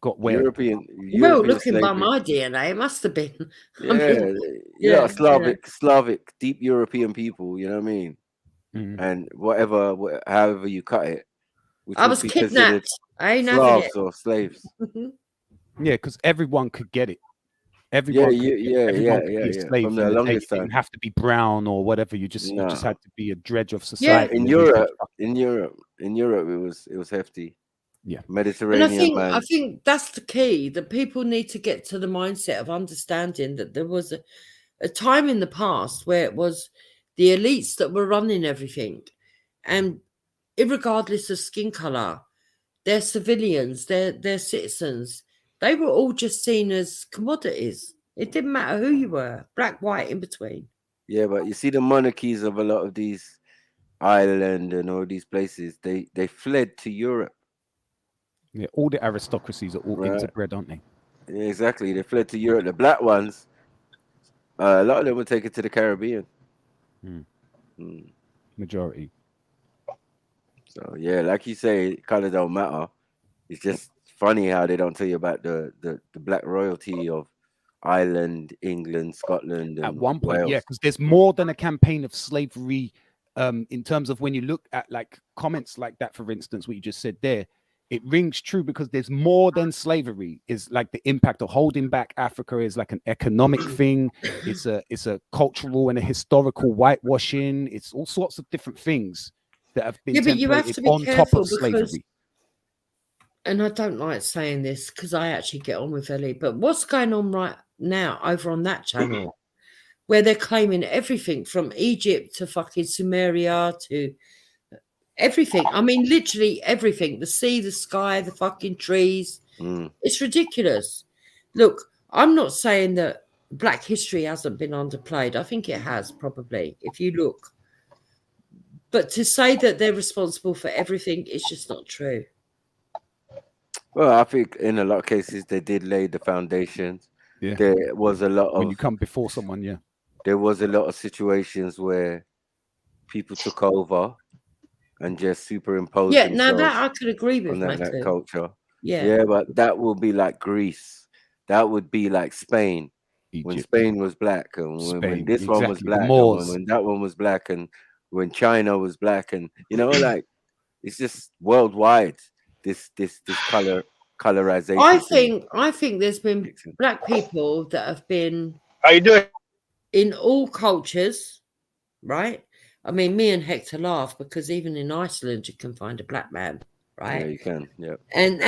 Got where? Well, looking slavery. by my DNA, it must have been. Yeah, I mean, you know, Slavic, deep European people. You know what I mean? And however you cut it, which I would was be kidnapped. considered I ain't having Slavs it. or slaves. Yeah, because everyone could get it. Everyone could be a slave From from the the day. longest You didn't time. have to be brown or whatever. You just had to be a dredge of But society. in Europe, it was hefty. Yeah, Mediterranean man. I think that's the key, that people need to get to the mindset of understanding that there was a time in the past where it was the elites that were running everything, and irregardless of skin color, they're civilians, they're citizens. They were all just seen as commodities. It didn't matter who you were, black, white, in between. Yeah, but you see the monarchies of a lot of these Ireland and all these places, they fled to Europe. Yeah, all the aristocracies are all interbred, aren't they? Yeah, exactly. They fled to Europe. The black ones, a lot of them were taken to the Caribbean. Majority. So yeah, like you say, color don't matter. It's just funny how they don't tell you about the black royalty of Ireland, England, Scotland, and at one point, Wales. yeah, because there's more than a campaign of slavery. In terms of when you look at like comments like that, for instance, what you just said there, it rings true because there's more than slavery. Is like the impact of holding back Africa is like an economic thing. It's a cultural and a historical whitewashing. It's all sorts of different things that have been but you have templated to be on top careful of slavery. And I don't like saying this because I actually get on with Ellie, but what's going on right now over on that channel where they're claiming everything from Egypt to fucking Sumeria to everything. I mean, literally everything. The sea, the sky, the fucking trees. It's ridiculous. Look, I'm not saying that Black history hasn't been underplayed. I think it has, probably, if you look. But to say that they're responsible for everything is just not true. Well, I think in a lot of cases they did lay the foundations. Yeah. There was a lot of when you come before someone, yeah. There was a lot of situations where people took over and just superimposed Yeah, themselves. now that I could agree with, on that culture. Yeah. Yeah, but that would be like Greece. That would be like Spain. Egypt. When Spain was black, and when this one was exactly. black, and when that one was black, and when China was black, and you know, like it's just worldwide. This colorization. I think there's been Black people that have been. How you doing? In all cultures, right? I mean, me and Hector laugh because even in Iceland you can find a Black man, right? Yeah, you can. Yeah. And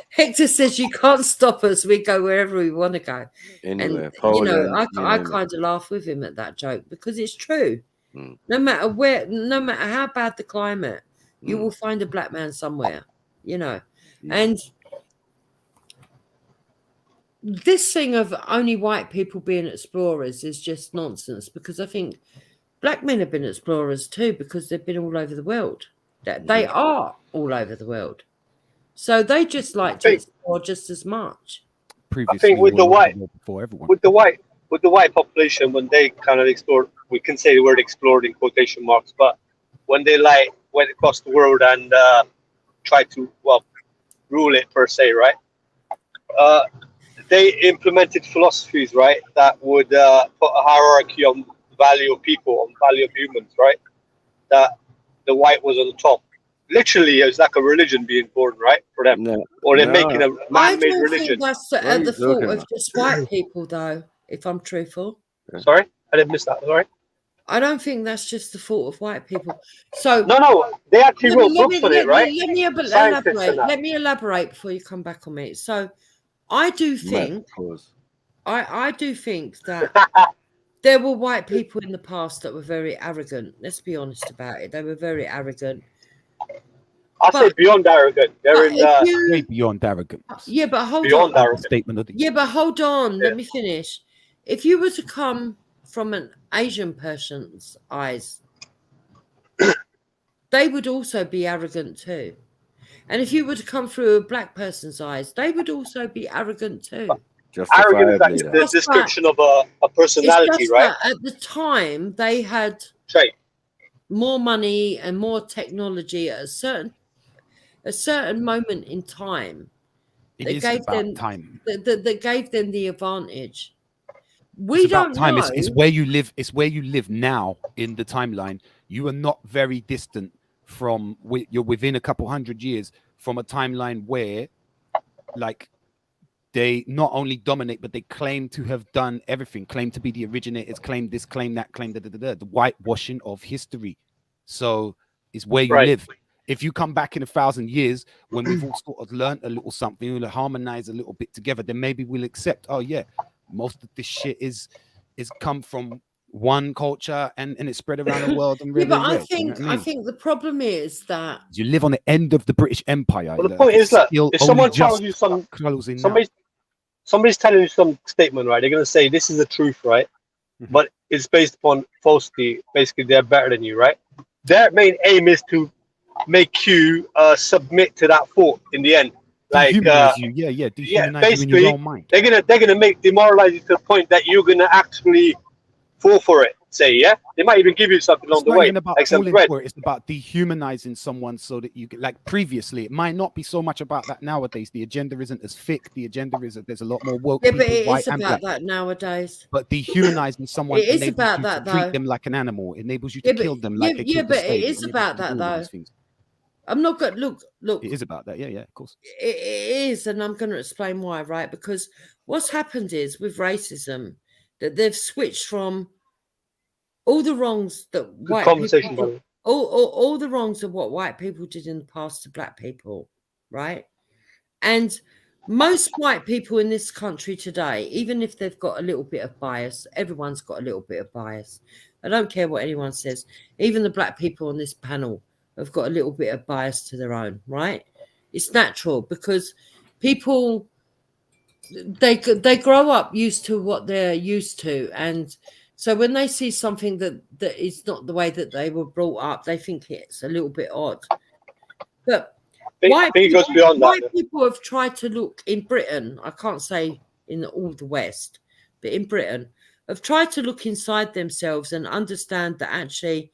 Hector says you can't stop us. We go wherever we want to go. Anywhere, and Poland, you know, I kind of laugh with him at that joke because it's true. No matter where, no matter how bad the climate, you will find a Black man somewhere. You know, and this thing of only white people being explorers is just nonsense, because I think Black men have been explorers too, because they've been all over the world. They are all over the world. So they just like to explore just as much. I think with the white population, when they kind of explored, we can say the word explored in quotation marks, but when they like went across the world and tried to, well, rule it per se, right? They implemented philosophies, right, that would put a hierarchy on the value of people, on the value of humans, right? That the white was on the top. Literally, it was like a religion being born, right, for them. Or they're making a man-made religion. I don't think that's at the fault of just white people, though, if I'm truthful. Sorry? I didn't miss that, sorry. I don't think that's just the fault of white people. So no, they actually wrote books on it, right? Let me elaborate before you come back on me. So I do think, I do think that there were white people in the past that were very arrogant. Let's be honest about it. They were very arrogant. I say beyond arrogant. They're in way beyond arrogant. Yeah, but hold beyond on. arrogant. Statement of the Yeah, but hold on. Let me finish. If you were to come from an Asian person's eyes, they would also be arrogant too. And if you were to come through a black person's eyes, they would also be arrogant too. Arrogant is like the description of a personality, right? At the time, they had more money and more technology at a certain moment in time. That gave them time. That gave them the advantage. We don't know. It's where you live. It's where you live now in the timeline. You are not very distant from. You're within a couple hundred years from a timeline where, like, they not only dominate, but they claim to have done everything. Claim to be the originators. Claim this. Claim that. Claim the whitewashing of history. So it's where you live. If you come back in 1,000 years when we've all sort of learned a little something, we'll harmonize a little bit together, then maybe we'll accept, oh yeah, most of this shit is come from one culture and it's spread around the world. And really, but I think the problem is that you live on the end of the British Empire. Well, the point is that if someone tells you somebody's telling you some statement, right? They're going to say this is the truth, right? But it's based upon falsity. Basically, they're better than you, right? Their main aim is to make you submit to that thought in the end. Like dehumanize you. Dehumanize you in your own mind. They're gonna demoralize you to the point that you're gonna actually fall for it. Say, they might even give you something along the way. Like some bread. It's about dehumanizing someone so that you get, like previously, it might not be so much about that nowadays. The agenda isn't as thick. The agenda is that there's a lot more woke people, but it white is and about black. that nowadays. But dehumanizing someone it is about that, to treat them like an animal. It enables you to kill them like they killed the but slave. it is about that though. I'm not going to look. It is about that. Yeah, of course. It is, and I'm going to explain why, right? Because what's happened is with racism that they've switched from all the wrongs that white people, all the wrongs of what white people did in the past to black people, right? And most white people in this country today, even if they've got a little bit of bias, everyone's got a little bit of bias. I don't care what anyone says. Even the black people on this panel have got a little bit of bias to their own, right? It's natural because people, they grow up used to what they're used to. And so when they see something that is not the way that they were brought up, they think it's a little bit odd. But white people have tried to look in Britain, I can't say in all the West, but in Britain, have tried to look inside themselves and understand that actually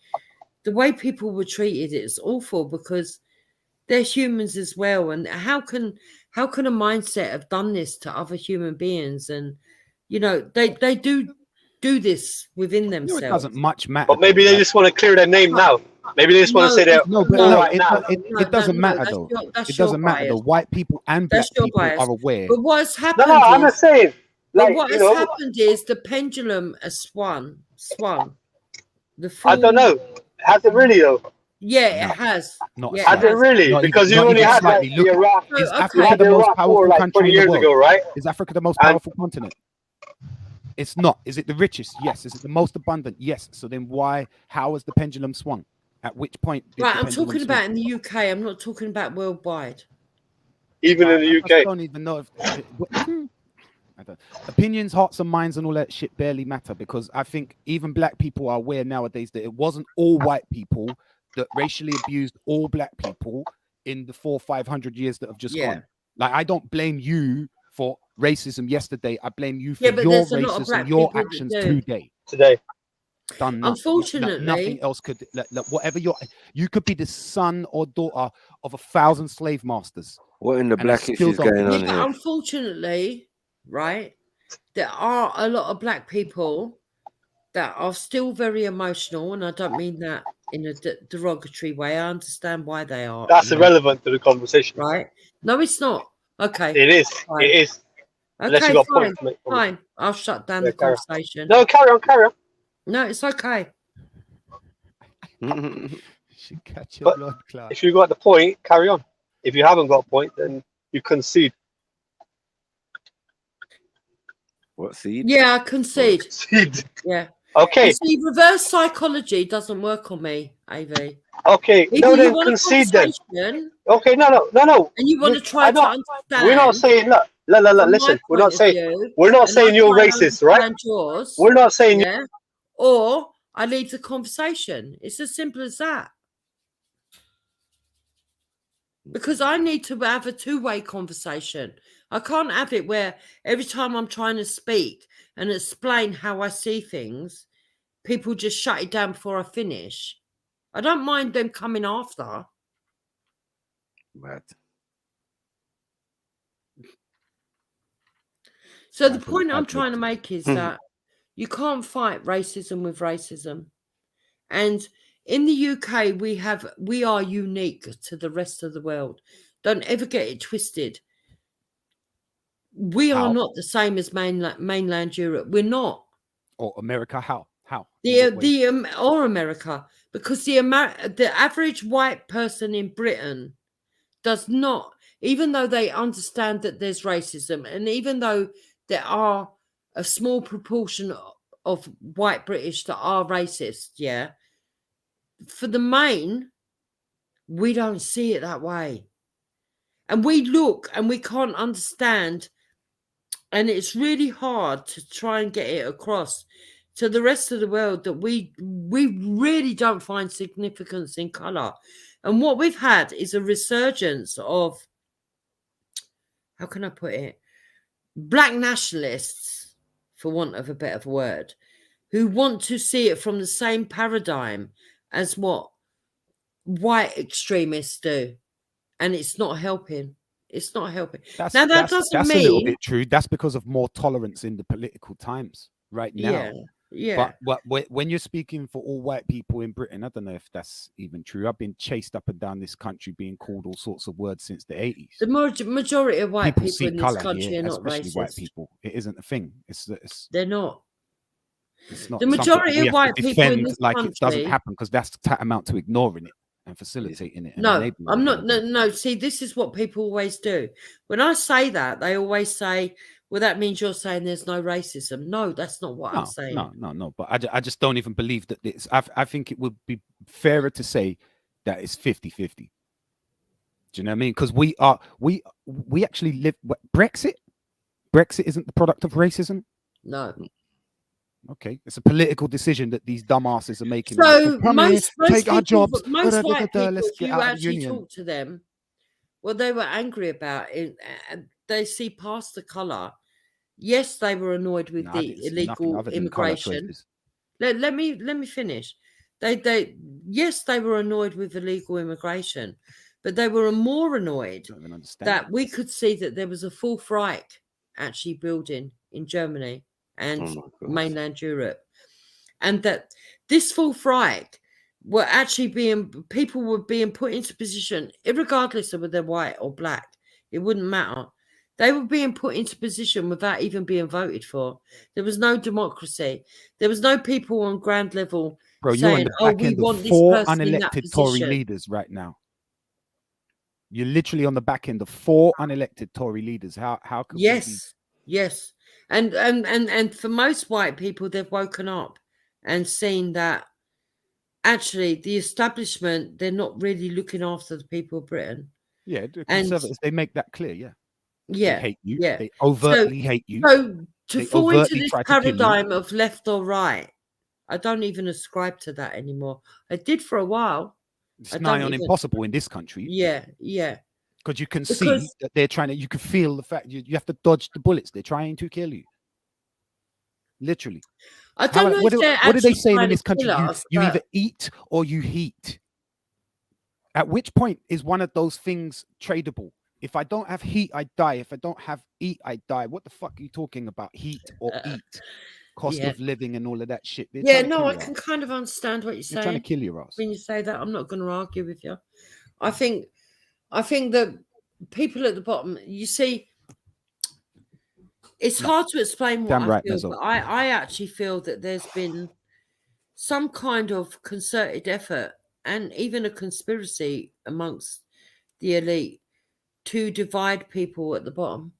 the way people were treated is awful because they're humans as well. And how can a mindset have done this to other human beings? And they do this within themselves. It doesn't much matter. But maybe they just want to clear their name now. Maybe they just want to say that. It doesn't matter though. It doesn't matter though. White people and black people are aware. But what's happened? No, I'm not saying. But what has happened is the pendulum has swung. I don't know. Has it really though? Yeah, it has. Has it really? Because you only had like the Iraq. Is Africa the most powerful country in the world? Ago, right? Is Africa the most powerful continent? It's not. Is it the richest? Yes. Is it the most abundant? Yes. So then how has the pendulum swung? At which point? Right, I'm talking about in the UK. I'm not talking about worldwide. Even in the UK. I don't even know if opinions, hearts and minds and all that shit barely matter because I think even black people are aware nowadays that it wasn't all white people that racially abused all black people in the 400-500 years that have just gone. Like, I don't blame you for racism yesterday. I blame you for your racism, your actions today. Done nothing. Unfortunately, nothing else could. Whatever you could be the son or daughter of 1,000 slave masters. What in the blackish is going on here? Unfortunately, right, there are a lot of black people that are still very emotional, and I don't mean that in a derogatory way. I understand why they are. That's irrelevant to the conversation, right? No, it's not. Okay, it is. Fine. It is. Okay, fine. I'll shut down the conversation. No, carry on. No, it's okay. Should catch your blood clot. If you got the point, carry on. If you haven't got a point, then you concede. What seed? Yeah, I concede. Seed. Yeah. Okay. You see, reverse psychology doesn't work on me, AV. Okay, no, then concede then. Okay, no. And you want to try to understand. We're not saying look, listen. We're not saying you're racist, right? We're not saying yeah. Or I leave the conversation. It's as simple as that. Because I need to have a two-way conversation. I can't have it where every time I'm trying to speak and explain how I see things, people just shut it down before I finish. I don't mind them coming after. Right. So the point I'm trying to make is that you can't fight racism with racism. And in the UK, we are unique to the rest of the world. Don't ever get it twisted. We are not the same as mainland Europe. We're not. Or America? How? Or America, because the average white person in Britain does not, even though they understand that there's racism, and even though there are a small proportion of white British that are racist, yeah, for the main, we don't see it that way. And we look and we can't understand, and it's really hard to try and get it across to the rest of the world that we really don't find significance in colour. And what we've had is a resurgence of, how can I put it, black nationalists, for want of a better word, who want to see it from the same paradigm as what white extremists do. And it's not helping. It's not helping. That's a little bit true. That's because of more tolerance in the political times right now. Yeah. But when you're speaking for all white people in Britain, I don't know if that's even true. I've been chased up and down this country being called all sorts of words since the 80s. The majority of white people in this country are not especially racist. White people. It isn't a thing. They're not. It's not the majority of white people in this country, it doesn't happen, because that's tantamount to ignoring it and facilitating it. And no, I'm not. No. See, this is what people always do. When I say that, they always say, well, that means you're saying there's no racism. No, that's not what I'm saying. No. But I just don't even believe that it's. I think it would be fairer to say that it's 50-50. Do you know what I mean? Because we actually live. Brexit isn't the product of racism. No. Okay, it's a political decision that these dumbasses are making. So most take our jobs. Most white people, if you actually talk to them, well, they were angry about it. They see past the colour. Yes, they were annoyed with the illegal immigration. Let me finish. Yes, they were annoyed with illegal immigration, but they were more annoyed that we could see that there was a Fourth Reich actually building in Germany and mainland Europe, and that this Fourth Reich were actually people were being put into position, regardless of whether they're white or black. It wouldn't matter. They were being put into position without even being voted for. There was no democracy. There was no people on ground level saying, we want this person in that unelected Tory leaders right now. You're literally on the back end of 4 unelected Tory leaders. How could Yes. And for most white people, they've woken up and seen that actually the establishment, they're not really looking after the people of Britain. Yeah, the Conservatives, they make that clear, Yeah. They hate you. Yeah. They overtly hate you. So to fall into this paradigm of left or right, I don't even ascribe to that anymore. I did for a while. It's nigh on impossible in this country. Yeah. Because you can see that they're trying to, you can feel the fact you have to dodge the bullets. They're trying to kill you. Literally. I don't know what are they saying in this country? You either eat or you heat. At which point is one of those things tradable? If I don't have heat, I die. If I don't have eat, I die. What the fuck are you talking about? Heat or eat? Cost of living and all of that shit. I can kind of understand what you're saying. They're trying to kill your ass. When you say that, I'm not going to argue with you. I think that people at the bottom, you see, it's hard to explain what I feel, but I actually feel that there's been some kind of concerted effort and even a conspiracy amongst the elite to divide people at the bottom.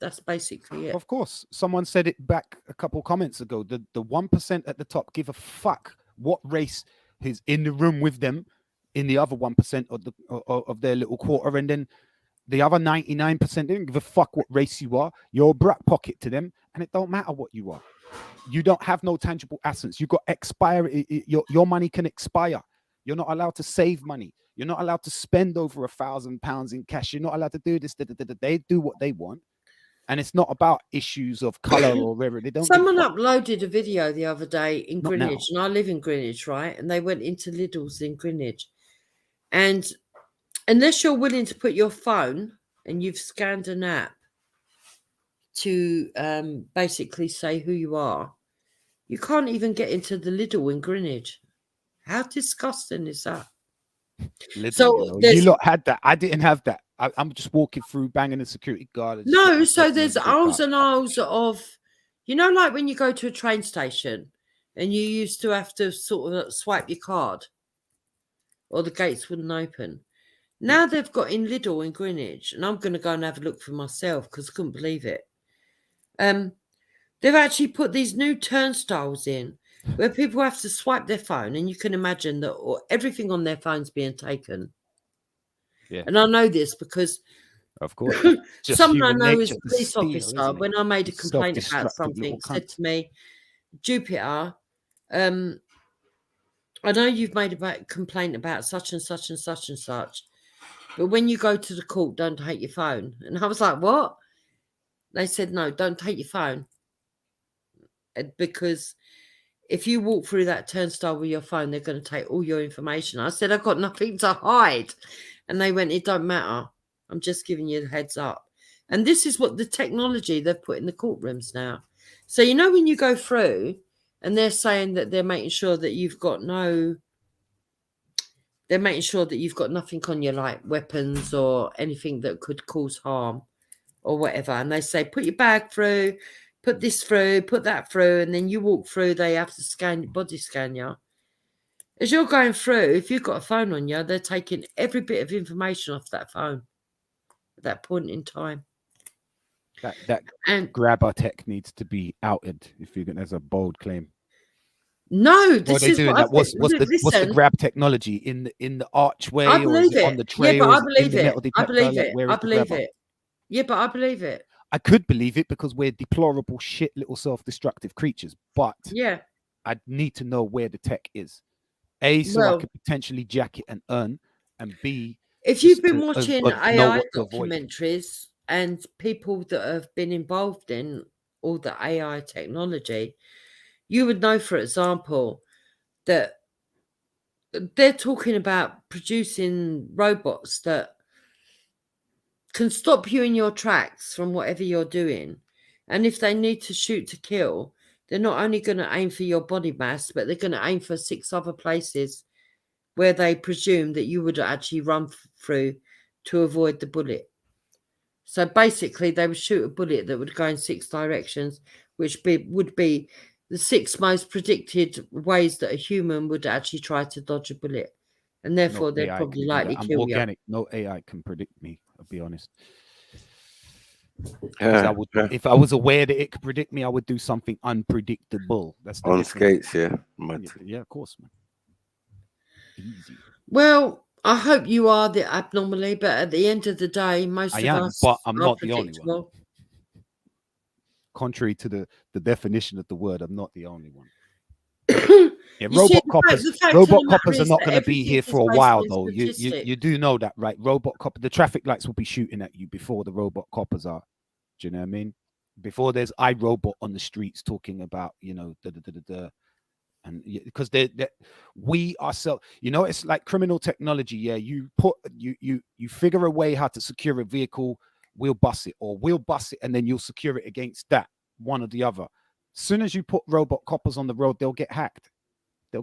That's basically it. Of course, someone said it back a couple comments ago. The 1% at the top give a fuck what race is in the room with them, in the other 1% of their little quarter, and then the other 99% they don't give a fuck what race you are. You're a black pocket to them, and it don't matter what you are. You don't have no tangible assets. You got expire. Your money can expire. You're not allowed to save money. You're not allowed to spend over £1,000 in cash. You're not allowed to do this. They do what they want, and it's not about issues of color or whatever. They don't. Someone uploaded a video the other day in Greenwich, and I live in Greenwich, right? And they went into Lidl's in Greenwich, and unless you're willing to put your phone and you've scanned an app to basically say who you are, you can't even get into the Lidl in Greenwich. How disgusting is that? Lidl, so you lot had that. I didn't have that. I'm just walking through, banging the security guard. No, so there's aisles and aisles of, like when you go to a train station and you used to have to sort of swipe your card or the gates wouldn't open. Now they've got in Lidl in Greenwich, and I'm going to go and have a look for myself because I couldn't believe it. They've actually put these new turnstiles in where people have to swipe their phone, and you can imagine that everything on their phone's being taken. Yeah. And I know this because, of course, someone I know is a police officer. When I made a complaint about something, said to me, Jupiter, I know you've made a complaint about such and such and such and such, but when you go to the court, don't take your phone. And I was like, what? They said, no, don't take your phone. Because if you walk through that turnstile with your phone, they're going to take all your information. I said, I've got nothing to hide. And they went, it don't matter. I'm just giving you the heads up. And this is what the technology they've put in the courtrooms now. So, when you go through and they're saying that they're making sure that you've got nothing on you, like weapons or anything that could cause harm or whatever. And they say, put your bag through, put this through, put that through, and then you walk through, they have to body scan you. As you're going through, if you've got a phone on you, they're taking every bit of information off that phone at that point in time. That grabber tech needs to be outed if you're going to, as a bold claim. No, this is doing that. What's the grab technology in the archway or is it on the trail? Yeah, but I believe it. I believe it. Yeah, but I believe it. I could believe it because we're deplorable shit little self-destructive creatures, but yeah, I need to know where the tech is. A, so I could potentially jack it and earn, and B, if you've been watching AI documentaries and people that have been involved in all the AI technology, you would know, for example, that they're talking about producing robots that can stop you in your tracks from whatever you're doing. And if they need to shoot to kill, they're not only going to aim for your body mass, but they're going to aim for 6 other places where they presume that you would actually run through to avoid the bullet. So basically, they would shoot a bullet that would go in 6 directions, which would be the 6 most predicted ways that a human would actually try to dodge a bullet. And therefore, they're probably likely kill organic. you. No AI can predict me, I'll be honest. If I was aware that it could predict me, I would do something unpredictable. That's the difference. Skates, yeah, of course, man. Easy. Well, I hope you are the abnormally, but at the end of the day, most of us but I'm not the only one. Contrary to the definition of the word, I'm not the only one. Yeah, robot coppers are not going to be here for a while, though. You do know that, right? Robot copper, the traffic lights will be shooting at you before the robot coppers are. Do you know what I mean? Before there's iRobot on the streets talking about, and because we ourselves, it's like criminal technology. Yeah, you figure a way how to secure a vehicle, we'll bust it, or we'll bust it, and then you'll secure it against that, one or the other. As soon as you put robot coppers on the road, they'll get hacked. They'll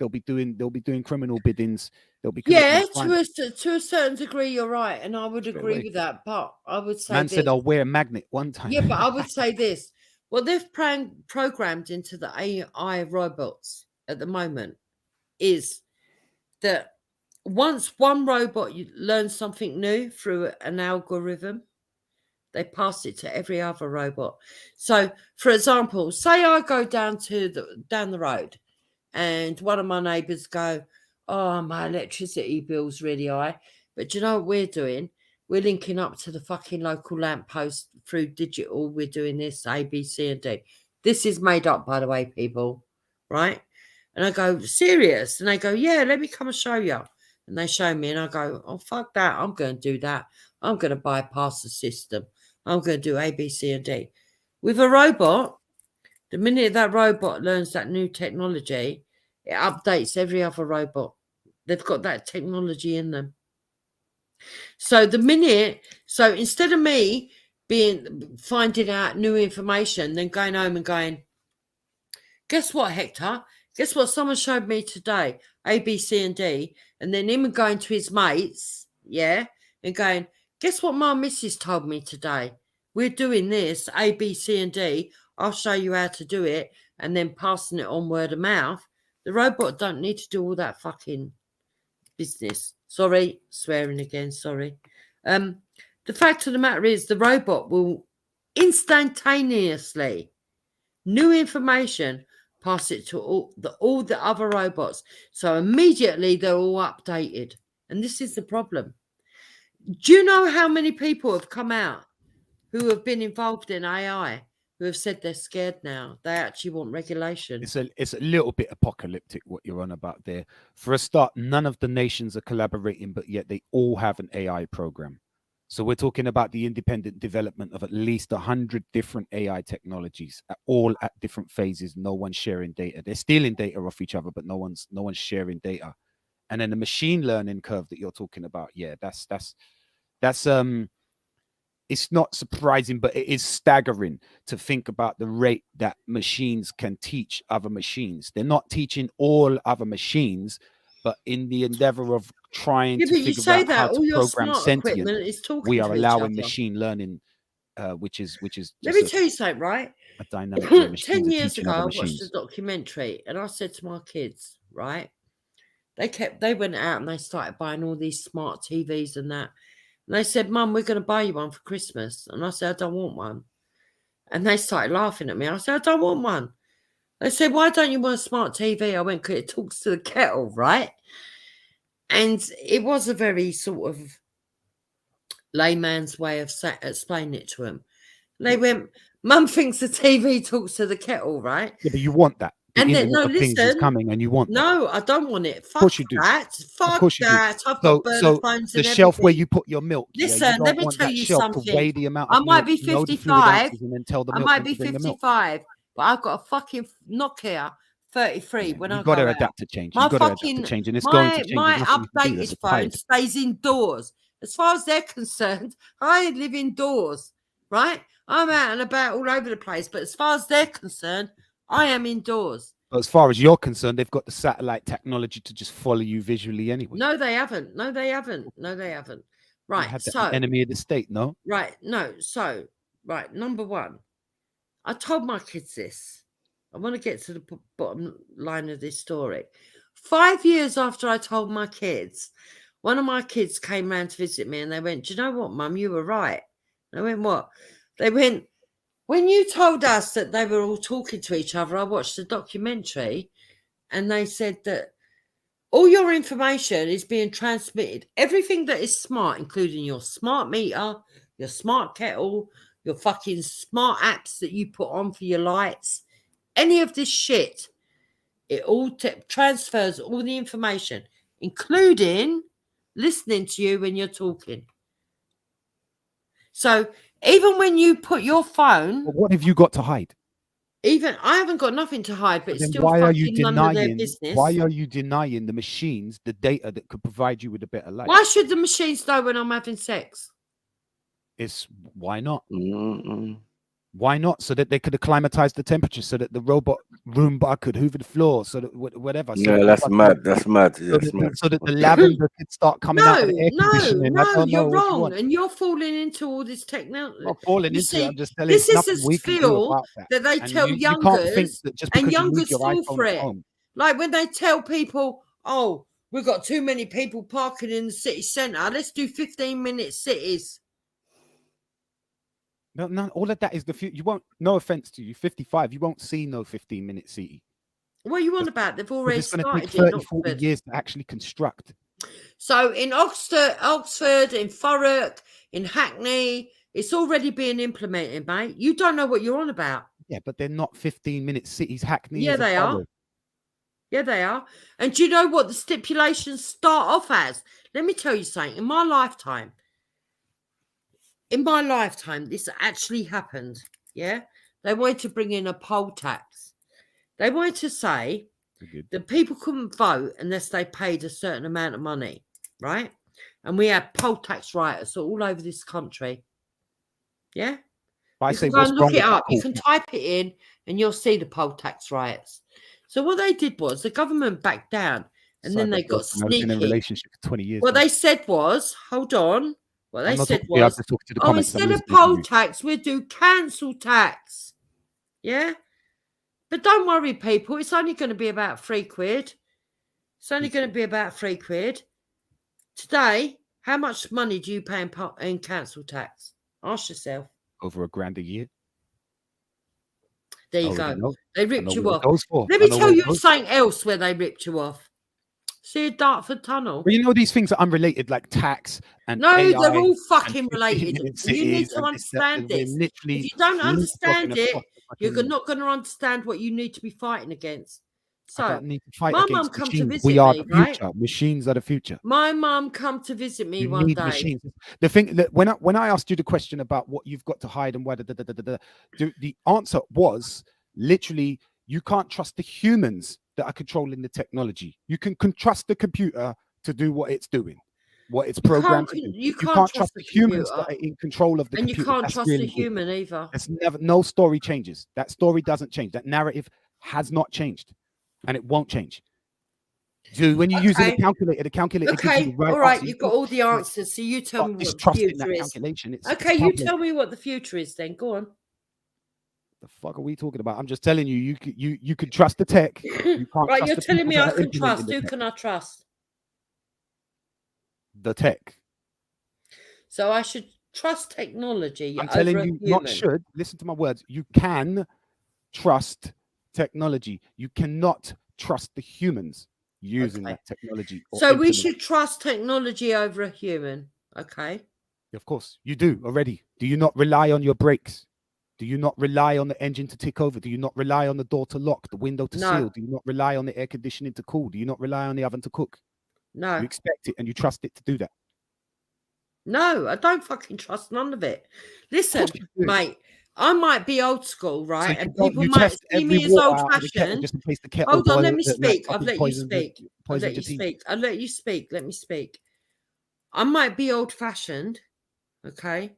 be doing criminal biddings. They'll be to a certain degree, you're right, and I would agree with that. But I would say man said I'll wear a magnet one time. Yeah, but I would say this: what they've programmed into the AI robots at the moment is that once one robot learns something new through an algorithm, they pass it to every other robot. So, for example, say I go down the road, and one of my neighbours go, "Oh, my electricity bill's really high." But do you know what we're doing? We're linking up to the fucking local lamppost through digital. We're doing this A, B, C, and D. This is made up, by the way, people, right? And I go, "Serious?" And they go, "Yeah, let me come and show you." And they show me, and I go, "Oh, fuck that. I'm going to do that. I'm going to bypass the system. I'm going to do A, B, C, and D." With a robot, the minute that robot learns that new technology, it updates every other robot. They've got that technology in them. So instead of me finding out new information, then going home and going, "Guess what, Hector? Guess what someone showed me today? A, B, C, and D." And then him going to his mates, yeah, and going, "Guess what my missus told me today? We're doing this, A, B, C, and D. I'll show you how to do it," and then passing it on word of mouth. The robot don't need to do all that fucking business. Sorry, swearing again, sorry. The fact of the matter is the robot will instantaneously, new information, pass it to all the other robots. So immediately they're all updated. And this is the problem. Do you know how many people have come out who have been involved in AI who have said they're scared now? They actually want regulation. It's a little bit apocalyptic what you're on about there. For a start, none of the nations are collaborating, but yet they all have an AI program. So we're talking about the independent development of at least 100 different AI technologies, all at different phases. No one's sharing data. They're stealing data off each other, but no one's sharing data. And then the machine learning curve that you're talking about, yeah, that's it's not surprising, but it is staggering to think about the rate that machines can teach other machines. They're not teaching all other machines, but in the endeavor of trying to figure out how to program sentience, we are allowing machine learning, which is. Let me tell you something, right? A dynamic where 10 years ago, I watched machines. a documentary, and I said to my kids, right? They went out and they started buying all these smart TVs and that. And they said, "Mum, we're going to buy you one for Christmas." And I said, "I don't want one." And they started laughing at me. I said, "I don't want one." They said, "Why don't you want a smart TV?" I went, "Because it talks to the kettle, right?" And it was a very sort of layman's way of explaining it to them. They went, "Mum thinks the TV talks to the kettle, right?" Yeah, but you want that. And then, no, listen, is coming and you want no, I don't want it. Fuck of course you do. that. Fuck of course you that. Do. I've got burner phones the and everything. shelf where you put your milk. Listen, let me tell you something. Weigh the amount I of might milk, be 55. And then tell the I milk might be to bring the milk. 55, but I've got a fucking Nokia 33 when I go out. You've got to adapt to change. You've got to adapt to change, and it's going to change. My updated phone stays indoors. As far as they're concerned, I live indoors, right? I'm out and about all over the place, but as far as they're concerned, I am indoors. But as far as you're concerned, they've got the satellite technology to just follow you visually anyway. No, they haven't. No, they haven't. No, they haven't. Right. So, enemy of the state, no? Right. No. So, right. Number one, I told my kids this. I want to get to the bottom line of this story. 5 years after I told my kids, one of my kids came round to visit me and they went, "Do you know what, Mum? You were right." And I went, "What?" They went, "When you told us that they were all talking to each other, I watched the documentary and they said that all your information is being transmitted. Everything that is smart, including your smart meter, your smart kettle, your fucking smart apps that you put on for your lights, any of this shit, it all transfers all the information, including listening to you when you're talking. So even when you put your phone..." Well, what have you got to hide? Even I haven't got nothing to hide, but it's still why are fucking you none of their denying? business. Why are you denying the machines the data that could provide you with a better life? Why should the machines know when I'm having sex? It's why not? Why not? So that they could acclimatize the temperature, so that the robot Roomba could hoover the floor, so that whatever. So yeah, that's mad. That's mad. So that the lavender could start coming out of the air conditioning. No, you're wrong, and you're falling into all this technology. I'm not falling into it. I'm just telling this you, is a feel that they tell youngers, and youngers fall for it. Like when they tell people, "Oh, we've got too many people parking in the city centre. Let's do 15-minute cities." No, all of that is the future. You won't. No offense to you, 55. You won't see no 15-minute city. What are you on about? They've already It's going to take started 30, it. 40 years to actually construct. So in Oxford, in Thurrock, in Hackney, it's already being implemented, mate. You don't know what you're on about. Yeah, but they're not 15-minute cities. Hackney Yeah, is they are. Yeah, they are. And do you know what the stipulations start off as? Let me tell you something. In my lifetime, this actually happened. Yeah, they wanted to bring in a poll tax. They wanted to say that people couldn't vote unless they paid a certain amount of money, right? And we had poll tax riots all over this country. Yeah? I You say, can go what's and wrong look with it up. that? You can type it in and you'll see the poll tax riots. So what they did was the government backed down and then they got sneaky. In a relationship for 20 years. What they said was, hold on. What they said was, instead of poll tax, we'll do council tax. Yeah? But don't worry, people. It's only going to be about £3. It's only going to be about £3. Today, how much money do you pay in council tax? Ask yourself. Over £1,000 a year. There you go. They ripped you off. Let me tell you something else where they ripped you off. See a Dartford Tunnel? Well, you know, these things are unrelated, like tax and no, AI, they're all fucking related. You need to understand this. Literally, if you don't understand it, you're not going to understand what you need to be fighting against. So, my mum come to visit me, right? Machines are the future. My mum come to visit me one day. Machines. The thing that when I asked you the question about what you've got to hide and why, the answer was literally you can't trust the humans that are controlling the technology. You can trust the computer to do what it's doing, what it's programmed to do. You can't trust the humans that are in control of the computer. And you can't trust the human either. It's never, no story changes. That story doesn't change. That narrative has not changed, and it won't change. So when you use the calculator gives you the right all right, answer. You've got all the answers. So you tell me what the future is. Okay, you tell me what the future is then. Go on. The fuck are we talking about? I'm just telling you, you can trust the tech. You can't right, you're telling me I can trust. Who can I trust? The tech. So I should trust technology. I'm telling you, not should. Listen to my words. You can trust technology. You cannot trust the humans using that technology. So we should trust technology over a human. Okay. Of course, you do already. Do you not rely on your brakes? Do you not rely on the engine to tick over? Do you not rely on the door to lock, the window to seal? Do you not rely on the air conditioning to cool? Do you not rely on the oven to cook? No. You expect it and you trust it to do that. No, I don't fucking trust none of it. Listen, mate, I might be old school, right? So and people might see me as old-fashioned. Hold on, let me speak. I've let you speak. I'll let you speak. I'll let you speak. Let me speak. I might be old-fashioned, okay?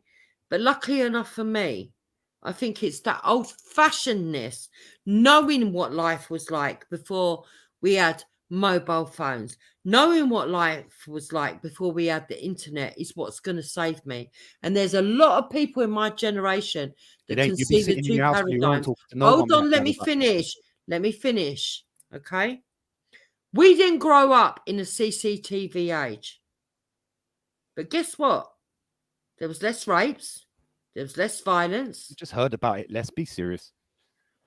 But luckily enough for me, I think it's that old-fashionedness, knowing what life was like before we had mobile phones, knowing what life was like before we had the internet is what's going to save me. And there's a lot of people in my generation that can see the two paradigms. Hold on, let me finish. Let me finish, okay? We didn't grow up in a CCTV age. But guess what? There was less rapes. There was less violence. You just heard about it. Let's be serious.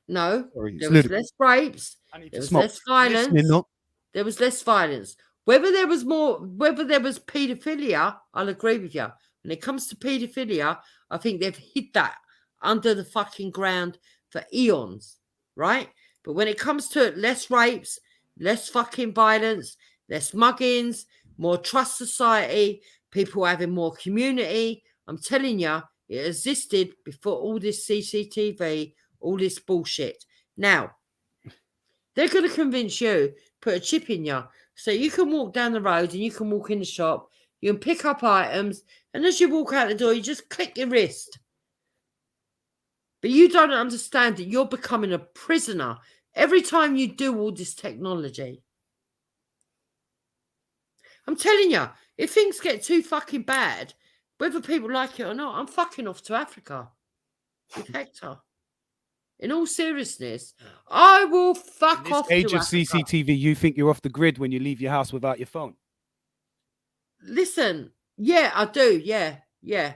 No, there was less rapes. There was less violence. There was less violence. Whether there was paedophilia, I'll agree with you. When it comes to paedophilia, I think they've hid that under the fucking ground for eons, right? But when it comes to less rapes, less fucking violence, less muggings, more trust society, people having more community, I'm telling you, it existed before all this CCTV, all this bullshit. Now, they're going to convince you, put a chip in you, so you can walk down the road and you can walk in the shop, you can pick up items, and as you walk out the door, you just click your wrist. But you don't understand that you're becoming a prisoner every time you do all this technology. I'm telling you, if things get too fucking bad, whether people like it or not, I'm fucking off to Africa with Hector. In all seriousness, I will fuck off to Africa. Age of Africa. CCTV, you think you're off the grid when you leave your house without your phone? Listen, yeah, I do. Yeah.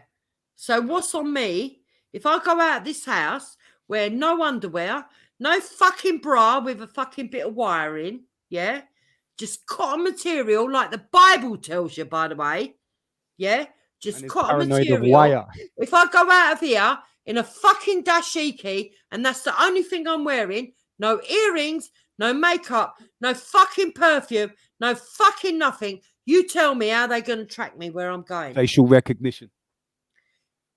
So what's on me If I go out of this house, wear no underwear, no fucking bra with a fucking bit of wiring, yeah? Just cotton material like the Bible tells you, by the way, yeah? Just cotton paranoid material. of wire. If I go out of here in a fucking dashiki and that's the only thing I'm wearing, no earrings, no makeup, no fucking perfume, no fucking nothing, you tell me how they're going to track me where I'm going. Facial recognition.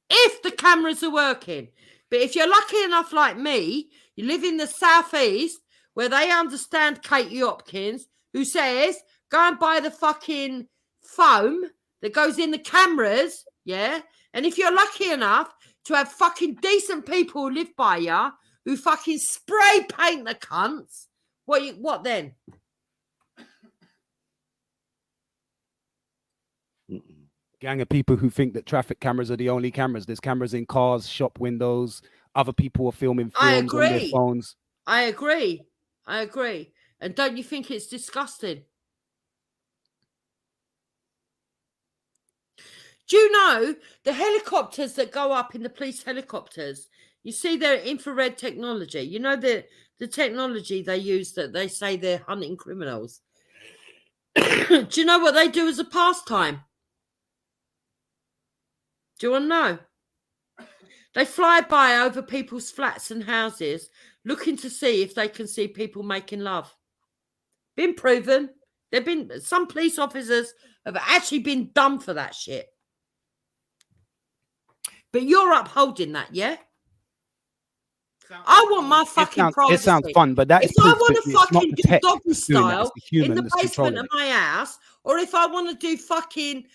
If the cameras are working. But if you're lucky enough like me, you live in the southeast where they understand Katie Hopkins, who says, go and buy the fucking foam that goes in the cameras, yeah? And if you're lucky enough to have fucking decent people who live by you, who fucking spray paint the cunts, what then? Gang of people who think that traffic cameras are the only cameras. There's cameras in cars, shop windows. Other people are filming films on their phones. I agree. And don't you think it's disgusting? Do you know the helicopters that go up in the police helicopters? You see their infrared technology. You know the technology they use that they say they're hunting criminals. Do you know what they do as a pastime? Do you want to know? They fly by over people's flats and houses looking to see if they can see people making love. Been proven. Some police officers have actually been done for that shit. But you're upholding that, yeah? I want my fucking privacy. It sounds fun, but that is if I want to fucking do doggy style in the basement of it. my house, or if I want to do fucking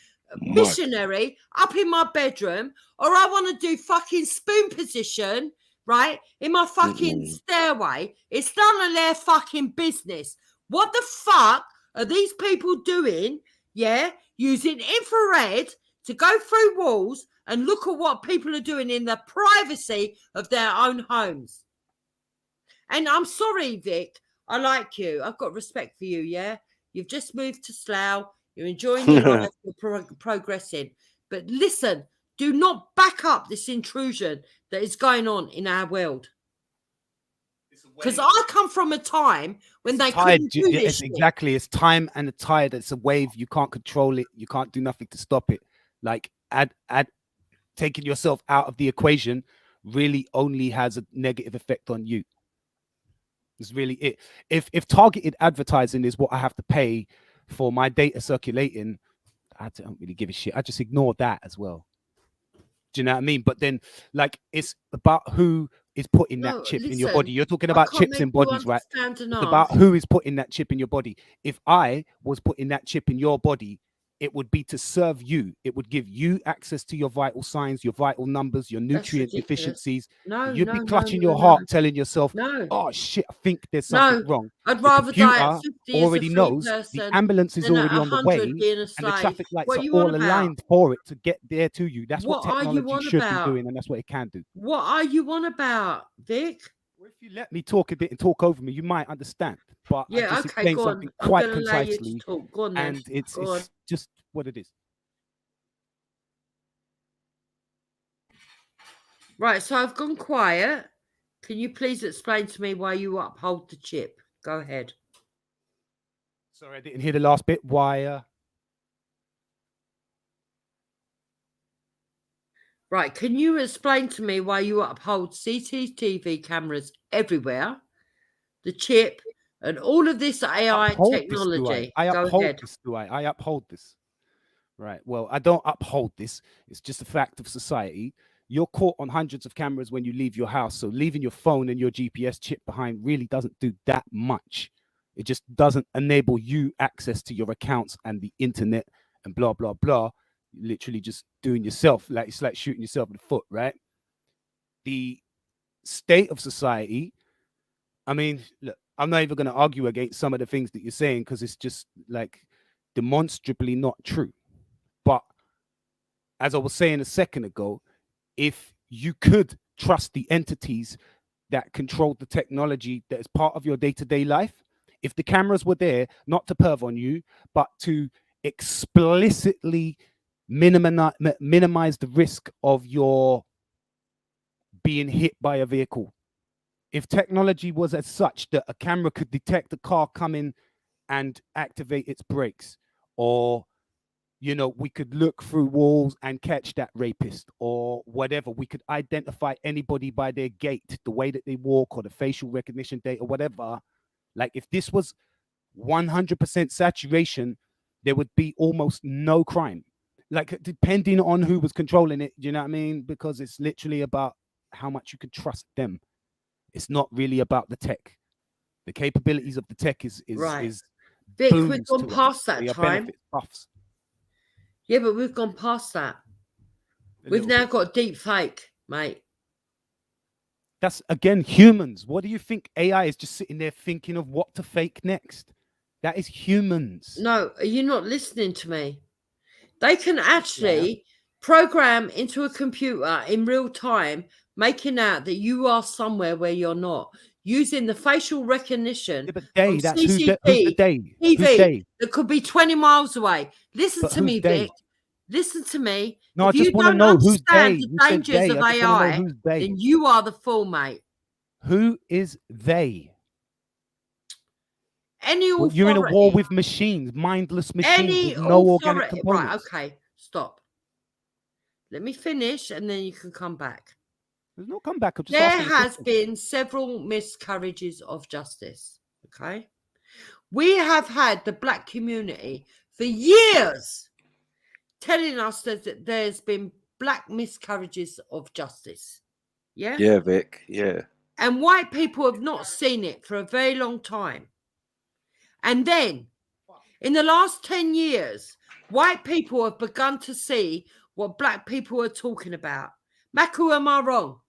missionary up in my bedroom, or I want to do fucking spoon position, right, in my fucking stairway, it's none of their fucking business. What the fuck are these people doing, yeah, using infrared to go through walls and look at what people are doing in the privacy of their own homes? And I'm sorry, Vic, I like you. I've got respect for you, yeah? You've just moved to Slough. You're enjoying your life. You're progressing. But listen, do not back up this intrusion that is going on in our world. Because I come from a time when they couldn't do this shit. Exactly. It's time and a tide. It's a wave. You can't control it. You can't do nothing to stop it. Like, taking yourself out of the equation really only has a negative effect on you. It's really it. If targeted advertising is what I have to pay for my data circulating, I don't really give a shit. I just ignore that as well. Do you know what I mean? But then, like, it's about who is putting that chip in your body. You're talking about chips in bodies, right? It's about who is putting that chip in your body. If I was putting that chip in your body, it would be to serve you. It would give you access to your vital signs, your vital numbers, your nutrient deficiencies. You'd be clutching your heart, telling yourself, "Oh shit, I think there's something wrong." I'd rather die at 50 already knows the ambulance is already on the way, and the traffic lights are all aligned for it to get there to you. That's what technology should be doing, and that's what it can do. What are you on about, Vic? Well, if you let me talk a bit and talk over me, you might understand. But I just explain something quite concisely, and it's just what it is. Right, so I've gone quiet. Can you please explain to me why you uphold the chip? Go ahead. Sorry, I didn't hear the last bit. Why? Right, can you explain to me why you uphold CCTV cameras everywhere, the chip, and all of this AI technology? I uphold this, do I? I uphold this. Right. Well, I don't uphold this. It's just a fact of society. You're caught on hundreds of cameras when you leave your house. So leaving your phone and your GPS chip behind really doesn't do that much. It just doesn't enable you access to your accounts and the internet and blah, blah, blah. You're literally just doing yourself. Like, it's like shooting yourself in the foot, right? The state of society, I mean, look, I'm not even going to argue against some of the things that you're saying because it's just like demonstrably not true. But as I was saying a second ago, if you could trust the entities that control the technology that is part of your day-to-day life, if the cameras were there not to perv on you, but to explicitly minimize the risk of your being hit by a vehicle. If technology was as such that a camera could detect a car coming and activate its brakes, or, you know, we could look through walls and catch that rapist or whatever. We could identify anybody by their gait, the way that they walk, or the facial recognition data, or whatever. Like, if this was 100% saturation, there would be almost no crime. Like, depending on who was controlling it, you know what I mean? Because it's literally about how much you can trust them. It's not really about the tech. The capabilities of the tech is right. is Vic, we've gone past that time. Buffs. Yeah, but we've gone past that. We've now got deep fake, mate. That's, again, humans. What do you think? AI is just sitting there thinking of what to fake next. That is humans. No, are you not listening to me? They can actually program into a computer in real time, making out that you are somewhere where you're not, using the facial recognition but they, from that's CCTV, who's they? TV that could be 20 miles away. Listen to me, they? Vic. Listen to me. No, if I just you want to don't know who's understand they. the You said dangers they. of I just want to know AI, who's they. then you are the fool, mate. Who is they? Any authority. Well, you're in a war with machines, mindless machines Any with no organic authority. components. Right, okay, stop. Let me finish and then you can come back. There's no comeback. There has been several miscarriages of justice, okay? We have had the black community for years telling us that there's been black miscarriages of justice. Yeah? Yeah, Vic. Yeah. And white people have not seen it for a very long time. And then, in the last 10 years, white people have begun to see what black people are talking about. Maku, am I wrong?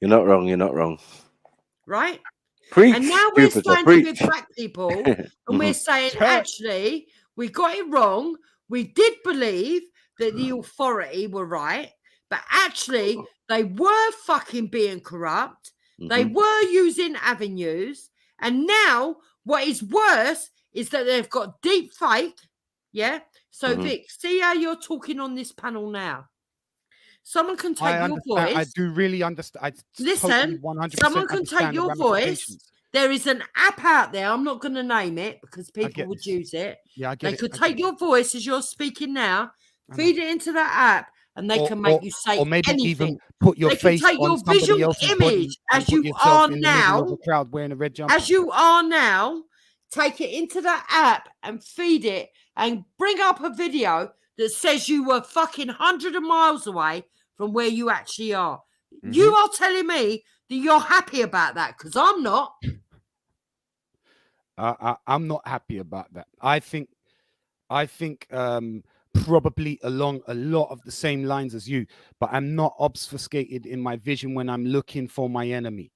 You're not wrong. You're not wrong. Right? Preach, and now we're Jupiter, standing with preach. black people and we're saying, actually, we got it wrong. We did believe that the authority were right, but actually, they were fucking being corrupt. They were using avenues. And now, what is worse is that they've got deep fake. Yeah? So, Vic, see how you're talking on this panel now. Someone can take your voice. I do really understand. Listen, totally 100% someone can take your voice. There is an app out there. I'm not going to name it because people would use it. Yeah, I get it. They could take your voice as you're speaking now, feed it into that app, and they can make you say or maybe anything. even put your face take on your somebody visual else's image body as you are now. Of a crowd wearing a red jumper. As you are now, take it into that app and feed it, and bring up a video that says you were fucking hundreds of miles away from where you actually are. You are telling me that you're happy about that, because I'm not. I'm not happy about that. I think probably along a lot of the same lines as you, but I'm not obfuscated in my vision when I'm looking for my enemy.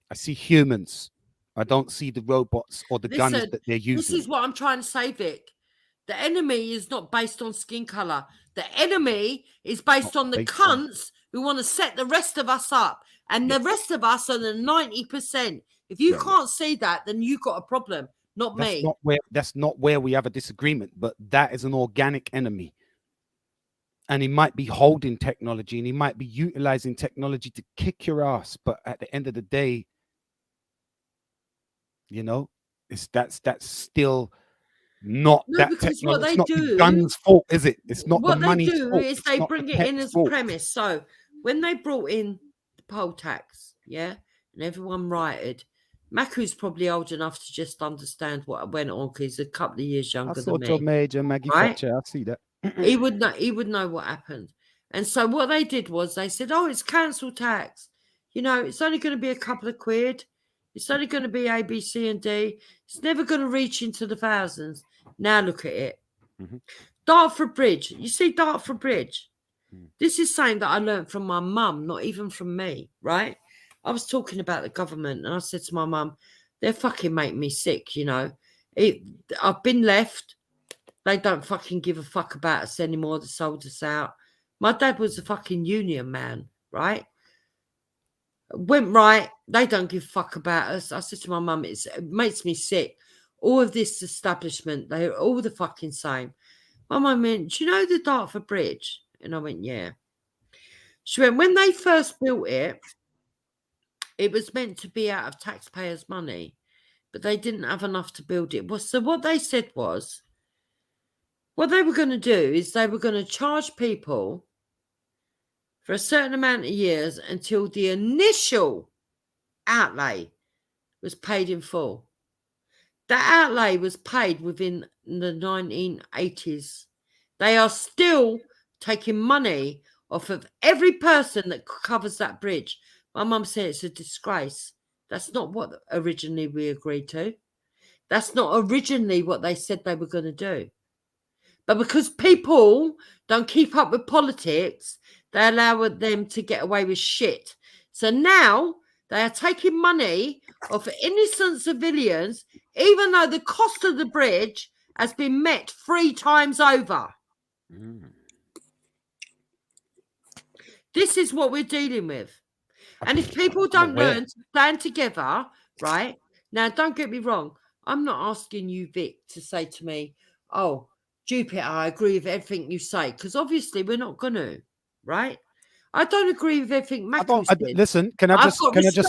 I see humans. I don't see the robots or the guns that they're using. This is what I'm trying to say, Vic. The enemy is not based on skin color. The enemy is based on the cunts who want to set the rest of us up. And the rest of us are the 90%. If you can't see that, then you've got a problem, not me. That's not where we have a disagreement, but that is an organic enemy. And he might be holding technology and he might be utilizing technology to kick your ass. But at the end of the day, you know, that's still not that technology. What they it's not do, the gun's fault, is it? It's not the money's fault. What they do is they bring it in as a fault. premise. So when they brought in the poll tax, and everyone rioted, Maku's probably old enough to just understand what went on because he's a couple of years younger than me. John Major, Maggie Thatcher, I see that. He would know what happened. And so what they did was they said, oh, it's council tax. You know, it's only going to be a couple of quid. It's only going to be A, B, C, and D. It's never going to reach into the thousands. Now look at it. Dartford Bridge. You see Dartford Bridge? This is something that I learned from my mum, not even from me, right? I was talking about the government and I said to my mum, they're fucking making me sick, you know. I've been left. They don't fucking give a fuck about us anymore. They sold us out. My dad was a fucking union man, right? Went right. They don't give a fuck about us. I said to my mum, it makes me sick. All of this establishment, they're all the fucking same. My mum went, do you know the Dartford Bridge? And I went, yeah. She went, when they first built it, It was meant to be out of taxpayers' money, but they didn't have enough to build it. So what they said was, what they were going to do is they were going to charge people for a certain amount of years until the initial outlay was paid in full. That outlay was paid within the 1980s. They are still taking money off of every person that covers that bridge. My mum said it's a disgrace. That's not what originally we agreed to. That's not originally what they said they were going to do. But because people don't keep up with politics, they allow them to get away with shit. So now they are taking money off of innocent civilians, even though the cost of the bridge has been met 3 times over. This is what we're dealing with. And if people don't learn to stand together, right? Now, don't get me wrong. I'm not asking you, Vic, to say to me, oh, Jupiter, I agree with everything you say, because obviously we're not going to, right? I don't agree with everything Maku said. Listen, can I just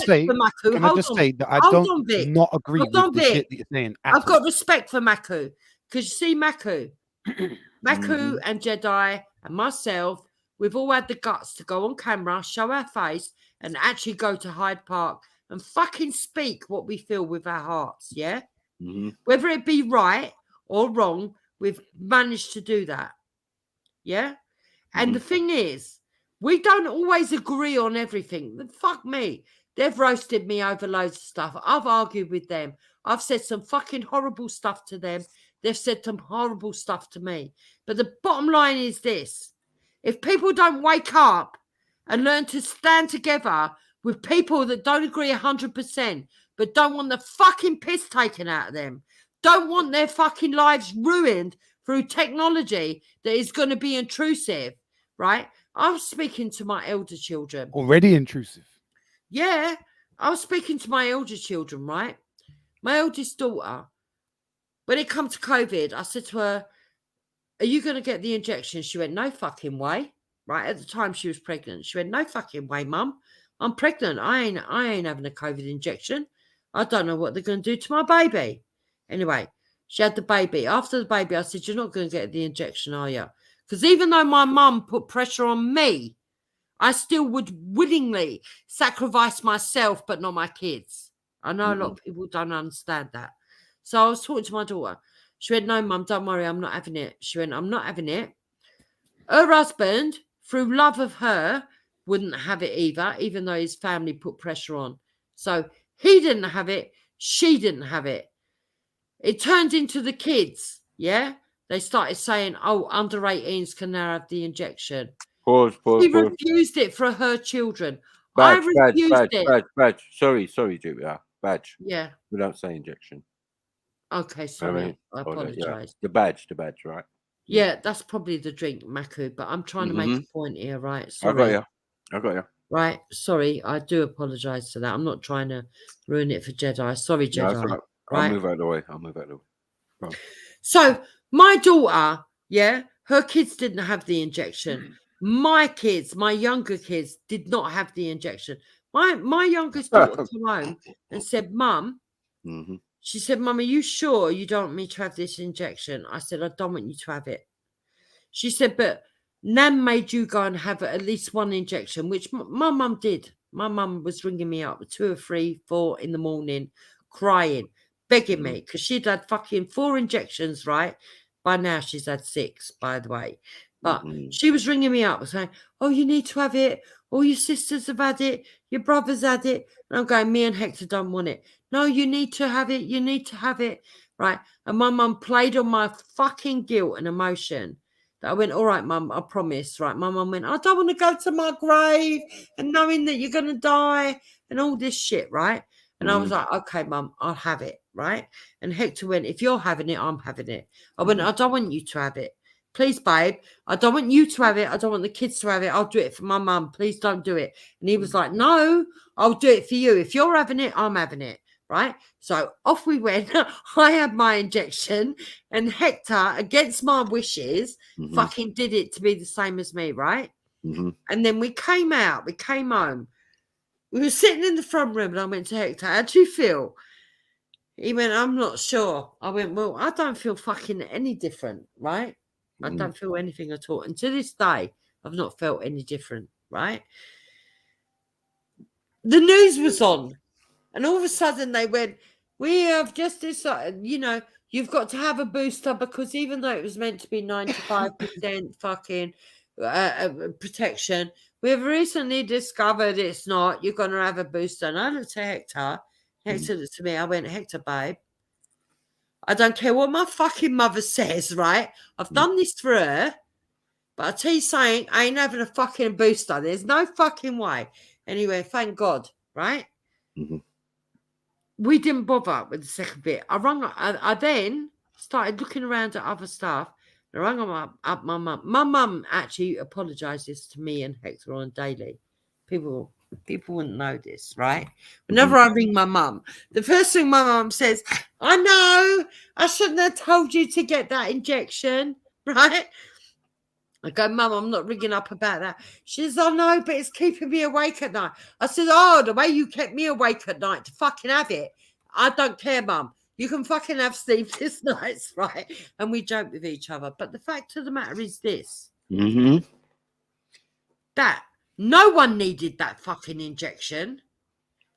say that I don't not agree with the shit that you're saying. I've got respect for Maku, because you see, Maku and JEDI and myself, we've all had the guts to go on camera, show our face, and actually go to Hyde Park and fucking speak what we feel with our hearts, yeah? Whether it be right or wrong, we've managed to do that, yeah? And the thing is, we don't always agree on everything. Fuck me. They've roasted me over loads of stuff. I've argued with them. I've said some fucking horrible stuff to them. They've said some horrible stuff to me. But the bottom line is this. If people don't wake up and learn to stand together with people that don't agree 100%, but don't want the fucking piss taken out of them, don't want their fucking lives ruined through technology that is going to be intrusive, right? I was speaking to my elder children. Already intrusive. Yeah, I was speaking to my elder children, right? My eldest daughter, when it comes to COVID, I said to her, are you going to get the injection? She went, no fucking way. Right at the time she was pregnant. She went, no fucking way, Mum. I'm pregnant. I ain't having a COVID injection. I don't know what they're going to do to my baby. Anyway, she had the baby. After the baby, I said, you're not going to get the injection, are you? Because even though my mum put pressure on me, I still would willingly sacrifice myself, but not my kids. I know a lot of people don't understand that. So I was talking to my daughter. She went, no, Mum, don't worry, I'm not having it. She went, I'm not having it. Her husband, through love of her, wouldn't have it either, even though his family put pressure on. So he didn't have it. She didn't have it. It turned into the kids, yeah? They started saying, oh, under 18s can now have the injection. Pause. She refused it for her children. I refused it. Badge. Sorry, Jupiter. Badge. Yeah. We don't say injection. Okay, sorry. I apologise. Yeah. The badge, right? Yeah, that's probably the drink, Maku, but I'm trying to make a point here, right? Sorry. I got you. Right, sorry. I do apologise for that. I'm not trying to ruin it for JEDI. Sorry, JEDI. No, right? I'll move out of the way. Right. So, my daughter, yeah, her kids didn't have the injection. My kids, my younger kids, did not have the injection. My youngest daughter came home and said, Mum, she said, Mum, are you sure you don't want me to have this injection? I said, I don't want you to have it. She said, but Nan made you go and have at least one injection, which my mum did. My mum was ringing me up at 2 or 3, 4 in the morning, crying, begging me, because she'd had fucking 4 injections, right? By now she's had 6, by the way. But she was ringing me up saying, oh, you need to have it. All your sisters have had it. Your brother's had it. And I'm going, me and Hector don't want it. No, you need to have it. You need to have it. Right. And my mum played on my fucking guilt and emotion. That I went, all right, Mum, I promise. Right. My mum went, I don't want to go to my grave and knowing that you're going to die and all this shit. Right. And I was like, okay, Mum, I'll have it. Right. And Hector went, if you're having it, I'm having it. I went, I don't want you to have it. Please, babe, I don't want you to have it. I don't want the kids to have it. I'll do it for my mum. Please don't do it. And he was like, no, I'll do it for you. If you're having it, I'm having it. Right. So off we went. I had my injection and Hector, against my wishes, fucking did it to be the same as me. Right. And then we came home. We were sitting in the front room and I went to Hector, how do you feel? He went, I'm not sure. I went, well, I don't feel fucking any different, right? I don't feel anything at all. And to this day, I've not felt any different, right? The news was on. And all of a sudden they went, we have just decided, you know, you've got to have a booster because even though it was meant to be 95% fucking protection, we have recently discovered it's not. You're going to have a booster. And I looked at Hector. Hector looked at me. I went, Hector, babe, I don't care what my fucking mother says, right? I've done this for her. But I tell you something, I ain't having a fucking booster. There's no fucking way. Anyway, thank God, right? We didn't bother with the second bit. I then started looking around at other stuff. I rang up my mum. My mum actually apologises to me and Hector on daily. People wouldn't know this, right? Whenever I ring my mum, the first thing my mum says, I know, I shouldn't have told you to get that injection, right? I go, Mum, I'm not ringing up about that. She says, oh, no, but it's keeping me awake at night. I said, oh, the way you kept me awake at night to fucking have it. I don't care, Mum. You can fucking have sleepless nights, right? And we joke with each other. But the fact of the matter is this. That no one needed that fucking injection.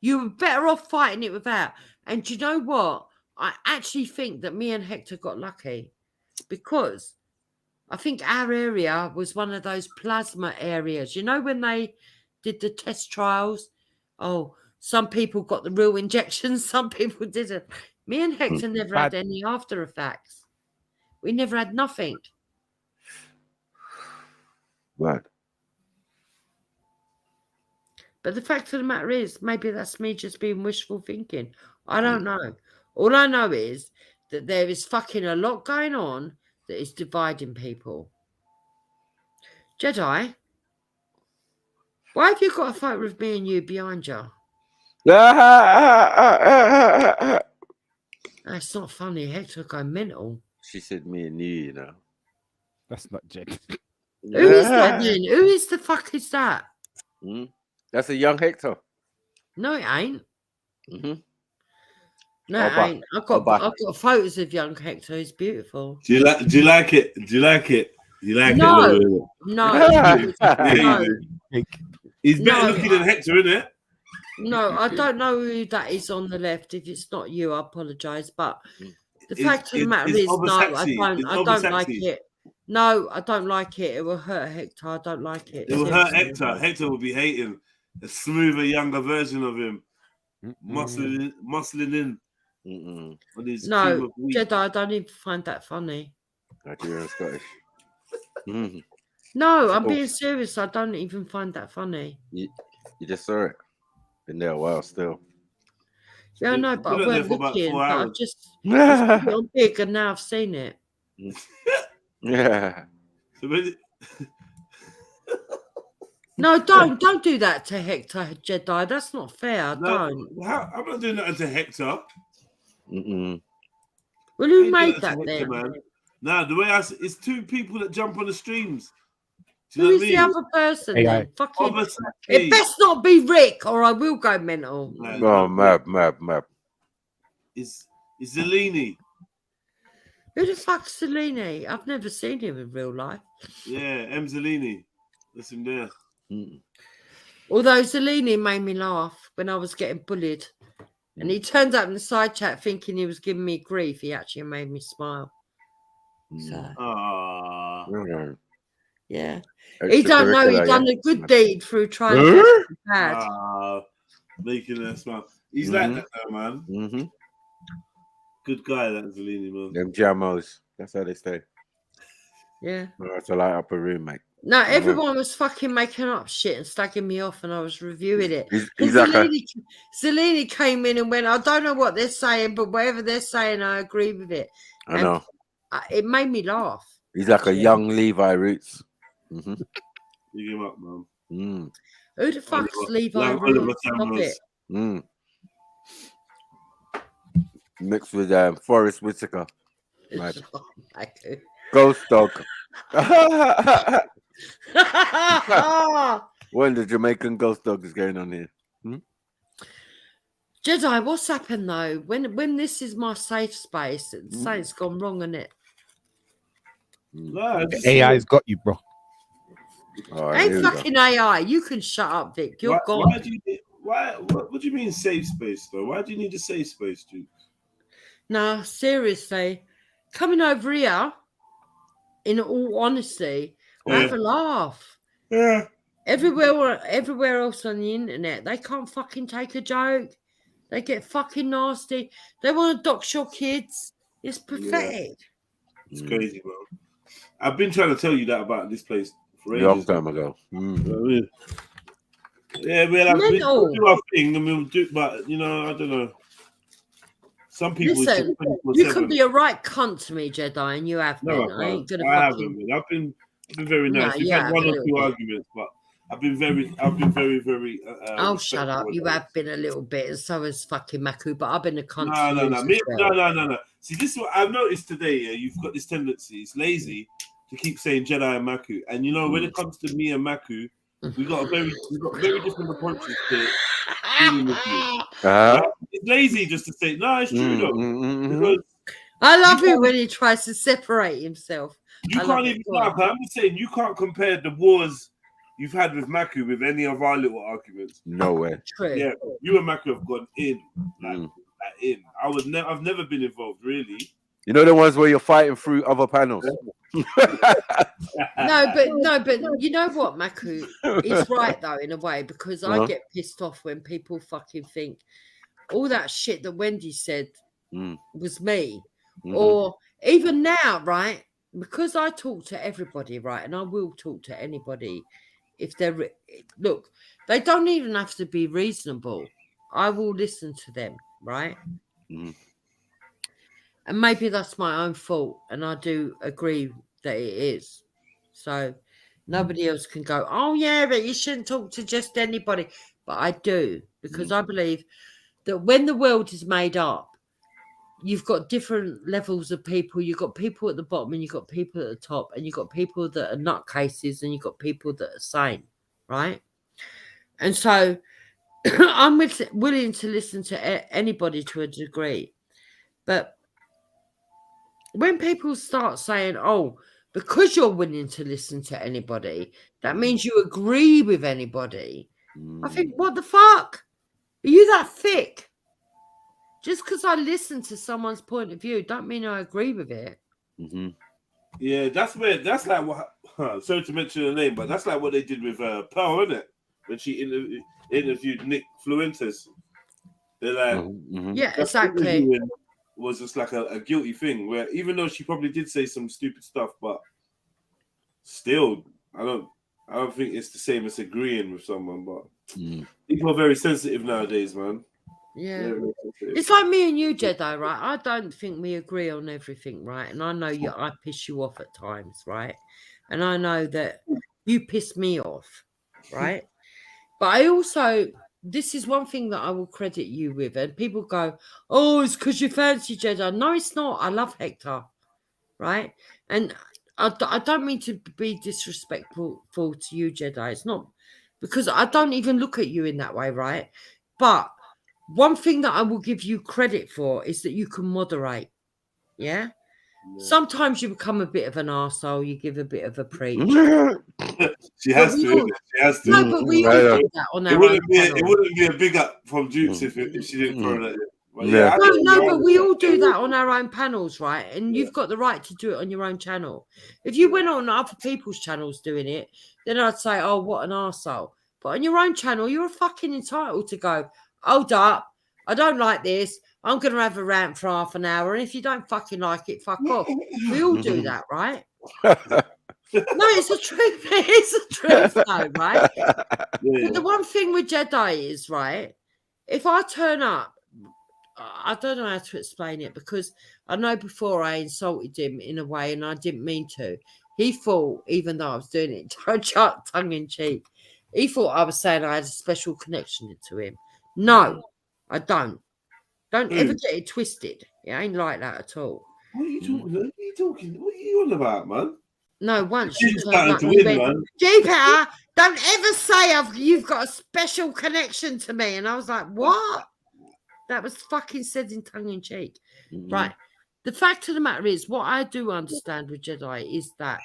You were better off fighting it without. And do you know what? I actually think that me and Hector got lucky because I think our area was one of those plasma areas. You know, when they did the test trials? Oh, some people got the real injections, some people didn't. Me and Hector never had any after effects. We never had nothing. Right. But the fact of the matter is, maybe that's me just being wishful thinking. I don't know. All I know is that there is fucking a lot going on that is dividing people. Jedi, why have you got a photo of me and you behind you? That's not funny. Hector go mental. She said me and you, you know. That's not Jed. Who is that then? Who is the fuck is that? That's a young Hector. No, it ain't. No, Oh, it ain't. I've got photos of young Hector. He's beautiful. Do you like it? Do you like it? You like No. it? No. He's better looking than Hector, isn't it? No, I don't know who that is on the left. If it's not you, I apologise. But the fact of the matter is, no, I don't like it. No, I don't like it. It will hurt Hector. I don't like it. It will hurt Hector. Hector will be hating a smoother, younger version of him, muscling in. On his no, Jedi, I don't even find that funny. Nigerian Scottish. No, I'm being serious. I don't even find that funny. You just saw it. Been there a while still. Yeah, I know, but I weren't looking. But I've just put it on big and now I've seen it. Yeah. No, don't do that to Hector, Jedi. That's not fair. No, don't. I'm not doing that to Hector. Well, who made that then? Man. No, the way it's two people that jump on the streams. Who's the other person then? Fucking, it best not be Rick, or I will go mental. No, mad. It's Zellini. Who the fuck's Zellini? I've never seen him in real life. Yeah, M. Zellini. That's him there. Although Zellini made me laugh when I was getting bullied. And he turned up in the side chat thinking he was giving me grief. He actually made me smile. So, yeah. He don't know he done a good deed through trying to be bad. Making her smile. He's like that though, man. Good guy, that Zellini, man. Them jamos. That's how they stay. Yeah. That's to light up a room, mate. No, everyone was fucking making up shit and slagging me off, and I was reviewing it. Zellini came in and went, I don't know what they're saying, but whatever they're saying, I agree with it. I know. It made me laugh. He's like a young Levi Roots. Big him up, man. Who the fuck's Levi Roots? Stop it. Mixed with Forrest Whitaker. Right. Ghost dog. When the Jamaican ghost dog is going on here. Jedi, what's happened though? When this is my safe space, something's gone wrong in it. The AI's got you, bro. Ain't fucking AI. You can shut up, Vic. You're gone. What do you mean safe space though? Why do you need a safe space, dude? No, seriously. Coming over here, in all honesty, I have a laugh. Yeah. Everywhere else on the internet, they can't fucking take a joke. They get fucking nasty. They want to dox your kids. It's pathetic. It's crazy, bro. I've been trying to tell you that about this place for ages. Long time ago. Yeah, we'll do our thing and we'll do, but you know, I don't know. Some people listen. You can be a right cunt to me, Jedi, and you have been. No, I ain't gonna. I haven't been. I've been very nice. We've had one or two arguments, but I've been very. Oh, shut up! You have been a little bit, and so has fucking Maku. But I've been a cunt. No. See, this is what I've noticed today. Yeah, you've got this tendency. It's lazy to keep saying Jedi and Maku, and you know when it comes to me and Maku, we've got very different approaches to dealing with you. It's lazy just to say no. It's true though. I love it when he tries to separate himself. You can't even. I'm just saying you can't compare the wars you've had with Maku with any of our little arguments. No way. True. Yeah, you and Maku have gone in in. I've never been involved really. You know the ones where you're fighting through other panels. No, but you know what, Maku is right though in a way because I get pissed off when people fucking think all that shit that Wendy said was me, or even now, right? Because I talk to everybody, right, and I will talk to anybody if they're look. They don't even have to be reasonable. I will listen to them, right? And maybe that's my own fault, and I do agree that it is. So nobody else can go, oh, yeah, but you shouldn't talk to just anybody. But I do, because I believe that when the world is made up, you've got different levels of people. You've got people at the bottom, and you've got people at the top, and you've got people that are nutcases, and you've got people that are sane, right? And so I'm willing to listen to anybody to a degree. But when people start saying, oh, because you're willing to listen to anybody, that means you agree with anybody. I think, what the fuck? Are you that thick? Just because I listen to someone's point of view, don't mean I agree with it. Yeah, that's like what. Sorry to mention her name, but that's like what they did with Pearl, isn't it? When she interviewed Nick Fuentes. They're like, yeah, exactly. Was just like a guilty thing where even though she probably did say some stupid stuff, but still, I don't think it's the same as agreeing with someone. But people are very sensitive nowadays, man. Yeah, it's like me and you, Jedi, right? I don't think we agree on everything, right? And I know I piss you off at times, right? And I know that you piss me off, right? But I also, this is one thing that I will credit you with. And people go, oh, it's because you fancy Jedi. No, it's not. I love Hector, right? And I don't mean to be disrespectful to you, Jedi. It's not because I don't even look at you in that way, right? But one thing that I will give you credit for is that you can moderate, yeah? Sometimes you become a bit of an arsehole, you give a bit of a preach. She has to. She has to. No, but we all do that on our own panel. It wouldn't be a big up from Dukes if she didn't throw that in. But but we all do that on our own panels, right? And you've got the right to do it on your own channel. If you went on other people's channels doing it, then I'd say, oh, what an arsehole. But on your own channel, you're fucking entitled to go, hold up, I don't like this. I'm going to have a rant for half an hour. And if you don't fucking like it, fuck off. We all do that, right? No, it's a truth. It's a truth, though, right? But the one thing with Jedi is, right, if I turn up, I don't know how to explain it because I know before I insulted him in a way and I didn't mean to. He thought, even though I was doing it tongue in cheek, he thought I was saying I had a special connection to him. No, I don't. Don't ever get it twisted. It ain't like that at all. What are you talking? What are you on about, man? No, once you She's turned starting up, to you win, went, man. Jupiter, don't ever say you've got a special connection to me. And I was like, what? That was fucking said in tongue in cheek. Right. The fact of the matter is, what I do understand with JEDI is that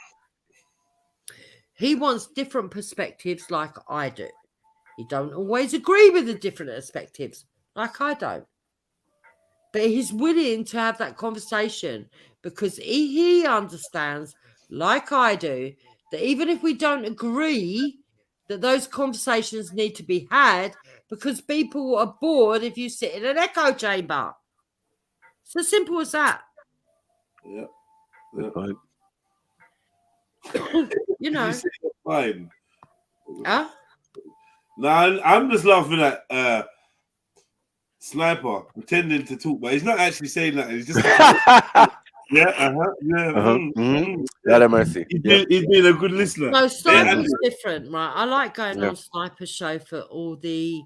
he wants different perspectives like I do. He don't always agree with the different perspectives like I don't. But he's willing to have that conversation because he understands, like I do, that even if we don't agree, that those conversations need to be had because people are bored if you sit in an echo chamber. It's as simple as that. Yeah. You know. Fine. Huh? No, I'm just laughing at Sniper pretending to talk, but he's not actually saying that. He's just God have mercy. He's being a good listener. No, Sniper's different, right? I like going on Sniper's show for all the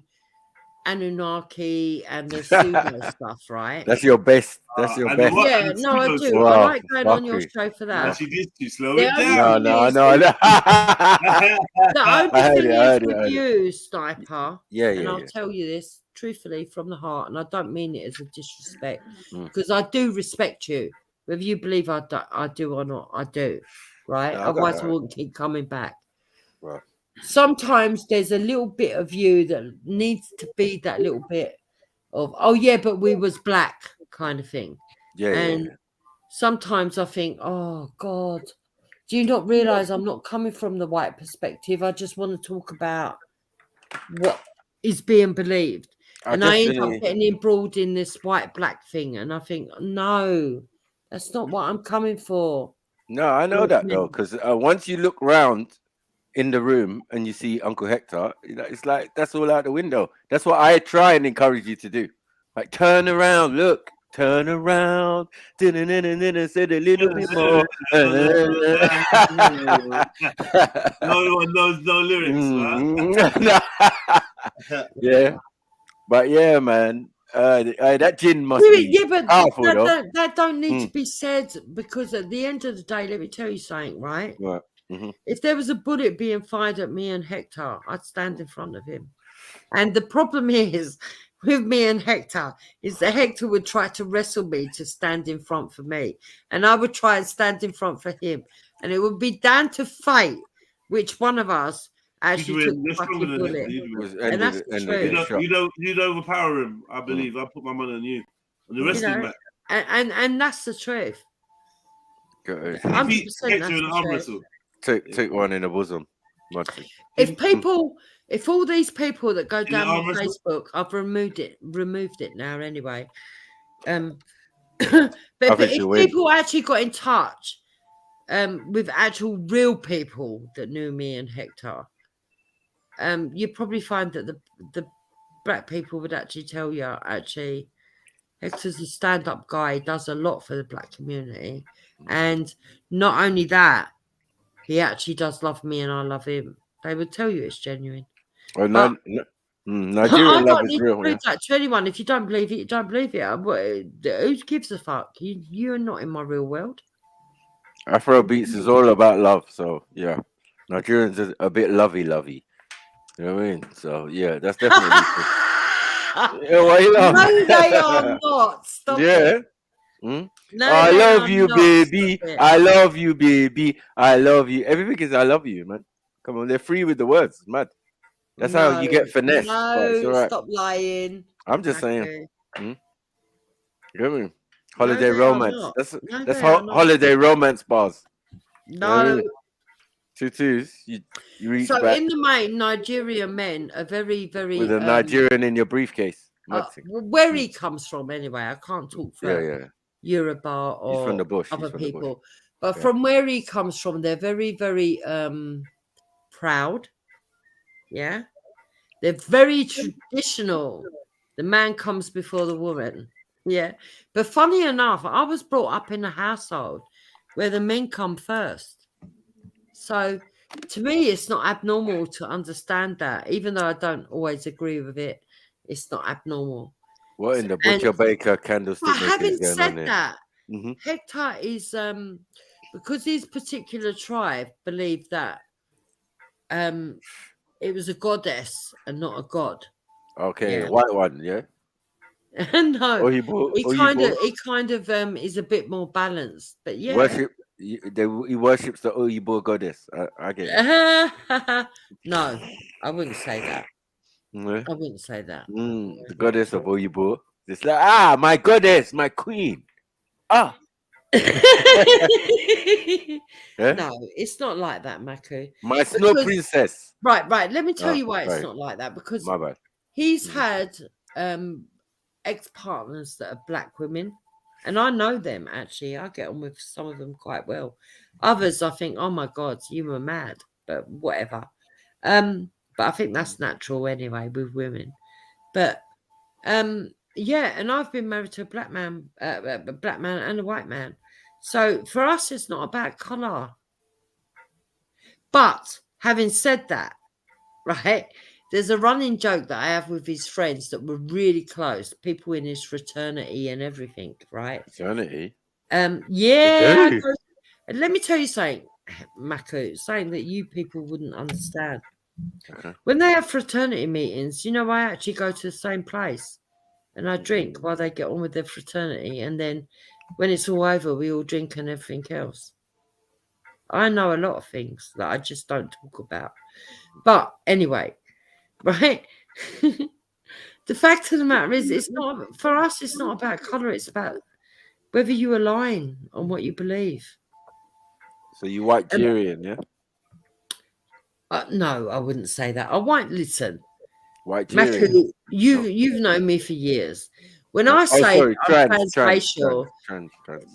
Anunnaki and the pseudo stuff, right? That's your best. That's your best. Yeah, no, I do. Wow, I like going on your show for that. She did to slow it down. No. The only thing is with you, Sniper, and I'll tell you this truthfully from the heart, and I don't mean it as a disrespect, because I do respect you. Whether you believe I do or not, I do, right? Otherwise, I wouldn't keep coming back. Right. Sometimes there's a little bit of you that needs to be that little bit of, oh yeah, but we was black kind of thing. And sometimes I think, oh God, do you not realize I'm not coming from the white perspective? I just want to talk about what is being believed. I end up getting embroiled in this white-black thing. And I think, no, that's not what I'm coming for. No, I know that though, because once you look round in the room and you see Uncle Hector, it's like that's all out the window. That's what I try and encourage you to do. Like, turn around, look, turn around, said a little bit more. No one knows no lyrics, Mm-hmm. Yeah, but yeah, man, that gin must be powerful, that don't need to be said, because at the end of the day, let me tell you something, right? Right. If there was a bullet being fired at me and Hector, I'd stand in front of him. And the problem is with me and Hector is that Hector would try to wrestle me to stand in front for me, and I would try and stand in front for him, and it would be down to fate which one of us actually took the fucking bullet. And that's the truth. You'd overpower him, I believe. I put my money on you. On the wrestling match. And that's the truth. 100% that's the truth. Take one in the bosom. If all these people that go down on Facebook, I've removed it now anyway. But if people actually got in touch with actual real people that knew me and Hector, you'd probably find that the black people would actually tell you, actually, Hector's a stand-up guy, he does a lot for the black community. And not only that, he actually does love me and I love him. They would tell you it's genuine. Well, Nigerian love is real. Prove that to anyone. If you don't believe it, you don't believe it. Who gives a fuck? You're not in my real world. Afro beats is all about love. So yeah, Nigerians are a bit lovey. You know what I mean? So yeah, that's definitely true. No, they are not. Stop it. No, I love you, baby. I love you, baby. I love you. Everything is I love you, man. Come on, they're free with the words, mad. That's how you get finesse. No, stop lying. I'm just saying. You know what I mean? Holiday romance. That's holiday romance bars. No. Tutus, you reach so back. In the main, Nigerian men are very, very with a Nigerian in your briefcase. Where he comes from, anyway. I can't talk for Yoruba or from the bush. other people, but from where he comes from, they're very, very proud. Yeah, they're very traditional. The man comes before the woman. Yeah, but funny enough, I was brought up in a household where the men come first. So to me, it's not abnormal to understand that, even though I don't always agree with it. It's not abnormal. What in the butcher baker candlestick? Having said that, Hector is because his particular tribe believed that it was a goddess and not a god. Okay, Yeah. white one, yeah. No, he kind of is a bit more balanced, but yeah. He worships the Oyibo goddess. I get it. No, I wouldn't say that. Yeah. I wouldn't say that. The goddess of Oyibo. It's like, my goddess, my queen. Ah. Yeah? No, it's not like that, Maku. My snow princess. Right. Let me tell you why it's not like that. Because my bad. He's had ex-partners that are black women, and I know them, actually. I get on with some of them quite well. Others, I think, oh my God, you were mad, but whatever. But I think that's natural anyway with women. But yeah, and I've been married to a black man and a white man. So for us, it's not about colour. But having said that, right, there's a running joke that I have with his friends that were really close, people in his fraternity and everything, right? Fraternity? Yeah. And let me tell you something, Maku, something that you people wouldn't understand. Okay. When they have fraternity meetings, I actually go to the same place and I drink while they get on with their fraternity. And then when it's all over, we all drink and everything else. I know a lot of things that I just don't talk about. But anyway, right? The fact of the matter is, it's not, for us, it's not about colour. It's about whether you align on what you believe. So you white Nigerian, yeah? No, I wouldn't say that. I won't listen. White Matthew, you've known me for years. When I say I'm transracial,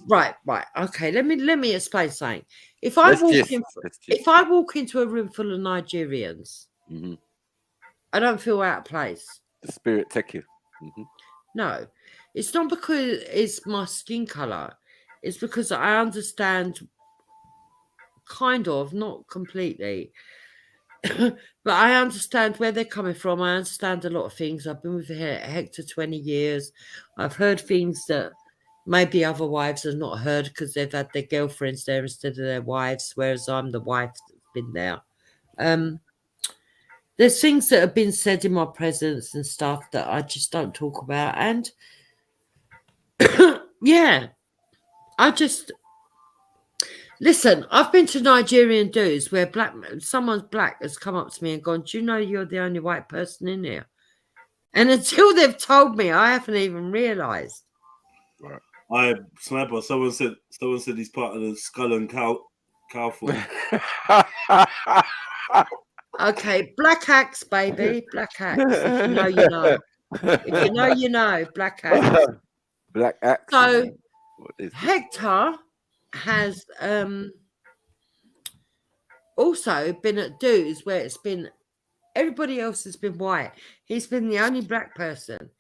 right. Okay, let me explain something. If I walk into a room full of Nigerians, I don't feel out of place. The spirit take you. No, it's not because it's my skin color. It's because I understand, kind of, not completely. But I understand where they're coming from. I understand a lot of things. I've been with Hector 20 years. I've heard things that maybe other wives have not heard because they've had their girlfriends there instead of their wives, whereas I'm the wife that's been there. There's things that have been said in my presence and stuff that I just don't talk about. And yeah, listen, I've been to Nigerian dudes where someone's black has come up to me and gone, "Do you know you're the only white person in here?" And until they've told me, I haven't even realised. Right. Sniper, someone said he's part of the Skull and Cow form. Okay, black axe, baby, black axe. If you know, you know. If you know, you know, black axe. Black axe. So Hector has also been at dudes where it's been everybody else has been white. He's been the only black person.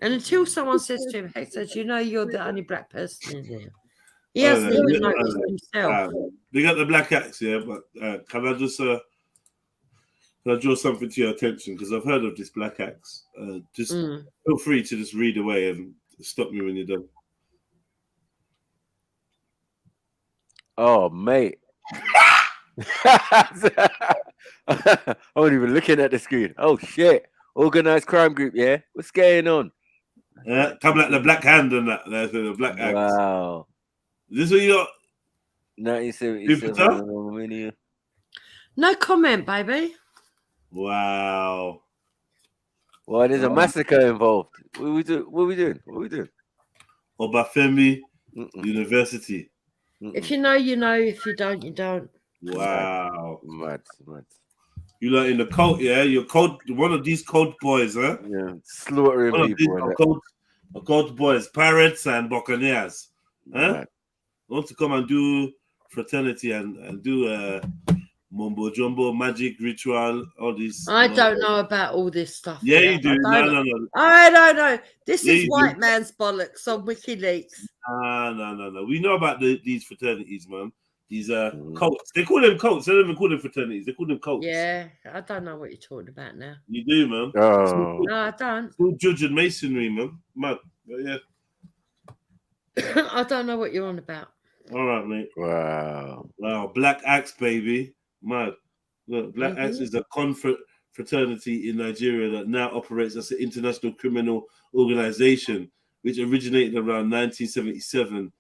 And until someone says to him, Hector, do you know you're the only black person in here? He hasn't even noticed himself. They got the black axe, yeah, but can I just draw something to your attention? Because I've heard of this black axe. Just feel free to just read away and stop me when you're done. Oh, mate. I wasn't even looking at the screen. Oh, shit. Organized crime group, yeah? What's going on? Yeah, come like the black hand and that. There's the black axe. Wow. Is this what you got? 1977. No comment, baby. Wow. Well, there's a massacre involved. What are we doing? Obafemi University. If you know, you know. If you don't, you don't. Wow. Mad. You like in the cult, yeah? You're cult, one of these cult boys, huh? Yeah, slaughtering people. Cult boys, pirates and buccaneers. Huh? Mad. Want to come and do fraternity and do mumbo jumbo, magic, ritual, all this. I don't know about all this stuff. Yeah, you do. No. I don't know. This is white man's bollocks on WikiLeaks. No. We know about these fraternities, man. These cults. They call them cults. They don't even call them fraternities. They call them cults. Yeah, I don't know what you're talking about now. You do, man. Oh. No, I don't. It's called Judge and Masonry, man. Yeah. I don't know what you're on about. All right, mate. Wow. Wow. Black Axe, baby. Mad. Look, Black Axe is a fraternity in Nigeria that now operates as an international criminal organization, which originated around 1977.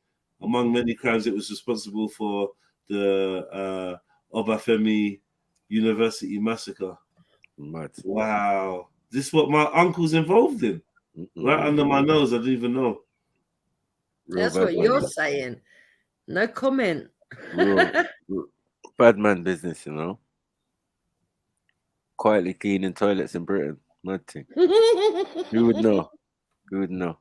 Among many crimes, it was responsible for the Obafemi University massacre. Mad. Wow. This is what my uncle's involved in. Right under my nose, I didn't even know. That's what you're saying. No comment. Bad man business, you know. Quietly cleaning toilets in Britain. Mad thing. Who would know? Who would know?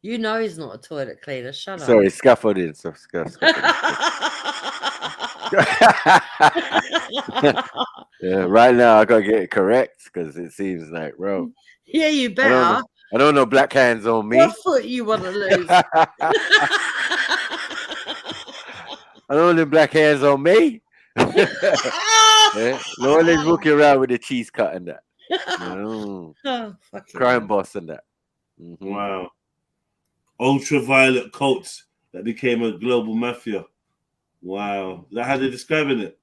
You know he's not a toilet cleaner. Shut up. Sorry, scaffolding. Yeah, right now I gotta get it correct because it seems like, bro. Yeah, you better. I don't know black hands on me. What foot you want to lose? I don't know black hands on me. Yeah. No one is walking around with a cheese cut and that. No. Crime boss and that. Wow. Ultraviolet cults that became a global mafia. Wow. Is that how they're describing it?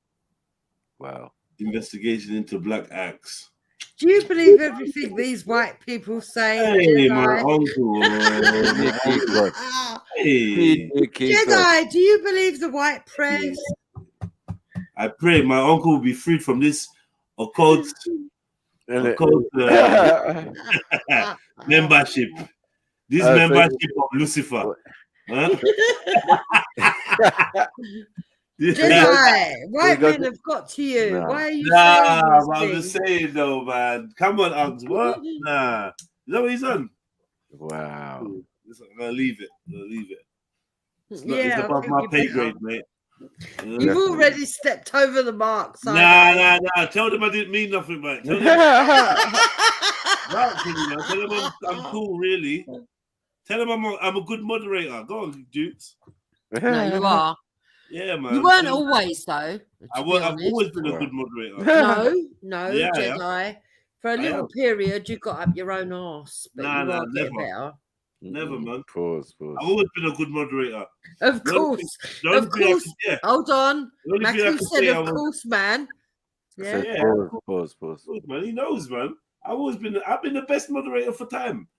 Wow. Investigation into Black Axe. Do you believe everything these white people say? Hey, my uncle. Hey. Jedi, do you believe the white press? I pray my uncle will be freed from this occult membership. This membership of Lucifer. Huh? Jedi, white men have got to you. Nah. Why are you saying this I'm just saying though, man. Come on, Uggs. What? Nah. Is that what he's on? Wow. I'm gonna leave it. It's Yeah, above my pay grade, mate. You've already stepped over the mark. Nah. Tell them I didn't mean nothing, mate. Tell them, tell them I'm cool, really. Tell them I'm a good moderator. Go on, Dukes. No, you are. Yeah, man. You weren't always, though. I've always been a good moderator. No, Yeah, Jedi. For a little period, you got up your own arse, but you are getting better. Never, man. Pause. I've always been a good moderator. Of course. Hold on. Matthew said, of course, man. Yeah. Pause. Man, he knows, man. I've been the best moderator for time.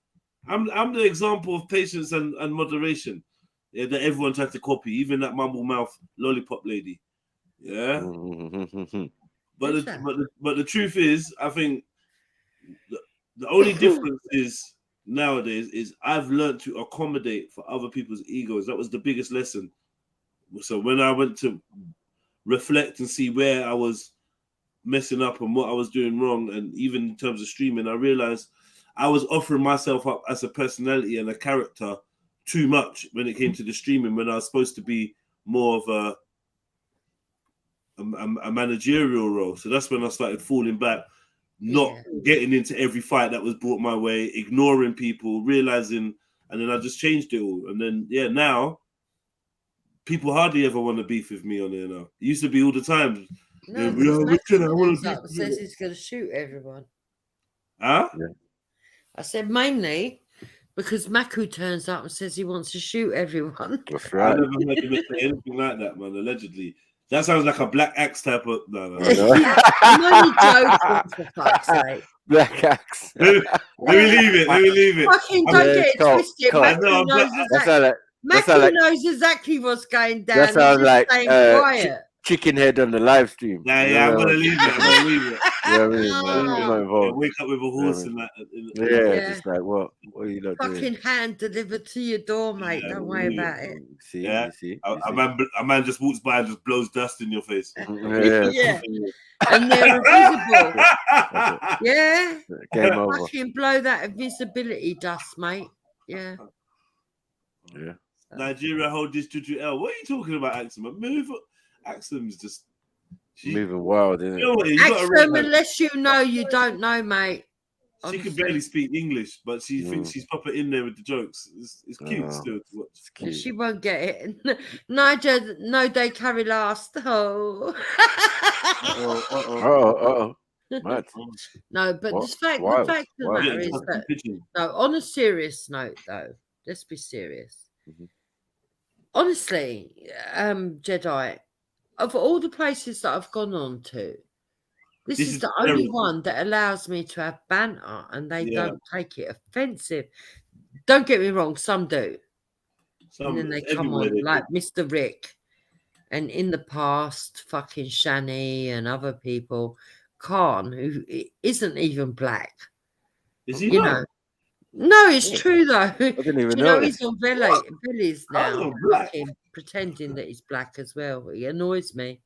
I'm the example of patience and moderation. Yeah, that everyone tried to copy, even that mumble mouth lollipop lady. Yeah. But the truth is, I think the only difference is nowadays is I've learned to accommodate for other people's egos. That was the biggest lesson. So when I went to reflect and see where I was messing up and what I was doing wrong, and even in terms of streaming, I realized I was offering myself up as a personality and a character too much when it came to the streaming, when I was supposed to be more of a managerial role. So that's when I started falling back, not getting into every fight that was brought my way, ignoring people, realizing, and then I just changed it all. And then now people hardly ever want to beef with me on there now. It used to be all the time. No, says he's going to shoot everyone. Huh? Yeah. I said mainly because Maku turns up and says he wants to shoot everyone. That's right. I never heard him say anything like that, man. Allegedly, that sounds like a Black Axe type of. No. I'm only joking, for fuck's sake. Black Axe. Let me leave it. Fucking don't get it twisted. Maku knows exactly what's going down. That sounds like quiet. Chicken head on the live stream. Yeah, I'm gonna leave it. Wake up with a horse and that. Just like what are you not doing? Fucking hand delivered to your door, mate. Don't worry about it. You see? A man just walks by and just blows dust in your face. Yeah. And they're invisible. Yeah. Game over. Fucking blow that invisibility dust, mate. Yeah. Yeah. Nigeria hold this to L. What are you talking about, Axum? Move. Axum's just moving wild, isn't it? Axum, unless you know, you don't know, mate. She can barely speak English, but she thinks she's proper in there with the jokes. It's cute still to watch. It's cute. She won't get it. Niger, no, they carry last. Oh. Mad. No, but the fact of the matter is that, no, on a serious note, though, let's be serious. honestly, Jedi, of all the places that I've gone on to, this is the only one that allows me to have banter and they don't take it offensive. Don't get me wrong, some do. And then they come on like Mr. Rick. And in the past, fucking Shani and other people, Khan, who isn't even black. Is he you not? know? No, it's true though. I didn't even Do you know know he's on Billy's now, fucking pretending that he's black as well. He annoys me.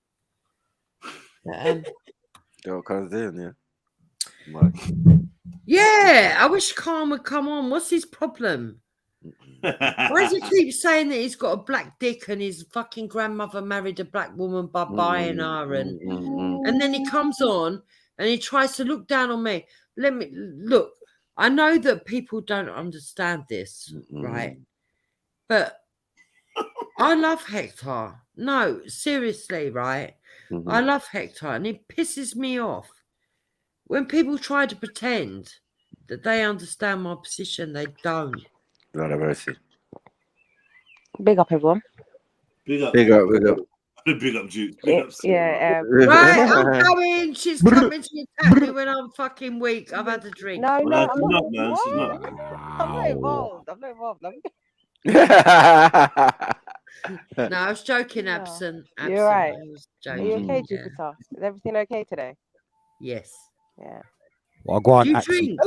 What comes in, Yeah, I wish Khan would come on. What's his problem? Why does he keep saying that he's got a black dick and his fucking grandmother married a black woman by buying her, and then he comes on and he tries to look down on me. Let me look. I know that people don't understand this, right? But I love Hector. No, seriously, right? I love Hector, and it pisses me off when people try to pretend that they understand my position. They don't. Lord have mercy. Big up, everyone. Big up. Big up, big up. Big up, Jude. Big up. Yeah. Right, I'm coming. She's coming to attack me when I'm fucking weak. I've had a drink. No, I'm not, man. She's not. I'm not involved. I'm not involved. No, I was joking, absent. You're right. I was Are joking. you okay, Jupiter? Is everything okay today? Yes. Yeah. Well, go on, Do you accent. drink?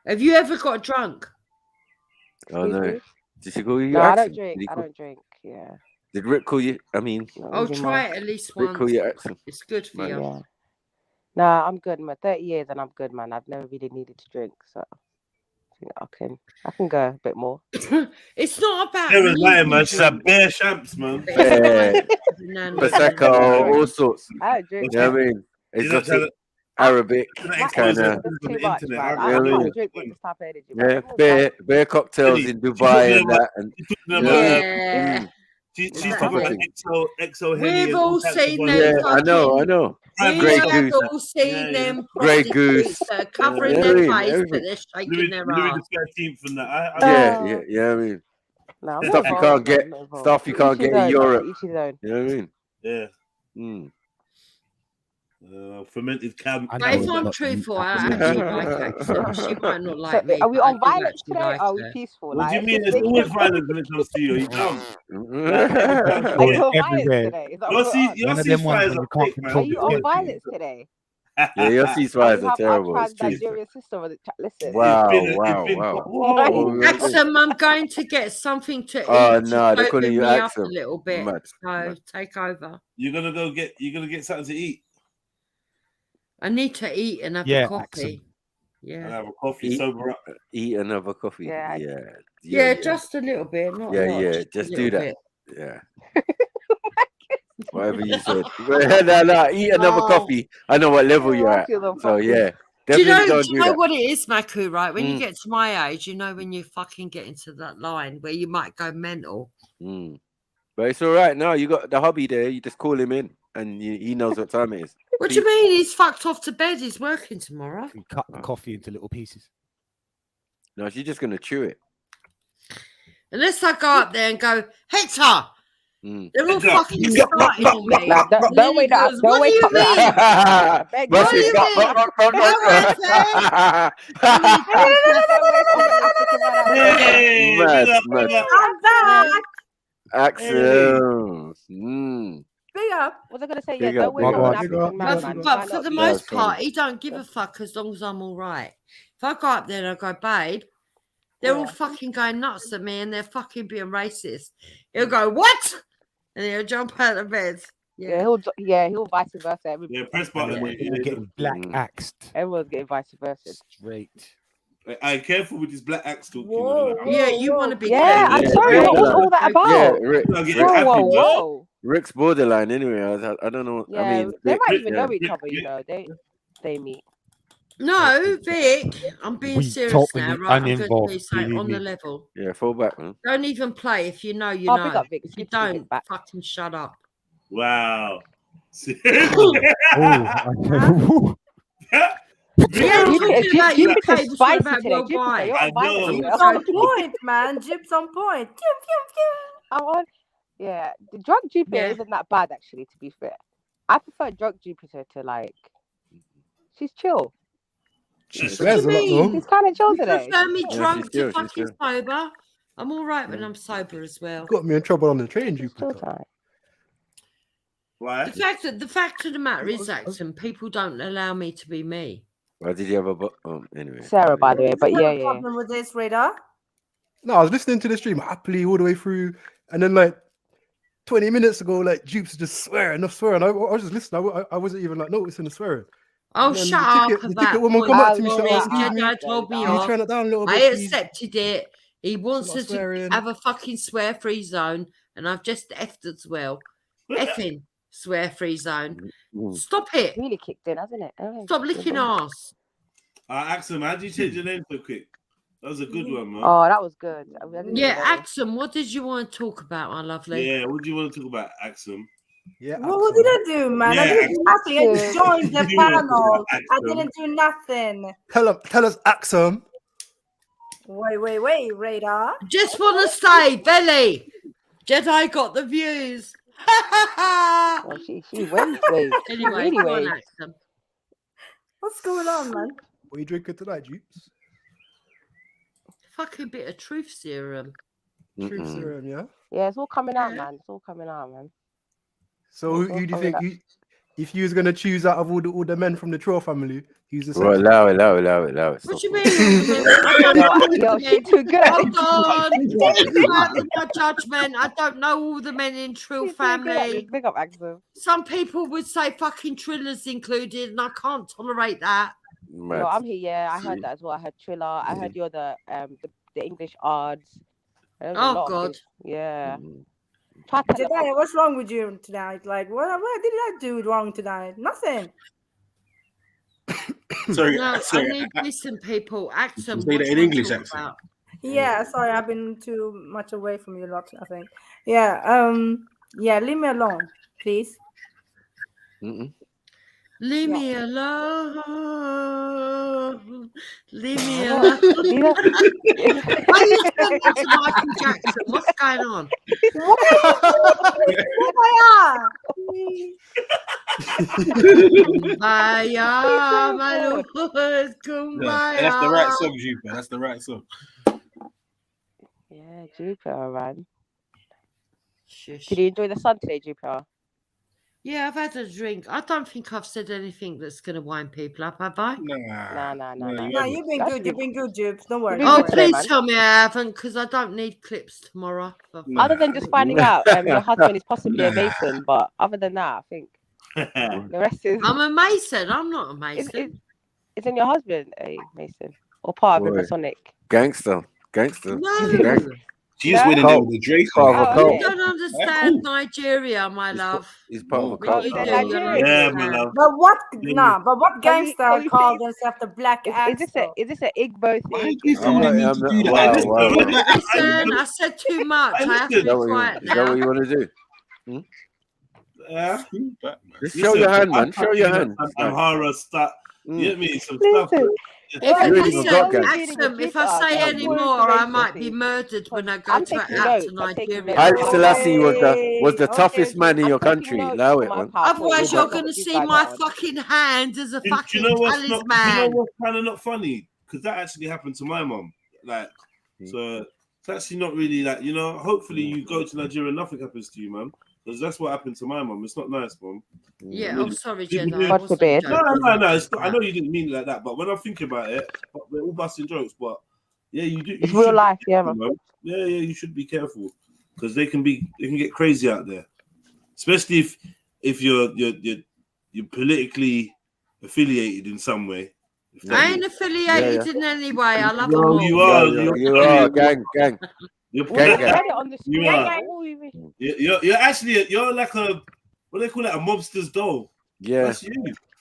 Have you ever got drunk? Oh no. Did she call you? No, I don't accent? drink. Did he I call- don't drink. Yeah. Did Rick call you? I mean, I'll try it at least Rick once. call you accent? It's good for you. Yeah. Nah, I'm good, man. 30 years and I'm good, man. I've never really needed to drink, so I think I can go a bit more. It's not about Sarah's lying, man. She's a bare champs, man. Yeah. Prosecco, all sorts. I don't drink. You know what I mean? Exotic, Arabic, kind of. Too much, man. I You know what I can't mean? drink with this type of energy, man. Yeah, bare cocktails in Dubai and that. And, Yeah. She's talking about XO We've all seen them. Yeah, I know. We Grey have Goose. all seen them. Grey Goose. That are covering Yeah, their everything, face, everything. but they're shaking Louis their the ass. 13th and that. Yeah, I mean, No, I'm stuff not you involved, can't get, I'm not involved. stuff you can't Each his get in own, Europe. each his own. You know what I mean? Yeah. Fermented cam. But if I'm truthful, I actually like accent. She might not like me. Are we but I on do violence actually today? like Or are we her. peaceful? What do you mean? There's always violence when it comes to you. You dumb. Are you on violence today? Is that Your what's going on? your ceasefires are fake, man. Are you on violence today? Yeah, your ceasefires are terrible. Our It's true. Nigerian system. Listen. Wow. Axum, I'm going to get something to eat. Oh, to no, they're calling sober you me up a Axum. little bit. Mad, So take over. You're gonna get something to eat. I need to eat and have Yeah, a coffee. Axum. Yeah. And have a coffee, sober up. Eat another coffee. Yeah. Yeah. Just a little bit. Not a lot, Yeah. a Just little do that. bit. Yeah. Whatever you said. No. Eat another coffee. I know what level you're at. So yeah. Do you Definitely know, don't do that. what it is, Maku, right? When you get to my age, you know when you fucking get into that line where you might go mental. But it's all right. No, you got the hobby there. You just call him in and he knows what time it is. What do you mean? He's fucked off to bed. He's working tomorrow. Cut the coffee into little pieces. No, she's just going to chew it. Unless I go up there and go, Hector! They're all fucking Nah, starting on me. Don't wake up. Don't wake up. What do you mean? Mad. I'm back. Axel. Big up. Was I gonna say? Big Yeah, up, don't wake big up up. an African man, man. But for the Yeah, most it's funny. part, he don't give a fuck as long as I'm all right. If I go up there and I go, babe, they're all fucking going nuts at me and they're fucking being racist. He'll go, what? And he'll jump out of bed. Yeah, he'll vice versa. Everybody. Yeah, press button. We're all getting black axed. Everyone's getting vice versa. Straight. Hey, careful with this black axe talk. Yeah, you want to be Yeah, I'm sorry. What was all that about? Yeah, Rick, Whoa. Rick's borderline anyway. I don't know. Yeah, I mean, they Rick, might even know each other. You know, they meet. No, Vic, I'm being serious now, right? I'm going to uninvolved, do something believe on the me. level. Yeah, fall back, man. Don't even play. If you know, you Oh, know. big up, Vic. It's If you good to be don't, fucking shut up. Wow. Yeah, Jupiter's spicy today. Jupiter, you're on I violence. know. you know? Jib's on point, man. Jib's on point. I'm on. Yeah, the drunk Jupiter isn't that bad actually. To be fair, I prefer drunk Jupiter to like. She's chill. She swears a lot though. She's kind of chill You today. prefer me drunk to fucking sober? I'm all right when I'm sober as well. Got me in trouble on the train, Jupiter. Why? The fact of the matter is, Axon, people don't allow me to be me. Why did you have a anyway? Sarah, by the way, but yeah. Problem with this, Radar? No, I was listening to the stream happily all the way through, and then like 20 minutes ago, like Jupes just swearing. I was just listening. I wasn't even like noticing the swearing. Oh, shut up! The ticket woman come up to me. Jedi told me off. Turn it down a little I bit. accepted it. He wants us to have a fucking swear-free zone, and I've just effed as well. Effing swear-free zone. Stop it! Really kicked in, hasn't it? Stop licking ass. Axum, how did you change your name so quick? That was a good one, man. Oh, that was good. Yeah, Axum, what did you want to talk about, my lovely? Yeah, what do you want to talk about, Axum? Yeah. What did I do, man? Yeah, I didn't do nothing. I just joined the panel. I didn't do nothing. Tell us, Axum. Wait, Radar. Just want to say, Belly, Jedi got the views. Well, she wins. Anyway, come on, Axum. What's going on, man? What are you drinking tonight, Jupes? Fucking bit of truth serum. Truth serum, yeah? Yeah, it's all coming out, man. It's all coming out, man. So who do you think, if you was going to choose out of all the men from the Trill family, who's the Well, allow it. What do you mean? Yo, she's too good. Hold on. No judgment. I don't know all the men in Trill family. Big up, Axel. Some people would say fucking Trillers included, and I can't tolerate that. No, I'm here. Yeah, I heard that as well. I heard Triller. I heard you're the English odds. Oh God. Yeah. Jedi, what's wrong with you tonight? Like, what did I do wrong tonight? Nothing. Sorry, No, sorry. I need listen, people. Axum. Say that in English, Axum. Yeah, sorry, I've been too much away from you lot, I think. Yeah, leave me alone, please. Leave me alone. Leave me alone. Why are you saying that to Michael Jackson? What's going on? Kumbaya, my lord, kumbaya. That's the right song, Jupiter. That's the right song. Yeah, Jupiter, man. Did you enjoy the sun today, Jupiter? Yeah, I've had a drink. I don't think I've said anything that's going to wind people up, have I? No, you've been good. You've been good, Jupes. Don't worry. Oh, please tell me I haven't, because I don't need clips tomorrow. Other than just finding out your husband is possibly a Mason, but other than that, I think the rest is. I'm a Mason. I'm not a Mason. Isn't your husband a Mason or part of Masonic? Gangster. No. She's winning it with the Drake. You don't understand Nigeria, my love. He's part of a cult. Yeah, my love. But what? Nah, but what gangster called themselves the Black Axe? Is this an Igbo thing? Listen, I said too much. I have to be quiet now. Is that what you want to do? Just show your hand, man. Show your hand. Some horror stuff. You get me? Some stuff. If I say any more, I might be murdered when I go to Nigeria. Haile Selassie was the toughest man in your country. Allow it, man. Otherwise, you're going to see my fucking hand as a fucking talisman. You know what's kind of not funny? Because that actually happened to my mom. Like, so it's actually not really like, you know, hopefully you go to Nigeria and nothing happens to you, man. Because that's what happened to my mom. It's not nice, mom. Yeah, I'm sorry, Jedi. God forbid. No. It's not, I know you didn't mean it like that, but when I'm thinking about it, we're all busting jokes. But yeah, you do. It's real life, yeah, man. Yeah. You should be careful because they can get crazy out there, especially if you're politically affiliated in some way. I ain't affiliated in any way. I love them all. You are. Gang. You're actually like a what do they call it? A mobster's doll. Yeah. That's you.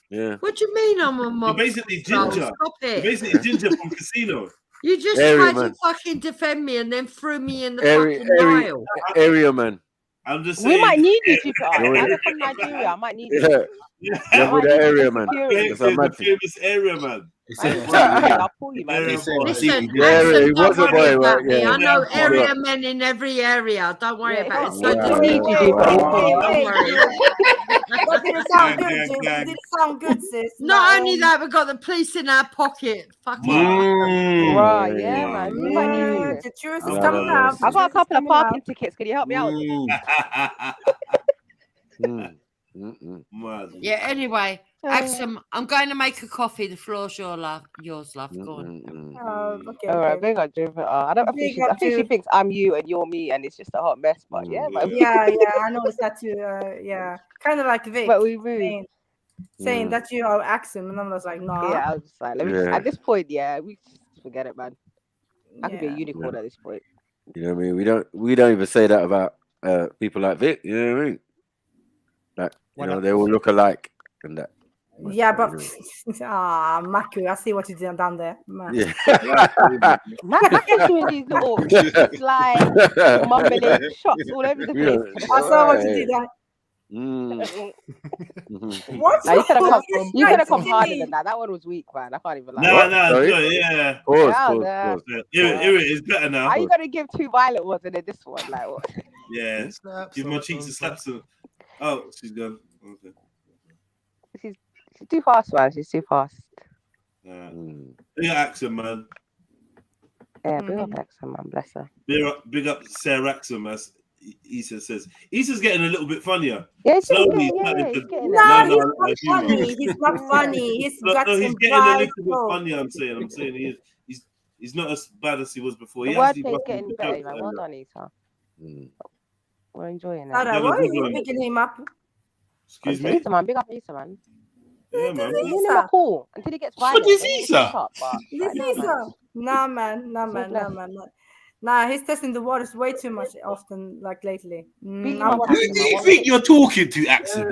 Yeah. What do you mean I'm a mob? You're basically Ginger. Stop it. You're basically Ginger from Casino. You just tried to fucking defend me and then threw me in the fucking mile. Area man. I'm just saying. We might need you, Jupiter. I'm from Nigeria. I might need you. Yeah, with the area man. The famous area man. I'll pull you, man. Listen, Yeah, Axel, it don't was a worry boy, about right? me. Yeah. I know Yeah. area men in every area. Don't worry about it. So Wait, does wait, he. wait, Don't worry. That didn't sound good, Juice. It didn't sound good, sis. Not only that, we've got the police in our pocket. Fucking. Right, yeah, man. Who might need this? The truth is coming out. I've got a couple of parking tickets. Can you help me out with Yeah, anyway, Axel, I'm going to make a coffee. The floor's yours, love. Go on. Okay. All right, big up, Jupiter. I think she thinks I'm you and you're me, and it's just a hot mess. But yeah, man. Yeah, I noticed that too. Yeah, kind of like Vic. But we moved. Saying that you are Axel, and I was like, nah. Yeah, I was just like, at this point, yeah, we just forget it, man. I could be a unicorn at this point. You know what I mean? We don't even say that about people like Vic. You know what I mean? Like, you know, they all look alike and that. Yeah, but Maku, I see what you did down there. Yeah. Maku's doing these little sly, mumbling shots all over the place. I saw what you did there. What? You could have come harder than that. That one was weak, man. I can't even lie. No, yeah. Pause. It's better now. How you gonna give two violent ones and then this one? Like what? Yeah, give my cheeks a slap. Oh, she's gone. Okay. She's too fast, man. She's too fast. Big up Axel, man. Yeah, big up Axel, man. Bless her. Big up Sarah Axel, as Issa says. Issa's getting a little bit funnier. Yeah, he's getting He's not funny. He's got some he's getting a little bit funnier. I'm saying he's not as bad as he was before. The wordplay's getting better, man. Well done, Issa. We're enjoying it. Why are you picking him up? Excuse me? Issa, man. Big up Issa, man. Yeah, man. He's not cool until he gets violent. What is Issa? Nah, man. Nah, he's testing the waters way too much often, like lately. Who do you think you're talking to, Axel?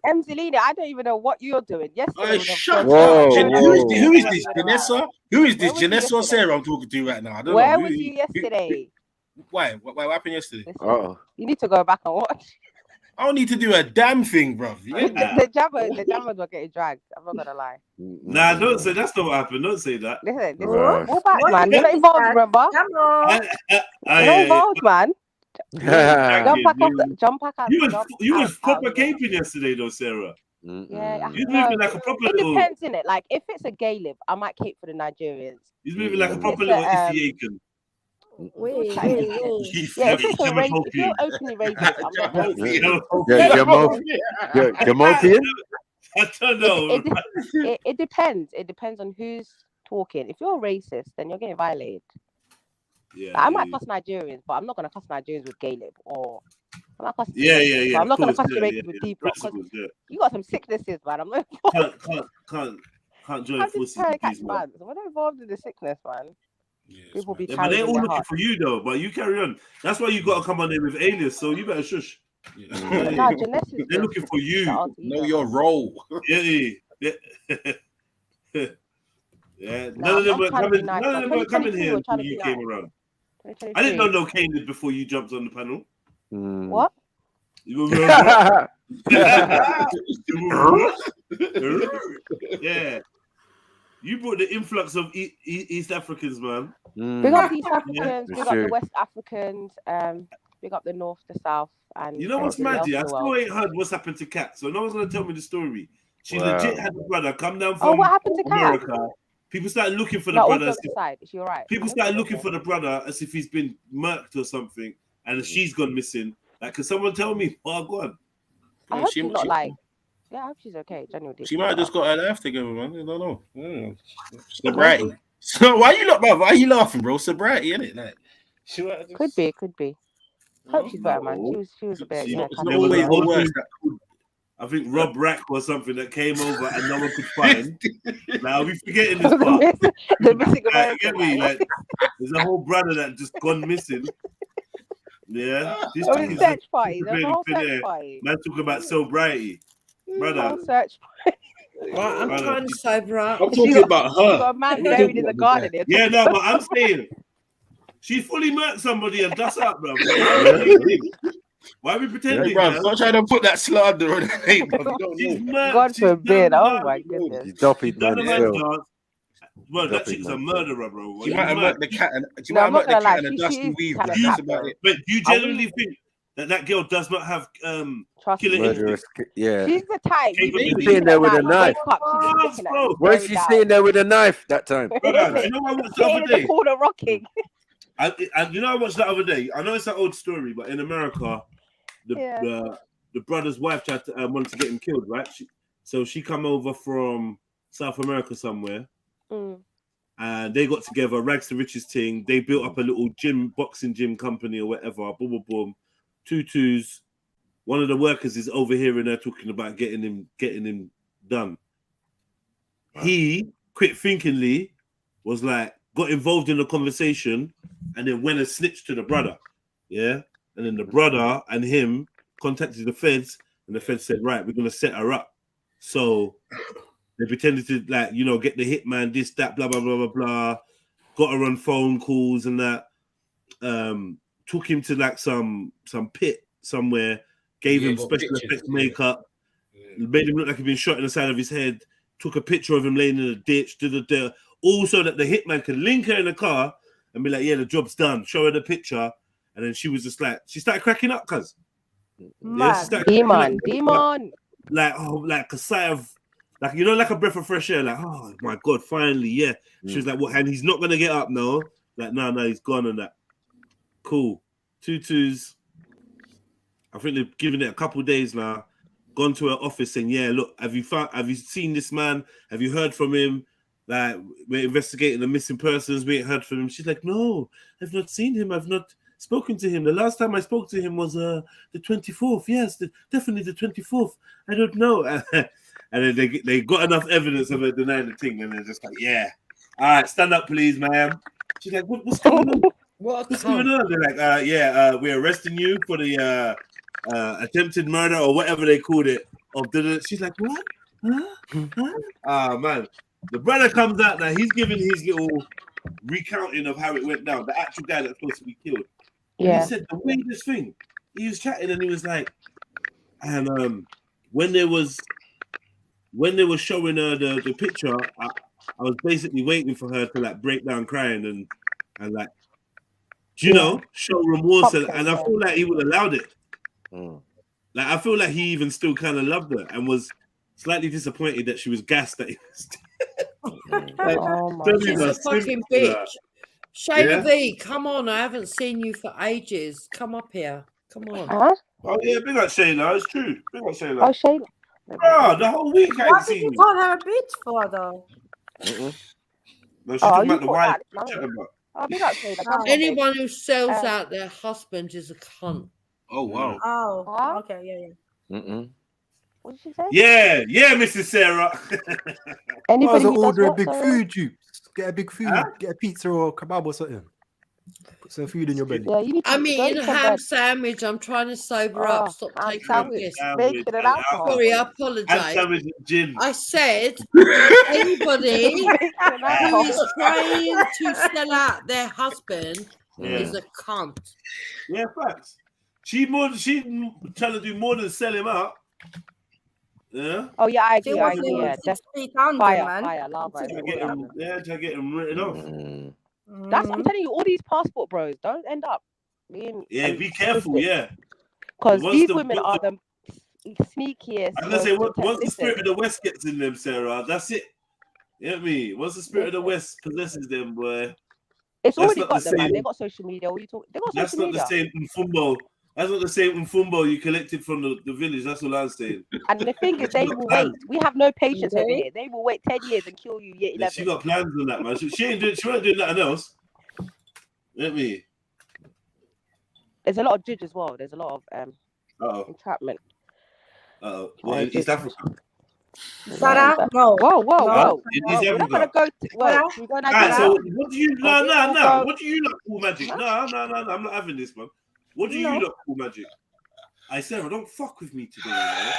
Emzelina, I don't even know what you're doing. Yesterday, shut up. Who is this? Janessa? Who is this? Janessa or Sarah I'm talking to right now? I don't know. Where was you yesterday? Why? What happened yesterday? You need to go back and watch. I don't need to do a damn thing, bro. The jammers were getting dragged. I'm not gonna lie. Nah, don't say that's not what happened. Don't say that. Listen. Go back, man. You're not involved, remember? You're not involved, man. Jump back out. You was proper caping yesterday, though, Sarah. Yeah, you're moving like a proper little. It depends, innit? Like if it's a gay live, I might cape for the Nigerians. He's moving like a proper little Ethiopian. Wait. Yeah, if you're openly racist, I'm not Jamopian? I don't know. It depends. It depends on who's talking. If you're racist, then you're getting violated. Yeah, I might cuss Nigerians, but I'm not gonna cuss Nigerians with gay lip or I'm not cussing. Yeah. I'm not gonna cuss Jamaicans with deep because you got some sicknesses, man. I'm not can't join forces with these, man. We're not involved in the sickness, man. People be but they're all looking for you though. But you carry on. That's why you got to come on there with alias. So you better shush. No, they're looking for you. Know your role. Yeah. None of them were coming here until you came around. I didn't know no Kane did before you jumped on the panel. What? Yeah. You brought the influx of East Africans, man. Big up the East Africans, big up the West Africans, big up the North, the South, and you know what's mad? I still ain't heard what's happened to Kat, so no one's gonna tell me the story. She legit had a brother come down from what happened to America. Kat? People started looking for the brother. Is she alright? People started looking for the brother as if he's been murked or something, and she's gone missing. Like, can someone tell me? Oh, go on. I hope she's not like. Yeah, I hope she's okay. Genuinely. She might have just got her life together, man. I don't know. Sobriety. So why you laughing, bro? Sobriety, isn't it? Like, could be. Hope she's better, man. She was a bit. I think Rob Rack or something that came over and no one could find. Now we forgetting this part. The missing American. Get me? Like, there's a whole brother that just gone missing. Yeah, this is search party. There's a whole search party. Man, talking about sobriety, brother. Search party. I'm trying to sober up. I'm talking about her. Got a man buried in the garden. Yeah, no, but I'm saying she fully murked somebody and dust up, bro. Why are we pretending? Bro, stop trying to put that slander on her name, bro. God forbid. Oh my goodness. She's dopey, man. Bro, that chick's a murderer, bro. She might have murked the cat and I'm not gonna lie, she dusty is weave. kind of That's crap, about though. it. But do you genuinely think that girl does not have killing Murderous, instinct? yeah. She's the type. She's sitting there with a knife. Where's she sitting there with a knife that time? Brother, you know what I watched the other day? Corner rocking. And you know I watched the other day. I know it's an old story, but in America, the brother's wife tried to wanted to get him killed, right? So she come over from South America somewhere, and they got together, rags to riches thing. They built up a little boxing gym company or whatever. Boom, boom, boom. Tutus. One of the workers is overhearing her talking about getting him done. He, quick thinkingly, was like, got involved in the conversation and then went and snitched to the brother. Yeah. And then the brother and him contacted the feds, and the feds said, right, we're going to set her up. So they pretended to, like, you know, get the hitman, this, that, blah, blah, blah, blah, blah. Got her on phone calls and that. Took him to like some pit somewhere, gave him special effects makeup, made him look like he'd been shot in the side of his head, took a picture of him laying in a ditch, all so that the hitman could link her in the car and be like, yeah, the job's done. Show her the picture. And then she was just like, she started cracking up, cuz. Yeah, Demon. Like, like a sigh of, like, you know, like a breath of fresh air. Like, oh my God, finally, yeah. She was like, what? And he's not going to get up now. Like, no, he's gone and that. Cool. Tutus. I think they've given it a couple of days now. Gone to her office saying, yeah, look, have you seen this man? Have you heard from him? Like, we're investigating the missing persons. We ain't heard from him. She's like, no, I've not seen him. I've not spoken to him. The last time I spoke to him was the 24th. Yes, definitely the 24th. I don't know. And then they got enough evidence of her denying the thing, and they're just like, yeah. All right, stand up, please, ma'am. She's like, what's going on? What's going on? They're like, we're arresting you for the attempted murder or whatever they called it. She's like, what? Huh? Man. The brother comes out now. He's giving his little recounting of how it went down. The actual guy that's supposed to be killed. Yeah. He said the weirdest thing. He was chatting and he was like, and when they were showing her the picture, I was basically waiting for her to like break down crying and like, you know, show remorse, and I feel like he would have allowed it. Like, I feel like he even still kind of loved her and was slightly disappointed that she was gassed that he was She's a fucking bitch. Shayna V, come on, I haven't seen you for ages. Come up here. Come on. Oh yeah, big up Shayna, it's true. Big up Shayna. Oh, Shayna. Oh, the whole week I ain't seen you. What did you call her a bitch for, though? No, she's talking about the wife. Anyone who sells out their husband is a cunt. Oh, wow. Oh, okay, yeah. What did she say? Yeah, Mrs. Sarah. Anybody order a big food, you get a big food, get a pizza or kebab or something. Put some food in your belly. Yeah, I'm eating a ham sandwich. I'm trying to sober up. Stop taking this. Bacon and alcohol. Sorry, I apologize. I said anybody who is trying to sell out their husband is a cunt. Yeah, facts. She trying to do more than sell him out. Yeah. Oh yeah, I agree. Yeah, that's fire, lava. To get him written off. That's what I'm telling you. All these passport bros don't end up being. Yeah, be careful. Yeah, because these women are the sneakiest. I'm gonna say once the spirit of the West gets in them, Sarah, that's it. You know what I mean? Once the spirit of the West possesses them, boy, it's already got them. Man. They got social media. What you talk? They got social media. That's not the same Mfumbo. That's not the same Mfumbo you collected from the village. That's all I'm saying. And the thing is, they will wait. We have no patience over here. They will wait 10 years and kill you year 11. She got plans on that, man. She ain't doing nothing else. Let me. There's a lot of judge as well. There's a lot of entrapment. Well, in East Africa. Sarah, no. Whoa. We're not gonna go. Well, we're gonna. Alright, so what do you? No. What do you look cool, Magic? No. I'm not having this, man. What do you look cool, Magic? I said, don't fuck with me today, man.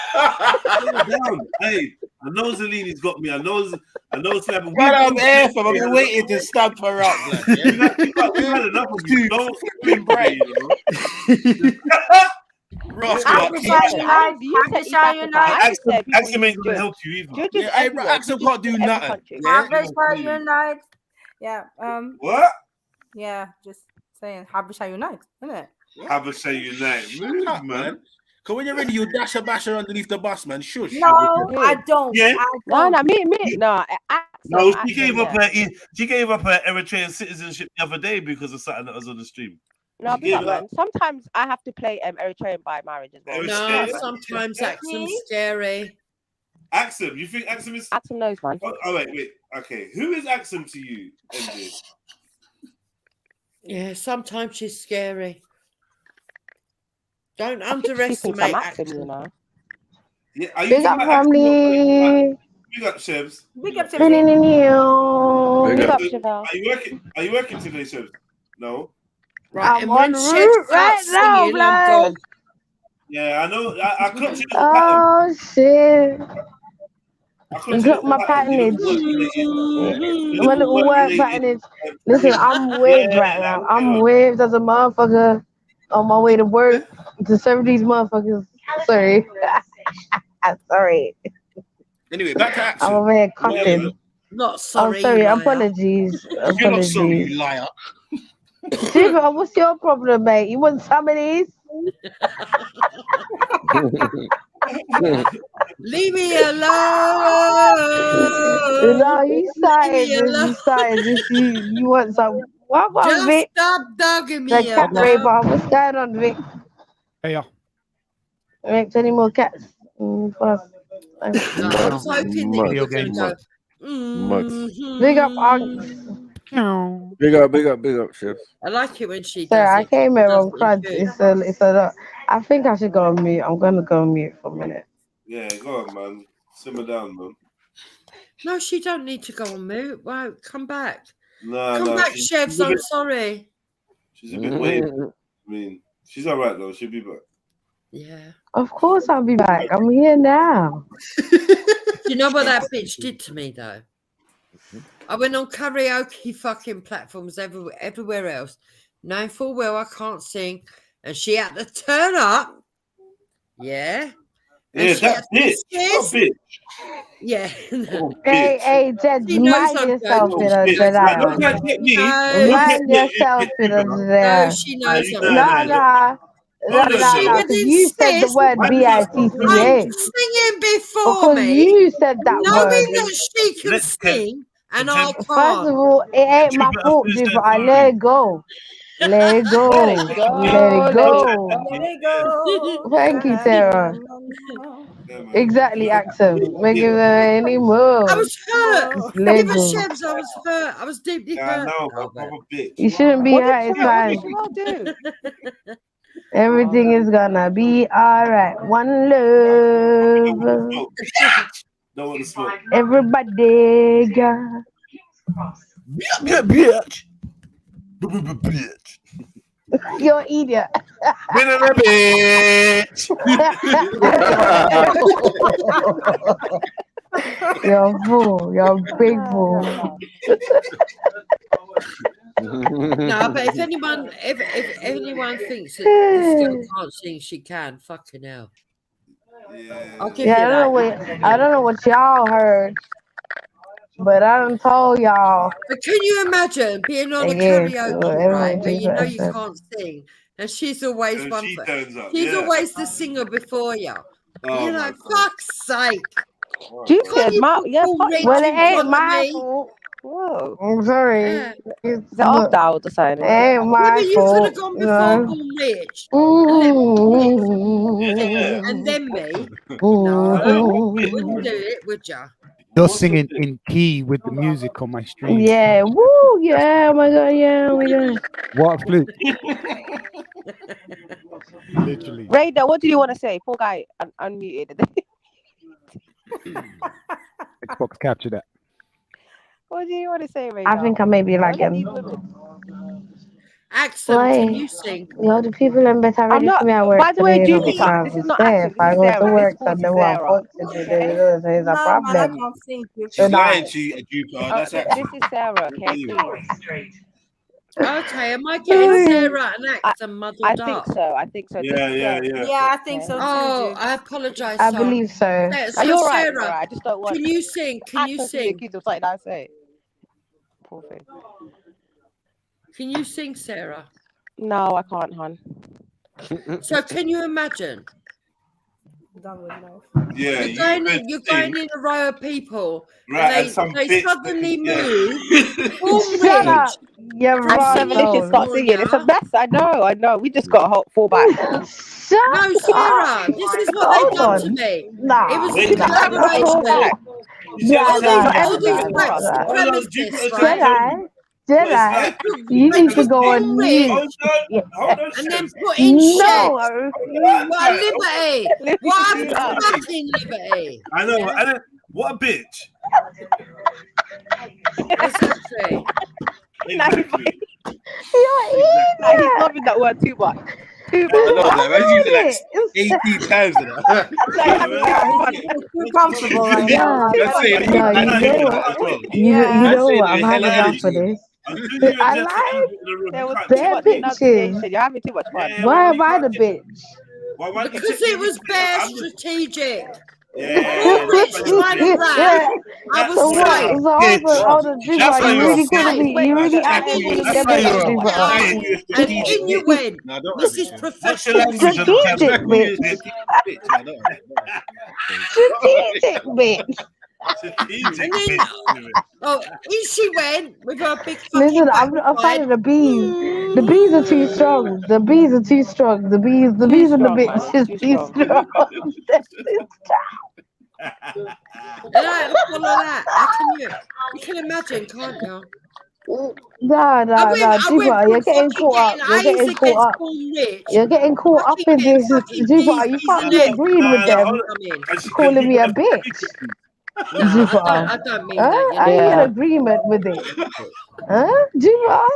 Down. Hey, I know Zelini's got me. I know Slab. I'm been waiting to stamp her up. You had enough of you. Don't fucking bright, you know. Axel ain't gonna help you either. Yeah, bro, Axel can't do nothing. Habesha unite. Yeah. What? Yeah, just saying. Habesha unite, isn't it? Habesha unite. Move, man. Cause when you're ready, you dash a basher underneath the bus, man. Shush. No, I don't. Yeah. No, No, she gave up her Eritrean citizenship the other day because of something that was on the stream. No, man. Sometimes I have to play Eritrean by marriage as well. No, sometimes Axum's scary. Axum, you think Axum is? Axum knows, man. Oh wait. Okay, who is Axum to you, MJ? Yeah, sometimes she's scary. Don't underestimate Axum. You know. Yeah, are you Big up, family. Big up, Shebs. Big up, Shebs. Are you working today, Shebs? No. Right, I'm on route right now, blood. Yeah, I know. I clocked you. Oh shit! Look my patternage. My little work patternage. Listen, I'm waved right now. I'm waved as a motherfucker on my way to work to serve these motherfuckers. Sorry. Sorry. Anyway, back to Axel. I'm over here coughing. Not sorry. I'm sorry. Apologies. You're not sorry, you liar. Shiva, what's your problem, mate? You want some of these? Leave me alone. No, you started this. You want some? What about Just Vic? stop dogging me. Like cat bar. What's going on, Vic? Hey, yeah. Make any more cats? First. I was hoping that you were going to go. Big up, Unks. Big up, Chef. I like it when she does. Sorry, I came here on really crud. good. It's a lot. I think I should go on mute. I'm gonna go on mute for a minute. Yeah, go on, man. Simmer down, man. No, she don't need to go on mute. Wow, come back. Come back, Chefs. I'm sorry. She's a bit wavy. I mean, she's all right though. She'll be back. Yeah. Of course I'll be back. I'm here now. You know what that bitch did to me though? I went on karaoke fucking platforms everywhere else, knowing full well I can't sing, and she had to turn up. Yeah. Yeah, that bitch. Yeah. Hey, Jed, mind yourself, you know, Jedi. Mind yourself, you know, Jedi. No, she knows I'm No, you said the word B-I-T-C-A. Singing before because me. You said that word. Knowing that she can sing and I can't. First of all, it ain't my fault if I let it go. Let it go. Let it go. Thank you, Sarah. Exactly, Axel. Make it any more. I was hurt. Let go. I was hurt. I was deeply hurt. You shouldn't be hurt. It's fine. Everything is gonna be alright. One love. Don't want to smoke. Everybody got. Bitch. You're an idiot. Bitch. You're a fool. You're a big fool. No, but if anyone thinks that this girl can't sing, she can. Fucking hell. I'll give you that. I don't know what y'all heard, but I done told y'all. But can you imagine being on a karaoke, right, where you know you can't sing, and she's always she's always the singer before you. You know, fuck's sake. Well, it ain't my fault. Whoa. I'm sorry. Yeah. It's off the sign. It ain't my you fault. could have gone before Bull Rich. And then me. No, you wouldn't do it, would you? You're singing in key with the music on my stream. Yeah, woo, yeah, oh my god, yeah, oh my god. What a flute. Literally. Raider, what do you want to say? Poor guy unmuted. Xbox capture that. What do you want to say, Raider? I think I may be like him. Axel, can you sing? Yo, the people in bed are ready for me at work. By the way, today, Judy, this is not if I go to work, so they want there's a problem. She's lying to you, Duper. That's this is Sarah, okay, please. Okay, am I getting Sarah and accent muddled I up? think so. I think so. Yeah, yeah, yeah. Yeah, I think so too. Oh, Jukes. I apologise. I believe so. So you're right. Sarah, You're right. I just don't want. can you sing? Can you access to be sing? accused of something I say. Poor thing. Can you sing, Sarah? No, I can't, hon. So can you imagine? Done with life. Yeah, You're going in a row of people, right, and and some they bitch suddenly yeah. move. All Shut up. You're And right. 7 inches start singing. It's a mess. I know. We just got a fall back. Shut No, Sarah, this is what Hold they've done on. to me. Nah. It was Wait, a collaboration. All these white supremacists, right? Jedi, you need to go on mute. And then put in shit. No. What liberty? What a fucking liberty. I know. What a bitch. Exactly. Exactly. He's loving that word too much. Too much. I know, like, I use it like 18 times now. Too comfortable right now. You know what? I'm having enough for this. I lied. There was Bare much bitches. enunciation. You're having too much fun. Why am I the bitch? Because it was bare strategic. Yeah. Trying to rap. I was So right. hold on, Juba, you really calling me? You really acting calling me a bitch, Juba? And in you went. This is professional. Strategic, bitch. Strategic, bitch. And then, in she went with her big fucking Listen, I'm not a fan of the bees. The bees are too strong. The bees are too strong. The bees and the bitch is too strong. And I follow that. You can imagine, can't you? No, Juba, you're getting caught up. You're getting caught up. You're getting caught up in this, Juba. You can't be agreeing with them, calling me a bitch. Juba, I don't mean that. are you in agreement with it? Huh, Juba?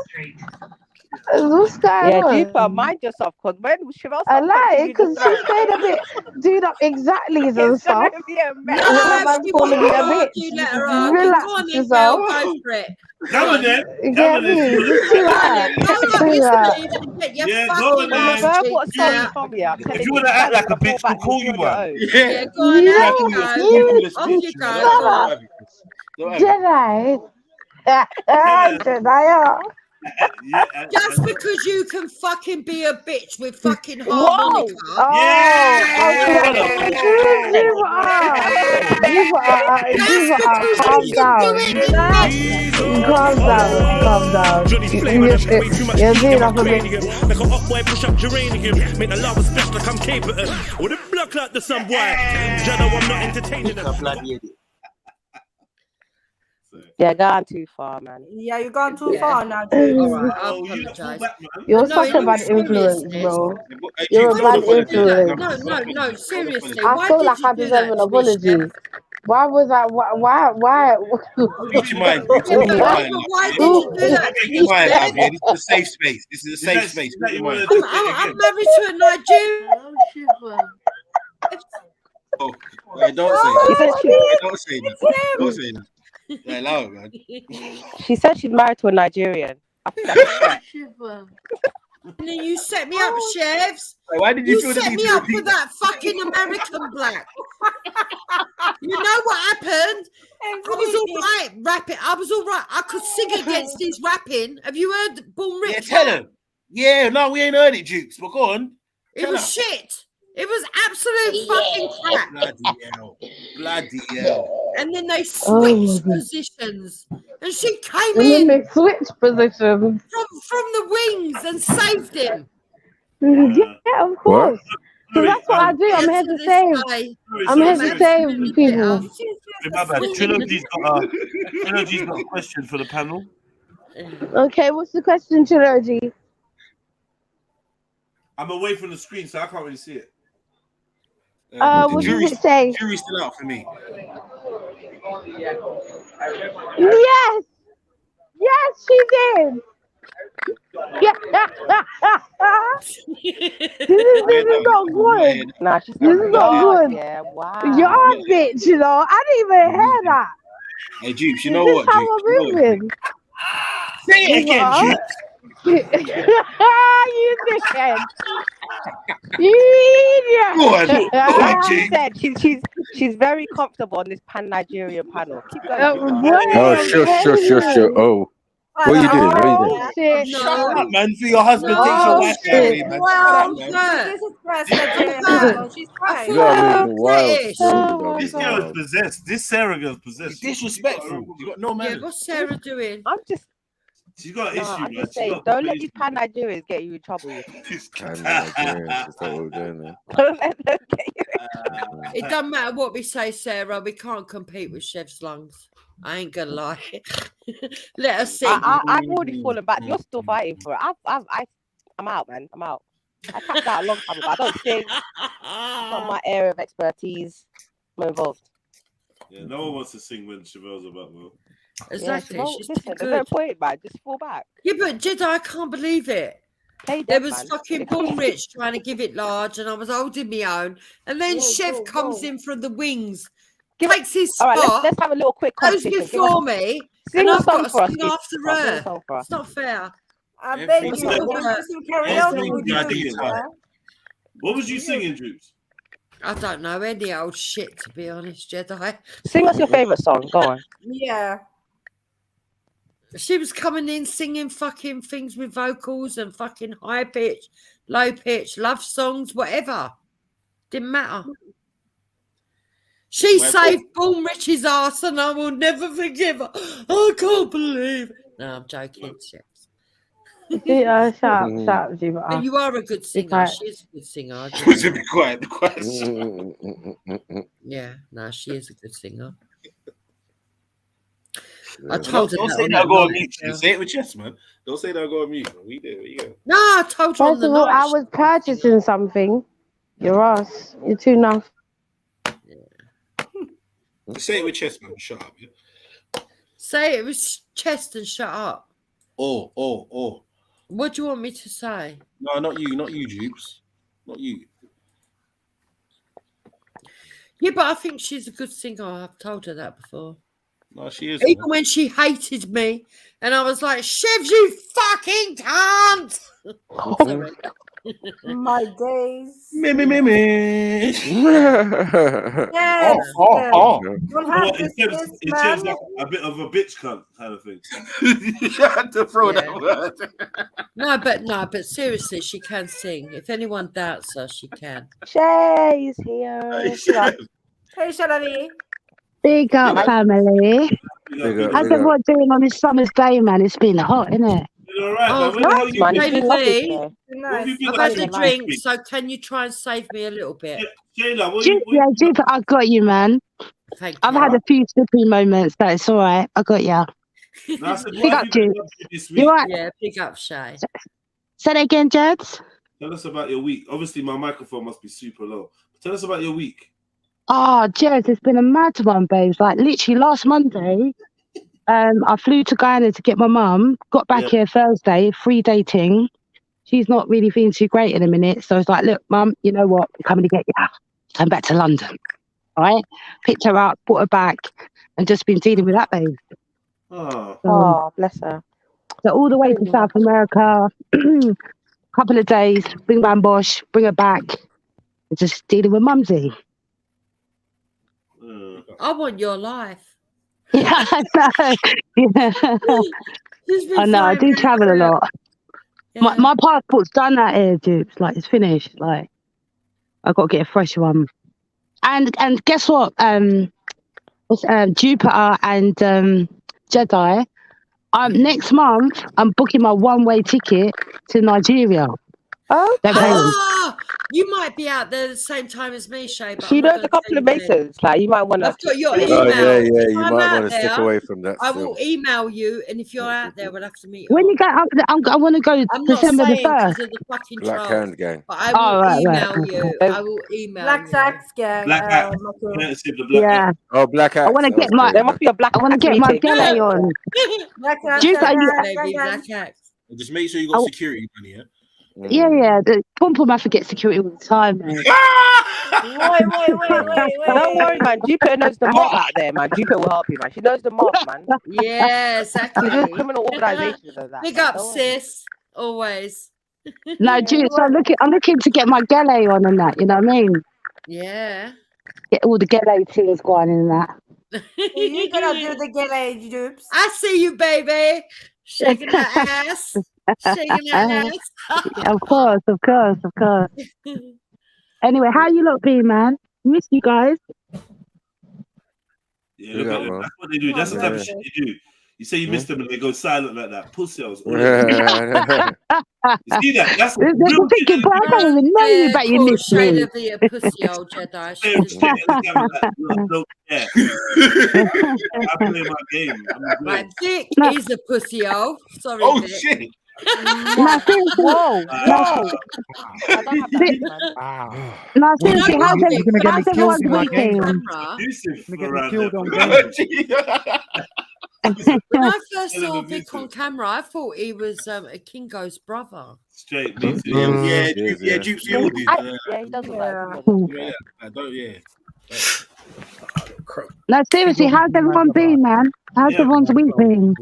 What's going on? Juba, mind yourself, because when Chevelle I lie, because she's made a bit doing up exactlies and stuff. Man's calling me a bitch. Relax yourself. Come on then. Get me? Just chill out. Yeah, go on then. If you want to act like a bitch, we'll call you one. Yeah, go on now. Off you go. Jedi. Jedi. Just because you can fucking be a bitch with fucking harmonica. Calm down. You're doing up a bit. Like a hot boy push up geranium. Make the lava splash like I'm capable. Or the block like the sun boy. Jado, I'm not entertaining them. Yeah, gone too far, man. Yeah, you've gone too far now, You're such a bad influence, bro. You're a bad influence. No, seriously. I feel like I deserve an apology. Why was I? Why? Keep your mind. Why did you do that? Keep your mind out here. This is a safe space. This is a safe space. Keep your mind. I'm married to a Nigerian. Oh, don't say that. Don't say that. Don't say that. Yeah, allow it, man. She said she's married to a Nigerian. I think that's correct. And then you set me up, Chefs. Why did you feel the set need me to up repeat for that fucking American black? You know what happened? I was all right rapping. I was all right. I could sing against his rapping. Have you heard Born Rich? Yeah, tell him. Yeah, no, we ain't heard it, Jukes. But go on. It was shit. It was absolute fucking crap. Bloody hell. And then they switched positions. And she came in. They switched positions. From the wings and saved him. Yeah, of course. So that's what I do. I'm here to save. I'm here to save people. Trilogy's got a question for the panel. Okay, what's the question, Trilogy? I'm away from the screen, so I can't really see it. What did it say? The jury's still out for me. Yes! Yes, she did! Yeah. This is not good. Nah, she's this is not good. Yeah, wow. You're a bitch, you know. I didn't even hear that. Hey, Jukes, you know what? How I'm moving. Say it again, Jukes. You dickhead. You idiot. I said she's very comfortable on this pan-Nigerian panel. Keep going. Oh, sure. Oh, what are you doing? What are you doing? Shut up, man. For your husband takes your wife that way, man. Well, Shut up, man. this is press Nigerian. She's fine. You gotta make wild This girl is possessed. This Sarah girl's possessed. Disrespectful. You got no manners. Yeah, what's Sarah doing? I'm just. She's got an issue, I'm man. just saying, don't let these pan-Nigerians get you in trouble. Nigerians, is that what we're doing there? Don't let them get you. It doesn't matter what we say, Sarah. We can't compete with Chef's lungs. I ain't gonna lie. Let us sing. I've already fallen back. You're still fighting for it. I'm out, man. I'm out. I tapped out a long time ago. I don't sing. It's not my area of expertise. I'm involved. Yeah, no one wants to sing when Chevelle's about, bro. Exactly. Yeah, She's listen, too there's no good. point, man. Just fall back. Yeah, but JEDI, I can't believe it. There was fucking Born Rich trying to give it large, and I was holding my own. And then Chef comes in from the wings, takes his spot. All right, let's have a little quick goes competition. before me, Sing and a I've got song to for us, sing Steve. after Sing a her. song for us. It's not fair. I beg you, What's do that? some karaoke with you. What was you singing, Droops? I don't know any old shit, to be honest, JEDI. Sing us your favourite song. Go on. Yeah. She was coming in singing fucking things with vocals and fucking high pitch, low pitch, love songs, whatever. Didn't matter. She saved Born Rich's ass, and I will never forgive her. I can't believe it. No, I'm joking, Chef. Yeah, shut up, Jupiter. But you are a good singer. Right. She's a good singer. Be quiet. Yeah, no, she is a good singer. I told her Don't that say on that. the Go on night, mute. yeah. Say it with chest, man. Don't say that. Go on mute. We did. Where you go? No, I told her on First the of all, night. I was purchasing something. Your ass. You're too enough. Say it with chest, man. Shut up. Yeah? Say it with chest and shut up. Oh. What do you want me to say? No, not you, Jupes. Not you. Yeah, but I think she's a good singer. I've told her that before. No, she is. Even when she hated me, and I was like, Chev, you fucking cunt! Sorry. My days. Me. Yes. Oh. Don't have to It this, says man. like a bit of a bitch cunt kind of thing. You had to throw that word. No, but seriously, she can sing. If anyone doubts her, she can. Shay is here. Hey, Shalani. Big up, family. How's Big up. everyone doing on this summer's day, man? It's been hot, isn't it? Oh, nice, man. It's been lovely David, today. Nice. I've had a drink, so can you try and save me a little bit? Jupiter, I got you, man. Thank I've you. had a few slippy moments, but it's all right. I got you. Big up, Jupe. You right? Yeah, big up, Shay. Say that again, Jeds. Tell us about your week. Obviously, my microphone must be super low. But tell us about your week. Oh, Jez, it's been a mad one, babes. Like literally last Monday, I flew to Guyana to get my mum. Got back here Thursday, free dating. She's not really feeling too great in a minute, so I was like, "Look, mum, you know what? I'm coming to get you." I'm back to London. All right, picked her up, brought her back, and just been dealing with that, babe. Oh, bless her. So all the way to South America, couple of days, bring Bosh, bring her back, and just dealing with Mumsy. I want your life. Yeah, I know. Yeah. I know. I do travel a lot. Yeah. My passport's done out here, Dupes. Like it's finished. Like I got to get a fresh one. And guess what? Jupiter and JEDI. Next month I'm booking my one-way ticket to Nigeria. Oh, you might be out there at the same time as me, Shay. But She I'm not knows gonna a couple of tell you when. masons. Like you might want to. I've got your Oh, email. yeah. If You I'm might out want to stick there, away from that. I still. will email you, and if you're out there, we'll have to meet. When you go up, I want to go I'm not December the saying 1st. because of the fucking Black trolls, Hand Gang. but I will right. email you. I will email Black you. Sax Gang. Black Hat. Courtesy of the Black Yeah. Hat. Oh, Black Hat. I want to get my. There must be a black. I want to get my meeting. gele on. Black Sax Jupiter, you, Black Hat. Just make sure you got security money, yeah? yeah. The Pom Pom have to get security all the time, man. Wait. Don't worry, man. Jupiter knows the mob out there, man. Jupiter will help you, man. She knows the mob, man. Yeah, She exactly. does criminal organizations and that. Big man. up, Don't worry. sis. Always. No, dude, so I'm looking to get my gele on and that, you know what I mean? Yeah. Get all the gele things going in that. You gotta do the gele, Jubes. I see you, baby. Shaking that ass. Shaking that ass. Yeah, of course. Anyway, how you lot been, man? Miss you guys. Yeah, look at them. That's what they do. That's the type of shit you do. You say you miss them and they go silent like that. Pussy hours. You see that? That's They're thinking, but I don't even know you, but you Cool miss shade me. of the pussy old Jedi. I play my game. Right, Vic No. is a pussy old. Sorry, Oh Vic. shit. No, seriously. Whoa. I don't have that, man. No, You know seriously, what, Vic? how's When I everyone's saw you weekend? on camera, when I first saw Vic on camera, I thought he was a Kingo's brother. Straight, me too. Yeah, Dupes, you all did. Yeah, he does look like him. I don't, No, seriously, how's everyone been, man? How's everyone's week been?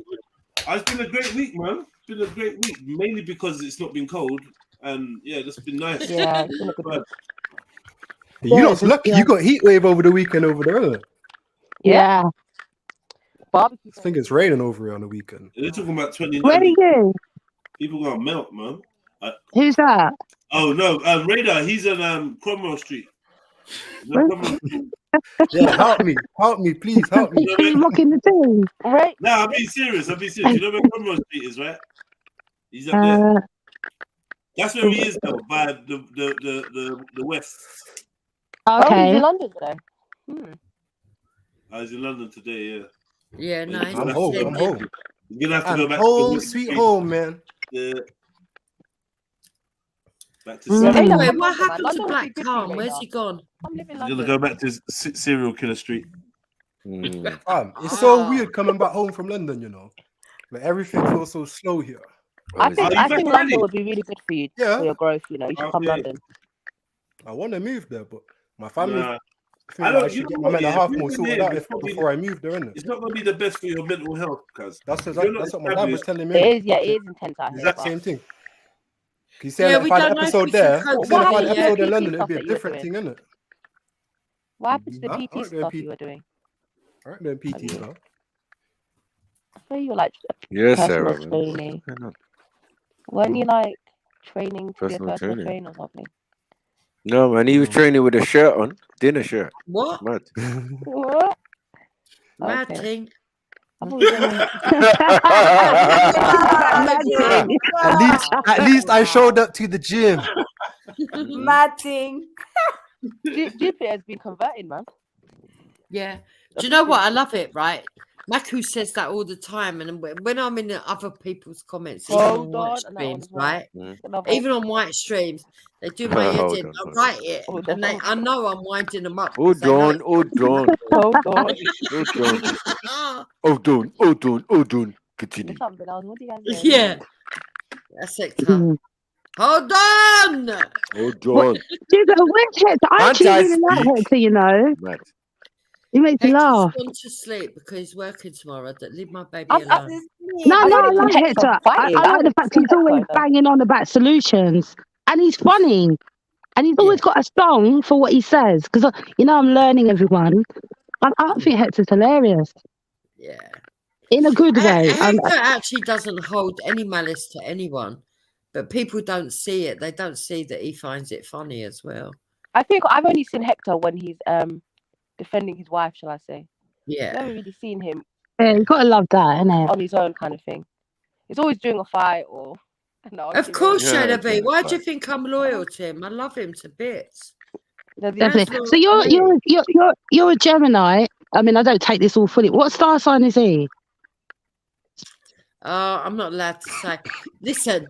It's been a great week, man. It's been a great week, mainly because it's not been cold, and yeah, that's been nice. Yeah, it's been a good week. You lot's lucky. You got heat wave over the weekend over there, isn't it? Yeah. Barbecue. I think it's raining over here on the weekend. They're talking about 29. Where are you? People gonna melt, man. Who's that? Oh no, Radar. He's on Cromwell Street. Yeah, help me, please help me. Are you mocking the team? Right. No, I'm being serious. You know where Cromwell Street is, right? He's up there. That's where he is though, by the west. Oh, Okay. he's in London today. I was in London today, yeah. Yeah, nice. I'm home. You're gonna have to go back home, to sweet home, man. Yeah. Back to Anyway, what happened to Black Calm? Where's he gone? You're gonna go back to Serial Killer Street. It's so weird coming back home from London, you know. Like everything feels so slow here. I think London would be really good for you, for your growth. You know, you should come London. I want to move there, but my family. I should get my mental health more sorted out before I move there, innit? It's not gonna be the best for your mental health, because that's what my dad was telling me. It is intense out here. Exact same thing. You say if I had an episode there, if I had an episode in London, it'd be a different thing, innit? What happened to the PT stuff you were doing? I ain't doing PT now. I thought you were like Sarah. training. Weren't you like training to be a personal trainer or something? No, man, he was training with a shirt on, dinner shirt. What? Mad. What? Mad thing. At least I showed up to the gym. Mad thing. Jupiter has been converted, man. Yeah. Do you know what? I love it, right? Maku says that all the time, and when I'm in the other people's comments, even on white streams, right? Even on white streams, they do my editing. I write it, and I know I'm winding them up. Hold on. Continue. Yeah. That's it. Hold on. Dude, where's Hector? I actually really like Hector, you know. He makes me laugh. He's gone to sleep because he's working tomorrow. Leave my baby alone. No, I like Hector. I like the fact he's always banging on about solutions. And he's funny. And he's always got a song for what he says. Because, you know, I'm learning everyone. I think Hector's hilarious. Yeah. In a good way. Hector actually doesn't hold any malice to anyone. But people don't see it. They don't see that he finds it funny as well. I think I've only seen Hector when he's defending his wife, shall I say? Yeah. I've never really seen him. Yeah, you gotta love that, innit? On his own kind of thing. It's always during a fight or. No, of course, JEDI. Why do you think I'm loyal to him? I love him to bits. Definitely. So you're a Gemini. I mean, I don't take this all fully. What star sign is he? I'm not allowed to say. Listen.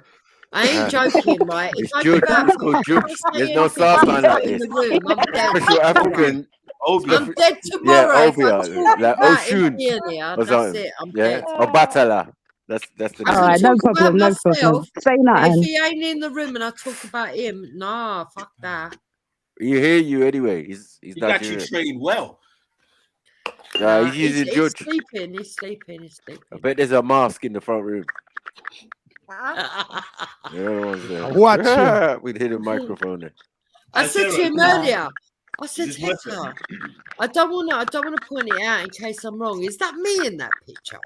I ain't joking, right? It's Jude. There's no star sign like this. Special African. I'm dead tomorrow. Yeah, like Oshun. That's it. I'm dead. Or Batala. That's the. All right, no problem. No problem. Say nothing. If he ain't in the room and I talk about him, nah, fuck that. You hear you anyway. He's actually trained well. Yeah, he's using Judge. He's sleeping. I bet there's a mask in the front room. Watch him. We'd hit a microphone there. I said to him earlier, I said, Hector, I don't want to point it out in case I'm wrong. Is that me in that picture?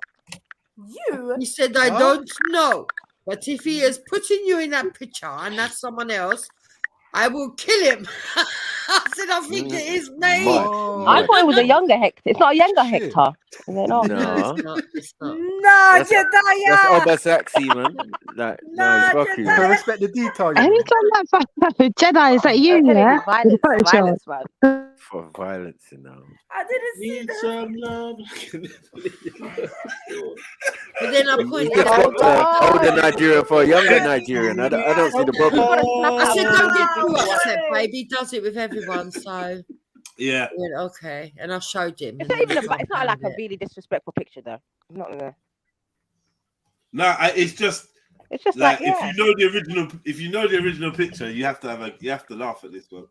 You? He said, I don't know. But if he is putting you in that picture and that's someone else, I will kill him. I said, I think it is me. I thought it was a younger Hector. It's not a younger Hector. Is it not? No. It's not. No, That's Obasaxi, man. Like, no, fuck you. I respect the detail. Anytime that photo, Jedi, is that you? Yeah. Violence, man. For violence, you know. I didn't see some love. But then I pointed out older Nigerian for a younger Nigerian. I don't see the problem. I said, don't get too upset, baby. He does it with everyone, so yeah. Went, okay, and I showed him. It's not even it's not like a really disrespectful picture, though. Not gonna. No, it's just like if you know the original picture, you have to laugh at this one.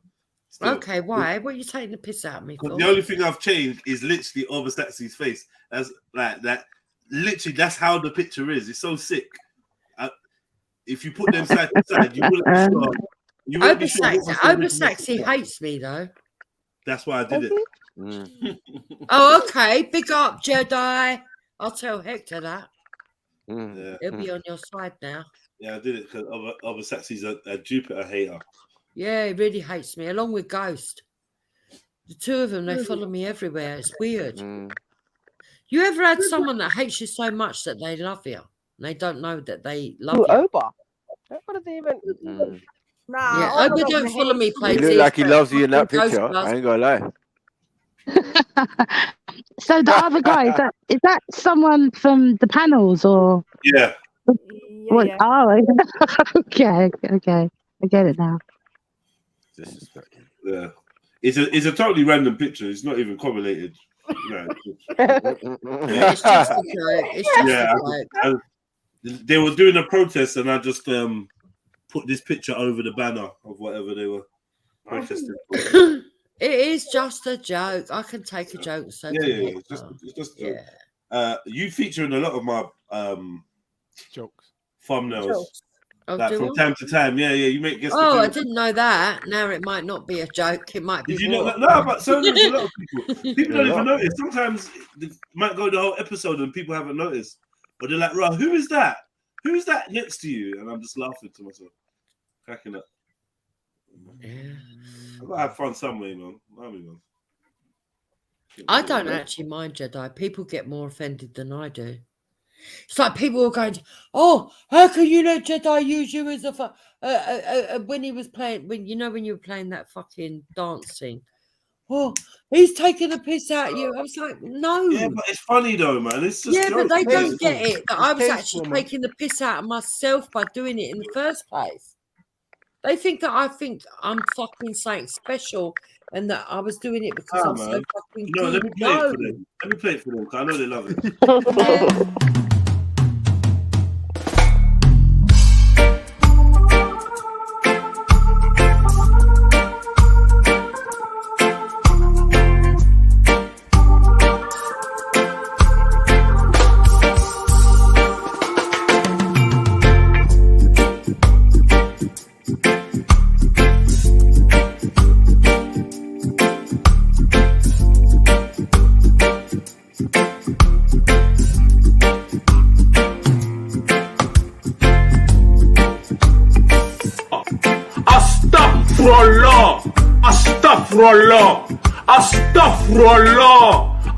Still. Okay, why? What are you taking the piss out of me for? The only thing I've changed is literally Obasaxi's face. That's like that. Literally, that's how the picture is. It's so sick. If you put them side to side, you wouldn't be sure. Obasaxi hates me though. That's why I did it. Oh, okay. Big up, Jedi. I'll tell Hector that. Yeah. He'll be on your side now. Yeah, I did it because Obasaxi's a Jupiter hater. Yeah, he really hates me, along with Ghost. The two of them, they follow me everywhere. It's weird. You ever had someone that hates you so much that they love you? And they don't know that they love you? Oba. What does he even... Nah, yeah, Oba don't follow me, He look like he loves you in that picture. I ain't gonna lie. So the other guy, is that someone from the panels or? Yeah. What? Yeah. Oh, okay. I get it now. Yeah, it's a totally random picture. It's not even correlated. No, it's just a joke. It's just a joke. They were doing a protest, and I just put this picture over the banner of whatever they were protesting for. It is just a joke. I can take a joke. So yeah, it's just a joke. You feature in a lot of my jokes, thumbnails. Oh, like from time to time, yeah, you make guest. Oh, I didn't know that. Now it might not be a joke. It might be. Did you know that? No, but so there's a lot of people. People don't even notice. Sometimes they might go the whole episode and people haven't noticed, but they're like, "Right, who is that? Who is that next to you?" And I'm just laughing to myself, cracking up. I've got to have fun some way, man. I don't actually mind Jedi. People get more offended than I do. It's like people are going, "Oh, how can you let Jedi use you as a when he was playing when you were playing that fucking dance thing? Oh, he's taking a piss out of you." I was like, "No." Yeah, but it's funny though, man. It's just but they don't get it that I was actually taking the piss out of myself by doing it in the first place. They think that I think I'm fucking something special and that I was doing it because I'm so fucking good. Let me play it for them. Let me play it for them because I know they love it.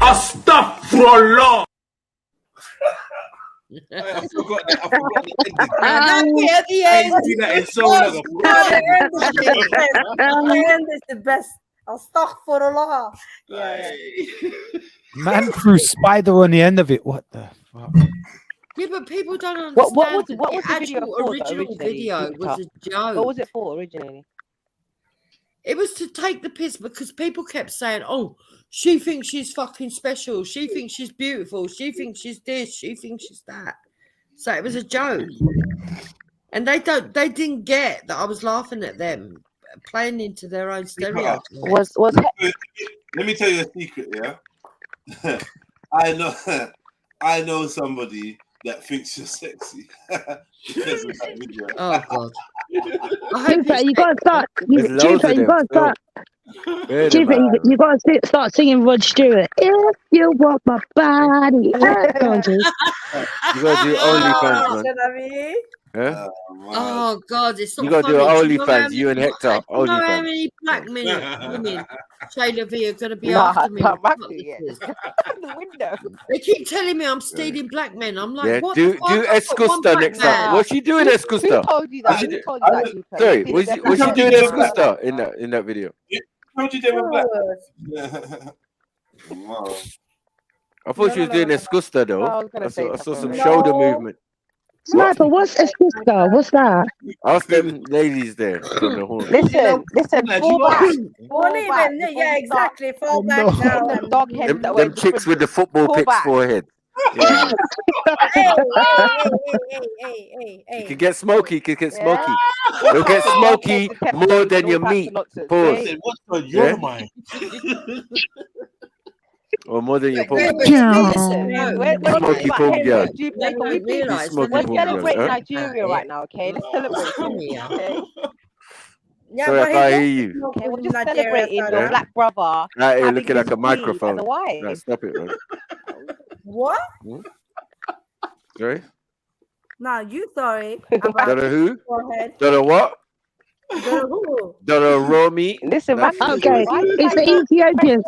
Astaghfirullah. I forgot that. At the end. The end is the best. Astaghfirullah. Yeah. Man threw spider on the end of it. What the fuck? Yeah, but people don't understand. What was the original video was a joke. What was it for originally? It was to take the piss because people kept saying, "Oh, she thinks she's fucking special. She thinks she's beautiful. She thinks she's this. She thinks she's that." So it was a joke, and they didn't get that I was laughing at them, playing into their own stereotypes. Let me tell you a secret, yeah. I know somebody that thinks you're sexy because of that video. Oh God! Chupa, you gotta start. There's loads Chupa, of you them gotta still. start. Where them Chupa, at? you gotta start singing Rod Stewart. If you want my body, come on, Chief. You gotta do OnlyFans, man. Yeah? Oh God, it's not You gotta do funny. Do you know how OnlyFans, you and Hector. do you know how OnlyFans. many black women Shayla V are going to be Nah, after me? come with back to it. cutlasses? The window. They keep telling me I'm stealing black men. I'm like, Yeah, what do the fuck? do I've got one Escusta black next time. man. What's she doing, Who Escusta? told you that? Who told you that, Chupa? Sorry, You was feeling she them doing black men? Escusta in that video? How did they were black? Wow. I thought she was doing Escusta though. I was gonna say I saw some something. shoulder movement. Sniper, what's Escusta? What's that? Ask them ladies there on the horn. Listen, fall back. Won't even, yeah, exactly. Fall back now. Hitting them dog heads that were Them chicks with the football Fall picks back. forehead. Yeah. Hey. You can get smoky, you can get smoky. You'll get smoky more than your meat. Pause. What's on Yeah? your mind? Or more than your pork. Listen, we're Smoky talking about pork, hate yeah. Jupe, They can don't we please? realise Smoky We're pork, celebrating yeah. Nigeria right now, okay? Let's celebrate. Okay? Sorry, I can't hear you. Okay, we're just celebrating your Yeah? black brother Out here having looking his like a queen microphone. as a wife. Right, stop it, man. What? Sorry? Now you sorry Don't about know who? forehead. Don't know what? Don't who? Don't know raw meat? Listen, That's Okay, it's the Ethiopian. Is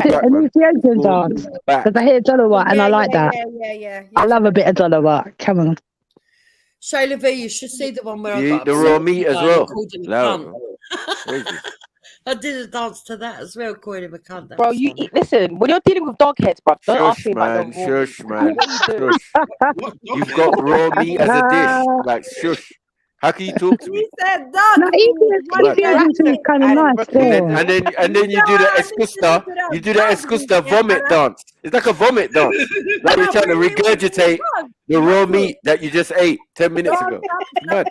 it an Ethiopian dance? Because I hear Dollar and I like that. Yeah. I love a bit of Dollar. Come on. Shayla V, you should see the one where You I eat got the upset raw with meat the as guy well. and called him a Loud, cunt. Crazy. I did a dance to that as well, calling him a cunt. That Bro, was you funny. eat, listen, when you're dealing with dog heads, bro, don't ask Shush, me about man. the raw meat. Shush, man. What are you doing? Shush. You've got raw meat as a dish. Like, shush. How can you talk to me? He said dog No, Ethiopian is kind of nice still. And then you do the escusta. You do the escusta vomit dance. It's like a vomit dance. Like you're trying to regurgitate the raw meat that you just ate 10 minutes ago. Mad.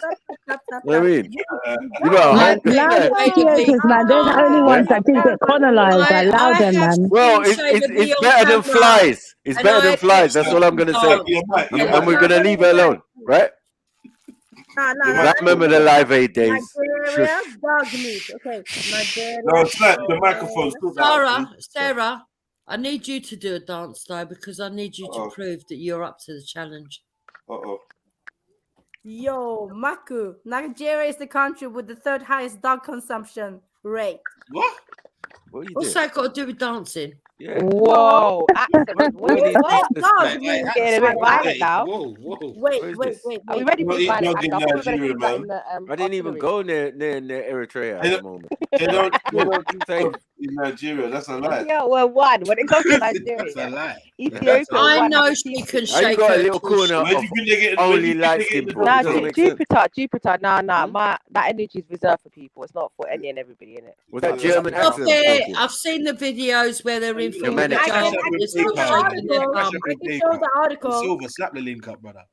You know what I mean? You know, Man, loud Ethiopians, man. They're the only ones that didn't get colonized. Like loud them, man. well, it's better than flies. It's better than flies. That's all I'm gonna say. And we're gonna leave it alone, right? I remember the Live Aid days. Nigeria, dog meat. Okay, Nigeria. No, snap the microphone's still Sarah, I need you to do a dance though because I need you to prove that you're up to the challenge. Yo, Maku, Nigeria is the country with the third highest dog consumption rate. What? What's that got to do with dancing? Yeah. Whoa, accent. What? Dog meat. Getting a bit violent now. Wait. Are we ready for Eat violent? dog in I thought we were gonna Nigeria, keep that in man. the, I didn't even go near Eritrea at the moment. They don't in Nigeria. That's a lie. Yeah, we're one. When it comes to Nigeria, That's a lie. Ethiopia. I one know has she a can team. You shake got a her little tush. corner Where of do you think they get? only light skin people. Nah, Doesn't make sense. Jupiter. Nah. That energy is reserved for people. It's not for any and everybody in it. Was that German Stop accent? it. I've seen the videos where they're in full Germanic. hijab and they're still shaking their bum. Show the article. Silver, slap the link up, brother.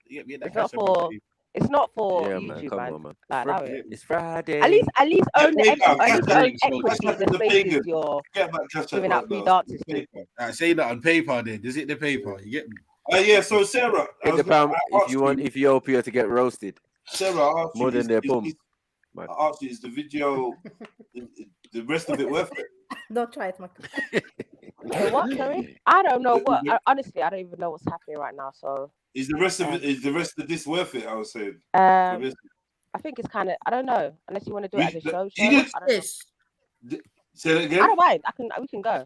It's not for Yeah, man. YouTube, Come man. on, man. Like, allow it. It's Friday. At least own the Yeah, equity yeah, in the spaces you're giving out free dances to. Say that on paper then. Is it the paper? You get me? Yeah, so Sarah, Hit the pound if you want Ethiopia to get roasted. Sarah, I asked More you, than their bum. I asked you, is the video, the rest of it worth it? Don't try it, Maku. What, sorry? I don't know what. Honestly, I don't even know what's happening right now. So Is the rest of it? Is the rest of this worth it? I was saying. I think it's kind of. I don't know. Unless you want to do it as a show. I don't know. Say that again. I don't mind. We can go.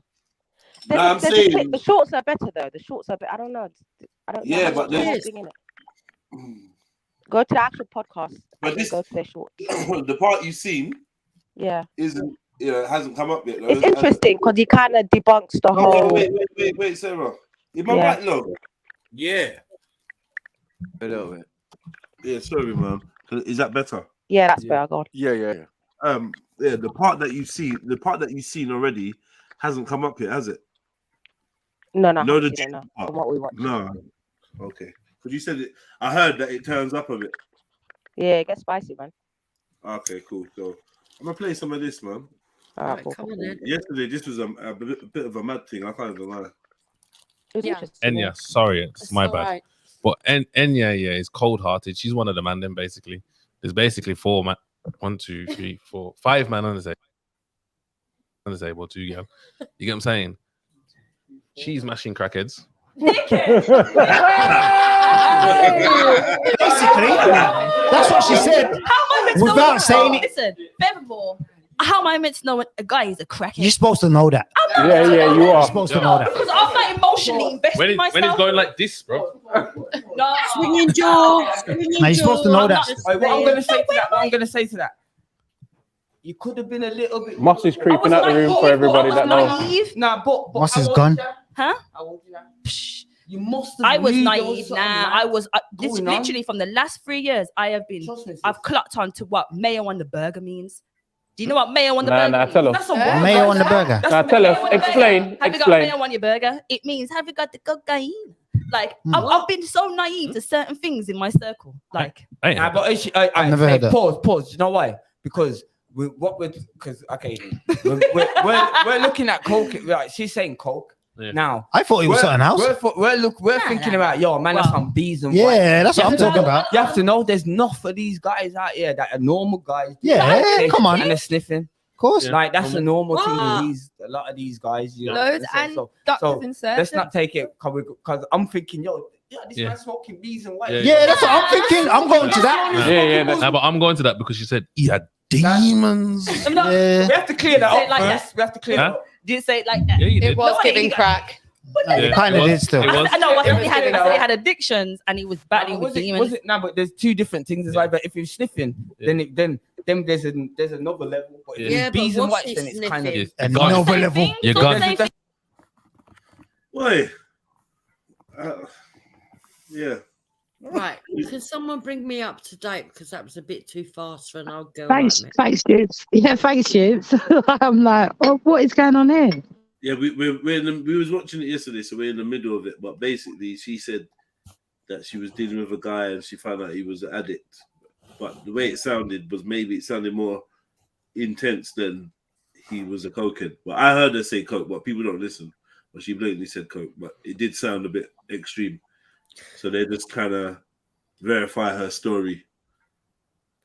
No, I'm saying the shorts are better though. The shorts are better. I don't know. I don't. Yeah, know but there's in it. Go to the actual podcast. But this go to their shorts. the part you've seen. Yeah. Isn't hasn't come up yet. Though. It's interesting because he kind of debunks the whole. Wait, Sarah. Is my mic low? Yeah. A little bit. Yeah, sorry, man. Is that better? Yeah, that's better. God. Yeah. Yeah, the part that you've seen already hasn't come up yet, has it? No. From what we watched. No. Okay. Because you said it. I heard that it turns up a bit. Yeah, it gets spicy, man. Okay, cool. So I'm gonna play some of this, man. Cool. Come on then. Yesterday, this was a bit of a mad thing. I can't even lie. It was interesting. Enya, sorry, it's my bad. It's But Enya, yeah, is cold-hearted. She's one of the man. Then basically, there's basically 4 man. 1, 2, 3, 4, 5 man on the table. On the table, 2 girl. You get what I'm saying? She's mashing crackheads. Basically, that's what she said. How am I meant to Without know saying it. Listen, furthermore, how am I meant to know when a guy is a crackhead? You're supposed to know that. Yeah, you are. You're supposed to know that. Because I'm not emotionally invested in myself. When it's going like this, bro. No. Swinging jaw. Now, you're supposed to know that. What I'm going to say to that, you could have been a little bit. Moss is creeping out the room for everybody that knows. Nah, but Moss is gone. Huh? You must have. I was knew there naive. something I was going on. literally from the last 3 years. I've clocked on to what mayo on the burger means. Do you know what mayo on the burger means? Tell us. That's a what? Mayo on the burger. Now tell us. Explain. Have you got mayo on your burger? It means have you got the cocaine? Like I've been so naive to certain things in my circle. Like But I've never heard that. Pause. You know why? Because we're looking at coke. Like she's saying coke. Yeah. Now I thought it was something else. We're thinking about man, that's some bees and Yeah, white. that's what I'm talking about. You have to know there's enough of these guys out here that are normal guys. Yeah, come on. And they're sniffing. Of course. Like that's a normal thing. A lot of these guys, you know. Loads and doctors in certain. Let's not take it because I'm thinking, this man's smoking bees and white. Yeah, that's what I'm thinking. I'm going to that. Yeah. But I'm going to that because she said he had demons. No, we have to clear that up like first. We have to clear that up. Didn't say it like that. Yeah, you did. It was No, giving you- crack. It kind of did still. No, I think he had addictions and he was battling with demons. Was it? No, but there's 2 different things. It's like, but if you're sniffing, then there's another level. But if it's bees and whites, then it's kind of another level. You're gone. Wait. Yeah. Right. Can someone bring me up to date because that was a bit too fast for an old girl? Thanks, like me. thanks, Jubes. Yeah, thanks, Jubes. I'm like, oh, what is going on here? Yeah, we was watching it yesterday, so we're in the middle of it. But basically, she said that she was dealing with a guy and she found out he was an addict. But the way it sounded was maybe it sounded more intense than he was a cokehead. Well, I heard her say coke, but people don't listen. But she blatantly said coke, but it did sound a bit extreme. So they just kind of verify her story.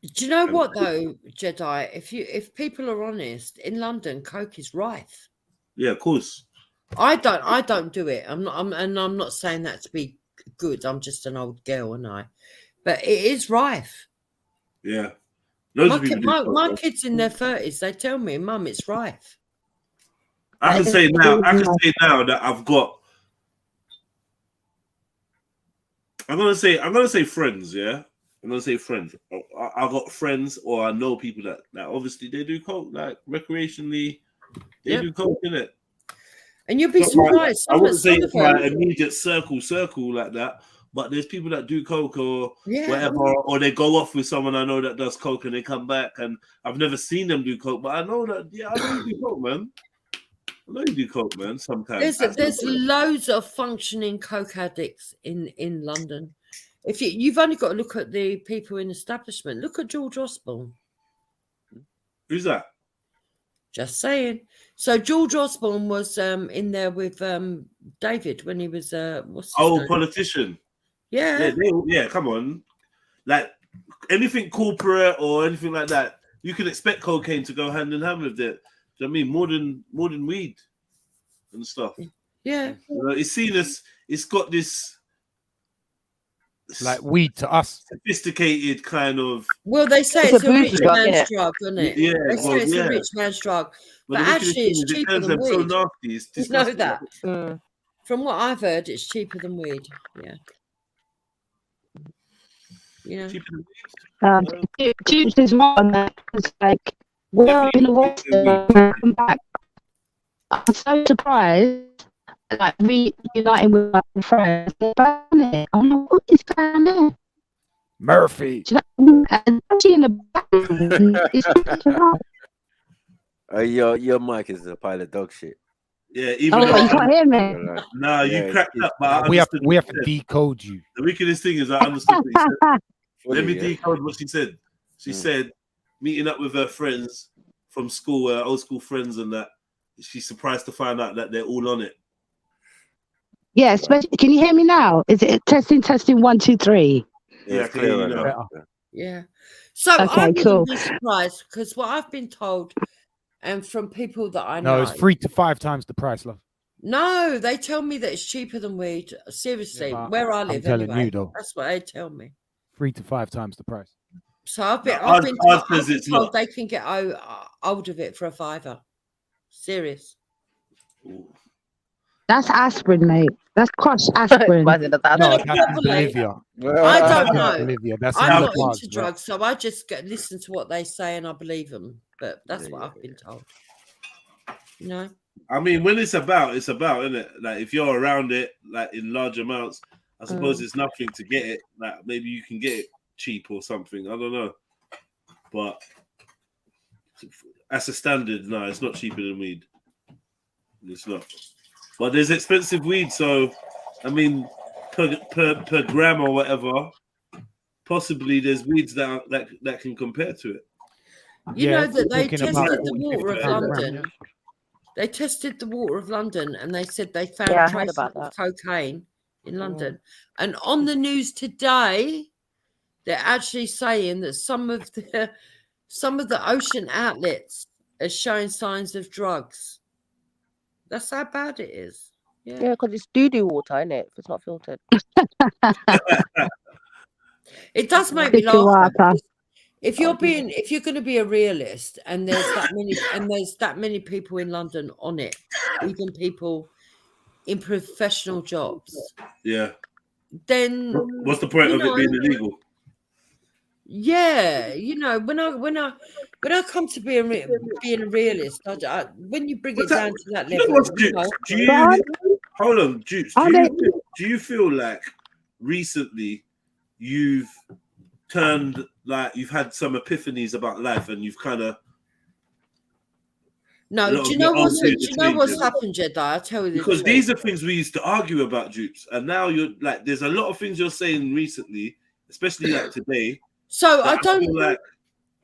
Do you know what though, Jedi? If people are honest, in London, coke is rife. Yeah, of course. I don't do it. I'm not saying that to be good. I'm just an old girl, and but it is rife. Yeah. My kids in their 30s, they tell me, Mum, it's rife. I can say now that I've got. I'm gonna say friends, yeah. I'm gonna say friends. I got friends, or I know people that obviously they do coke, like recreationally. They do coke, innit? And you'll be surprised. I wouldn't say it's my immediate circle like that, but there's people that do coke or whatever, or they go off with someone I know that does coke and they come back, and I've never seen them do coke, but I know that I know you do coke, man. I know you do coke, man. Sometimes there's loads of functioning coke addicts in London. If you've only got to look at the people in establishment, look at George Osborne. Who's that? Just saying. So George Osborne was in there with David when he was politician. Yeah. Yeah, come on. Like anything corporate or anything like that, you can expect cocaine to go hand in hand with it. Do you know what I mean? More than weed and stuff. Yeah. You know, it's seen as it's got this like weed to us, sophisticated kind of. Well, they say it's a rich man's drug, isn't it? Yeah, they say it's a rich man's drug, but actually it's cheaper than weed. So nasty. It's you know disgusting. that? From what I've heard, it's cheaper than weed. Yeah. Yeah. Jubes is one that was like, we're in the water, come back. I'm so surprised. Like reuniting with my friends, I'm like, what is going on? Murphy. And she in the back. Your mic is a pile of dog shit. Yeah, even you can't hear me. No, you cracked up. But we have to decode you. The wickedest thing is I understood what you said. Let me decode what she said. She said meeting up with her friends from school, old school friends, and that she's surprised to find out that they're all on it. Yeah, especially, can you hear me now? Is it testing, 1, 2, 3? Yeah, I can hear you now. Yeah. So I Okay, wouldn't cool. be surprised because what I've been told, and from people that I No, know, it's 3 to 5 times the price, love. no, they tell me that it's cheaper than weed. Seriously, but where I I'm live, telling anyway. you, though. That's what they tell me. 3 to 5 times the price. So I've been ours told, says it's not. they can get hold of it for a £5. Serious. That's aspirin, mate. That's crushed aspirin. No, that's Bolivia. I don't know. Bolivia. That's I'm in not La into Paz, drugs, so I just listen to what they say and I believe them. But that's what I've been told. You know? I mean, when it's about, isn't it? Like, if you're around it, like in large amounts, I suppose it's nothing to get it. Like, maybe you can get it cheap or something. I don't know. But as a standard, no, it's not cheaper than weed. It's not. But there's expensive weed, so I mean, per gram or whatever, possibly there's weeds that can compare to it. You know that they tested the water of London. They tested the water of London and they said they found traces of cocaine in London. And on the news today, they're actually saying that some of the ocean outlets are showing signs of drugs. That's how bad it is. Yeah, because it's doo-doo water, isn't it? If it's not filtered. It does make me laugh. If you're going to be a realist, and there's that many people in London on it, even people in professional jobs. Yeah. Then what's the point of it being illegal? Yeah, you know, when I come to being a realist, when you bring it down to that level, hold on, Jukes, do you feel like recently you've turned, like you've had some epiphanies about life and you've kind of do you know what's happened, Jedi? I'll tell you because these are things we used to argue about, Jukes, and now you're like, there's a lot of things you're saying recently, especially like today. So I don't feel like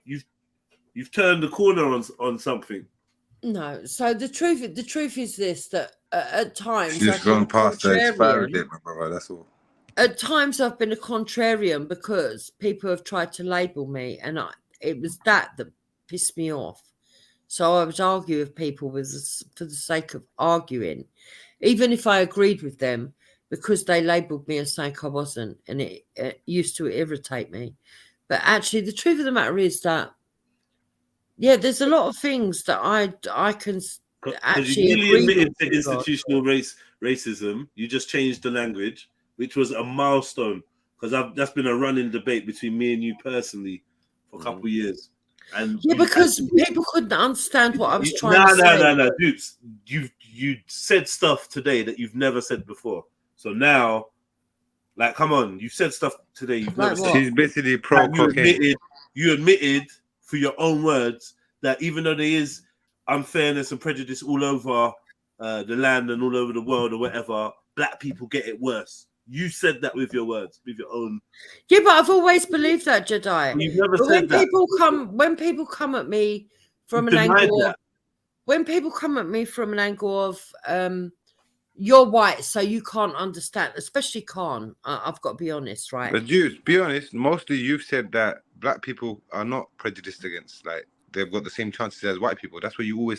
you've turned the corner on something. No, so the truth is this, that at times She's gone past the expiry date, my brother. That's all. At times I've been a contrarian because people have tried to label me, and it was that pissed me off. So I would argue with people for the sake of arguing, even if I agreed with them, because they labelled me as something I wasn't, and it used to irritate me. But actually, the truth of the matter is that, yeah, there's a lot of things that I can actually you agree admitted with. to institutional racism. You just changed the language, which was a milestone, because that's been a running debate between me and you personally for a couple of years. And yeah, because people couldn't understand what I was trying to say. No, Dukes, you said stuff today that you've never said before. So now, like, come on, you've said stuff today you've never said. She's basically pro-cocaine. You admitted for your own words that even though there is unfairness and prejudice all over the land and all over the world or whatever, black people get it worse. You said that with your words, with your own. Yeah, but I've always believed that, Jedi. You've never but said that. When people come at me from an angle of, when people come at me from an angle of you're white, so you can't understand, especially Khan. I've got to be honest, right? But Jews, be honest, mostly you've said that black people are not prejudiced against, like they've got the same chances as white people. That's what your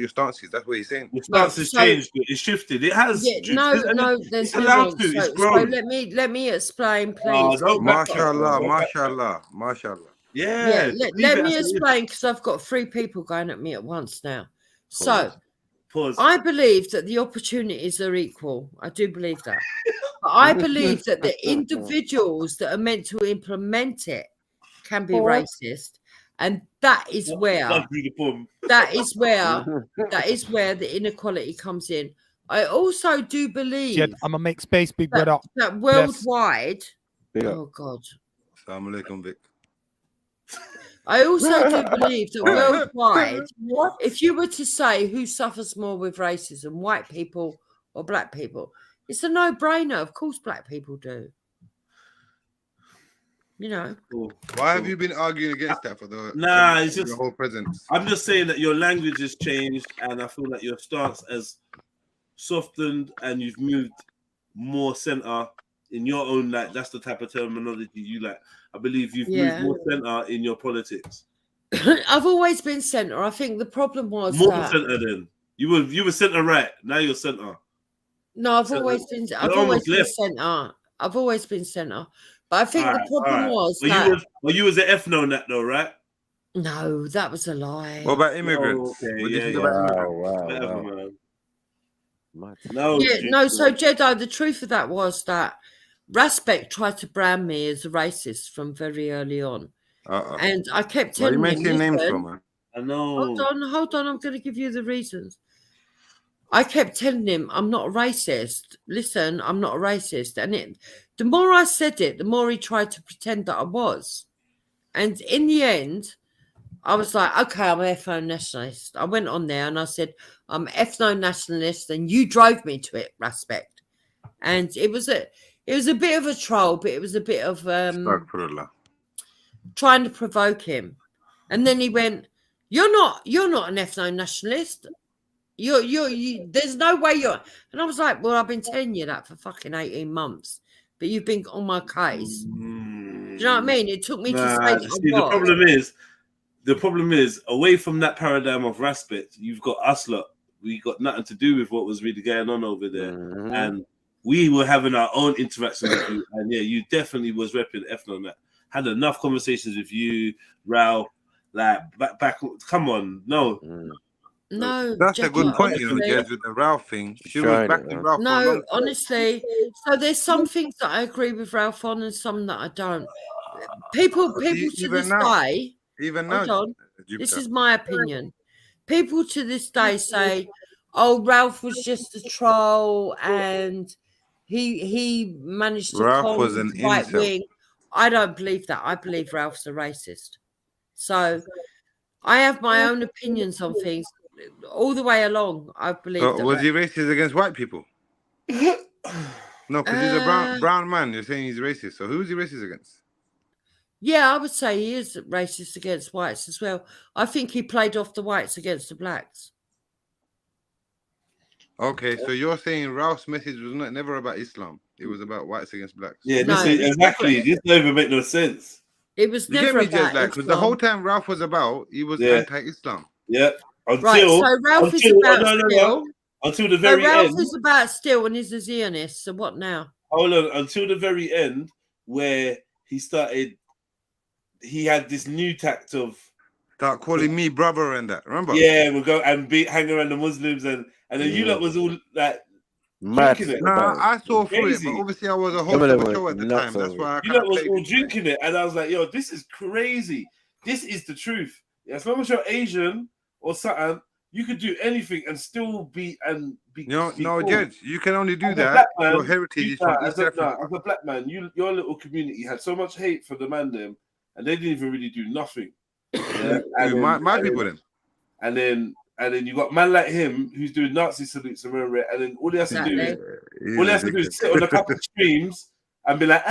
stance is. That's what you're saying. Your stance has changed, it's shifted. It has. Yeah, no, there's allowed to. It's grown. So let me explain, please. Mashallah. Yeah. Let me explain, because I've got 3 people going at me at once now. So I believe that the opportunities are equal. I do believe that. But I believe that the individuals that are meant to implement it can be racist. And that is where the inequality comes in. I also do believe I'm gonna make space, big brother. That worldwide. Oh God. Assalamu alaikum, Vic. I also do believe that worldwide, if you were to say who suffers more with racism, white people or black people, it's a no-brainer. Of course, black people do. You know. Why have you been arguing against that for the it's just the whole presence? I'm just saying that your language has changed, and I feel that your stance has softened, and you've moved more center in your own, like, that's the type of terminology you like. I believe you've Yeah. moved more center in your politics. I've always been centre. I think the problem was More that center then. You were center right. Now you're center. no, I've Center. always been. You're I've always almost been left. centre. I've always been centre. But I think the problem was Well, that you was an ethno in that though, right? no, that was a lie. What about immigrants? Oh, okay, What do you yeah, think yeah. about immigrants? Whatever, man. No, Yeah, no. So Jedi, the truth of that was that Raspek tried to brand me as a racist from very early on, and I kept What are you telling him, mentioning names for, "Listen, man? I know. hold on. I'm going to give you the reasons." I kept telling him, "I'm not a racist. Listen, I'm not a racist." And the more I said it, the more he tried to pretend that I was. And in the end, I was like, "Okay, I'm an ethno-nationalist." I went on there and I said, "I'm ethno-nationalist," and you drove me to it, Respect. And it was a bit of a troll, but it was a bit of trying to provoke him. And then he went, "You're not an ethno-nationalist. You there's no way you're." And I was like, "Well, I've been telling you that for fucking 18 months, but you've been on my case." Do you know what I mean? It took me to say that See, I was. the problem is, away from that paradigm of respect, you've got us lot. We got nothing to do with what was really going on over there, and we were having our own interactions with you. And yeah, you definitely was repping ethno. That had enough conversations with you, Ralph. Like back. Come on, no. No, That's a good point, you know, honestly. Jez, with the Ralph thing. She was backing Ralph for a long No, time. honestly. So there's some things that I agree with Ralph on and some that I don't. People to Even this now, day. even Hold now, on. This Jupiter. is my opinion. People to this day say, "Oh, Ralph was just a troll and he managed to Ralph was con an right incel. wing." I don't believe that. I believe Ralph's a racist. So I have my own opinions on things all the way along. I believe So that. was he racist against white people? No, because he's a brown man. You're saying he's racist. So who's he racist against? Yeah, I would say he is racist against whites as well. I think he played off the whites against the blacks. Okay, so you're saying Ralph's message was never about Islam. It was about whites against blacks. Yeah, exactly. This don't even make no sense. It was You never get me, about Jez? Like, because the whole time Ralph was about, he was anti-Islam. Yeah. Right, so Ralph is about still. Until the very Ralph end. is about still and he's a Zionist. So what now? Hold on, until the very end, where he started. He had this new tact of start calling me brother and that. Remember? Yeah, we'll go and hang around the Muslims and then you lot was all like drinking it. No, I saw through it, but obviously I was a host of a show at the time. That's why I you lot was all drinking it, and I was like, "Yo, this is crazy. This is the truth. As long as you're Asian or something, you could do anything and still be No, cool. Judge, you can only do As a that. black man, Your heritage is from East Africa. as a black man, your little community had so much hate for the man them, and they didn't even really do nothing. Yeah? My people then. And then you got man like him who's doing Nazi salutes and remember it, and then all he has to do is sit on a couple of streams and be like,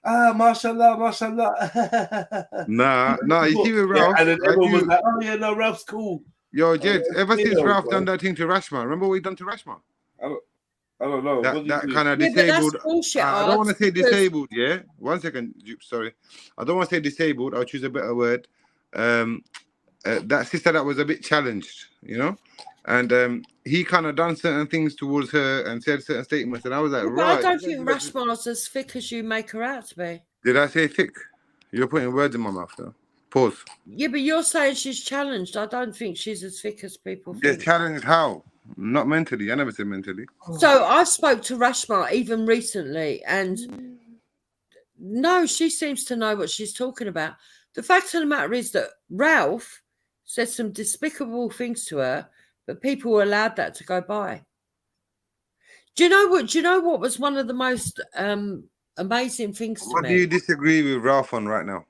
mashallah, mashallah. Nah, you see with Ralph. And then everyone was like, oh yeah, no, Ralph's cool. Yo, Jed, ever since Ralph done that thing to Rashma, remember what he done to Rashma? I don't know. That kind of disabled. I don't want to say disabled, yeah? 1 second, sorry. I don't want to say disabled. I'll choose a better word. That sister that was a bit challenged, you know? And he kind of done certain things towards her and said certain statements. And I was like, But right. I don't think Rashma's as thick as you make her out to be. Did I say thick? You're putting words in my mouth now. Pause. Yeah, but you're saying she's challenged. I don't think she's as thick as people Yeah, think. challenged how? Not mentally. I never said mentally. So I spoke to Rashma even recently, and no, she seems to know what she's talking about. The fact of the matter is that Ralph said some despicable things to her, but people allowed that to go by. Do you know what was one of the most amazing things to me? What do you disagree with Ralph on right now?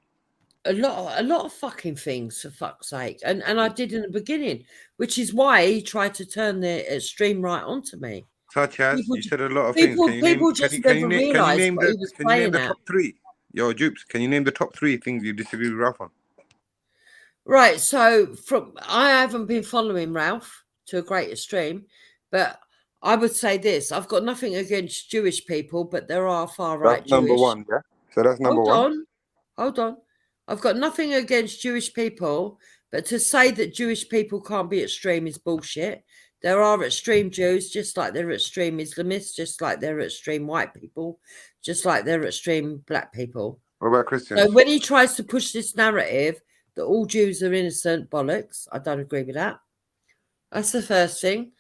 A lot of fucking things, for fuck's sake. And I did in the beginning, which is why he tried to turn the extreme right onto me. Such as, you said a lot of people, things. People just never realised what he was playing at. Top three? Yo, Jupes, can you name the top 3 things you disagree with Ralph on? Right, so I haven't been following Ralph to a great extreme, but I would say this. I've got nothing against Jewish people, but there are far-right That's number Jewish. one, yeah? So that's number one. Hold on. I've got nothing against Jewish people, but to say that Jewish people can't be extreme is bullshit. There are extreme Jews, just like there are extreme Islamists, just like there are extreme white people, just like there are extreme black people. What about Christians? So when he tries to push this narrative that all Jews are innocent, bollocks, I don't agree with that. That's the first thing.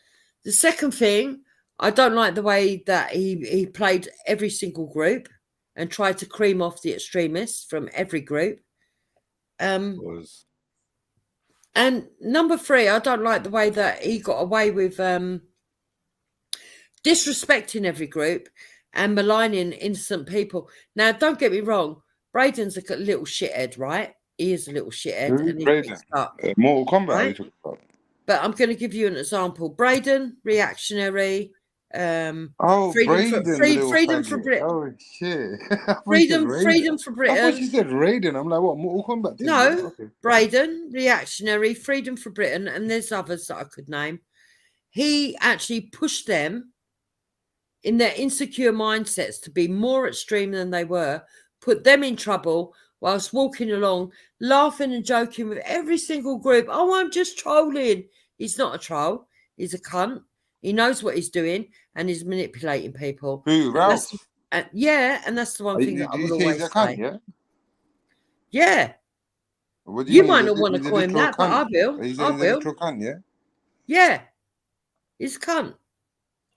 The second thing, I don't like the way that he played every single group and tried to cream off the extremists from every group. And number three, I don't like the way that he got away with disrespecting every group and maligning innocent people. Now, don't get me wrong, Braden's a little shithead, right? He is a little shithead. Who's And he Braden? picks up, Mortal Kombat, right? are you talking about? But I'm going to give you an example. Braden, reactionary. Braden, freedom for Britain. Oh shit! freedom for Britain. I thought she said Raiden. I'm like, what? Mortal Kombat? Thing? No, Okay. Braden, reactionary, freedom for Britain, and there's others that I could name. He actually pushed them in their insecure mindsets to be more extreme than they were, put them in trouble whilst walking along, laughing and joking with every single group. Oh, I'm just trolling. He's not a troll. He's a cunt. He knows what he's doing and he's manipulating people. Who, Ralph? Yeah, and that's the one thing that I will always say. Cunt, yeah? Yeah. What do you mean? might not want to call him that, but I will. He's I will. a cunt, yeah? Yeah. He's a cunt.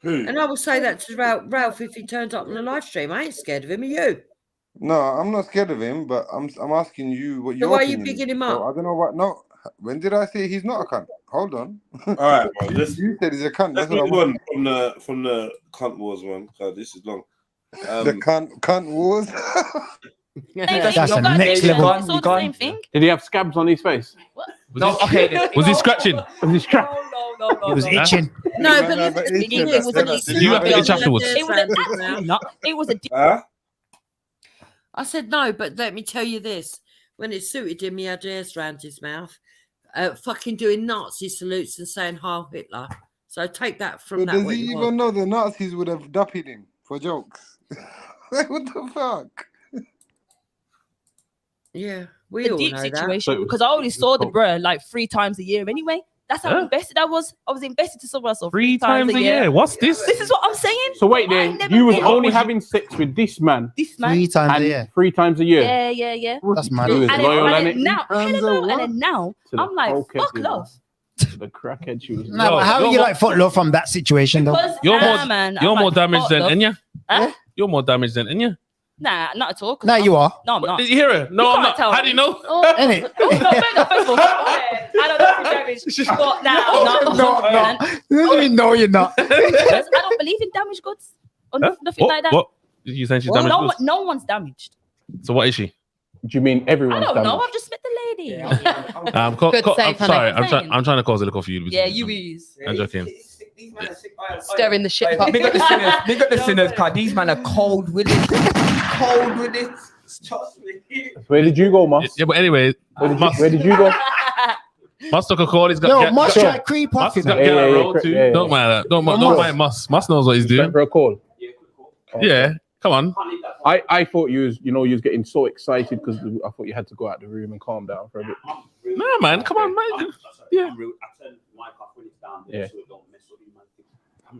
Who? And I will say that to Ralph if he turns up on the live stream. I ain't scared of him. Are you? No, I'm not scared of him, but I'm asking you what your why are you opinion bigging is. him up? So I don't know what. No, when did I say he's not a cunt? Hold on. All right, well, you said he's a cunt. Let's That's what move I on want. from the cunt wars one. God, this is long. The cunt wars. That's a next level. It's all the same thing. Did he have scabs on his face? Was he scratching? Was he scratching? He was itching. No, but Did you have to itch afterwards? It was a I said no, but let me tell you this. When it suited him, he had hairs around his mouth, fucking doing Nazi salutes and saying Heil Hitler. So take that from So that. does what he you even want. know the Nazis would have duppied him for jokes? Like, what the fuck? Yeah, we the all deep know situation that. because I only saw the bruh like 3 times a year anyway. That's how invested I was. I was invested to someone else. So 3 times a year. What's this? This is what I'm saying. So wait there, you was only having sex with this man. 3 times a year. 3 times a year. Yeah. That's mad. He was loyal, and innit? then now, I'm like, fuck love. The crackhead she was. No, but how are you like fuck love from that situation though? Because You're more damaged than Enya. Huh? You're more damaged than Enya. Nah, not at all. No, you are. No, I'm not. Did you hear her? No, You I'm can't not. tell How me. do you know? Innit? Oh, no, first of all, I don't know if you're damaged, but now I'm not. No, you're not. Because I don't believe in damaged goods or nothing like that. What? You saying she's damaged? goods? No one's damaged. So what is she? Do you mean I everyone's don't know. damaged? I've just met the lady. I'm sorry. I'm trying to cause a little confusion. Yeah, you is. I'm joking. Stirring the shit pot. Big up the sinners, cause these men are cold with it. Cold with it. Trust me. Where did you go, Moss? Yeah, but anyway, where did you go? Moss took a call. He's got. No, Moss tried creep off. Moss got get a roll too. yeah. Don't mind that. Don't mind Moss. Moss knows what he's doing. For a call. Yeah, come on. I thought you was getting so excited because I thought you had to go out the room and calm down for a bit. No, man, come on, man. Yeah. Yeah.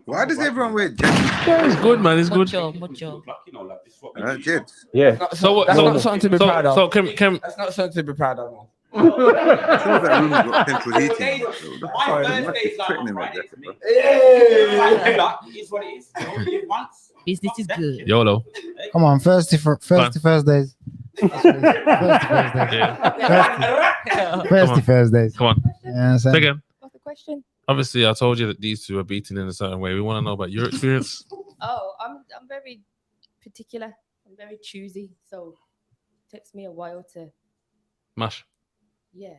Why does everyone wear jackets? Yeah, it's good, man. It's good. Jets. Yeah. So That's not something to be proud of. So can That's not something to be proud of. That room's got central heating. Business is good. YOLO. Come on, Thursdays. Thursdays. Thursdays. Come on. Yeah, so. Again. What's the question? Obviously, I told you that these two are beaten in a certain way. We want to know about your experience. Oh, I'm very particular. I'm very choosy. So it takes me a while to. Mash. Yeah.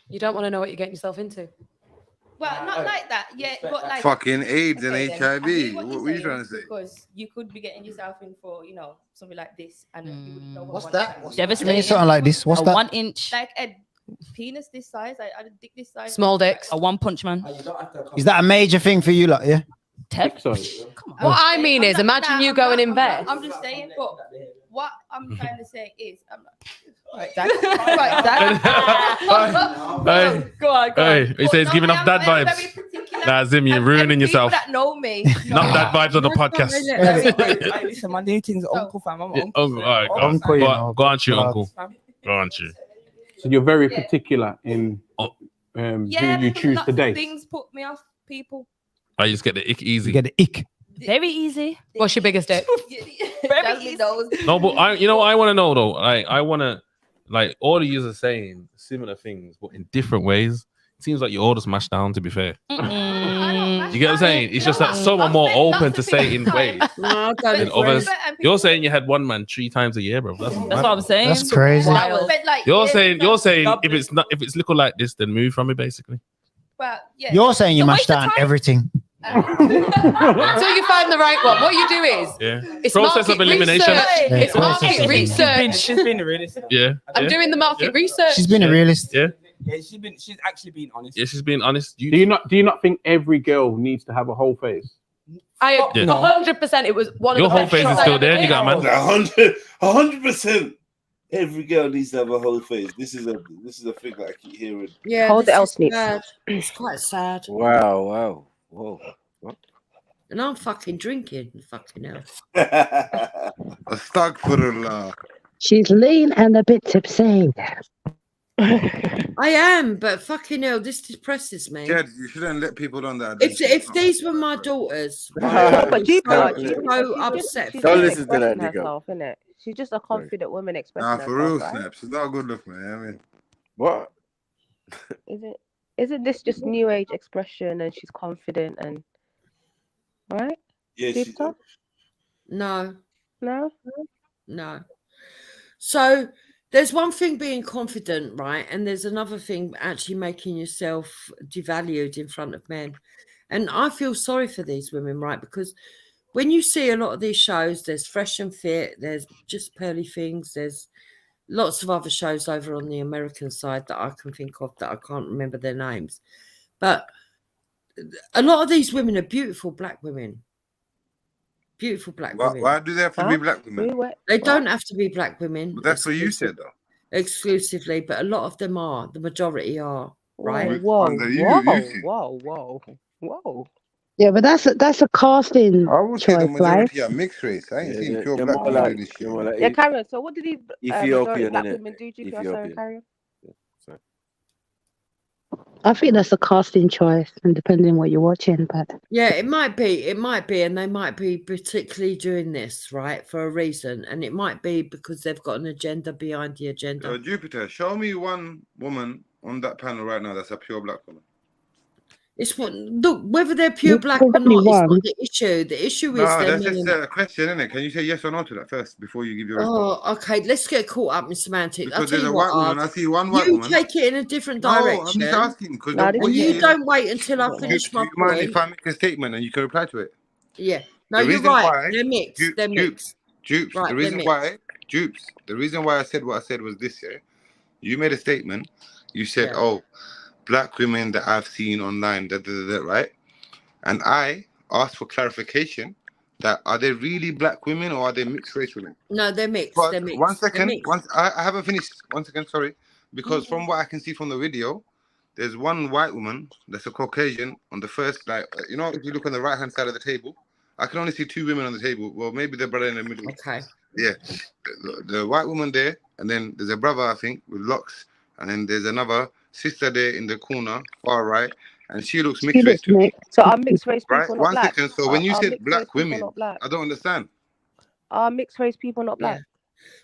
You don't want to know what you're getting yourself into. Well, not like that. Yeah, but like Fucking AIDS and okay, then. I HIV. hear What you're were you saying, trying to say? Because you could be getting yourself in for, something like this, and you wouldn't know What's what that? one- Give me something like this. What's a that? 1 inch, like a penis this size, I a dick this size. Small dicks. A one punch man. Is that a major thing for you, like? Yeah. What I mean is, imagine you go and invest. I'm just saying, but what I'm trying to say is, right, Dad. Right, Dad. Hey, Go on. hey, he says giving off dad vibes. Nah, Zim, you're ruining yourself. People that know me. Not dad vibes on the podcast. Hey, listen, my new thing's uncle, fam. I'm Yeah, uncle. uncle, all right, Uncle, go on, you, uncle. Go on, you. So you're very particular in Yeah, who you choose lots to of date. things put me off people. I just get the ick easy. Get the ick. Very easy. What's your biggest dick? Very easy. No, but you know what I want to know though. I want to, like, all of you are saying similar things, but in different ways. It seems like you all just mashed down. To be fair, you get what I'm saying? It's just that some are more open to say in ways than others. You're saying you had one man 3 times a year, bro. That's what I'm saying. That's crazy. You're saying if it's little like this, then move from it, basically. Well, yeah. You're saying you mashed down everything. Until you find the right one, what you do is it's process of elimination. It's market research. She's been a realist. Yeah, I'm doing the market research. She's been a realist. Yeah. Yeah, she's actually been honest. Yeah, she's being honest. Do you not think every girl needs to have a whole face? I 100%. It was one. Your of the whole best face is shots still I there. ever You got did. man. 100%. Every girl needs to have a whole face. This is a thing that I keep hearing. Yeah, Hold the this L is sneak. sad. It's quite sad. Wow. Whoa. What? And I'm fucking drinking. Fucking hell. Astaghfirullah. She's lean and a bit tipsy. I am, but fucking hell, this depresses me. Jed, you shouldn't let people on that. If these were my daughters, But you so upset. She's Don't just listen to that expressing nigga. herself, innit? She's just a confident woman expressing Nah, herself. for real, right? Snaps. It's not a good look, man. I mean, what? Isn't this just new age expression and she's confident and right? Yeah, Deep she, talk? No. No? No. So there's one thing being confident, right? And there's another thing actually making yourself devalued in front of men. And I feel sorry for these women, right? Because when you see a lot of these shows, there's Fresh and Fit, there's Just Pearly Things, there's lots of other shows over on the American side that I can think of that I can't remember their names. But a lot of these women are beautiful black women. Beautiful black women. why do they have to be black women? They don't have to be black women. But that's what you said, though. Exclusively, but a lot of them are. The majority are, right? Whoa. Yeah, but that's a casting I would say the choice, right? majority are mixed race. I ain't seen pure black people do this shit. Yeah, Karen, so what did these Ethiopian, black innit? women do to you, Karen? I think that's a casting choice, and depending what you're watching, but Yeah, it might be, and they might be particularly doing this, right, for a reason, and it might be because they've got an agenda behind the agenda. Jupiter, show me one woman on that panel right now that's a pure black woman. It's what look whether they're pure black or not is not the issue. The issue is No, they're that's just men. a question, isn't it? Can you say yes or no to that first before you give your response? Oh, okay. Let's get caught up in semantics. I'll Because tell there's you a what, white woman. Ard, I see one white you woman. take it in a different No, direction. I'm just asking because and you don't wait until I finish my Do you mind point. if I make a statement and you can reply to it? Yeah. No, The you're reason right. why- They're mixed. They're mixed. Dupes. Right, The they're reason mixed. why, Dupes. The reason why I said what I said was this. Yeah, you made a statement. You said, "Oh, black women that I've seen online, right?" And I asked for clarification. That are they really black women or are they mixed race women? No, they're mixed. But They're mixed. one They're second. mixed. I haven't finished. 1 second. Sorry, because from what I can see from the video, there's one white woman that's a Caucasian on the first, like, you know, if you look on the right hand side of the table, I can only see 2 women on the table. Well, maybe the brother in the middle. Okay. Yeah, the white woman there, and then there's a brother, I think, with locks, and then there's another sister there in the corner, far right, and she looks mixed race too. So are mixed race people Right? not 1 black? second. So when you Are said mixed black race people women, not black? I don't understand. Are mixed race people not black?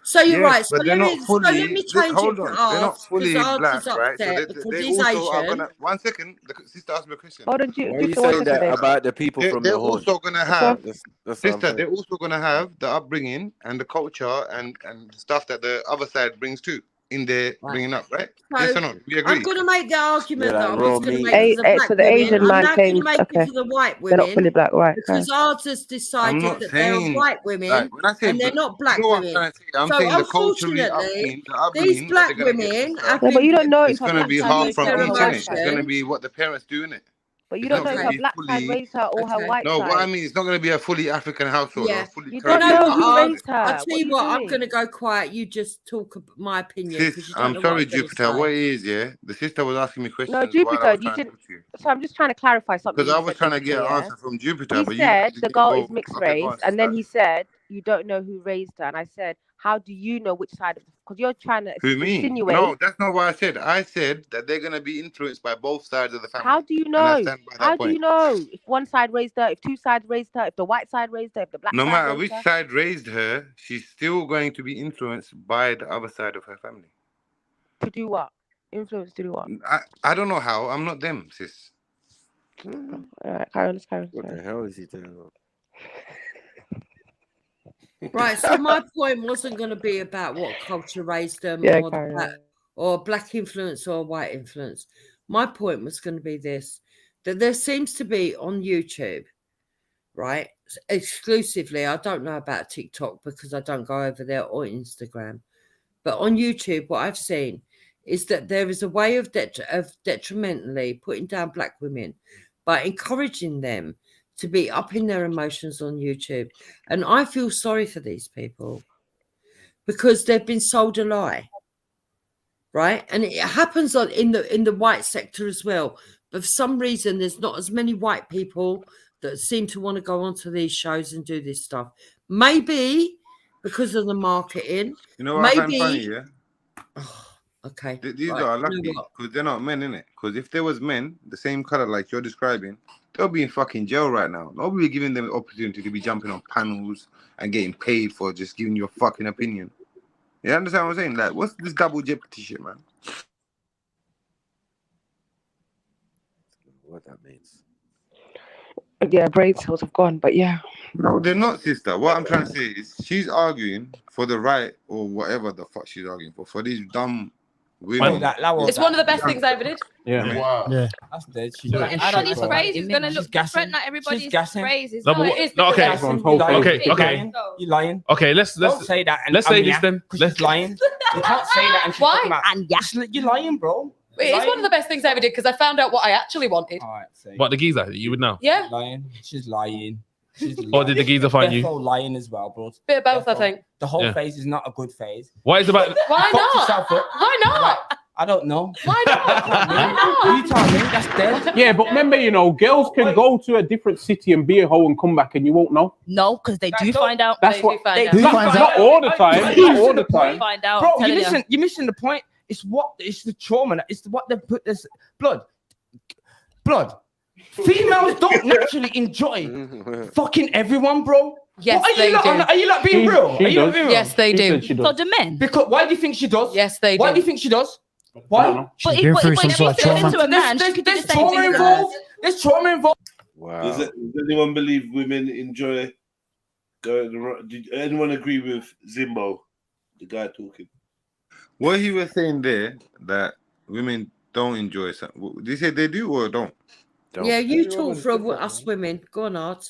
So you're Yes, right. So but they're let not me fully. change hold it on, to they're not Art fully because Art black, is right? So upset because they he's also are Asian. gonna. 1 second, the sister asked me a question. Hold on, Why are you saying that about the people from They're the horn? also gonna have That's what I'm sister. saying. They're also gonna have the upbringing and the culture and stuff that the other side brings too in their bringing up, right? So Yes or no? We agree. I'm going to make the argument Yeah, that like I raw was going to meat. make for the black So the women. Asian I'm man now going to claims, make okay, it for the white they're not women fully black, right? because Art has I'm decided not that they're saying white women like when I say and they're not black you know what I'm women. trying to say. I'm So saying the culturally unfortunately, the these upbringing that black they're gonna get women from have stuff, Yeah, but you don't know it's if a gonna black be man half goes from to each, a innit? white It's gonna man. be what the parents do, innit? But you It's don't not know if gonna her be black side fully. raised her or her white No, side. what I mean, it's not going to be a fully African household or a fully You Caribbean don't know who household. raised her. I'll tell you what, I'm doing? going to go quiet. You just talk my opinion because Sis, you don't I'm know sorry, what I'm going to Jupiter. say. What it is, yeah? The sister was asking me No, questions while I Jupiter, was you trying to didn't. talk to you. So I'm just trying to clarify something. Because I You was said, trying to Jupiter, get an yeah? answer from Jupiter, He but said the girl is go. mixed Okay, go race, on, and then sister. he said you don't know who raised her. And I said, how do you know which side of? Because you're trying to Who, me? insinuate. No, that's not what I said. I said that they're going to be influenced by both sides of the family. How do you And I know? stand by that How do point. you know if one side raised her, if two sides raised her, if the white side raised her, if the black No side matter raised which her? side raised her, she's still going to be influenced by the other side of her family. To do what? Influence to do what? I don't know how. I'm not them, sis. All right, carry on, let's carry on. What the hell is he doing? Right, so my point wasn't going to be about what culture raised them Yeah, or black influence or white influence. My point was going to be this, that there seems to be on YouTube, right, exclusively, I don't know about TikTok because I don't go over there, or Instagram, but on YouTube, what I've seen is that there is a way of detrimentally putting down black women by encouraging them to be up in their emotions on YouTube. And I feel sorry for these people because they've been sold a lie, right? And it happens in the white sector as well. But for some reason, there's not as many white people that seem to want to go onto these shows and do this stuff. Maybe because of the marketing. You know what I find funny, yeah? Okay. These right. are You lucky know what? because they're not men, innit? Because if there was men, the same color like you're describing, they'll be in fucking jail right now. Nobody giving them the opportunity to be jumping on panels and getting paid for just giving you a fucking opinion. You understand what I'm saying? Like, what's this double jeopardy shit, man? What that means? Yeah, brain cells have gone, but yeah. No, they're not, sister. What I'm trying to say is she's arguing for the right or whatever the fuck she's arguing for these dumb women. It's one of the best things I ever did. Yeah. Wow. Yeah. That's dead. Everybody's phrase is gonna look different. Not everybody's phrase is. No, but okay. Okay. You're lying. Okay, let's Don't say that. And let's say this then. Let's lying. You can't say that. And Why? And yeah, you're lying, bro. It's one of the best things I ever did because I found out what I actually wanted. All right, say. What, the geezer? You would know. Yeah. Lying. She's lying. She's lying. Or did the geezer find you? Defo lying as well, bro. Bit of both, I think. The whole Yeah. phase is not a good phase. Why is about? Why Fuck not? yourself up. Why not? I don't know. Why not? Why You tell me. That's dead. Yeah, but remember, you know, girls can go to a different city and be a hoe and come back and you won't know. no, because they do find out. That's They what. do find out. Not all the time. Not all the They time. find out. Bro, I'm telling you. you're missing the point. It's the trauma. It's what they put this blood. Females don't naturally enjoy fucking everyone, bro. Yes, What, they do. Are you like being real? She Are you does. not being real? Yes, they do. So the men. Because why do you think she does? Yes, they Why do. do you think she does? I don't Why? know. But been through if some sort of you trauma. into a man, she could do the There's same trauma thing. involved. There's trauma involved. Wow. Does anyone believe women enjoy going around? Did anyone agree with Zimbo, the guy talking? What he was saying there, that women don't enjoy something. Did he say they do or don't? Yeah, you talk for us women. Go on, Art.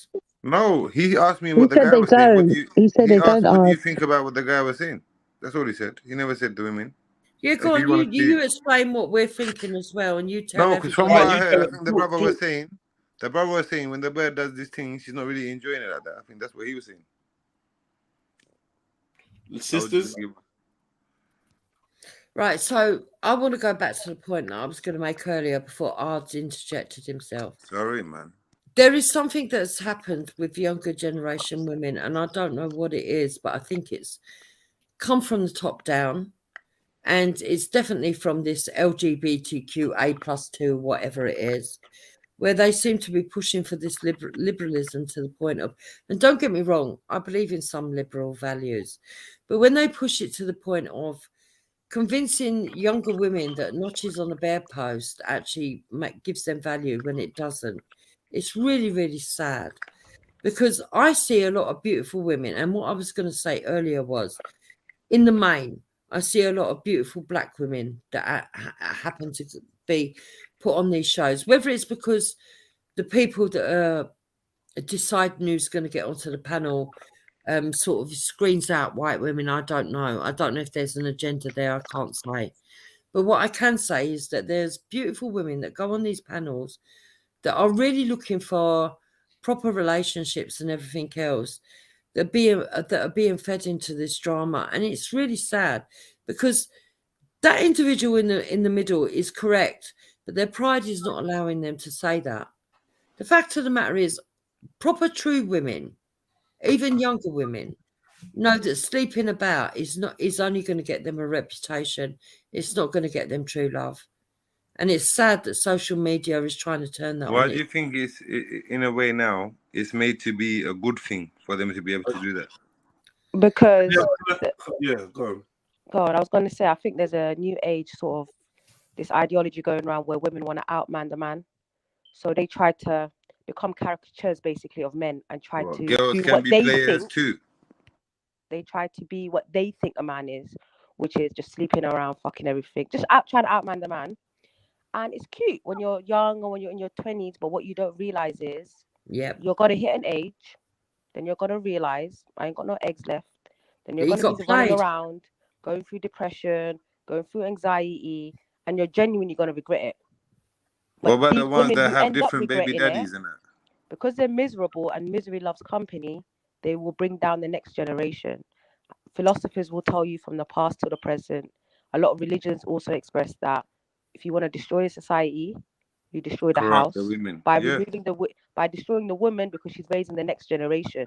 No, he asked me He what the said guy they was saying. What don't. do you, He said they asked, don't. what do you Ask. think about what the guy was saying? That's all he said. He never said the women. Yeah, go If you on. wanna You see- explain what we're thinking as well, and you tell No, because from everybody. what I heard, I think the brother was saying when the bird does this thing, she's not really enjoying it like that. I think that's what he was saying. The sisters? Right, so I want to go back to the point that I was going to make earlier before Ard interjected himself. Sorry, man. There is something that's happened with younger generation women, and I don't know what it is, but I think it's come from the top down, and it's definitely from this LGBTQA+2, whatever it is, where they seem to be pushing for this liberalism to the point of, and don't get me wrong, I believe in some liberal values, but when they push it to the point of convincing younger women that notches on a bedpost actually gives them value when it doesn't, it's really, really sad, because I see a lot of beautiful women. And what I was going to say earlier was, in the main, I see a lot of beautiful black women that happen to be put on these shows, whether it's because the people that are deciding who's going to get onto the panel sort of screens out white women. I don't know. I don't know if there's an agenda there. I can't say. But what I can say is that there's beautiful women that go on these panels that are really looking for proper relationships and everything else that are being fed into this drama. And it's really sad because that individual in the middle is correct, but their pride is not allowing them to say that. The fact of the matter is, proper true women, even younger women, know that sleeping about is only going to get them a reputation. It's not going to get them true love. And it's sad that social media is trying to turn that Why on. do you think it's, in a way now, it's made to be a good thing for them to be able to do that? Because yeah, go on. God, I was going to say, I think there's a new age sort of this ideology going around where women want to outman the man. So they try to become caricatures basically of men and try to girls do can what be they players think. too. They try to be what they think a man is, which is just sleeping around, fucking everything, just trying to outman the man. And it's cute when you're young or when you're in your 20s, but what you don't realize is you're going to hit an age, then you're going to realize I ain't got no eggs left. Then you're going to be running around, going through depression, going through anxiety, and you're genuinely going to regret it. What about the ones that have different baby daddies and that? Because they're miserable and misery loves company, they will bring down the next generation. Philosophers will tell you from the past to the present. A lot of religions also express that if you want to destroy a society, you destroy the house by removing by destroying the woman because she's raising the next generation.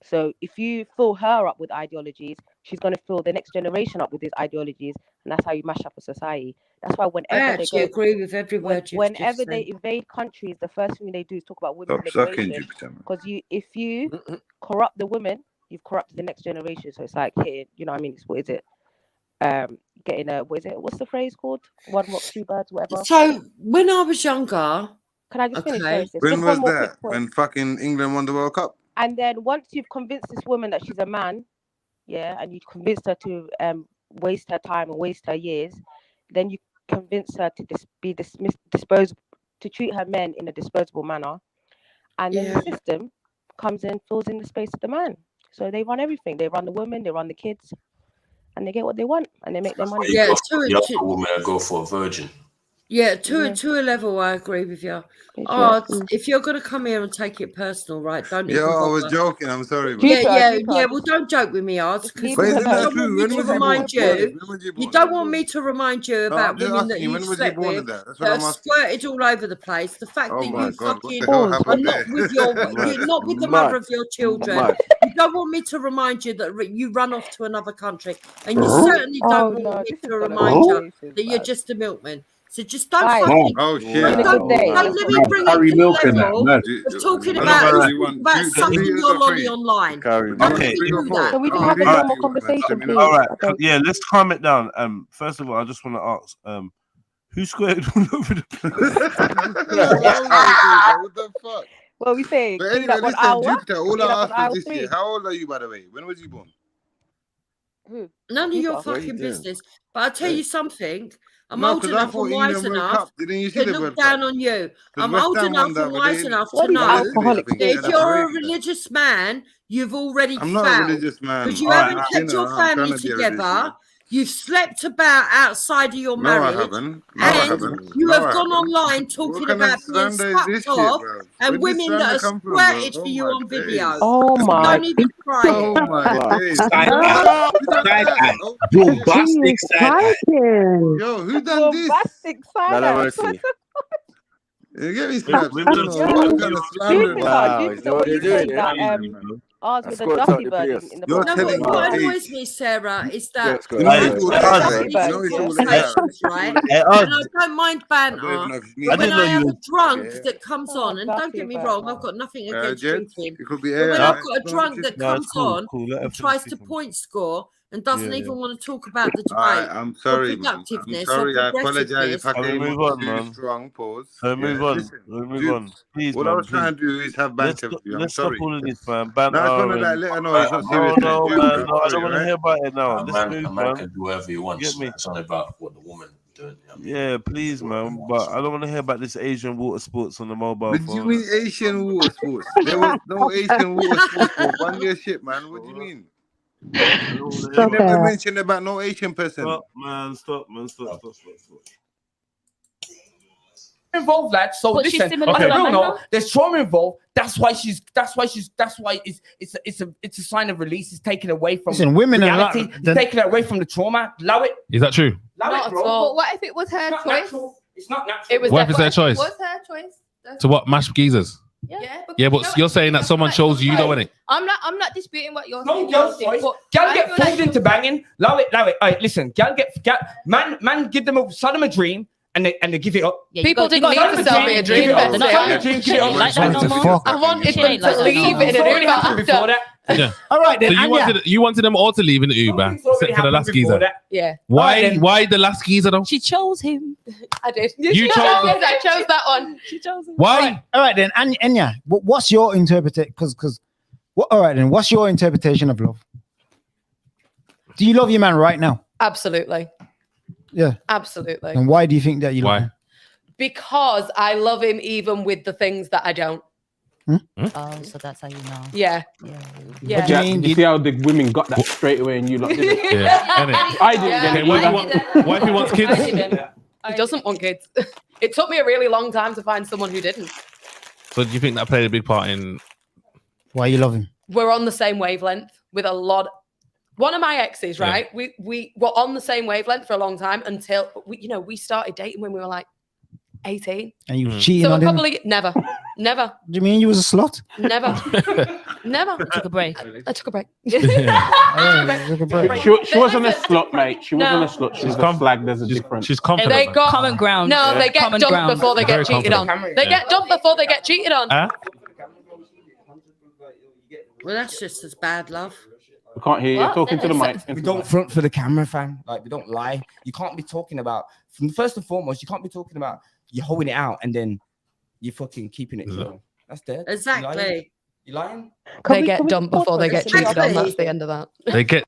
So if you fill her up with ideologies, she's going to fill the next generation up with these ideologies, and that's how you mash up a society. That's why whenever they go, agree with every word whenever they invade countries, the first thing they do is talk about women's liberation. Because if you corrupt the women, you've corrupted the next generation. So it's like here, you know what I mean? It's, what is it? Getting a what's the phrase called? One rock, two birds, whatever. So when I was younger, can I just finish? Sorry, sis? When just was one more that? When fucking England won the World Cup? And then once you've convinced this woman that she's a man, and you convinced her to waste her time and waste her years, then you convince her to be disposable, to treat her men in a disposable manner, and then the system comes in, fills in the space of the man. So they run everything. They run the women, they run the kids, and they get what they want, and they make their money. Yeah, the woman go for a virgin. Yeah, to a level, I agree with you. If you're going to come here and take it personal, right? Don't. Yeah, I was joking. I'm sorry. Man. Yeah. Well, don't joke with me, Ards. Because you don't want me to remind you. You don't want me to remind you about women that you've slept with that have squirted all over the place. The fact that you fucking are not with you're not with the mother of your children. You don't want me to remind you that you run off to another country, and you certainly don't want me to remind you that you're just a milkman. So just don't fucking don't let me bring it to the level of talking about sucking your lolly online. Okay, can we just have a normal conversation, please? All right, yeah, let's calm it down. First of all, I just want to ask, who squared all over the place? What the fuck? What are we saying? But anyway, listen, Jupiter, all I asked was this year. How old are you, by the way? When was you born? None of your fucking business. But I'll tell you something. I'm old enough and wise enough to look down on you. I'm old enough and wise enough to know that if you're a religious man, you've already found. I'm not a religious man. Because you haven't kept your family together. You've slept about outside of your marriage. No, I haven't. And you have gone online talking about being sucked off and women that are squirted for you on video. Oh my. Don't even cry. Oh my days. Bombastic side. Yo, who done this? Bombastic side. Get me snaps. Wow, is that what you're doing? Ours with a Duffy bird in the You're telling what me. annoys me, Sarah, is that right? And I don't mind banter, but when I have a drunk that comes on, and don't get me wrong, I've got nothing against drinking, but when I've got a drunk that comes on and tries to point score and doesn't even want to talk about the debate. I'm sorry, man. I'm sorry. I apologize if I came on too strong. Pause. Move on. Please, all I was trying to do is have banter with you. I'm let's sorry. Stop all of this, man. Banter. No, I just want to let her know it's not serious. No, man. No, I don't want to hear about it now. A man can do whatever he wants. It's not about what the woman doing. Yeah, please, man. But I don't want to hear about this Asian water sports on the mobile phone. What do you mean Asian water sports? There was no Asian water sports for 1 year shit, man. What do you mean? You never mentioned about no Asian person. Stop, man. Stop. involved, lad. So But she's listen, similar on to a real Amanda? note, there's trauma involved. That's why it's a sign of release. It's taken away from Listen, women are reality. not- It's taken away from the trauma. Allow it. Is that true? Allow Not it, at bro. all. But what if it was her choice? Natural. It's not natural. It was What if it's their choice? It was her choice. To what? Mash geezers? Yeah. Yeah, but you're saying that someone chose you, though, innit? I'm not disputing what you're No saying. girls' choice. Gal get fooled into banging. Allow it. All right, listen. Man give them a son of a dream. And they give it up. Yeah, people didn't need to sell me a dream. Give it up. Like that no more. I wanted them to leave in an Uber after. Yeah. All right then. So you wanted them all to leave in the Uber, except for the last geezer. Yeah. Why? Why the last geezer though? She chose him. I did. You chose him. I chose that one. She chose him. Why? All right then, Anya, what's your interpretation? All right then, what's your interpretation of love? Do you love your man right now? Absolutely. Yeah. Absolutely. And why do you think that you love him? Because I love him even with the things that I don't. Oh, so that's how you know. Yeah. Yeah. You see how the women got that straight away and you lot didn't? I didn't. Why if he wants kids? I didn't. He doesn't want kids. It took me a really long time to find someone who didn't. So do you think that played a big part in why you love him? We're on the same wavelength with a lot. One of my exes, right? We were on the same wavelength for a long time until we started dating when we were like 18. And you cheating So on we're him? probably never. Do you mean you was a slut? Never. Took a break. I took a break. She wasn't a slut, mate. She wasn't a slut. She was a flag. There's a difference. She's confident. They got common ground. No, they get Common dumped ground. before they Very get cheated on. confident. They get dumped before they get cheated on. Well, that's just as bad, love. I can't hear you. You're talking to the mic. We don't front for the camera, fam. Like, we don't lie. You can't be talking about, first and foremost, you can't be talking about you holding it out and then you fucking keeping it. So that's dead. Exactly. You lying? They get dumped before they get cheated on. That's the end of that. They get.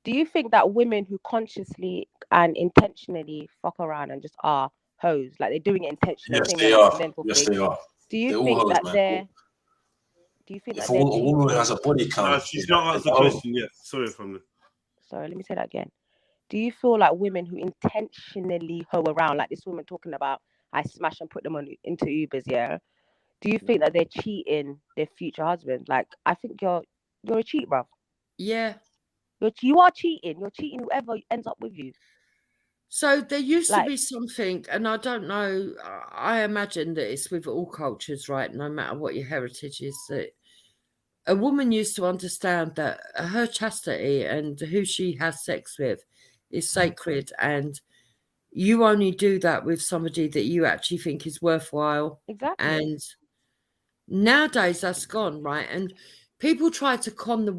Do you think that women who consciously and intentionally fuck around and just are hoes, like they're doing it intentionally? Yes, they are. Yes, they are. Do you They're think all that hoes, man. they're? Do you think If that a they're? woman has a body count, No, she's not answered the question yet. Sorry from the. Sorry, let me say that again. Do you feel like women who intentionally hoe around, like this woman talking about, I smash and put them into Ubers, yeah? Do you think that they're cheating their future husband? Like, I think you're a cheat, bro. Yeah. You are cheating. You're cheating whoever ends up with you. So there used to Like- be something, and I don't know, I imagine that it's with all cultures, right? No matter what your heritage is, that a woman used to understand that her chastity and who she has sex with is sacred, and you only do that with somebody that you actually think is worthwhile. Exactly. And nowadays that's gone, right? And people try to con the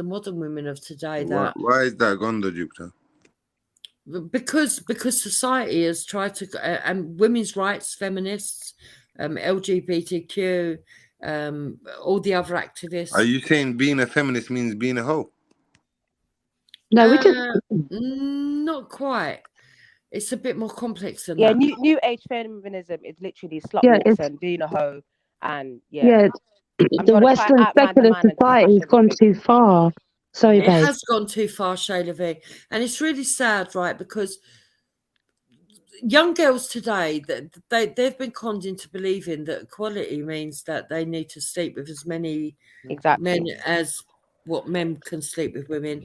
modern women of today that Why is that gone, though, Jupiter? because society has tried to and women's rights, feminists, LGBTQ, all the other activists. Are you saying being a feminist means being a hoe? No, we just Not quite. It's a bit more complex than Yeah, that. new age feminism is literally slut Yeah, walks it's- and being a hoe, and yeah. I'm The gonna try Western and outman the secular man and society has smash gone everything. too far. Sorry, It babe. has gone too far, Shayla V. And it's really sad, right? Because young girls today, they've been conned into believing that equality means that they need to sleep with as many men as what men can sleep with women.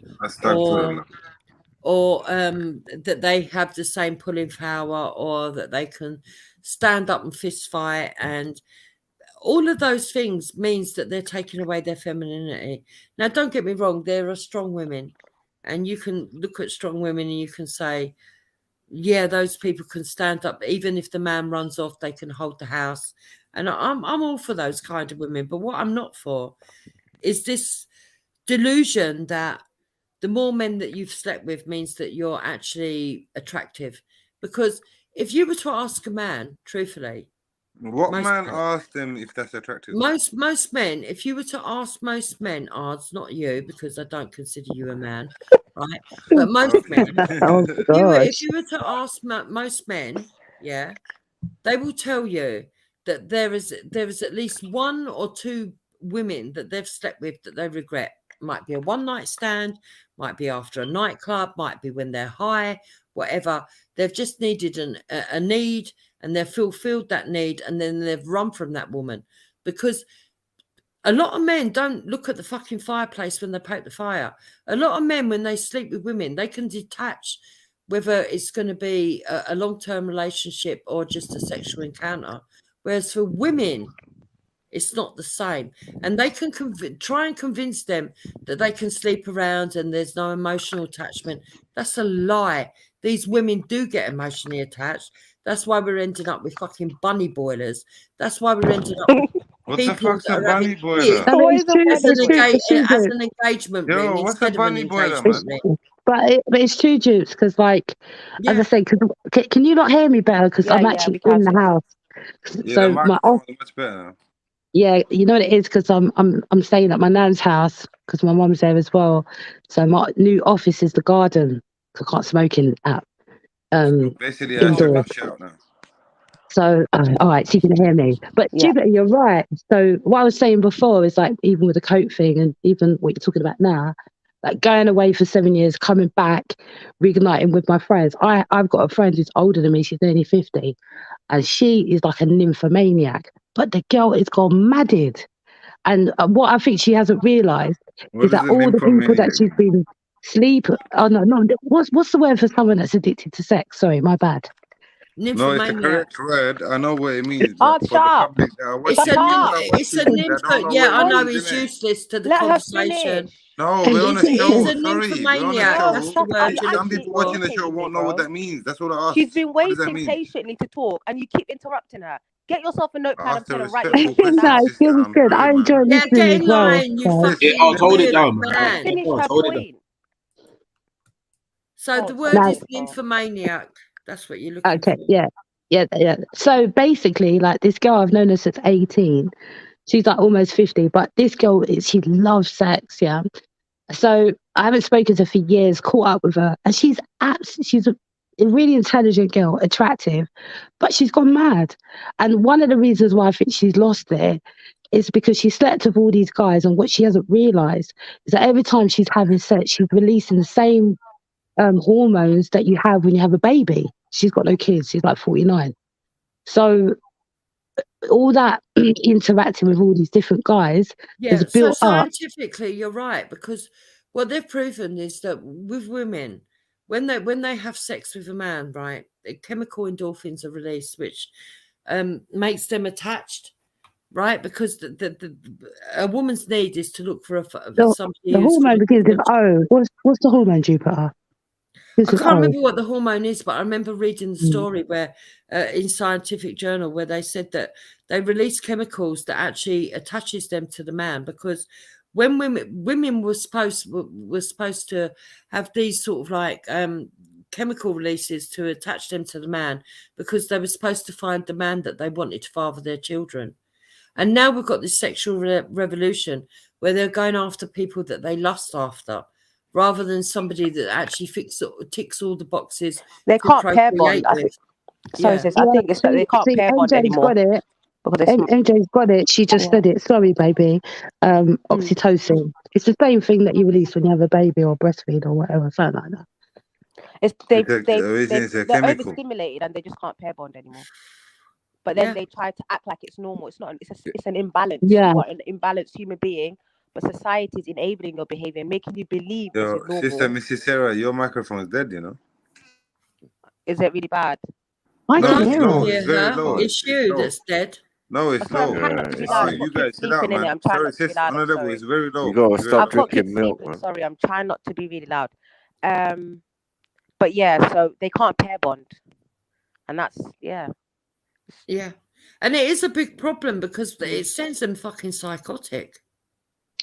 Or that they have the same pulling power, or that they can stand up and fist fight, and all of those things means that they're taking away their femininity. Now, don't get me wrong, there are strong women, and you can look at strong women and you can say, yeah, those people can stand up. Even if the man runs off, they can hold the house. And I'm all for those kind of women. But what I'm not for is this delusion that the more men that you've slept with means that you're actually attractive. Because if you were to ask a man, truthfully, What most man men- asked them if that's attractive? most men, if you were to ask most men, it's not you, because I don't consider you a man, right? But most men, Oh, if you were to ask most men, yeah, they will tell you that there is at least one or two women that they've slept with that they regret. Might be a one night stand, might be after a nightclub, might be when they're high, whatever. They've just needed a need, and they've fulfilled that need, and then they've run from that woman. Because a lot of men don't look at the fucking fireplace when they poke the fire. A lot of men, when they sleep with women, they can detach whether it's going to be a long-term relationship or just a sexual encounter. Whereas for women, it's not the same. And they can try and convince them that they can sleep around and there's no emotional attachment. That's a lie. These women do get emotionally attached. That's why we're ending up with fucking bunny boilers. That's why we're ending up with What the people fuck's that a are having bunny boiler? kids No, but it's true. as It's true. It's true. as an engagement ring Yo, what's a instead of an bunny boiler, engagement man? ring. But it's true, Jupes, because like, as I say, can you not hear me better? Because I'm actually in the house. Yeah, the So my microphone is much better now. yeah, you know what it is, because I'm staying at my nan's house because my mum's there as well. So my new office is the garden. 'Cause I can't smoke in that Basically, I should indoors. rush out now. So all right, so you can hear me. But Jupiter, you're right. So what I was saying before is like, even with the coat thing, and even what you're talking about now, like going away for 7 years, coming back, reigniting with my friends. I've got a friend who's older than me. She's nearly 50, and she is like a nymphomaniac. But the girl is gone madded. And what I think she hasn't realised is that all the people that she's been what's the word for someone that's addicted to sex? Sorry, my bad. No, it's the correct word. I know what it means, but for the public that are watching, It's a nympho. Yeah, I know it's useless to the conversation. No, we're on a It's show. a Sorry, we're on a nymphomaniac. show. That's the word you're Some looking people for. watching the show won't know what that means. That's what I asked. She's been What does that waiting mean? patiently to talk, and you keep interrupting her. Get yourself a notepad and After pen and write respectful your thoughts No, down. it was good. I enjoy Yeah, listening get as in well. line, you So. fucking hold it weird down, man. man. Finish her Hold it point. So the word is nymphomaniac. That's what you're looking Okay, for. yeah. So basically, like this girl, I've known her since 18. She's like almost 50, but this girl she loves sex, yeah. So I haven't spoken to her for years, caught up with her, and she's a really intelligent girl, attractive, but she's gone mad. And one of the reasons why I think she's lost it is because she slept with all these guys, and what she hasn't realised is that every time she's having sex, she's releasing the same hormones that you have when you have a baby. She's got no kids. She's like 49. So all that interacting with all these different guys Yeah, is so built up. scientifically, you're right, because what they've proven is that with women, when they have sex with a man, right, the chemical endorphins are released, which makes them attached, right? Because a woman's need is to look for somebody The who's hormone begins with O. What's the hormone, Jupiter? I can't remember what the hormone is, but I remember reading the story where in Scientific Journal where they said that they release chemicals that actually attaches them to the man, because when women were supposed to have these sort of like chemical releases to attach them to the man, because they were supposed to find the man that they wanted to father their children. And now we've got this sexual revolution where they're going after people that they lust after, rather than somebody that actually ticks all the boxes. They to can't pair procreate bond. I with. think, sorry, sis, I think it's that they can't pair bond MJ's anymore. got it. Because MJ's got it. She just said it. Sorry, baby. Oxytocin. It's the same thing that you release when you have a baby or breastfeed or whatever, something like that. They're overstimulated and they just can't pair bond anymore. But then they try to act like it's normal. It's not. It's an imbalance. Yeah. You are an imbalanced human being, but society is enabling your behavior, making you believe this is normal. Sister Mrs. Sarah, your microphone is dead, you know. Is it really bad? I No, can it's hear low. her. It's very low. It's you that's dead. No, it's Sorry, low. I'm trying not to be loud. I've You got guys, kids chill out, sleeping in man. it. I'm trying Sorry, not to be sis. loud. On the I'm level, sorry. it's very low. You gotta It's very stop I've got drinking kids milk, sleeping. man. Sorry, I'm trying not to be really loud. But yeah, so they can't pair bond, and that's Yeah, and it is a big problem because it sends them fucking psychotic.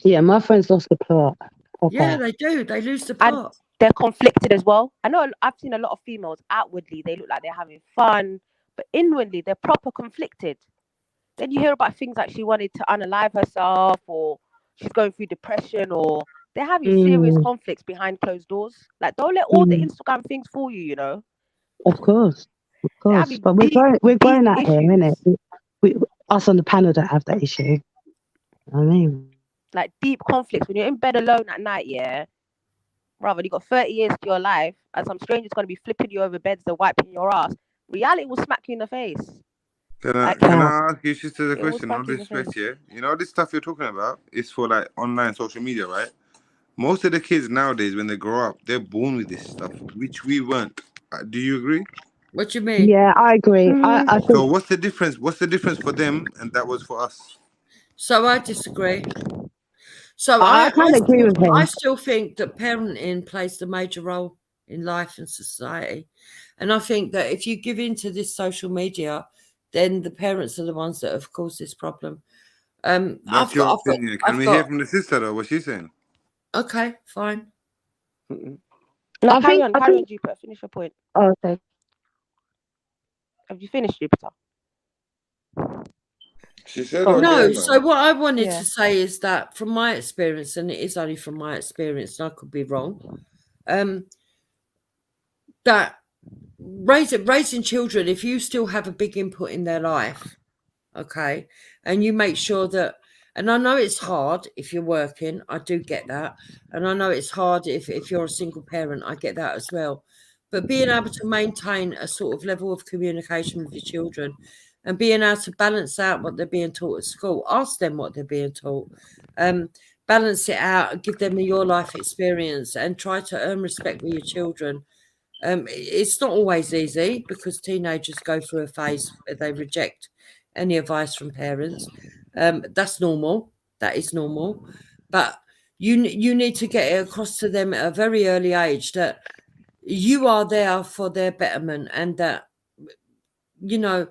Yeah, my friends lost the plot. Yeah, they do. They lose the and plot. they're conflicted as well. I know I've seen a lot of females outwardly they look like they're having fun, but inwardly they're proper conflicted. Then you hear about things like she wanted to unalive herself, or she's going through depression, or they're having serious conflicts behind closed doors. Like, don't let all the Instagram things fool you, you know. Of course. They're having But we're deep growing out here, issues. innit? We us on the panel don't have that issue. You know what I mean, like deep conflicts when you're in bed alone at night, yeah. Rather, you got 30 years to your life, and some stranger's gonna be flipping you over beds and wiping your ass. Reality will smack you in the face. Can I ask you just a question? No disrespect, yeah. You know this stuff you're talking about is for like online social media, right? Most of the kids nowadays, when they grow up, they're born with this stuff, which we weren't. Do you agree? What do you mean? Yeah, I agree. I So think. what's the difference? What's the difference for them and that was for us? So I disagree. So I kind of agree with him. I still think that parenting plays a major role in life and society. And I think that if you give in to this social media, then the parents are the ones that have caused this problem. That's your opinion. Can we hear from the sister though? What she's saying? Okay, fine. No, carry on, Jupiter. Finish your point. Oh, okay. Have you finished, Jupiter? She said no. So what I wanted to say is that from my experience, and it is only from my experience, and I could be wrong, that raising children, if you still have a big input in their life, okay, and you make sure that, and I know it's hard if you're working, I do get that, and I know it's hard if you're a single parent, I get that as well, but being able to maintain a sort of level of communication with your children and being able to balance out what they're being taught at school, ask them what they're being taught, balance it out, give them your life experience and try to earn respect with your children. It's not always easy because teenagers go through a phase where they reject any advice from parents. That's normal. That is normal. But you need to get it across to them at a very early age that you are there for their betterment and that, you know,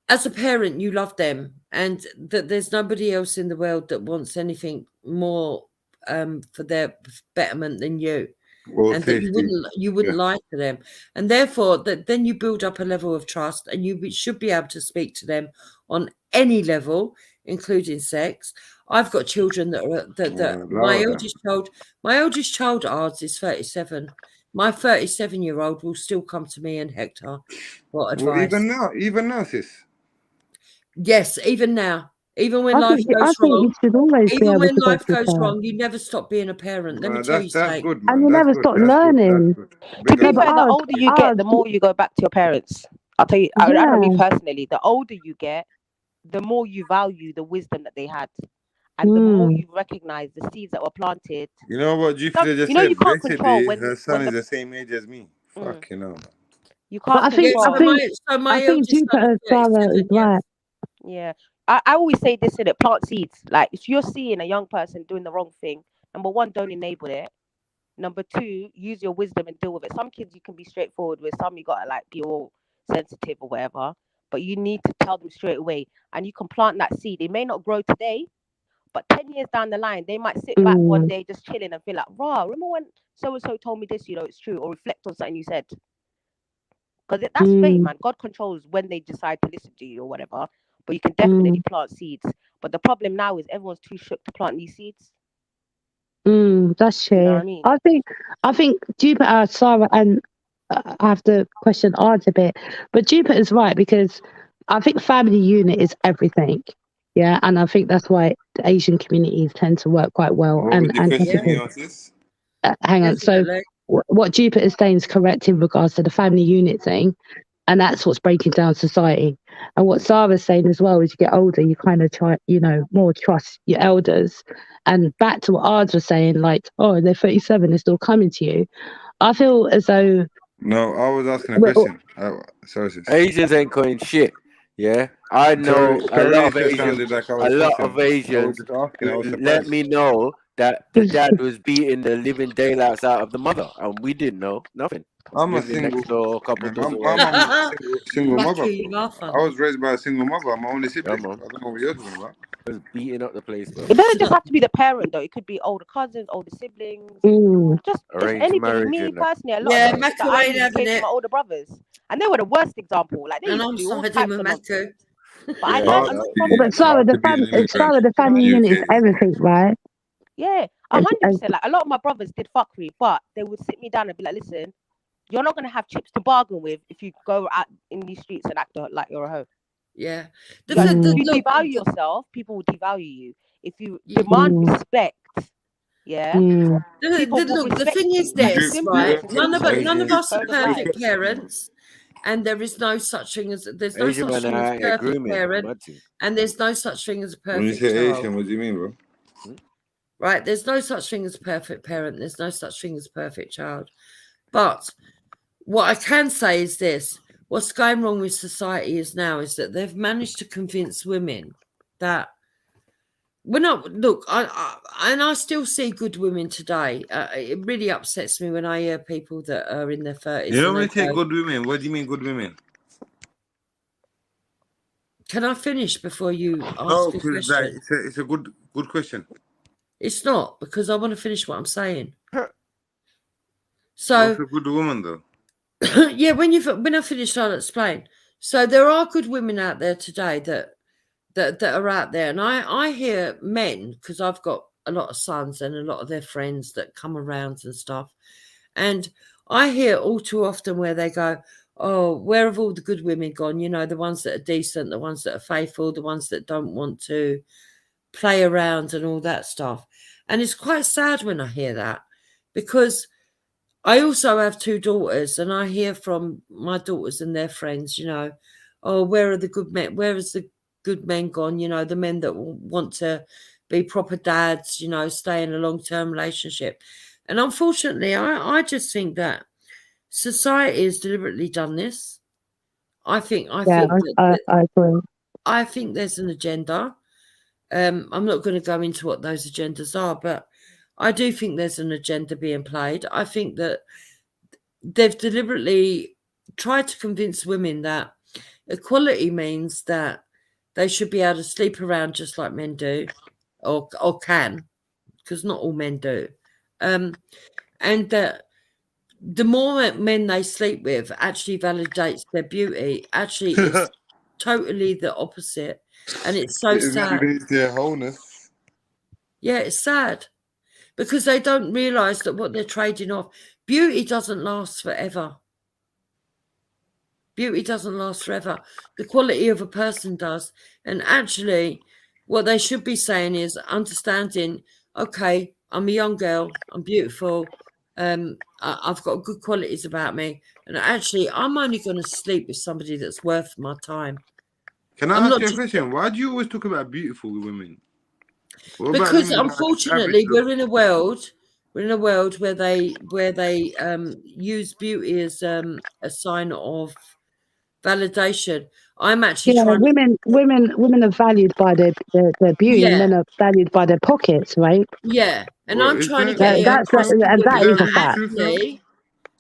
as a parent, you love them and that there's nobody else in the world that wants anything more for their betterment than you. Well, and that you wouldn't lie to them, and therefore that then you build up a level of trust, and you should be able to speak to them on any level, including sex. I've got children that are my eldest child ours is 37. My 37-year-old will still come to me and Hector for advice. Well, even now, sis. Yes, even now. Even when life goes wrong, you never stop being a parent. Let me tell you something. Good, and you never stop learning. To be fair, the older you get, the more you go back to your parents. I'll tell you, I know me personally, the older you get, the more you value the wisdom that they had. And the more you recognize the seeds that were planted. You know what Jupiter just said? You can't control when her son is the same age as me. Fuck, you know. You can't control. I think Jupiter's father is right. Yeah. I always say this in it, plant seeds. Like if you're seeing a young person doing the wrong thing, number one, don't enable it. Number two, use your wisdom and deal with it. Some kids you can be straightforward with, some you gotta like be all sensitive or whatever. But you need to tell them straight away. And you can plant that seed. It may not grow today, but 10 years down the line, they might sit back one day just chilling and feel like, rah, remember when so-and-so told me this, you know, it's true, or reflect on something you said. Because that's fate, man. God controls when they decide to listen to you or whatever. But you can definitely plant seeds. But the problem now is everyone's too shook to plant these seeds. That's true. You know what I mean? I think Jupiter, Sarah, and I have to question Art a bit, but Jupiter's right because I think family unit is everything. Yeah, and I think that's why the Asian communities tend to work quite well. Hang on. So what Jupiter is saying is correct in regards to the family unit thing. And that's what's breaking down society. And what Sarah's saying as well, as you get older, you kind of try, you know, more trust your elders. And back to what Ard was saying, like, oh, they're 37, they're still coming to you. I feel as though... No, I was asking a question. Sorry, sis. Asians ain't calling shit. Yeah, I know a lot of Asians. Let me know that the dad was beating the living daylights out of the mother, and we didn't know nothing. I'm a single couple. I'm single mother. I was raised by a single mother. I'm my only sibling. I don't know what you're talking about. I was beating up the place, bro. It doesn't just have to be the parent though. It could be older cousins, older siblings, just anybody. Me personally, a lot of Mecca having it. My older brothers, and they were the worst example. Like they used to do all types of nonsense. But Sarah, the family unit is everything, right? Yeah, 100%. Like a lot of my brothers did fuckery, but they would sit me down and be like, "Listen, you're not gonna have chips to bargain with if you go out in these streets and act like you're a hoe." Yeah. If you devalue yourself, people will devalue you. If you demand respect, the thing is this, right? None of us are perfect parents. and there is no such thing as Asian such man thing are as out here perfect grooming. parent, Mad thing. and there's no such thing as a When you perfect say child. Asian, what do you mean, bro? Right? There's no such thing as a perfect parent. There's no such thing as a perfect child. But what I can say is this: what's going wrong with society is that they've managed to convince women that we're not. Look, I still see good women today. It really upsets me when I hear people that are in their 30s. You know when you say good women, what do you mean good women? Can I finish before you ask No, a because question? like, it's a good question. It's not, because I want to finish what I'm saying. So, what's a good woman though? yeah, when I finish, I'll explain. So there are good women out there today that are out there, and I hear men, because I've got a lot of sons and a lot of their friends that come around and stuff, and I hear all too often where they go, "Oh, where have all the good women gone? You know, the ones that are decent, the ones that are faithful, the ones that don't want to play around and all that stuff." And it's quite sad when I hear that, because I also have 2 daughters, and I hear from my daughters and their friends, you know, "Oh, where are the good men? Where is the good men gone? You know, the men that want to be proper dads, you know, stay in a long-term relationship." And unfortunately, I just think that society has deliberately done this. I think I agree. I think there's an agenda. I'm not going to go into what those agendas are, but I do think there's an agenda being played. I think that they've deliberately tried to convince women that equality means that they should be able to sleep around just like men do, or can, because not all men do. And that the more men they sleep with actually validates their beauty. Actually, it's totally the opposite. And it's so sad. Their wholeness. Yeah, it's sad. Because they don't realise that what they're trading off, beauty doesn't last forever. Beauty doesn't last forever. The quality of a person does. And actually, what they should be saying is understanding, okay, I'm a young girl, I'm beautiful, I've got good qualities about me, and actually, I'm only going to sleep with somebody that's worth my time. Can I ask you a question? Why do you always talk about beautiful women? Because unfortunately, we're in a world where they use beauty as a sign of validation. I'm actually trying. Women are valued by their beauty, and men are valued by their pockets, right? Yeah, and I'm trying to get it across to women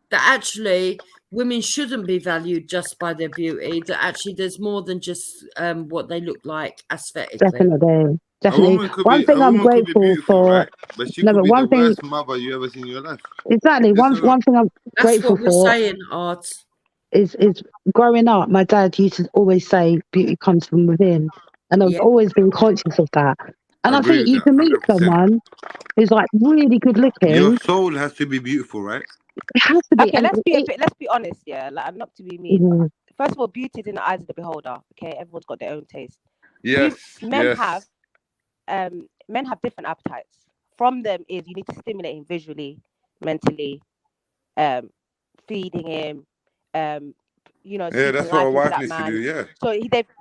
that actually women shouldn't be valued just by their beauty. That actually there's more than just what they look like aesthetically. Definitely. One thing I'm grateful for, right? But she could be the worst mother you ever seen in your life. Exactly. One thing I'm grateful what we're for saying, Art. Is growing up, my dad used to always say beauty comes from within, and I've always been conscious of that. And I think you can meet 100%. someone who's like really good looking. Your soul has to be beautiful, right? It has to be. Okay, let's be honest, yeah. Like, I'm not to be mean. First of all, beauty is in the eyes of the beholder. Okay, everyone's got their own taste. Yes. Men have different appetites. From them is you need to stimulate him visually, mentally, feeding him, you know. Yeah, that's what a wife needs to do. Yeah. So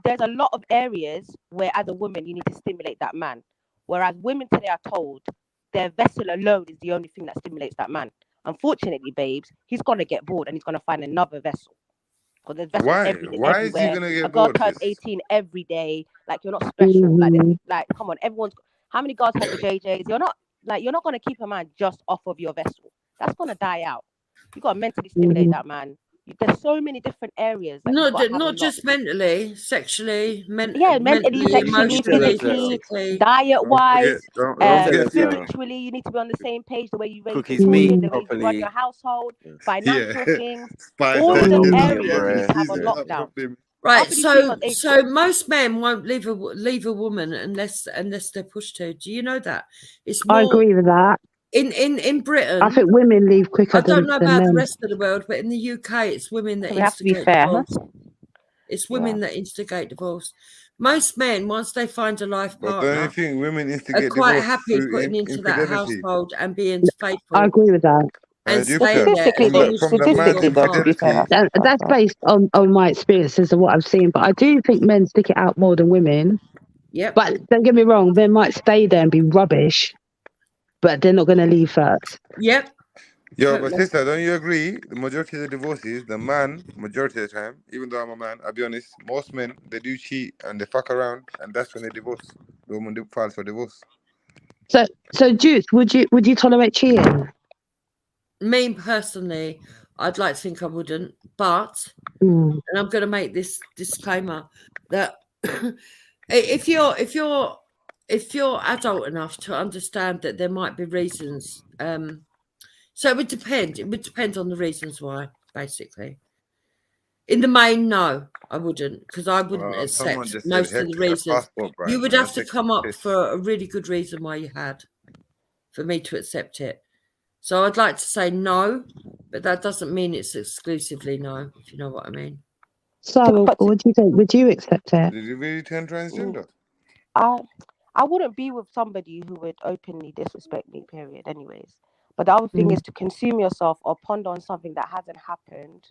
there's a lot of areas where, as a woman, you need to stimulate that man. Whereas women today are told their vessel alone is the only thing that stimulates that man. Unfortunately, babes, he's gonna get bored and he's gonna find another vessel. Because there's vessels everywhere. Why is he gonna get bored? A girl turns 18 every day. Like, you're not special. Like, come on, everyone's. How many girls have the JJs? You're not gonna keep a man just off of your vessel. That's gonna die out. You gotta mentally stimulate that man. There's so many different areas. Not just mentally, sexually, mentally, sexually, physically, diet-wise, spiritually. You need to be on the same page. The way you raise your children, the way you run your household, financial things, all of those areas you need to have on lockdown. Right, so most men won't leave a woman unless they're pushed to. Do you know that? It's more, I agree with that. In Britain, I think women leave quicker. I don't know about men. the rest of the world, but in the UK, it's women that have to be instigate fair. divorce. It's women that instigate divorce. Most men, once they find a life partner, don't you think women instigate are quite divorce happy through putting into that infidelity? household and being faithful. I agree with that. and stay Jupiter, there Statistically, as long they as from you the do man's your part. infidelity. That's based on my experiences and what I've seen. But I do think men stick it out more than women. Yep. But don't get me wrong, men might stay there and be rubbish, but they're not going to leave first. Yep. Yo, Totally. but sister, don't you agree? The majority of the divorces, the man, majority of the time, even though I'm a man, I'll be honest, most men, they do cheat and they fuck around, and that's when they divorce. The woman files for divorce. So Juice, would you tolerate cheating? Me personally, I'd like to think I wouldn't, but Mm. and I'm going to make this disclaimer that if you're adult enough to understand that there might be reasons, so it would depend. It would depend on the reasons why, basically. In the main, no, I wouldn't, because I wouldn't Someone accept just said most of the Hector, reasons. passport brand. You would Man, have to that's come up piss. for a really good reason why you had, for me to accept it. So I'd like to say no, but that doesn't mean it's exclusively no, if you know what I mean. So what do you think? Would you accept it? Did you really turn transgender? I wouldn't be with somebody who would openly disrespect me, period, anyways. But the other thing is to consume yourself or ponder on something that hasn't happened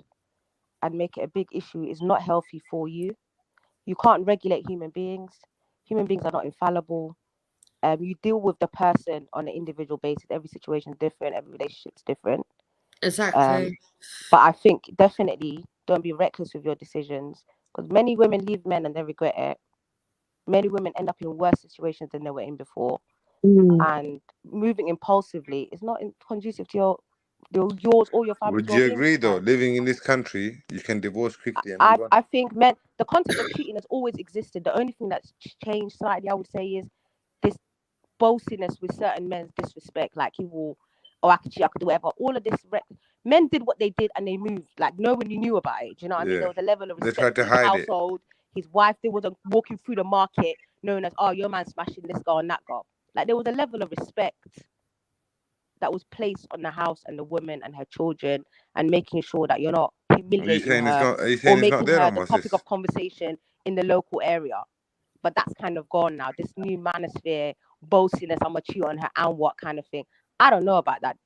and make it a big issue is not healthy for you. You can't regulate human beings. Human beings are not infallible. You deal with the person on an individual basis. Every situation is different. Every relationship is different. Exactly. But I think definitely don't be reckless with your decisions, because many women leave men and they regret it. Many women end up in worse situations than they were in before. And moving impulsively is not conducive to yours or your family's Would you well-being. agree, though, living in this country, you can divorce quickly and move on? I think men, the concept of cheating has always existed. The only thing that's changed slightly, I would say, is this boastiness with certain men's disrespect. Like he will, oh, I could cheat, I could do whatever. All of this, men did what they did and they moved. Like no one knew about it. Do you know what I mean? There was a level of They respect tried to in his hide it. household. His wife, there was a walking through the market known as, oh, your man smashing this girl and that girl. Like there was a level of respect that was placed on the house and the woman and her children, and making sure that you're not humiliating her or making her the topic of conversation in the local area. But that's kind of gone now. This new manosphere, boastiness, I'm gonna cheat on her and what kind of thing. I don't know about that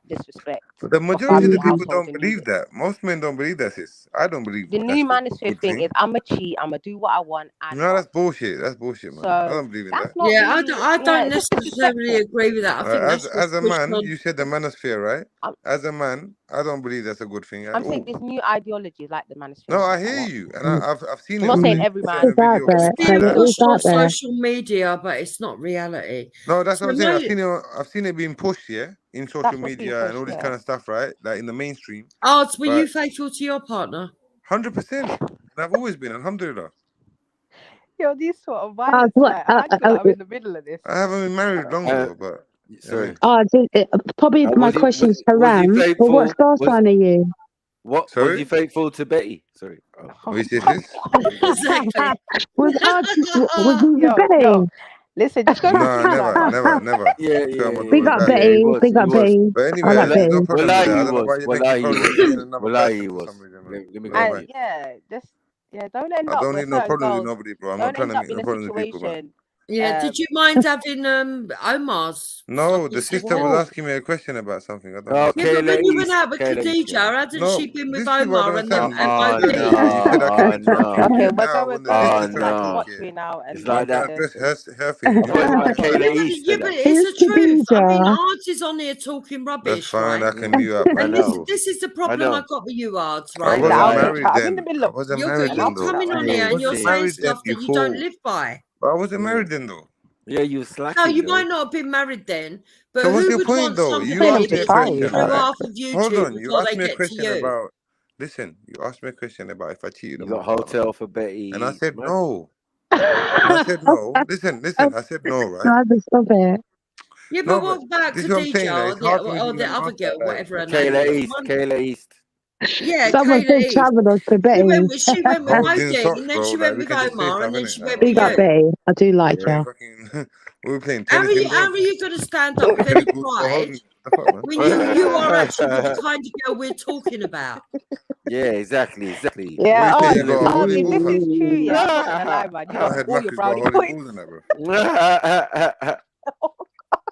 disrespect. But the majority of the people don't believe that. Most men don't believe that, sis. I don't believe the new manosphere thing is I'm gonna cheat, I'm gonna do what I want. And no, that's bullshit. That's bullshit, man. I don't believe in that. Yeah, I don't necessarily agree with that. I think that's as a pushed man, on. you said the manosphere, right? As a man, I don't believe that's a good thing at I'm all. saying this new ideology like the manosphere. No, I hear you, and I've seen I'm it. not saying every man. It's being pushed on social media, but it's not reality. No, that's So what I'm saying. I've seen it being pushed, yeah, in social media and all this kind of stuff, right? Like in the mainstream. Were you faithful to your partner? 100%. And I've always been, alhamdulillah. Yo, these sort of violence, like, I feel like I'm in the middle of this. I haven't been married long though, but sorry. Probably my question is for Ram. Well, what star sign are you? What? Sorry? Was you faithful to Betty? Sorry. Oh, is this? Exactly. Was you with Betty? Listen, just go No, never. Yeah. Big up Betty. Big up Betty. But anyway, I like there's no Betty. problem with that. I don't know why you're making problems with another person for some reason, man. Let me Go go. away. Don't end I up don't with need no certain problems with girls. nobody, bro. I'm Don't not trying end to up make in no a problems with people, man. situation. Yeah, did you mind having Omar's? No, the sister was asking me a question about something. I don't know. Yeah, but when you went out with Khadija, hadn't she been with Omar and them and You said I can interrupt you. Okay, Yeah, we're now going when the sister's trying to talk debauchery now, and It's like that. address her thing. You know? Yeah, but it's the truth. I mean, Ards is on here talking That's rubbish, fine. right? I can mute up. And this is the problem I got with you, Ards, I right? wasn't married I'm in then. the middle I of. wasn't married then, You're though. coming on here and you're saying married then, stuff that you don't live by. But I wasn't married then, though. Yeah, you were slacking. No, you might not have been married then, but So what's who your would point, want though? You somebody asked me a that's question, been through right? half of you Hold two on. You before asked they me a get to question you? about. Listen, you asked me a question about if I cheated You on my got partner. hotel for Betty. And I said no. And I said no. Listen. I said no, right? No, just stop it. Yeah, No, but what about this is what I'm saying. Khadija It's hard for me to or the even other answer girl, that, like, whatever her name is? Kayla East. Yeah, Someone Kayla said East. travel to Betty. She went with Holds in Modine, socks, and then bro. she Like, went we with can just say Omar, stuff, and then innit? she Like, went Big with up you. Betty. I do like we you. fucking we were playing How tennis in are bed. you going to stand up with any Pinnacle, so pride holding the fuck, man. when you are actually the kind of girl we're talking about? Yeah, exactly. Yeah, What you say? You got a holy this ball, is fam? true. Yeah, I'm not gonna lie, man. You I lot had score your Macca's got brownie holy points. balls in that, bro.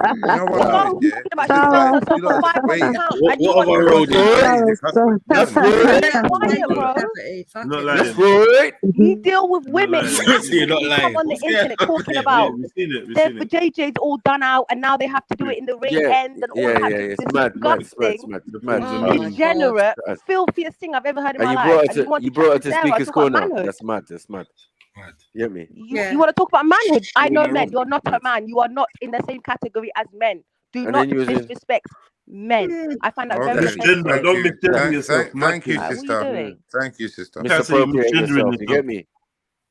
know what? Wrong. Yeah? Talking about It's she just sold like, herself you for lot are just waiting. £500, What and you have I want rolled in? That's right. quiet, bro. Not That's lying. right. You deal with Not women. lying. You You're not actively lying. come on the What's going internet on talking there? about We've seen it. We've their seen it. JJ's all done out, and now they have to do it in the ring Yeah, end and all yeah, types yeah. of It's mad, mad, it's mad, it's disgusting, mad, The it's mad. pawns Oh are my mean. degenerate, Mad. filthiest thing I've ever heard in And my you life. brought And her you want to to chat to Sarah speaker's talk about corner. manhood. That's mad. That's mad. You get me? You want to talk about manhood? I know men. Mad. You're not a man. You are not in the same category as men. Do And not then you was in. disrespect men. I find that very Okay. offensive. Misgender. Don't misgender yourself. Thank you, What are you sister. doing? Thank you, sister. Can't say you're Misappropriating misgendering yourself. You yourself. get me?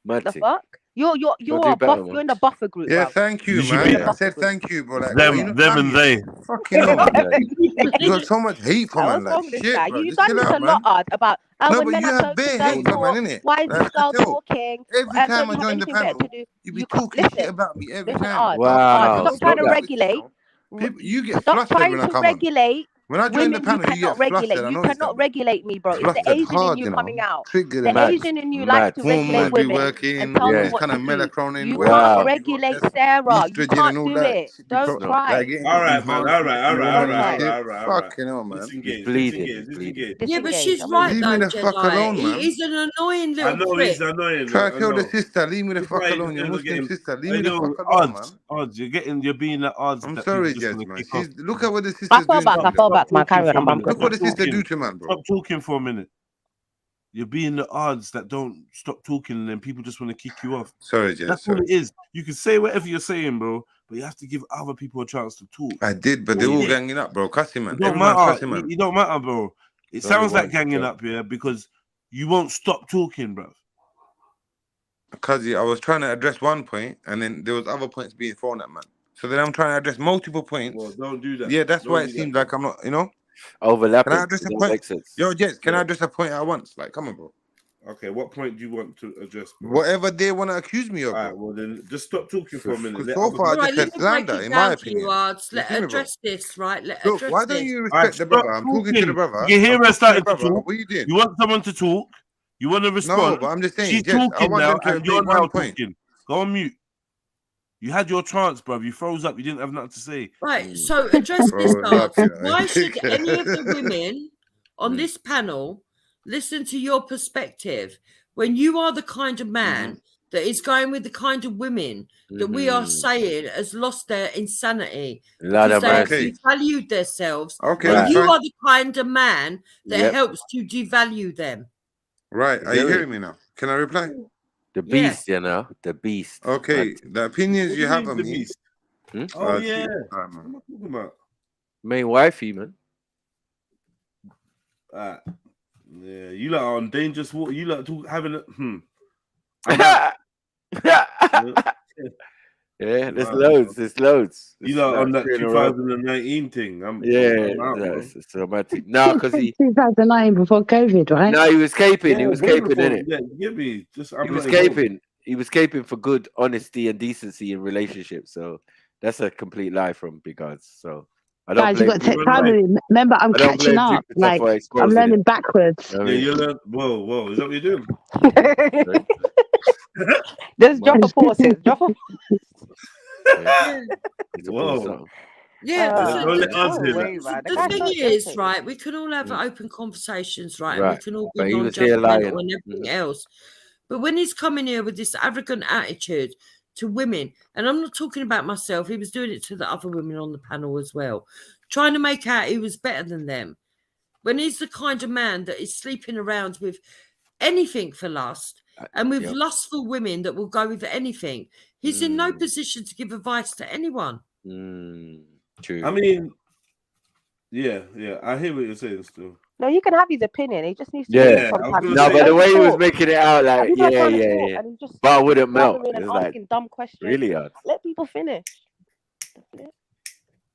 Mad The thing. fuck? You're do a better, buff. man. You're in the buffer group, Yeah, bro. thank you, You should man. be I said thank you, bro. Like, you know, them and they. fucking hell, man. Yeah. You got so much hate for man. What's Like, wrong with this shit, guy? bro. You've Just done chill this a out, lot, man. Art, about No, when but men you are have so bare don't hate for man, talk. innit? Why is Like, this I can girl tell. talking? Every Don't time I you have join the anything better panel, to do? you be You can't talking shit listen. about me every Listen, time. Art. Wow. Stop trying to Stop that. regulate. People, you get Stop flustered trying when I to come on. regulate When I join the Women, you panel, you cannot get flustered. regulate. I You noticed that. cannot regulate me, bro. It's the Flustered Asian in hard, you you know. coming out. Triggered The and all. Asian in you likes to regulate Hormones be women and working. tell me This what kind to of do. melatonin. You Whatever can't the fuck you got, regulate yes. Sarah. You Estrogen and can't all do that. it. Shit be Don't try. like getting All right, man. All right, all right, all Don't right, try. all right, all right, all right. Fucking hell, man. Disengage, bleeding, disengage, disengage. Yeah, but Disengage. she's I'm right Leave though, me the fuck Jedi. alone, He man. is an annoying I little know prick. he's annoying. Try I to tell the know. sister, leave me the This fuck why alone. Your you're Muslim getting, sister, leave I me the know, fuck alone, man. odds. You're being the odds I'm that sorry, people just want Jez, to man. kick She's off. look at what the I sister's fall doing back. to I him. fall Then. back. Man, carry on. I'm Look what the sister do to man, bro. Stop talking for a minute. You're being the odds that don't stop talking, and then people just want to kick you off. Sorry, Jez. That's all it is. You can say whatever you're saying, bro, but you have to give other people a chance to talk. I did, but they're all ganging up, bro. Cussing, man. It don't Everyone's matter. cussing, man. It don't matter, bro. It There's only sounds like one ganging job. up here because you won't stop talking, bro. Because I was trying to address one point, and then there was other points being thrown at man. So then I'm trying to address multiple points. Well, don't do that. Yeah, that's Don't why do it that, seems bro. like I'm not, you know. Overlapping. Can I address a That point? makes sense. Yo, Jets, can I address a point at once? Like, come on, bro. Okay, what point do you want to address, bro? Whatever they want to accuse me of. All right, well then just stop talking for a minute. Because Let so other far I people- Right, just let said me break slander, it in my down to opinion. you, Ards. You Let's see me, bro? address this, right? Let's Look, address why don't this. you All respect right, the brother? stop I'm talking to the talking. brother. You hear I'm her talking starting to brother. talk. What are you doing? You want someone to talk. You want to respond. No, but I'm just saying, She's Jets, I talking want now, them to and you're make one now point. talking. Go on mute. You had your chance, bruv. You froze up. You didn't have nothing to say. Right, so address this, Froze up, Ards. yeah. Why should any of the women on this panel listen to your perspective when you are the kind of man that is going with the kind of women that we are saying has lost their insanity Lord because have they have mercy. devalued themselves, Okay, and that's you fine. are the kind of man that Yep. helps to devalue them. Right, are you Very. hearing me now? Can I reply? The Yeah. beast, you know, the beast. Okay, the opinions What you do have mean of the me. beast? Hmm? Oh yeah. All right, What man. am I talking about? Main wifey, man. Yeah, you lot are on dangerous water. You lot having a Yeah, there's Wow. loads. There's loads. You It's lot on like that 3 in a row. 2019 thing. I'm Yeah, out, bro. it's dramatic. No, because he 2009 before COVID, right? no, he was caping. He Yeah, was way caping, before- innit? Yeah, give me. Just I'm He was not involved. caping. He was caping for good honesty and decency in relationships. So that's a complete lie from Big Odds. So I don't Guys, you blame got to take Jupiter. time with me. Remember, I'm I don't catching blame up. Jupiter Like, for I'm exposing learning it. backwards. I Yeah, mean, you learn. Whoa, is that what you're doing? Just drop a pause. Drop a. Need to pause Whoa. something. Yeah, so Don't let the, us hear way, that. man. The the guy's thing not is, joking. right, we can all have open conversations, right? And we Right. can all But be he was here non-judgmental lying. and everything else. But when he's coming here with this arrogant attitude to women, and I'm not talking about myself, he was doing it to the other women on the panel as well, trying to make out he was better than them. When he's the kind of man that is sleeping around with anything for lust and with Yep. lustful women that will go with anything, he's in no position to give advice to anyone. True. I mean, yeah, I hear what you're saying still. No, he can have his opinion. He just needs to Yeah. talk sometimes. No, but the way he was Talk. making it out, like, People are yeah, trying to yeah, talk, yeah. and he's just But I wouldn't melt. blathering and It's like asking dumb questions. really hard. Let people finish.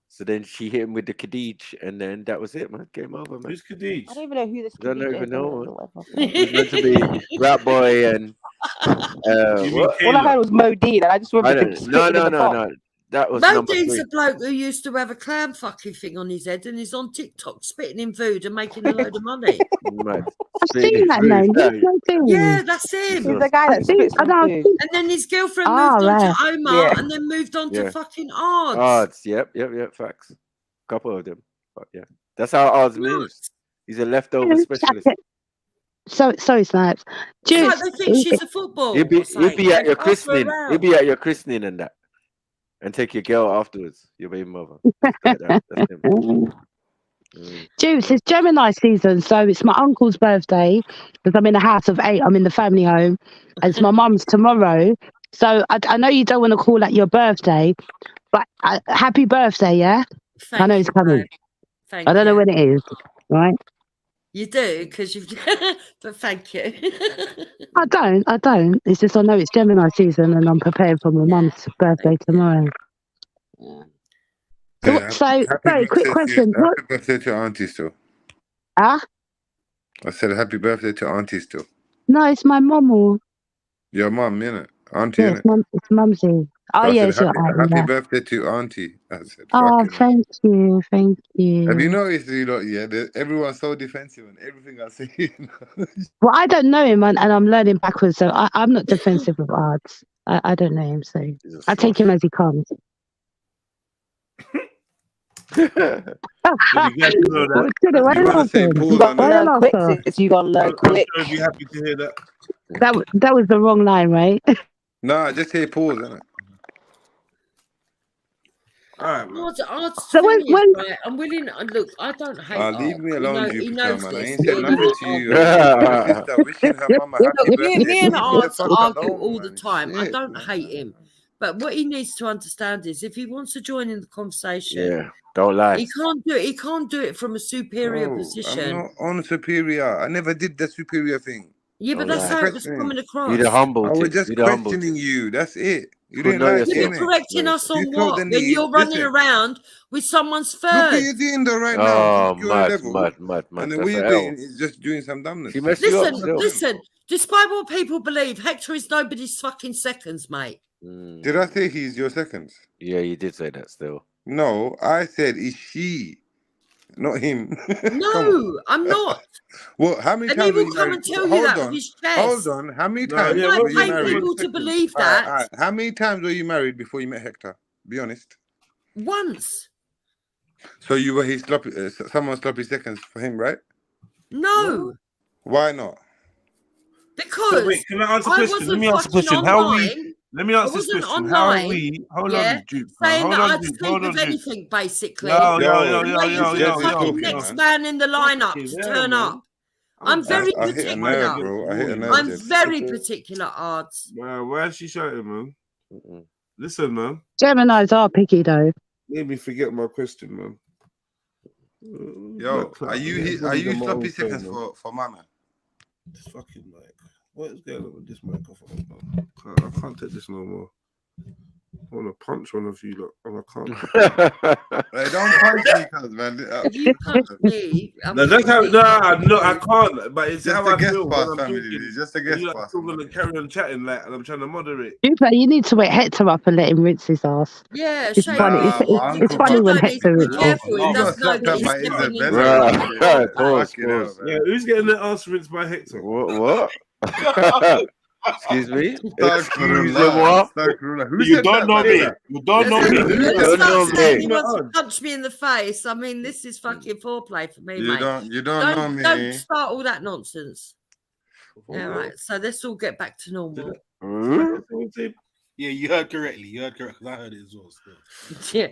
So then she hit him with the Khadij, and then that was it, man. Game over, man. Who's Khadij? I don't even know who this I don't Khadija even is. know. He's meant to be rap boy and what? All I heard was Modine, and I just I remember him don't. spitting No, in no, the no, pot. no. That was number Modine's 3. the bloke who used to have a clown fucking thing on his head and he's on TikTok spitting in food and making a load of money. Mad. I've seen that name. Who's Modine? Yeah, that's him. He's the guy that spits in food. And then his girlfriend Oh, moved on to right. Omar Yeah. and then moved on to Yeah. fucking Ards. Odds. Yep. Facts. Couple of them. But yeah, that's how odds moves. He's a leftover specialist. Sorry, Snipes. It's like Juice. they think she's a football. He'll be at your They pass her christening. around. He'll be at your christening and that, and take your girl afterwards. Your baby mother. That's him. Juice, it's Gemini season, so it's my uncle's birthday because I'm in a house of 8. I'm in the family home. And it's my mum's tomorrow. So I know you don't want to call that your birthday, but happy birthday, yeah? I know it's coming. Thank I don't know you. when it is, right? You do, because you've... but thank you. I don't. It's just I know it's Gemini season and I'm prepared for my mum's birthday tomorrow. Yeah, So, very quick question. Happy birthday to Auntie still. Ah? I said happy birthday to Auntie still. No, it's my mum or... Your mum, innit? Auntie, Yeah, innit? it's mumsy. Oh, So I yeah, said, it's your happy yeah. birthday to Auntie. I said, Oh, fucking hell. thank you. Thank Have you you. noticed, everyone's so defensive and everything I say, Well, I don't know him, and I'm learning backwards, so I'm not defensive of arts. I don't know him, so I take him as he comes. But you guys know that. Why You are want to say you pause laughing? on Why are that? you quick, laughing? sis. You gotta learn I'm quick. sure you'd be happy to hear that. That was the wrong line, right? Nah, just say pause, innit? All right, man. So when Right, I'm willing. Look, I don't hate art. Leave me alone, He Jupiter, knows man. I this. ain't said Me nothing to you. I just got my sister wishing her mama happy birthday. Me and Leave me the Art fuck argue alone, all the man. time. I Shit, don't man. hate him. But what he needs to understand is if he wants to join in the conversation, Yeah, don't lie. he can't do it. He can't do it from a superior Bro, position. I'm not on superior. I never did the superior thing. Yeah, but Don't that's lie. how it was coming across. You the humble I was thing. just You the humble questioning thing. you. That's it. You Could didn't know like yourself. it, You're innit? correcting us You on felt what? the When need. you're running Listen, around with someone's look what third. you're doing though right now. You Oh, think you're on a level, mad. and then That's what a you're L. doing is just doing some dumbness. She messed you up Listen, still. listen. Despite what people believe, Hector is nobody's fucking seconds, mate. Did I say he's your seconds? Yeah, you did say that still. No, I said is she, not him. Come on. No, I'm not. Well, how many And he times were will you come married? and tell you Hold that on. with his chest. Hold on. How many No, times yeah, You were might you pay married? people to believe All right, that. all right. How many times were you married before you met Hector? Be honest. Once. So you were his sloppy, someone sloppy seconds for him, right? No. Why not? Because So wait, can I answer a I question? Let wasn't me ask a fucking question. How are we? online. Let me I ask this wasn't question. How are online. we? Hold Yeah, on, Duke. Man. saying Hold that on, I'd Duke. sleep Hold on, with Duke. anything, basically. Yo, And waiting for the Jez is fucking talking, next man. man in the lineup Fucking to hell, turn man. up. I'm very I hit a particular. nerve, bro. I hit a nerve, I'm Jez. very particular, Ards. Man, why is she shouting, man? Listen, man. Geminis are picky though. Made me forget my question, man. Yo, are you sloppy seconds for Mama? This fucking mic. What is going on with this microphone, man? I can't take this no more. I want to punch one of you, look, and I can't. Hey, don't punch me, cuz, man. If you punch me, No, that's how. No, I can't. But it's Just how a I guest feel pass, when I'm family. talking. It's just a And guest you're like pass. still gonna carry on chatting, like, and I'm trying to moderate. You need to wake Hector up and let him rinse his ass. Yeah, It's Shay, funny. Nah, my It's uncle, funny when Jedi needs to Hector be rinses. careful. He You got doesn't know slapped that up he's by stepping into Isabella. the Fucking hell, man. Yeah, who's getting their ass rinsed by Hector? What? Excuse me? Astaghfirullah. Astaghfirullah. Who You said don't that, know by the me. way? You don't know me. Let's don't know start saying me. he wants to punch me in the face. I mean, this is fucking foreplay for me, You mate. don't know me. Don't start all that nonsense. All right, so let's all get back to normal. Yeah, you heard correctly. You heard correctly. I heard it as well. Still. Yeah,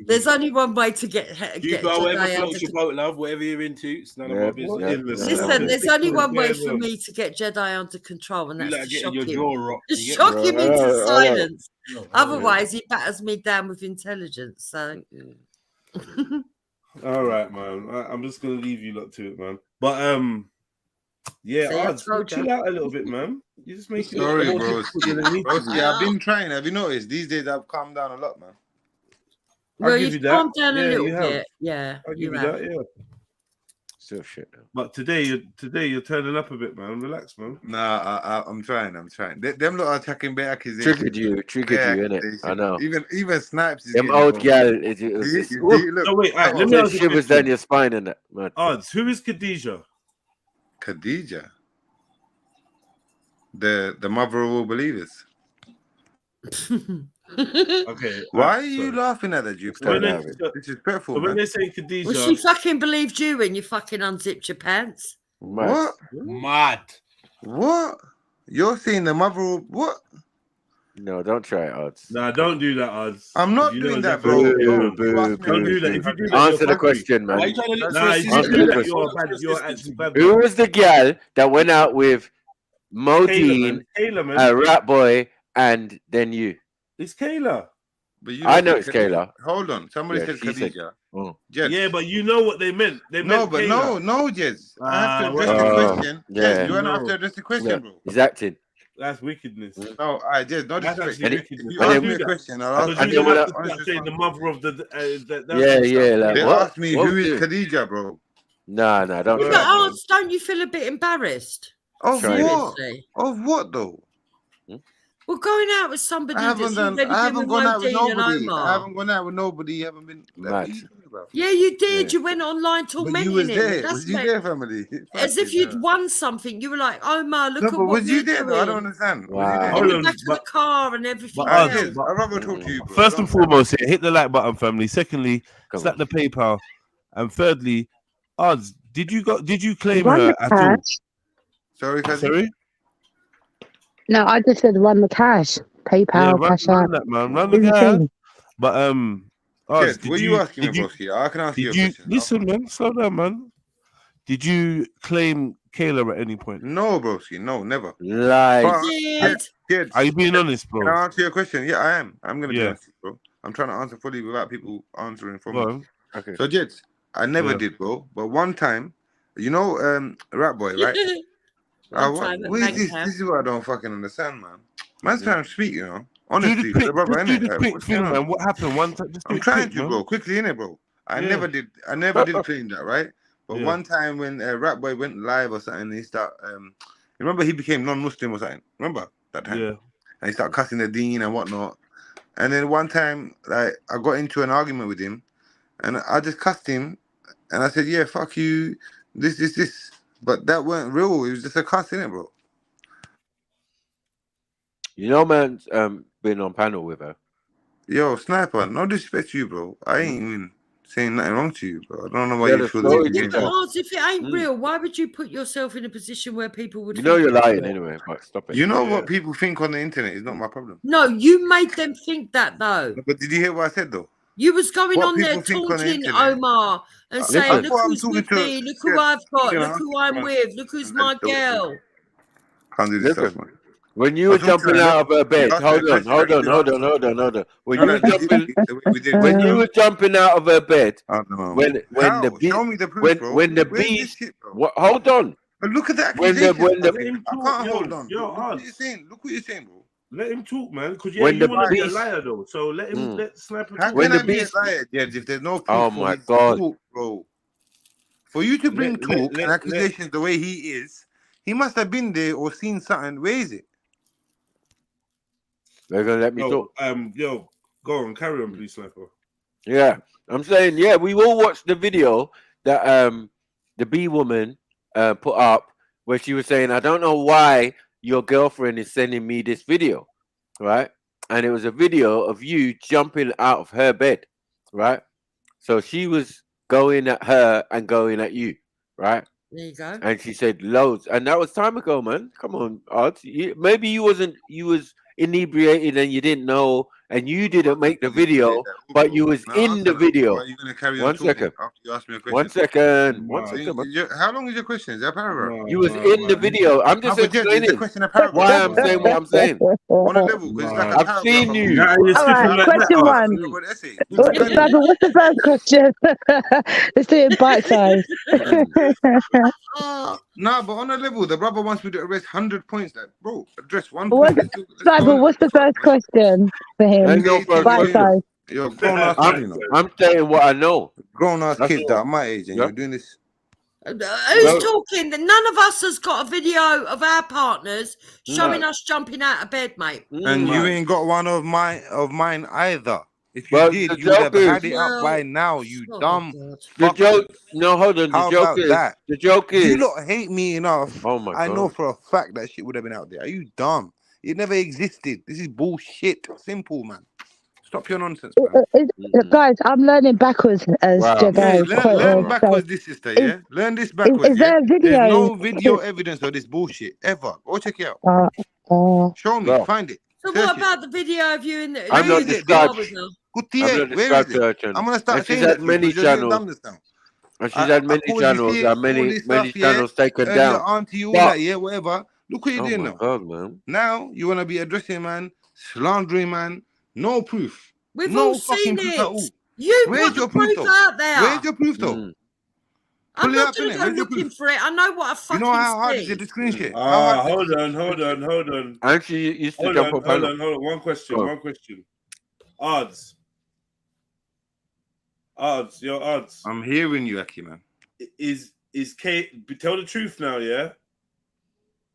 there's only one way to get You got whatever Jedi floats your boat, love. Whatever you're into, it's none of my business. Listen, there's only one way for me to get Jedi under control, and You that's like to getting shock your him. jaw rocked. To You get shock me? him into silence. No, Otherwise, he batters me down with intelligence. So, All right, man. I'm just gonna leave you lot to it, man. But yeah, See, I Odds, told you. chill out a little bit, man. You just make it Sorry, more bro. difficult than it needs to be. I've been trying. Have you noticed? These days I've calmed down a lot, man. well, give you've you that. calmed down a Yeah, little you have. bit. Yeah, I'll give you you have. that, yeah. Still shit though. But today you're turning up a bit, man. Relax, man. Nah, I'm trying. Them lot are attacking bare accusations. Triggered you, innit? I know. Even Snipes is Them getting old involved. gal, So wait, alright, let me ask you a shivers question. down your spine and that, man. Odds, who is Khadijah? Khadijah, the mother of all believers. Okay. Why are you laughing at that, Jupiter? Disrespectful, So when man. they say Khadijah, Well, she fucking believed you when you fucking unzipped your pants. What? Mad. What? You're saying the mother of what? No, don't try it, Odds. Nah, don't do that, Odds. I'm not You know doing that, exactly bro. what you're Boo, doing. boo, Don't do that. boo, If you do boo. that, Answer you're the fugly. question, man. Why are you trying to look Nah, if for you Answer do the that, question. you're actually bad. Who was the gal that went out with Kayla, Modine, man. a rap boy, and then you? It's Kayla. But I know said it's Kayla. Hold on. Somebody Yeah, said she said- Khadijah. Oh. Jed. Yeah, but you know what they meant. They meant Kayla. no, Jez. I have to address well, the question. yeah. Jez, you have to address the question, Yeah, bro. he's acting. That's wickedness. No, I Jez, no That's disrespect. actually If wickedness. you Don't ask do me a that. question, I'll Because answer you then have what to I- start saying the mother of the. Like they what? asked me What who was is it? Khadijah, bro. Nah, don't But try it. Arts, don't you feel a bit embarrassed? Of Try it. what? Seriously. Of what though? Well, going out with somebody I haven't that's already I been haven't with gone out with Modine and nobody. I Omar. haven't gone out with nobody. You haven't been. What are you talking about? Yeah, you did. Yeah. You went online But you tormenting was him. there. And that's Was you like- there, family? as if you'd won something. You were like, Omar, look No, at but what was you we're there though? I don't doing. understand. Was you there? In the back of the car and everything I else. did. I'd rather talk to you, bro. First and foremost, here, hit the like button, family. Secondly, slap the PayPal, and thirdly, Odds, did you claim Run her the at all? cash. Sorry, Sorry. No, I just said run the cash. PayPal, Yeah, run cash out. that, man. Run the Do the cash. thing. But Oz, Jed, what are you asking me, broski? I can answer your question. Listen, man, slow down, man. Did you claim Kayla at any point? No, broski, no, never. Lies. Jed, are you being honest, bro? Can I answer your question? Yeah, I am. I'm gonna be Yeah. honest, bro. I'm trying to answer fully without people answering for Go me. on. Okay. So, Jed, I never Yeah. did, bro. But one time, you know, Rat Boy, right? One time at what is bank this? camp. This is what I don't fucking understand, man. Man's trying to speak, you know. Honestly, quick- the brother, just innit? do the Like, quick what's thing, going on? man. What happened? One time, just do I'm it trying quick, to, man. bro. Quickly, innit, bro? I Yeah. never did claim that, right? But Yeah. one time when Rat Boy went live or something, he start remember he became non-Muslim or something. Remember that time? Yeah. And he started cussing the dean and whatnot. And then one time, like, I got into an argument with him, and I just cussed him, and I said, "Yeah, fuck you, this." But that weren't real. It was just a cuss, innit, bro? You know, man's been on panel with her. Yo, Sniper, no disrespect to you, bro. I ain't even saying nothing wrong to you, bro. I don't know why Yeah, you the feel story the Yeah, you but tell. Oz, if it ain't real, why would you put yourself in a position where people would You know think you're it's lying real? anyway, but stop it. You know what people think on the internet is not my problem. No, you made them think that though. But did you hear what I said though? You was going What on there people think on the taunting internet. Omar and I saying, thought look I'm who's talking with to me, look who Jed, I've got, you know, look who I'm with, look who's my girl. Can't do this stuff, Listen, man. when you were jumping out of her bed, hold on. When you were jumping, when you were jumping out of her bed, when the bee, Show me the proof, bro. when the Where's this bees, shit, bro? what? Hold on. But look at the When the accusations. I can't hold on. Yo, Look what you're saying. Look what you're saying, bro. Let him talk, man. Because When you the want to be a beast- liar though. So let him let Sniper How talk. can I be a liar, Jed, if there's no proof Oh for my his God. talk, bro? For you to bring talk and accusations the way he is, he must have been there or seen something. Where is it? They're gonna let me talk. Yo, go on, carry on, please, Sniper. Yeah, I'm saying, yeah, we all watched the video that the bee woman put up where she was saying, I don't know why your girlfriend is sending me this video, right? And it was a video of you jumping out of her bed, right? So she was going at her and going at you, right? There you go. And she said loads, and that was time ago, man. Come on, Art. Maybe you was inebriated and you didn't know, and you didn't make the video, but you was in the video. Why are you going to carry on One talking second. after you ask me a question? One second. One second, man. How long is your question? Is that a paragraph? You was in the video. I'm just Is the explaining question a paragraph? why I'm saying what I'm saying. On a level, because it's like a I've paragraph. seen you. All right, question one. What's the first question? Let's do it bite size. Nah, but on a level, the brother wants me to address 100 points. That bro, address one What's point. what's the first question for him? There's no first Bite question. size. You're grown ass man, you know. I'm saying what I know. Grown ass That's kids all. that are my age, and Yeah. you're doing this. Who's talking? None of us has got a video of our partners showing No. us jumping out of bed, mate. And you ain't got one of mine either. If you But did, the you would have joke had is- it up by now, you dumb. The fuckers. joke. No, hold on. The How joke about is. that? The joke is. You lot hate me enough. Oh my I know God. for a fact that shit would have been out there. Are you dumb? It never existed. This is bullshit. Simple, man. Stop your nonsense, man. Guys, I'm learning backwards as Jedi. Yeah, learn backwards this, sister, yeah? Learn this backwards, is there a video? There's no video evidence of this bullshit, ever. Go check it out. Show me, find it. So Search what it. about the video of you in the? I'm not in the described. barbers now? Where is it? I'm gonna start And she's saying had that many because you're doing channels. dumbness now. And she's had many called you channels. shit, And many all this many stuff, yeah? channels taken Earlier down. auntie, all But- that, yeah, whatever. Look what you're Oh doing my now. God, man. Now you wanna be addressing, man, slandering, man. No proof. We've no all fucking seen proof it. at all. You Where's put your the proof, proof though? out there. Where's your proof, though? I'm Pull it not up, going innit? to go Where's your looking proof? for it. I know what I You fucking know how hard is see. it to screen share? How hard is it? Hold on. And she used to Hold jump on, on panel. hold on. One question. Go on. Odds, your odds. I'm hearing you, Aki, man. Is Kate? Tell the truth now, yeah.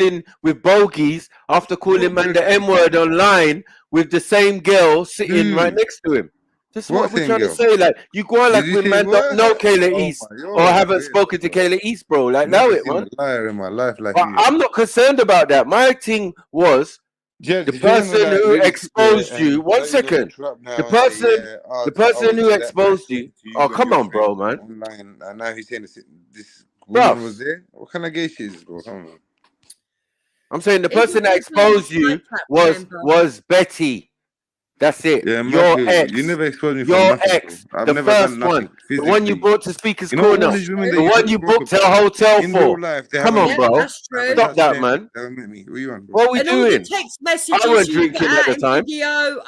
rolling with bogies after calling man the M word online with the same girl sitting right next to him. That's what we're trying to say. Like, you go on like when man don't know Kayla East or haven't spoken to Kayla East, bro. Like, know it, man. Liar in my life, like but I'm not concerned about that. My thing was the person who exposed you. 1 second. The person who exposed you. Oh, come on, bro, man. Online, and now he's saying this woman was there. What kind of gay shit is this, bro? Come on. I'm saying the person that exposed you was Betty. That's it. Yeah, your ex. You never exposed me for your nothing, ex. bro. I've The never first done nothing one. physically. The one you brought to Speaker's You know all Corner. these women that The you one you spoke booked a about hotel in for. real life, they Come haven't on, bro. That's true. Stop that, man. They haven't met me. What are you on, bro? What are we And all doing? the text messages I wasn't you drinking put at out the in time. video,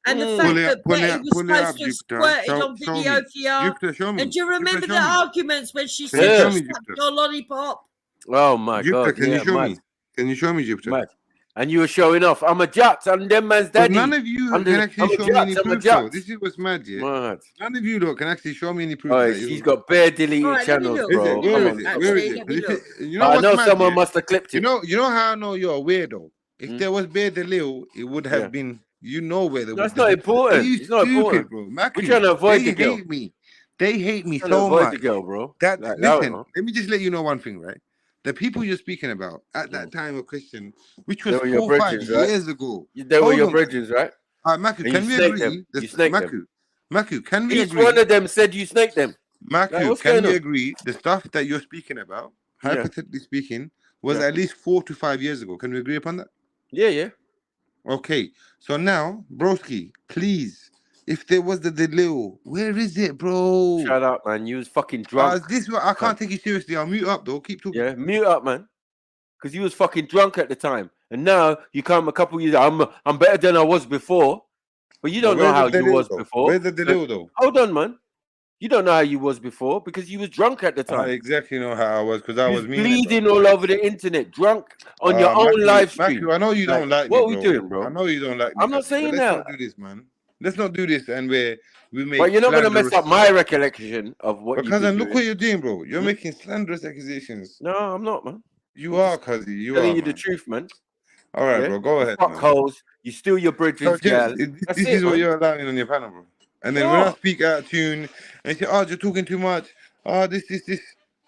and the fact that Betty was supposed to have squirted on video for you. Jupiter, show me. And do you remember Jupiter, the show me. arguments when she Can you said show she me, slapped Jupiter? your lollipop? Oh my Jupiter, God! can you show mad. me? Can you show me, Jupiter? Mad. And you were showing off. I'm a yacht. I'm them man's But daddy. none of you I'm can a actually show me yacht. any I'm a proof, though. yacht. This is what's mad, yeah? Mad. None of you, though, can actually show me any proof. Oh, that she's you... got bare deleted All right, let me channels, look. bro. Let me Where Come is on. it? Actually, Where is it? let me 'Cause look. you know I what's know mad, someone yeah? must have clipped it. You know how I know you're a weirdo? If there was Bear the Lil, it would have been, you know where there No, was. it's not important. Are you It's not stupid, important. bro? We're Maku, trying to avoid they the girl. hate me. They hate me Trying to so avoid much. the girl, bro. That Like, listen, let me just let you know one thing, right? The people you're speaking about at that time of Christian, which was They were your 4 or 5 brethren, right? years ago. They were Hold your on. brethren, right? All right, Maku, And can you we snaked agree? them. You snaked them. Maku, can we Each agree? one of them said you snaked them. Like, Maku, what's can going we on? agree? The stuff that you're speaking about, Yeah. hypothetically speaking, was Yeah. at least 4 to 5 years ago. Can we agree upon that? Yeah, yeah. Okay, so now, broski, please, if there was the Lil, where is it, bro? Shut up, man. You was fucking drunk. This I can't take you seriously. I'll mute up though. Keep talking. Yeah, mute up, man. Because you was fucking drunk at the time, and now you come a couple years. I'm better than I was before, but you don't know how you was before. Where's the Lil though? Hold on, man. You don't know how you was before because you was drunk at the time. I exactly know how I was because I was bleeding all over the internet, drunk on your own live stream. Maku, I know you don't like me, what bro. we doing, bro? I know you don't like me. I'm not saying that. Let's not do this, man. Let's not do this, and we make. But you're not gonna mess up my recollection of what you. Because look what you're doing, bro. You're making slanderous accusations. No, I'm not, man. You are, cuz you telling are. you the truth, man. All right, bro. Go ahead. Fuck hoes. You steal your brethren's gal. This is what you're allowing on your panel, bro. And then when I speak out of tune and say, "Oh, you're talking too much," this,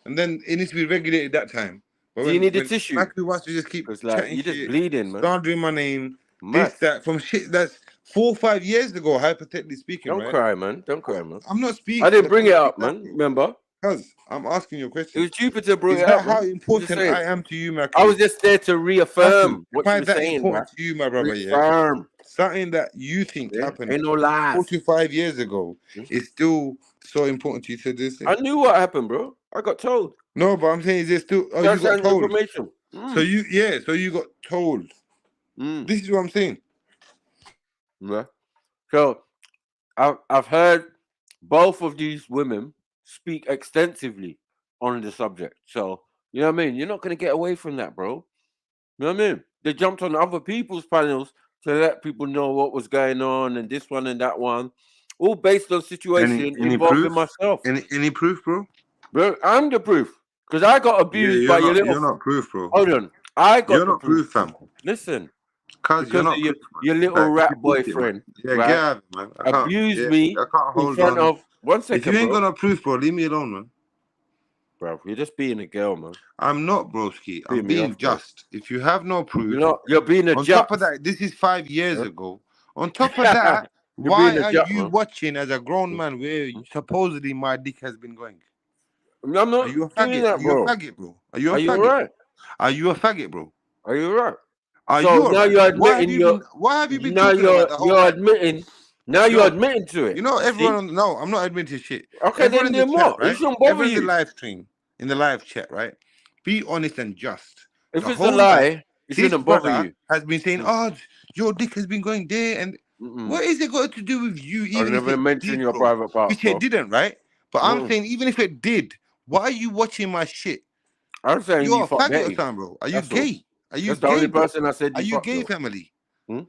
and then it needs to be regulated that time. But Do you need a tissue? Maku wants to just keep chatting you're just shit, bleeding, man. slandering my name, Mad. this, that, from shit that's 4 or 5 years ago, hypothetically speaking. Don't right? cry, man. Don't cry, man. I'm not speaking. I didn't bring it up, man. Remember? Because I'm asking you a question. It was Jupiter brought Is it that up. how man. important I am to you, Maku? I was just there to reaffirm what Am I you were that saying, important man. to you, my brother? Reaffirm. Yeah. Something that you think happened Ain't no lies. 4 to 5 years ago is still so important to you to this day. I knew what happened, bro. I got told. No, but I'm saying, is there still? Oh, That's you got told. information. So you got told. This is what I'm saying. Yeah. So I've heard both of these women speak extensively on the subject. So you know what I mean? You're not gonna get away from that, bro. You know what I mean? They jumped on other people's panels to let people know what was going on and this one and that one. All based on situation involving myself. Any proof, bro? Bro, I'm the proof. Because I got abused by your little. You're not proof, bro. Hold on. I got You're not proof, fam. Listen. Because you're not your little rap boyfriend. Yeah, right, get out of it, man. I can't, abused me I can't hold in front on. of 1 second. If you ain't bro. got no proof, bro, leave me alone, man. Bro, you're just being a girl, man. I'm not, broski. I'm being just. If you have no proof, you're being a on just. top of that, this is 5 years ago. On top of that, why are you watching as a grown man where supposedly my dick has been going? I'm not Are you a faggot? that, bro. Are you a faggot, bro? Are you a Are faggot? you alright? Are you a faggot, bro? Are you alright? Are so you now right? you're admitting why have you been now talking about the whole you're admitting now you're admitting to it. You know, everyone no, I'm not admitting to shit. Okay, everyone then what? It shouldn't bother everyone you. in the live stream, in the live chat, right? Be honest and just. If The it's a whole lie, night, it this shouldn't bother brother you. has been saying, "Oh, your dick has been going there," and what is it got to do with you? I Even if never it mentioned did, your bro? private parts, Which it bro. didn't, right? But I'm saying, even if it did, why are you watching my shit? I'm saying You're you a fuck faggot or Betty. something, bro. Are you That's all. gay? Are you That's the gay, only bro? person I said you Are you fuck, gay, though. family? You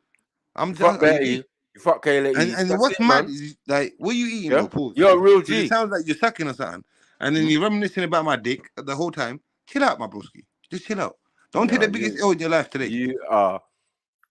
I'm fuck just Betty. You fuck Kayla East. and That's what's it, mad man. is like, what are you eating, Yeah? bro? Pause. You're a real 'Cause G. it sounds like you're sucking or something, and then you're reminiscing about my dick the whole time. Chill out, my broski. Just chill out. Don't take the biggest L in your life today. You are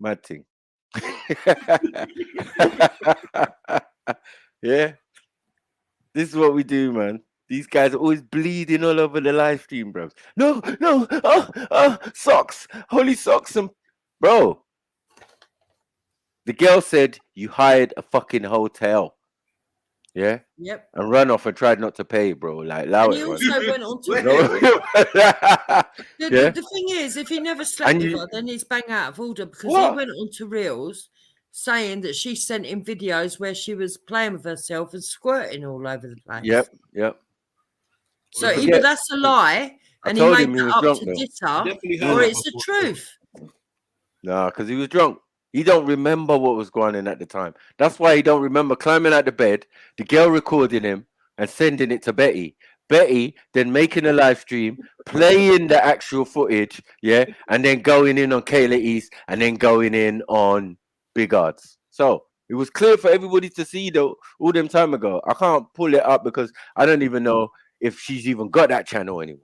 Mad thing. Yeah. This is what we do, man. These guys are always bleeding all over the live stream, bros. No, socks, holy socks, and bro. The girl said you hired a fucking hotel. Yeah. Yep. And run off and tried not to pay, bro. Like, allow And he it. also went on to Yeah. the thing is, if he never slept And with you- her, then he's bang out of order because What? he went on to Reels saying that she sent him videos where she was playing with herself and squirting all over the place. Yep. So Forget- either that's a lie I and he told made him he that was up drunk, to though. diss her, Definitely heard or that it's the before. truth. Nah, because he was drunk. He don't remember what was going on at the time. That's why he don't remember climbing out the bed, the girl recording him and sending it to Betty. Betty then making a live stream, playing the actual footage, and then going in on Kayla East and then going in on Big Odds. So It was clear for everybody to see though all them time ago. I can't pull it up because I don't even know if she's even got that channel anymore.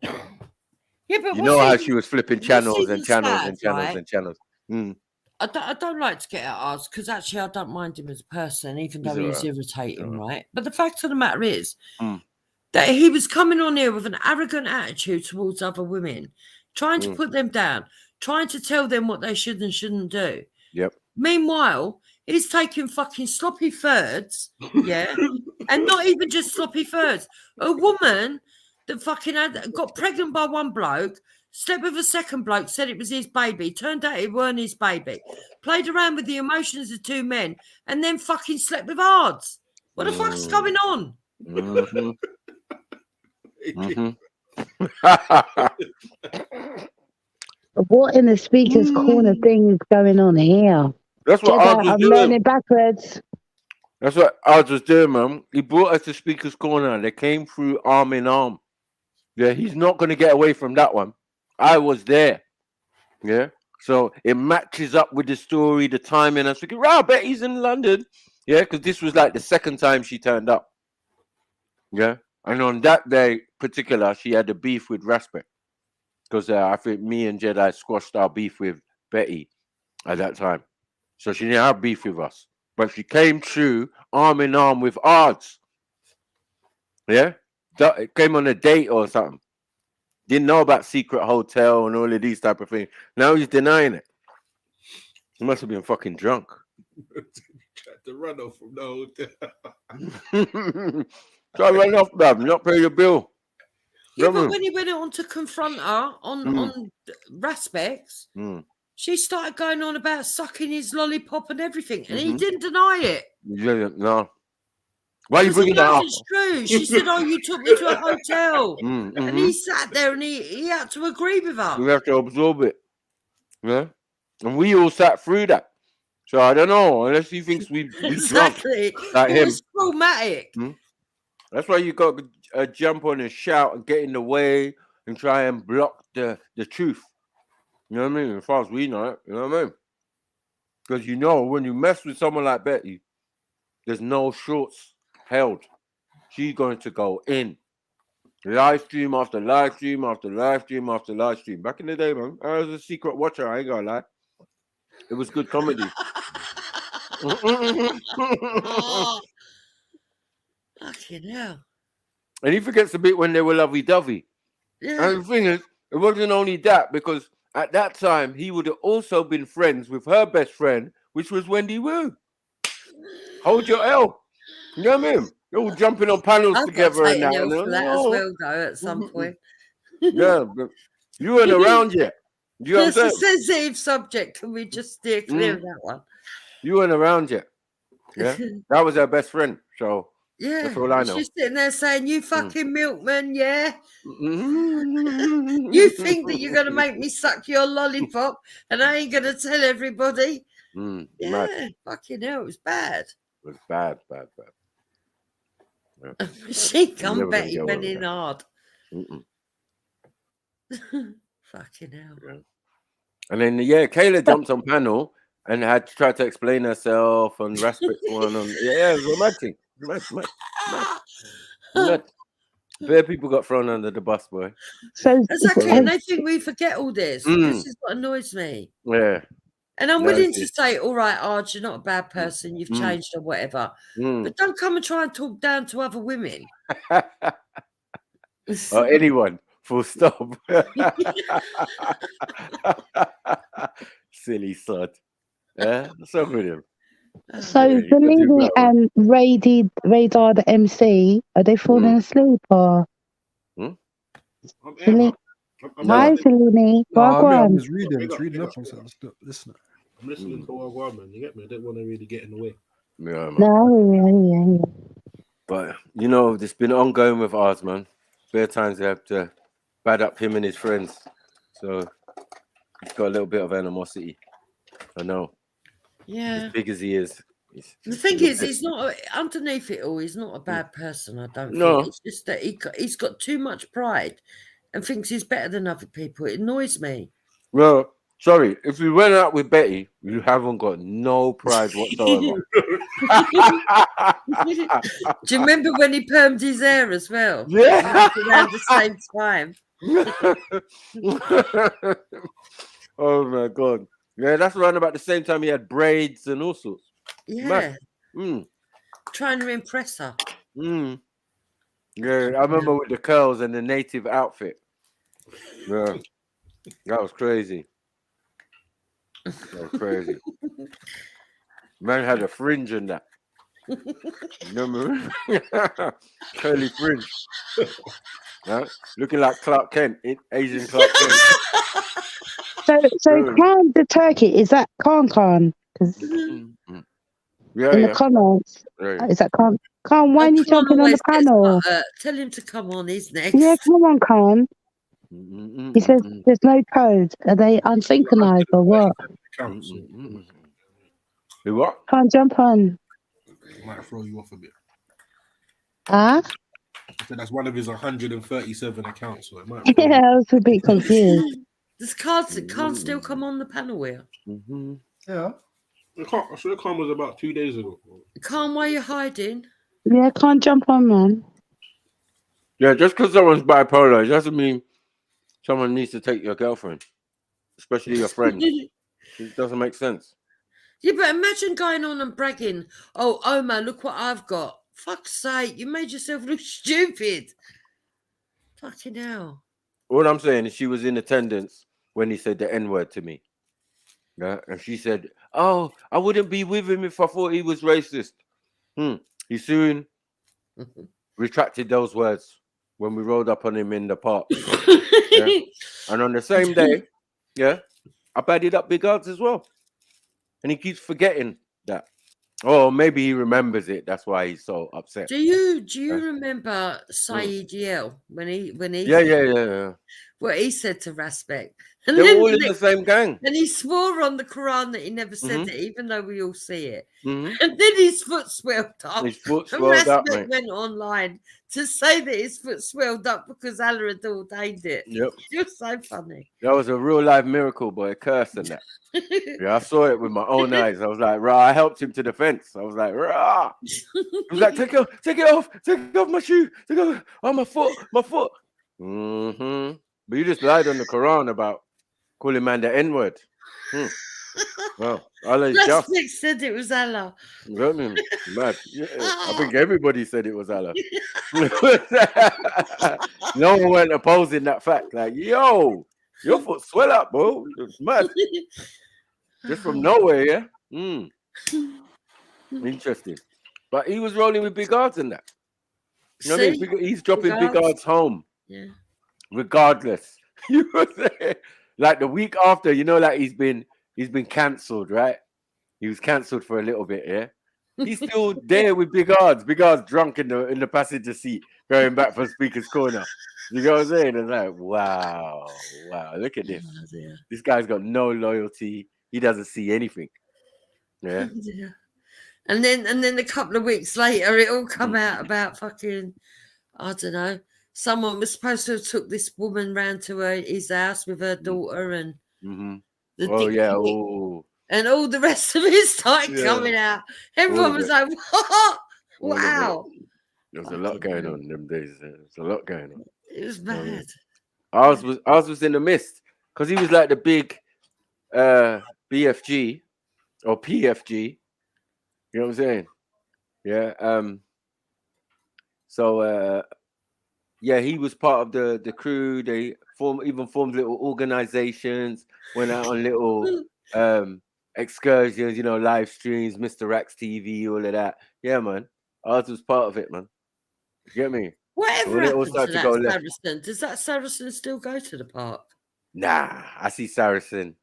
Yeah, but You know how she was flipping channels and channels sad, and channels right? and channels. Mm. I don't like to get at ours because actually I don't mind him as a person, even though he's irritating, right? But the fact of the matter is that he was coming on here with an arrogant attitude towards other women, trying to put them down, trying to tell them what they should and shouldn't do. Yep. Meanwhile, he's taking fucking sloppy thirds, yeah, and not even just sloppy thirds. A woman that fucking got pregnant by one bloke, slept with a second bloke, said it was his baby, turned out it weren't his baby, played around with the emotions of two men, and then fucking slept with Ards. What the fuck's going on? What in the speaker's corner thing is going on here? That's what Jedi, Ards was I'm doing. learning backwards. That's what Ards was doing, man. He brought us to Speaker's Corner. They came through arm in arm. Yeah, he's not going to get away from that one. I was there. Yeah. So it matches up with the story, the timing. I was thinking, wow, I bet he's in London. Yeah, because this was like the second time she turned up. Yeah. And on that day particular, she had a beef with Raspet. Because I think me and Jedi squashed our beef with Betty at that time. So she didn't have beef with us. But she came through arm in arm with Ards. Yeah? It came on a date or something. Didn't know about secret hotel and all of these type of things. Now he's denying it. He must have been fucking drunk. Tried to run off from the hotel. Try to run off, bruv. Not pay your bill. Yeah, but when he went on to confront her on Raspecs, she started going on about sucking his lollipop and everything, and he didn't deny it. Yeah, no. Why are you bringing that up? It's true. She said, "Oh, you took me to a hotel," and he sat there and he had to agree with her. We have to absorb it. Yeah, and we all sat through that. So I don't know unless he thinks we exactly drunk like it him. was traumatic. That's why you got to jump on and shout and get in the way and try and block the truth. You know what I mean? As far as we know it, you know what I mean? Because you know when you mess with someone like Betty, there's no shorts held. She's going to go in. Live stream after live stream after live stream after live stream. Back in the day, man, I was a secret watcher. I ain't gonna lie. It was good comedy. Fucking hell. And he forgets a bit when they were lovey-dovey. Yeah. And the thing is, it wasn't only that, because at that time, he would have also been friends with her best friend, which was Wendy Wu. Hold your L. You know what I mean? They're all jumping on panels together and that. As well, though, at some point. Yeah, but you weren't around yet. You know what I'm saying? It's a sensitive subject. Can we just steer clear of that one? You weren't around yet. Yeah, that was her best friend. So yeah, that's all I know. She's sitting there saying, "You fucking milkman, yeah. You think that you're gonna make me suck your lollipop, and I ain't gonna tell everybody." Yeah, mad. fucking hell, it was bad. It was bad. Yeah. Machine Gun Betty went in hard. Fucking hell. Yeah. And then Kayla jumped on panel and had to try to explain herself on Raspberry one. It was romantic. Mad. Bare people got thrown under the bus, boy. So exactly, and they think we forget all this. This is what annoys me. Yeah. And I'm willing to say, all right, Arj, you're not a bad person, you've changed or whatever. But don't come and try and talk down to other women. Or anyone, full stop. Silly sod. Yeah, what's up with him? So Bellini and Radar the MC, are they falling asleep or? Hi, Bellini. I'm just reading up on something. Listen. I'm listening to one man. You get me? I didn't want to really get in the way. Yeah, man. No, But you know, it's been ongoing with ours, man. Bare times they have to bad up him and his friends. So he's got a little bit of animosity. I know. Yeah. As big as he is. The thing is, he's not underneath it all. He's not a bad person. I don't No. think. It's just that he's got too much pride and thinks he's better than other people. It annoys me. Well, Sorry, if you went out with Betty, you haven't got no pride whatsoever. Do you remember when he permed his hair as well? Yeah. Around the same time. Oh my god. Yeah, that's around about the same time he had braids and all sorts. Yeah. Mm. Trying to impress her. Mm. Yeah, I remember with the curls and the native outfit. Yeah. That was crazy. That was crazy. Man had a fringe in that. Remember? Curly fringe. Huh? Looking like Clark Kent, Asian Clark Kent. So Khan the turkey, is that Khan? 'Cause Yeah, in the comments, yeah. is that Khan? Khan, why Oh, are you Khan jumping on the always gets panel? tell him to come on, he's next. Yeah, come on, Khan. He says there's no codes. Are they unsynchronized or what? You what? Can't jump on. Might throw you off a bit. Ah? I said that's one of his 137 accounts, so it might. Yeah, I was a bit confused. Does Khan still come on the panel here? Yeah. I swear Khan was about 2 days ago. Khan, why are you hiding? Yeah, can't jump on, man. Yeah, just because someone's bipolar, it doesn't mean someone needs to take your girlfriend, especially your friend. It doesn't make sense. Yeah, but imagine going on and bragging, oh, Omar, look what I've got. Fuck's sake, you made yourself look stupid. Fucking hell. All I'm saying is she was in attendance when he said the N-word to me. Yeah, and she said, oh, I wouldn't be with him if I thought he was racist. He soon retracted those words when we rolled up on him in the park. Yeah? And on the same day, yeah, I badded up Big Odds as well. And he keeps forgetting that. Oh, maybe he remembers it. That's why he's so upset. Do you remember Saeed Yell when he Yeah. what he said to Raspek? And they were all in the same gang. And he swore on the Quran that he never said Mhm. it, even though we all see it. Mhm. And then his foot swelled up. His foot And swelled up, Raspek mate. went online to say that his foot swelled up because Allah had ordained it. Yep. You're so funny. That was a real life miracle, boy. A curse and that. Yeah, I saw it with my own eyes. I was like, rah, I helped him to the fence. I was like, rah. He was like, take it off my shoe. Take it off. Oh, my foot. Mm-hmm. But you just lied on the Quran about calling man the N-word. Well, Allah is just. Raspek said it was Allah. You know what I mean? Mad. Yeah, I think everybody said it was Allah. No one went opposing that fact. Like, yo, your foot swell up, bro. It's mad. Just from nowhere, yeah? Interesting. But he was rolling with Big Odds and that. You know what I mean? He's dropping Big Odds home. Yeah. Regardless. You know what I'm saying? Like the week after, you know, like he's been cancelled, right? He was cancelled for a little bit, yeah? He's still there with Big Odds. Big Odds drunk in the passenger seat, going back from Speaker's Corner. You know what I'm saying? It's like, wow, look at this. This guy's got no loyalty. He doesn't see anything. Yeah. And then a couple of weeks later, it all come out about fucking, I don't know. Someone was supposed to have took this woman round to his house with her daughter and the Oh dick yeah. pic. Oh. And all the rest of it started coming out. Everyone was like, what? Wow. There was a lot going on in them days. There's a lot going on. It was bad. Ours was in the mist because he was like the big BFG or PFG. You know what I'm saying? Yeah. So yeah, he was part of the crew. They formed little organizations, went out on little excursions, you know, live streams, Mr. Rax TV, all of that. Yeah, man. Ours was part of it, man. You get me? Whatever When it all happened to started that to go left. Saracen? Does that Saracen still go to the park? Nah, I see Saracen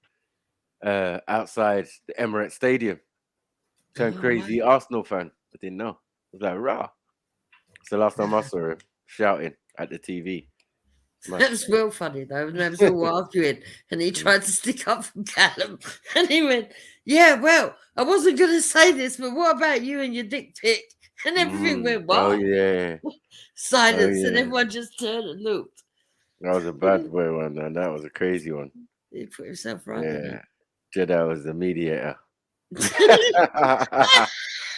outside the Emirates Stadium. Turned crazy Arsenal fan. I didn't know. I was like, rah. It's the last time I saw him shouting at the TV. That was real funny though. And they was all arguing, and he tried to stick up for Callum, and he went, "Yeah, well, I wasn't going to say this, but what about you and your dick pic?" And everything went, "What?" Oh yeah. Silence, Oh, and yeah. everyone just turned and looked. That was a bad boy one, man. That was a crazy one. He put himself right. Yeah, Jedi was the mediator. It's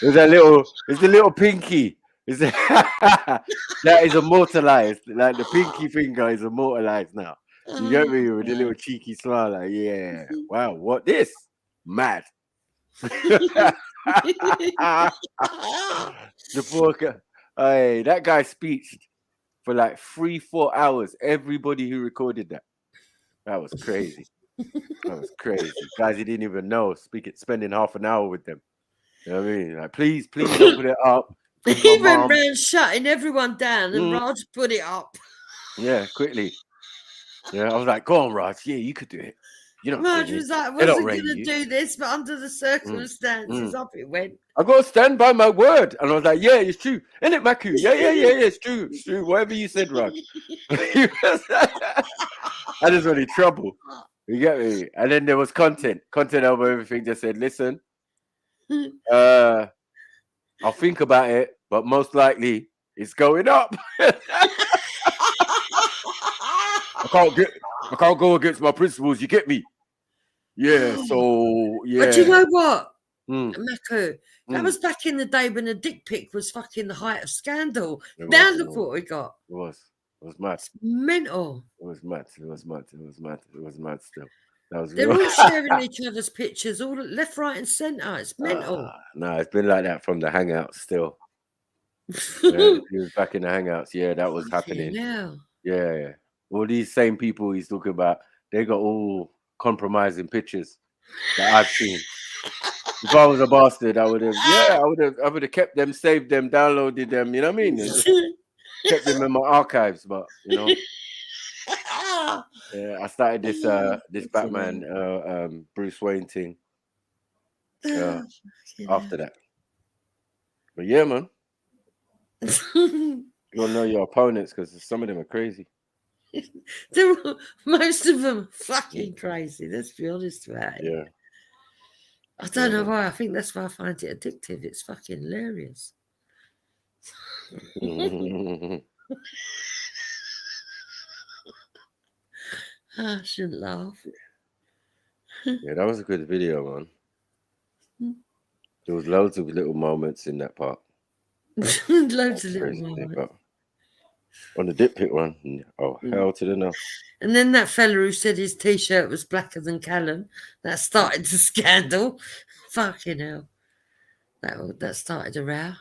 the little pinky. That is immortalized. Like the pinky finger is immortalized now. You get me with the little cheeky smile, like, yeah, wow, what this? Mad. The poor guy. Hey, that guy speeched for like 3-4 hours. Everybody who recorded that. That was crazy. That was crazy. Guys, he didn't even know. Spending half an hour with them. You know what I mean? Like, please don't put it up. He went round shutting everyone down, and Raj put it up. Yeah, quickly. Yeah, I was like, go on, Raj. Yeah, you could do it. You know, Raj was like, wasn't going to do this, but under the circumstances, up it went. I got to stand by my word. And I was like, yeah, it's true. Isn't it, Maku? Yeah, it's true. It's true. Whatever you said, Raj. I just wanted trouble. You get me? And then there was content over everything. Just said, listen, I'll think about it, but most likely it's going up. I can't go against my principles. You get me? Yeah. So yeah. But you know what, Maku? That was back in the day when a dick pic was fucking the height of scandal. Now look what we got. It was mad. It's mental. It was mad still. That was They're all sharing each other's pictures, all left, right, and centre. It's mental. No, it's been like that from the Hangouts still. Yeah, he was back in the Hangouts. Yeah, that was happening. Yeah. All these same people he's talking about, they got all compromising pictures that I've seen. If I was a bastard, I would have kept them, saved them, downloaded them. You know what I mean? Kept them in my archives, but you know. Yeah, I started this Batman Bruce Wayne thing after that. But yeah, man, you gotta know your opponents because some of them are crazy. Most of them are fucking crazy. Let's be honest about it. Yeah. I don't know why. I think that's why I find it addictive. It's fucking hilarious. I shouldn't laugh. Yeah, that was a good video, man. There was loads of little moments in that part. Loads of little moments. On the dip pic one, hell to the no. And then that fella who said his t-shirt was blacker than Callum, that started the scandal. Fucking hell. That started a row.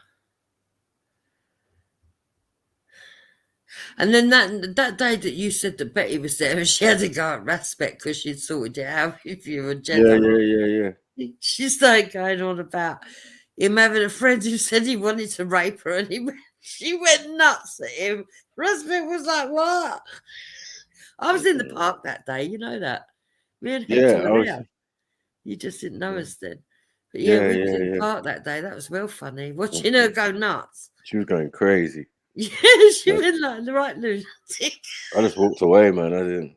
And then that day that you said that Betty was there and she had to go at Raspect because she'd sorted it out with you and Yeah. She started going on about him having a friend who said he wanted to rape her, and she went nuts at him. Raspect was like, what? I was in the park that day, you know that. Me and Hector were there. You just didn't know us then. But we was in the park that day. That was well funny. Watching her go nuts. She was going crazy. Yeah, she went like the right lunatic. I just walked away, man. I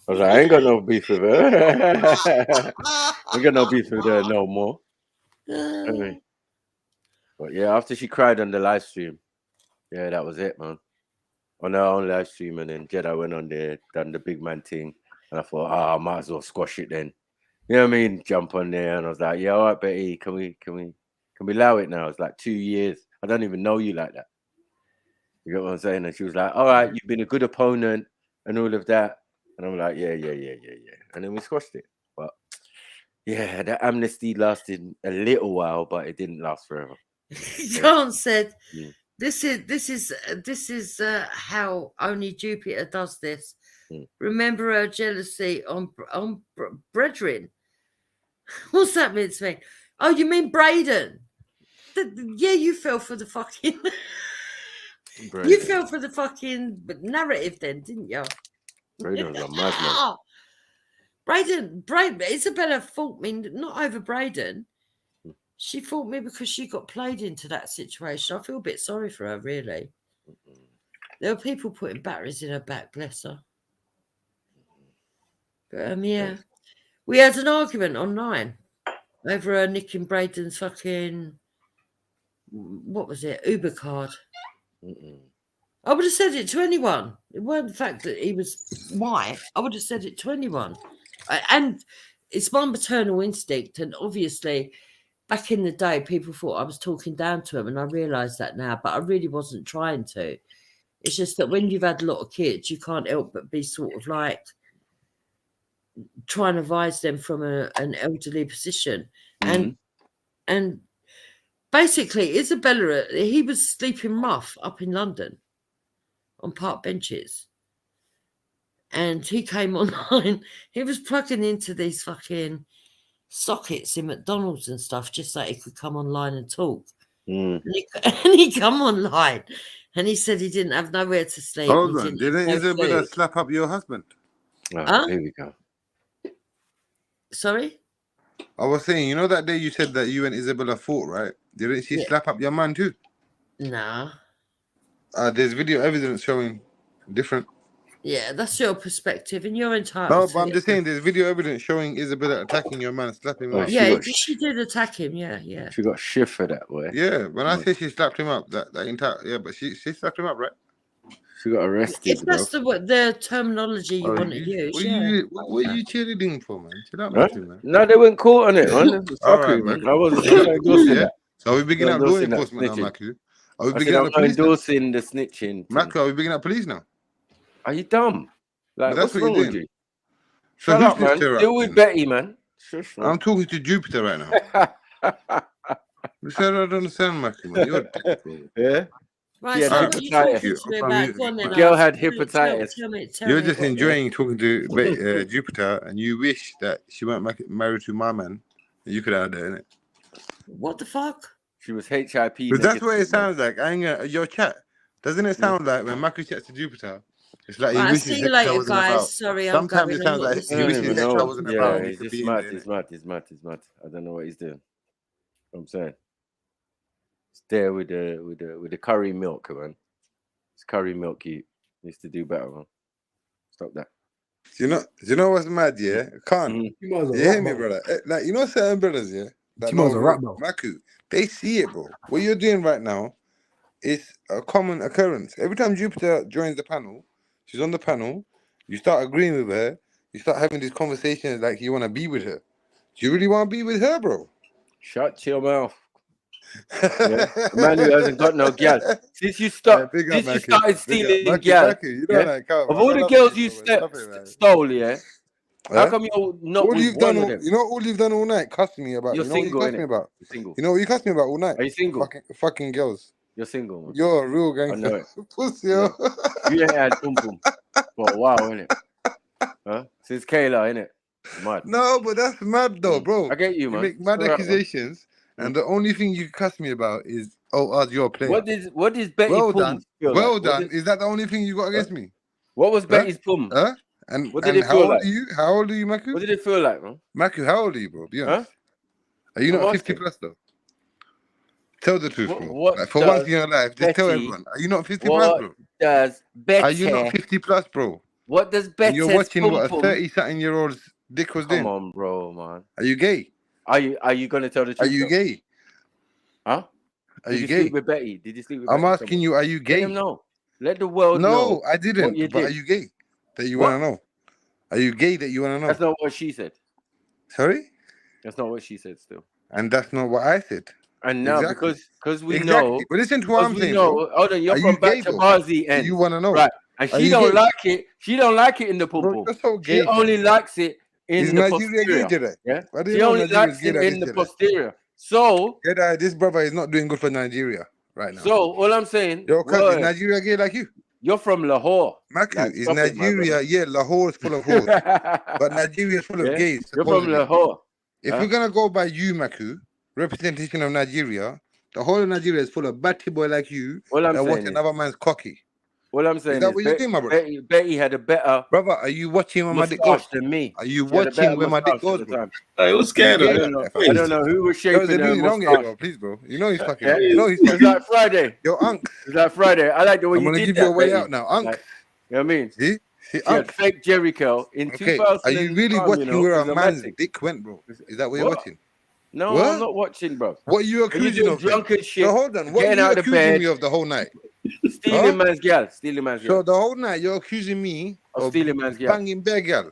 was like, I ain't got no beef with her. I ain't got no beef with her no more. But yeah, after she cried on the live stream, yeah, that was it, man. On her own live stream, and then JEDI went on there, done the big man thing, and I thought, I might as well squash it then. You know what I mean? Jump on there, and I was like, yeah, all right, Betty, can we allow it now? It's like 2 years. I don't even know you like that. You get what I'm saying? And she was like, all right, you've been a good opponent and all of that. And I'm like, yeah. And then we squashed it. But yeah, that amnesty lasted a little while, but it didn't last forever. John said, this is how only Jupiter does this. Remember her jealousy on brethren. What's that mean to me? Oh, you mean Braden? Yeah, you fell for the fucking... You fell for the fucking narrative then, didn't you? Braden was a madman. Braden, Isabella fought me, not over Braden. She fought me because she got played into that situation. I feel a bit sorry for her, really. There were people putting batteries in her back, bless her. But yeah, we had an argument online over her nicking Braden's fucking, what was it, Uber card. I would have said it to anyone. It weren't the fact that he was white. I would have said it to anyone. And it's my maternal instinct. And obviously, back in the day, people thought I was talking down to them, and I realise that now, but I really wasn't trying to. It's just that when you've had a lot of kids, you can't help but be sort of like trying to advise them from an elderly position. And basically, Isabella, he was sleeping rough up in London on park benches. And he came online. He was plugging into these fucking sockets in McDonald's and stuff just so he could come online and talk. And he come online and he said he didn't have nowhere to sleep. Hold on. Didn't Isabella slap up your husband? Here we go. Sorry? I was saying, you know that day you said that you and Isabella fought, right? Didn't she slap up your man too? Nah. There's video evidence showing different. Yeah, that's your perspective, and you're entitled. No, to but I'm it. just saying there's video evidence showing Isabella attacking your man, slapping him up. Yeah, she did attack him. Yeah. She got shift for that way. Yeah, when I say she slapped him up, that entire but she slapped him up, right? She got arrested. If that's the terminology you want to use, What are you cheerleading for, man? Chill out, Huh? man. No, they weren't caught on it, man. All right, man. I wasn't endorsing that. So are we beginning up law enforcement now, Maku? Are we beginning up police? Endorsing the snitching. Maku, are we beginning up police now? Are you dumb? Like, That's what's what wrong you're with doing. you? So Shut who's up, man. snitched her Deal up with then? Betty, man. Shush, man. I'm talking to Jupiter right now. You said I don't understand, Maku, man. You're a dick, bro. Yeah. Right, She had so what are you talking hepatitis. to me about? Go on then, The girl Alex. had Tell me, hepatitis. tell You're me just what- enjoying talking to Jupiter, and you wish that she weren't married to my man. And you could have that, innit? What the fuck? She was HIV. Because that's what it sounds like. Your chat. Doesn't it sound like when Maku chats to Jupiter, it's like he Right, wishes see you Hector later, wasn't guys. about. Sorry, I'm Sometimes going. it sounds I'm not like he listening. wishes Hector wasn't Yeah, about. he's He could just be in mad. there, He's innit? mad. I don't know what he's doing. I'm saying. It's there with the curry milk, man. It's curry milk. He needs to do better, man. Stop that. Do you know what's mad? Yeah, can't. You hear me, brother? Like you know, certain brothers, yeah. That Timo's know a rap, bro. Maku, they see it, bro. What you're doing right now is a common occurrence. Every time Jupiter joins the panel, she's on the panel. You start agreeing with her. You start having these conversations like you want to be with her. Do you really want to be with her, bro? Shut your mouth. Yeah? A man who hasn't got no gal. Since you started stealing gal, of all the girls you stole, yeah. How come you're not all with you've one done, of them? you know, all you've done all night, cussing me about. You're you know single, what you cussed me innit? about? You're single. You know what you cussed me about all night? Are you single? Fucking girls. You're single, man. You're a real I know gangster. it. Pussy, yo. You ain't had pum pum for a while, innit? Huh? Since Kayla, innit? Mad. No, but that's mad though, bro. I get you, man. You make mad It's all right, man. accusations, and the only thing you cuss me about is, you're playing. What is Betty well Pum done? feel Well like? done. Is that the only thing you got against me? What was Betty's pum? Huh? And What did and it feel like? How old are you, Maku? What did it feel like, man? Maku, how old are you, bro? Be honest. Are you I'm not 50 asking. plus though? Tell the truth, bro. What Like, for does once in your life, just tell Betty- everyone. Are you not 50 plus, What bro? does Betty? Are you not 50 plus, bro? What does And Betty's you're watching what a pum-pum- 30-something-year-old's dick was doing. Come on, bro, man. Are you gay? Are you gonna tell the truth? Are you though? gay? Huh? Are Did you sleep gay? with Betty? Did you sleep with I'm Betty? asking you, are you Let gay? them know. Let the world know. No, I what didn't. you But are did. you gay? That you What? want to know? Are you gay that you want to know? That's not what she said. Sorry? That's not what she said. Still. And that's not what I said. And now Exactly. because we Exactly. know. But listen to what I'm we saying, know. bro. Hold on, you're Are from you gay, back to though? Barzy end. You want to know? Right. And Are she you don't gay? like it. She don't like it in the pum Bro, pum. you're so She gay. only likes it in Is the Nigeria gay, posterior. Jedi? Yeah. Why do you She know only Nigeria's likes gay it like in this, the Jedi? posterior. So Jedi, this brother is not doing good for Nigeria right now. So all I'm saying, Yo, cuz, is word, Nigeria gay like you? you're from Lahore. Maku, Like, is stop it, my Nigeria, brother. yeah, Lahore is full of whores. But Nigeria is full of Yeah? gays. You're from supposedly. Lahore. If Huh? we're gonna go by you, Maku, representation of Nigeria, the whole of Nigeria is full of batty boy like you All I'm that watch saying is, another man's cocky. all I'm Is saying that is what you're doing, my brother? Betty had a better Brother, are you watching where my dick goes? mustache than me. Are you She had a better watching where my dick mustache goes, at the bro? time. I was scared You of gay that. like I don't know who was Yo, shaping they're her doing it wrong here, mustache. bro. Please, bro. You know he's fucking. Yeah? You know he's It's fucking. like Friday. Yo, Unc. It's like Friday. I like the way I'm you gonna did give that, you a way Betty. out now, Unc. Like, you know what I mean? See, She Unc. had fake Jericho in Okay, 2000. are you really watching you know, where it a was man's romantic. dick went, bro? Is that what you're What? watching? No, What? I'm not watching, bro. What are you When you accusing do of? then? drunken shit, So hold on. What are getting you out of accusing bed, me of the whole night? stealing Huh? man's gal, stealing man's So gal. the whole night you're accusing me Of of stealing man's gal. banging bare girl.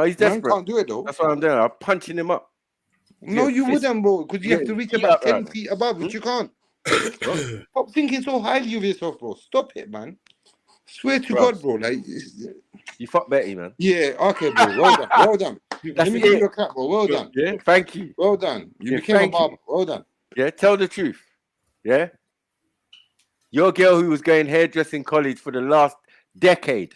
No, he's Man desperate. can't do it though. That's what I'm doing. I'm punching him up. No, you fist. wouldn't, bro, because you have to reach feet about up, 10 right? feet above, which you can't. Stop thinking so highly of yourself, bro. Stop it, man. Swear to God, bro. Like, you fuck Betty, man. Yeah, okay, bro. Well done. Well done. Let me give you a clap, bro. Well done. Yeah, thank you. Well done. You Yeah, became a thank barber. you. Well done. Yeah, tell the truth. Yeah. Your girl who was going hairdressing college for the last decade.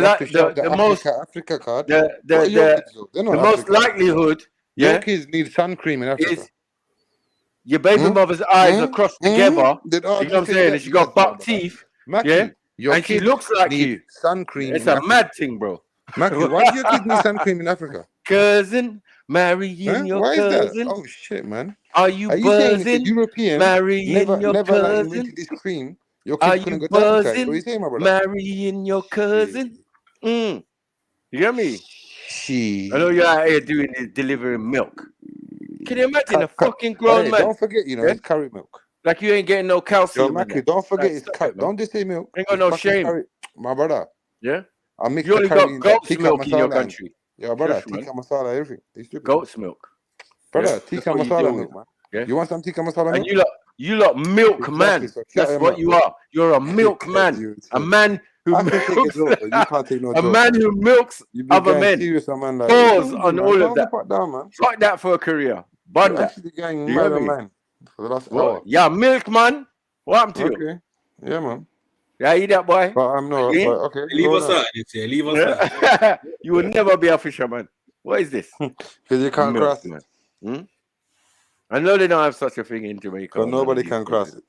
the, have to shout the most Africa card. the What are your kids, though? They're not most African. likelihood, Your yeah, kids need sun cream in Africa. is your baby mother's eyes are crossed together. Did I You know what I'm just say saying? that? And she got Yes, buck brother. teeth, Mackie, yeah, your and she kids looks like need you. sun cream It's in a Africa. mad thing, bro. Mackie, why do your kids need sun cream in Africa? Cousin, marrying your Why is that? cousin. Oh shit, man. Are you Are you saying if the buzzing? European Marrying your never like cousin. invented this cream, your Are kids couldn't you go to Africa? What are you buzzing? saying, my brother? Marrying your cousin. You get me? She. I know you're out here doing this, delivering milk. Can you imagine a fucking grown Hey, man? don't forget, you know, it's curry milk. Like you ain't getting no calcium. Yo, Mackie, don't forget it's curry. Don't just say milk. Ain't got It's no fucking shame. curry. My brother. Yeah. I mix You the only curry got in goat's tikka milk in your masala. country. Yeah, brother, Shush, man. tikka masala, everything. You stupid. Goat's milk. Brother, Yeah, tikka that's what you masala deal milk, with. man. Yeah. You want some tikka masala And milk? you lot milk Exactly, man. so shut That's him what up, you bro. are. You're a milk man. You A too. man who I can take a milks. joke, but you can't take no A joke, man man. who milks You be other going men. serious on man like, what's Pause wrong with you, on man? all of Calm the that. fuck down, man. Fuck that for a career. Bun You're that. actually going You mad get on me? man for the last What? hour. Yeah, milk man. What happened to you? Okay. Yeah, man. Yeah, you that boy. But I'm not. Yeah? But okay, Leave go us on. out. Leave us out. You will never be a fisherman. What is this? Because you can't Milk, cross it. man. Hmm? I know they don't have such a thing in Jamaica. Because nobody can cross it.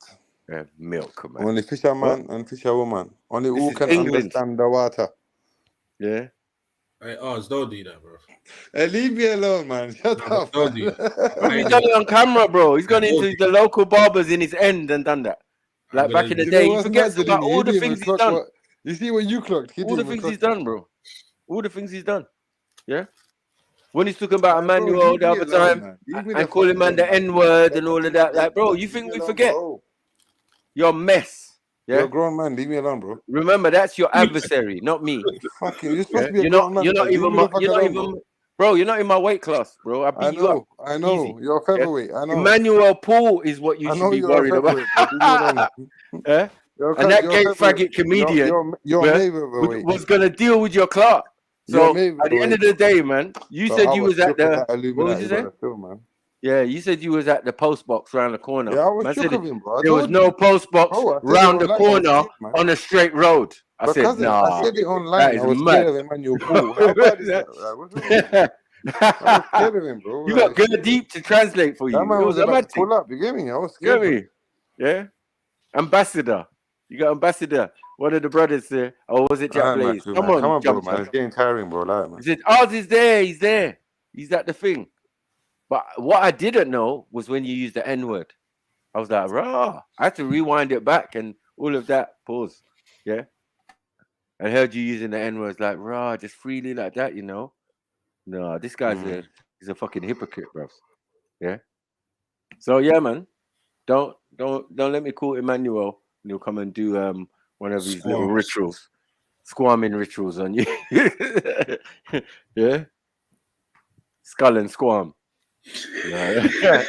Yeah, milk, man. Only fisherman and fisherwoman. Only This who is can England. understand the water. Yeah. Hey, Oz, don't do that, bro. Hey, leave me alone, man. Shut up. Don't do that. Bro, he's done it on camera, bro. He's gone into the local barbers in his end and done that. Like back in the You day, know he what's forgets mad, about Diddy? all He the didn't things even he's clock done. what. You see what you clocked? He All the didn't even things he's clock done, bro. All the things he's done. Yeah. When he's talking it. about Bro, Emmanuel leave the me other alone, time man. Leave me the and fuck calling man alone, the man. N-word and all of that, like, bro, you think we alone, forget? bro. You're a mess. You're Yeah. a grown man. Leave me alone, bro. Remember, that's your adversary, not me. Fucking, you're supposed Yeah. to be a You're grown not. man. You're not Leave even. me the fuck You're not alone, even. bro. Bro, you're not in my weight class, bro. I beat you up. I know. Easy. You're a Yeah? featherweight. I know. Emmanuel Paul is what you I should know be you're a worried about. featherweight, bro. Leave me alone. Yeah? You're And that you're gay featherweight. faggot comedian You're yeah, Mayweather weight. was gonna deal with your clock. You're So Mayweather at the end weight. of the day, man, you But said I you was was at shook of the that what was Illuminati you say? brother still, man. Yeah, you said you was at the post box round the corner. Yeah, I was Man shook said of him, bro. I there was told no you. post box Oh, I said it round the online. I was corner scared, man. on a straight road. I said, Because I nah, said it that online. is I was mad. scared of Emmanuel Paul. How bad is that? Like, what's wrong with you? I was scared of him, bro. You got Like, good shit. deep to translate for That you. It man was was a about to mad thing. pull up. You get me? I was You get scared, man. me? Yeah. Ambassador. You got Ambassador. One of the brothers there. Or was it Jack Alright, man, Blaze? too, Come man. on, Come on, bro, jump, man. jump. It's getting tiring, bro. Like, man. He said, ours is there. He's there. He's at the thing. But what I didn't know was when you used the N-word. I was like, rah. I had to rewind it back and all of that. Pause. Yeah. I heard you using the N-words like, rah, just freely like that, you know. No, this guy's he's a fucking hypocrite, bro. Yeah. So yeah, man. Don't let me call Emmanuel and he'll come and do one of these little rituals. Squirming rituals on you. Yeah. Skull and squirm. Yeah.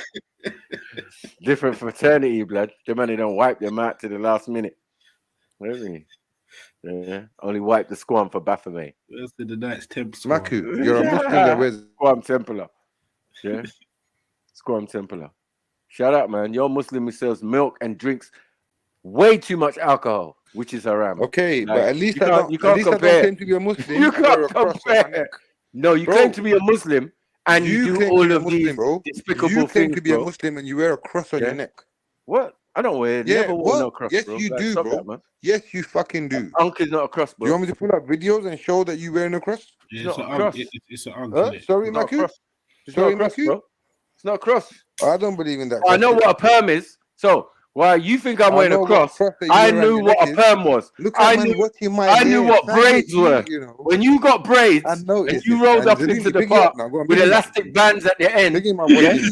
Different fraternity, blood. The man, they don't wipe them out to the last minute. Really? Yeah. Only wipe the squirm for Baphomet. That's the night's temp. Maku, you're a Muslim that wears Squirm Templar. Yeah. Squirm Templar. Shout out, man. You're Muslim who sells milk and drinks way too much alcohol, which is haram. Okay, Like, but at least you I can't- don't. you At can't least I compare. don't claim to be a Muslim. You wear can't a cross on my compare. neck. No, you Bro, claim to be a Muslim and you do claim to all be a of these Muslim, bro. despicable You claim things, to be a bro. Muslim and you wear a cross on your neck. What? I don't wear. Yeah, Never wore what? no cross, Yes, bro. you Like, do, stop bro. that, man. Yes, you fucking do. Unk is not a cross, Do bro. you want me to pull up videos and show that you wearing a cross? Yeah, It's it's, not a a cross. it's an unk, Huh? innit? Sorry, It's not a Maku. cross. It's Sorry, not a cross, Maku. bro. It's not a cross. I don't believe in that. I cross know shit. what a perm is. So while you think I'm I wearing know a what cross, cross that you I wear around knew your what neck a is. perm was. Look I at man knew. watching my I knew hair. what Trying to braids get you, were. you know. When you got I braids noticed and you it. rolled And up into the big it up park now. Go on, with big him up. elastic bands at the end, Big him up yeah? watching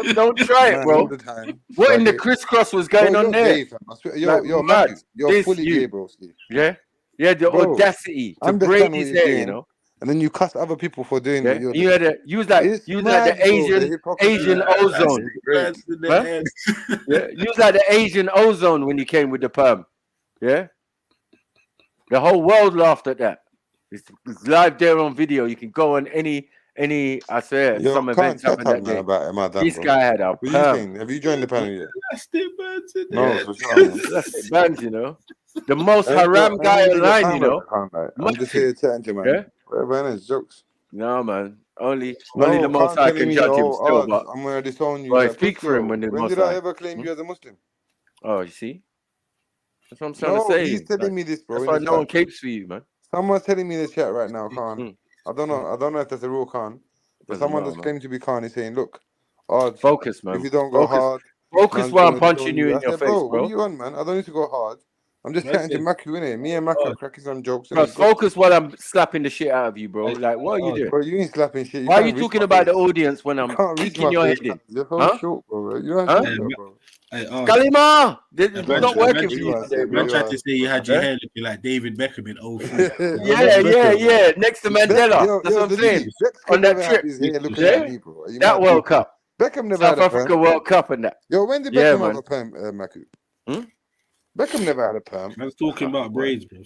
me. Don't try it, Man, bro. all the time. What in the Faggot. crisscross was Bro, going on you're there? gay, fam. I swear, yo, Like Matthew, mad. you're This fully you, gay, broski. yeah, the Bro, audacity to braid understand what his you're hair, you doing, know. and then you cuss other people for doing Yeah, what you're and you doing. had you was like It's the mad, bro. The Asian hypocrisy. ozone. It's great. Huh? Yeah, you was like the Asian ozone when you came with the perm. Yeah, the whole world laughed at that. It's live there on video. You can go on any. I swear, Yo, some can't events shut happened up, that man, day. about Ramadan, This bro. guy had a What are you perm. saying? Have you joined the panel yet? Plastic bands in No, there. for sure, man. Plastic bands, you know. The most I ain't haram got- I guy ain't really got online, time you for know. that, can't lie. I'm just Massive. here chatting to you, man. Yeah? Whatever, man, it's jokes. No, man. Only No, the most can't high tell can me, judge him oh, still, Oz, but I'm gonna disown you. well, I Like, speak for him Pussy, when the when most did I high. ever claim you as a Muslim? Oh, you see? That's what I'm trying to No, say. he's telling Like, me this, bro. that's In why the no one chat. capes for you, man. Someone's telling me in the chat right now, Khan. I don't know if that's a real Khan, but Doesn't someone matter, that's man. claiming to be Khan is saying, look, Oz, Focus, man. if you don't go Focus. hard, Focus man's while I'm gonna punching disown you you. in I your said, face, bro, what are bro. you on, man? I don't need to go hard. I'm just chatting to Maku, innit? Me and Maku are cracking some jokes. Bro, focus while I'm slapping the shit out of you, bro. Like, what are you doing? Bro, you ain't slapping shit. Why are you talking about the audience when I'm can't reach kicking my your face. head in? You're so Huh? short, bro. You don't Huh? have to, bro. Kalima! It's not working for you today, bro. Man tried to say you had your hair looking like David Beckham in 03. Yeah. Next to Mandela. That's what I'm saying. On that trip. Looking at me, bro. That World Cup. Beckham never South had a Africa perm. World Cup and that. Yo, when did Beckham have a perm, Maku? Beckham never had a perm. Man's talking about braids, bro.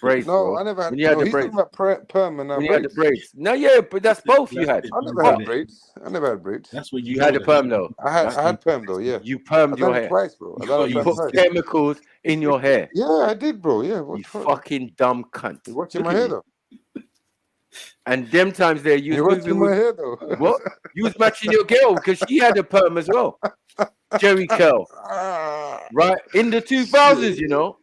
Braids, no, bro. I never had. When you had No, the he's braids. talking about perm and When you braids. had the braids. No, yeah, but that's both you had. I never had braids. I never had braids. That's what You had a perm though. I had perm though. Yeah. You permed I your done it hair. twice, bro. I done You it put twice. chemicals in your hair. Yeah, I did, bro. Yeah. You fucking dumb cunt. You watching Look my at hair you. though? And them times there, you You was watching moving my with hair though? what? You was matching your girl because she had a perm as well. Jerry Curl. Right? In the 2000s, you know.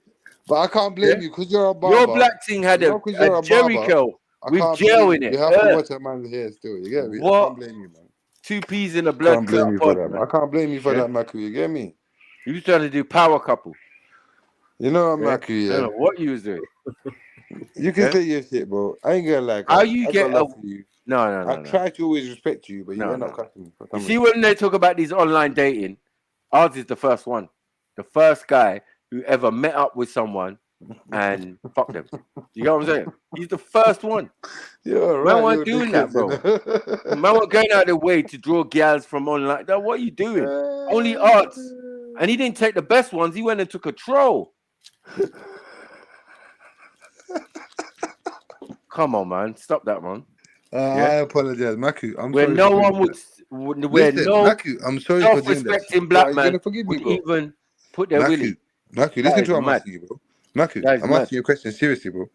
But I can't blame you because you're a barber. Your black thing had a Jerry Curl with gel in it. You have to watch a man's hair still. You get me? I What? can't blame you, man. 2 peas in a I blood can't blame clot you for pod, that. man. I can't blame you for that, Maku. You get me? You was trying to do power couple. You know, Maku, I yeah. don't know what you was doing. You can say your shit, bro. I ain't gonna lie. How I you got get love for you. No. I try to always respect you, but you No, end up no. cutting me. For You some see, reason. when they talk about these online dating, ours is the first one. The first guy who ever met up with someone and fucked them. You know what I'm saying? He's the first one. You're Man right, weren't you're doing that, bro. dickheads, Man weren't going out of their way to draw gals from online. Now, what are you doing? Only arts. And he didn't take the best ones. He went and took a troll. Come on, man. Stop that, man. I apologize, Maku. I'm Where sorry. no for one doing would, that. where Listen, no Maku, I'm sorry for doing that. self-respecting Bro, black are you man gonna forgive me, would bro? even put their willy. Maku, That listen is to what I'm mad. asking you, bro. Maku, That is I'm mad. asking you a question seriously, bro.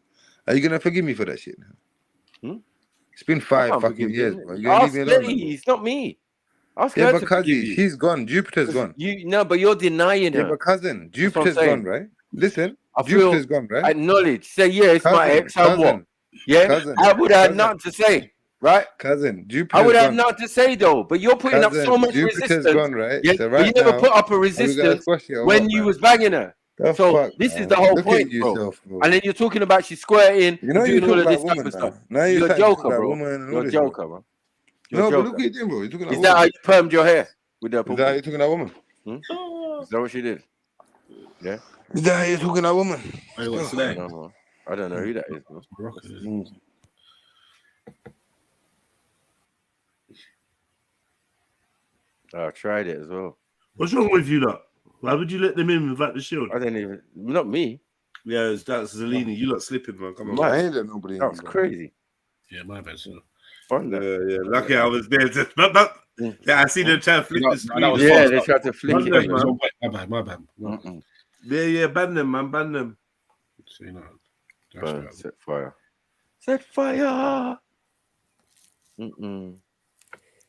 Are you gonna forgive me for that shit? It's been I 5 can't fucking forgive years, you. bro. You gonna leave Ask me alone, Betty. man, It's not me. Ask bro? her Yeah, to but forgive Kazi, you. she's gone. Jupiter's gone. But you're denying Yeah, her. but cousin, That's what I'm Jupiter's gone, saying. right? Listen, I Jupiter's feel gone, right? acknowledge. Say, yeah, it's my ex. And what? Cousin, Yeah, cousin, I would have had cousin, nothing to say, right? cousin, I Jupiter's would have gone. nothing to say though. But you're putting up so Cousin, much Jupiter's resistance. gone, right? Yeah, So but you right never now, put up a are we gonna resistance squash it or when what, you man? was banging her. The So fuck, this is man. the whole Look point, at yourself, bro. And then you're talking about she's squirting, You know and you doing all talk of like this type woman of stuff. now. Now you're You're a starting to talk joker, like bro. woman and all You're a this, man. joker, bro. You're a No, but joker. look what you're doing, bro. You're talking like Is that how woman. you permed your hair with the Is that how you're talking like woman? Is that what she did? Yeah. Is that how you're talking like woman? Hey, what's I that? don't know. I don't know who that is, bro. I tried it as well. What's wrong with you, lot? Why would you let them in without the shield? I didn't even. Not me. Yeah, that's Zelini. You lot slipping, man. Come on. Mad. I ain't let nobody in. That was bro. crazy. Yeah, my bad, sir. Fun, Yeah. Lucky I was there. Yeah, I see them trying to flip the screen. that was Yeah, fast. they tried to flick Ban it. them, man. man. My bad. Yeah, ban them, man. Ban them. So, you know, that's Burn, right. set fire. Set fire.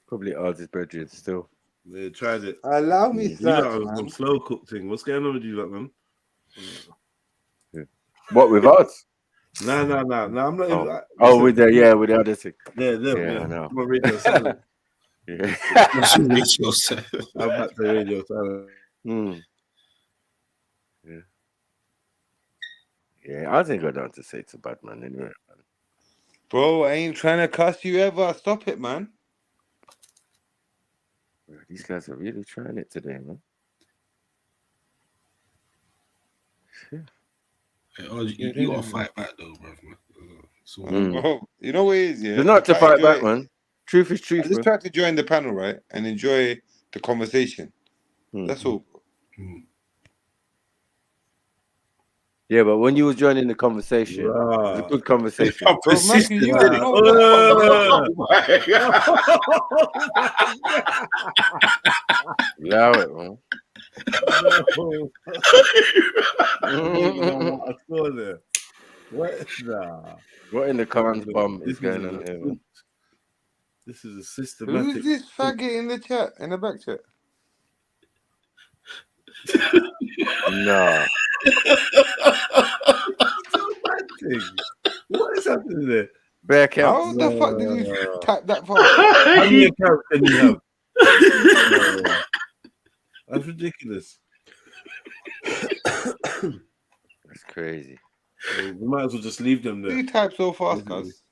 Probably ours is brethren still. They tried it. Allow me You lot that, are man. some slow cook thing. What's going on with you, lot, man? What with us? No. I'm not. With the other thing. Yeah, them. Yeah, Yeah, I know. I'm on radio silent. Yeah. I'm back to radio silent. Yeah, I think I don't to say it's a bad man anyway. Bro, I ain't trying to cuss you ever. Stop it, man. These guys are really trying it today, man. Oh, you gotta fight back though, bro. Bro, you know what it is, yeah? There's not to Try fight enjoy back, it. man. Truth is truth, I just bro. try to join the panel, right? And enjoy the conversation. That's all. Yeah, but when you was joining the conversation, it was a good conversation. Bro, Matthew, you don't know Allow it, man. I saw there. What in the Khan's bum is going on here, man? This is a systematic. Who's this faggot in the chat, in the back chat? Nah. What is happening there? Bear How count. the fuck did you type that far? How many accounts can you have? That's ridiculous. That's crazy. We might as well just leave them there. You type so fast, cuz.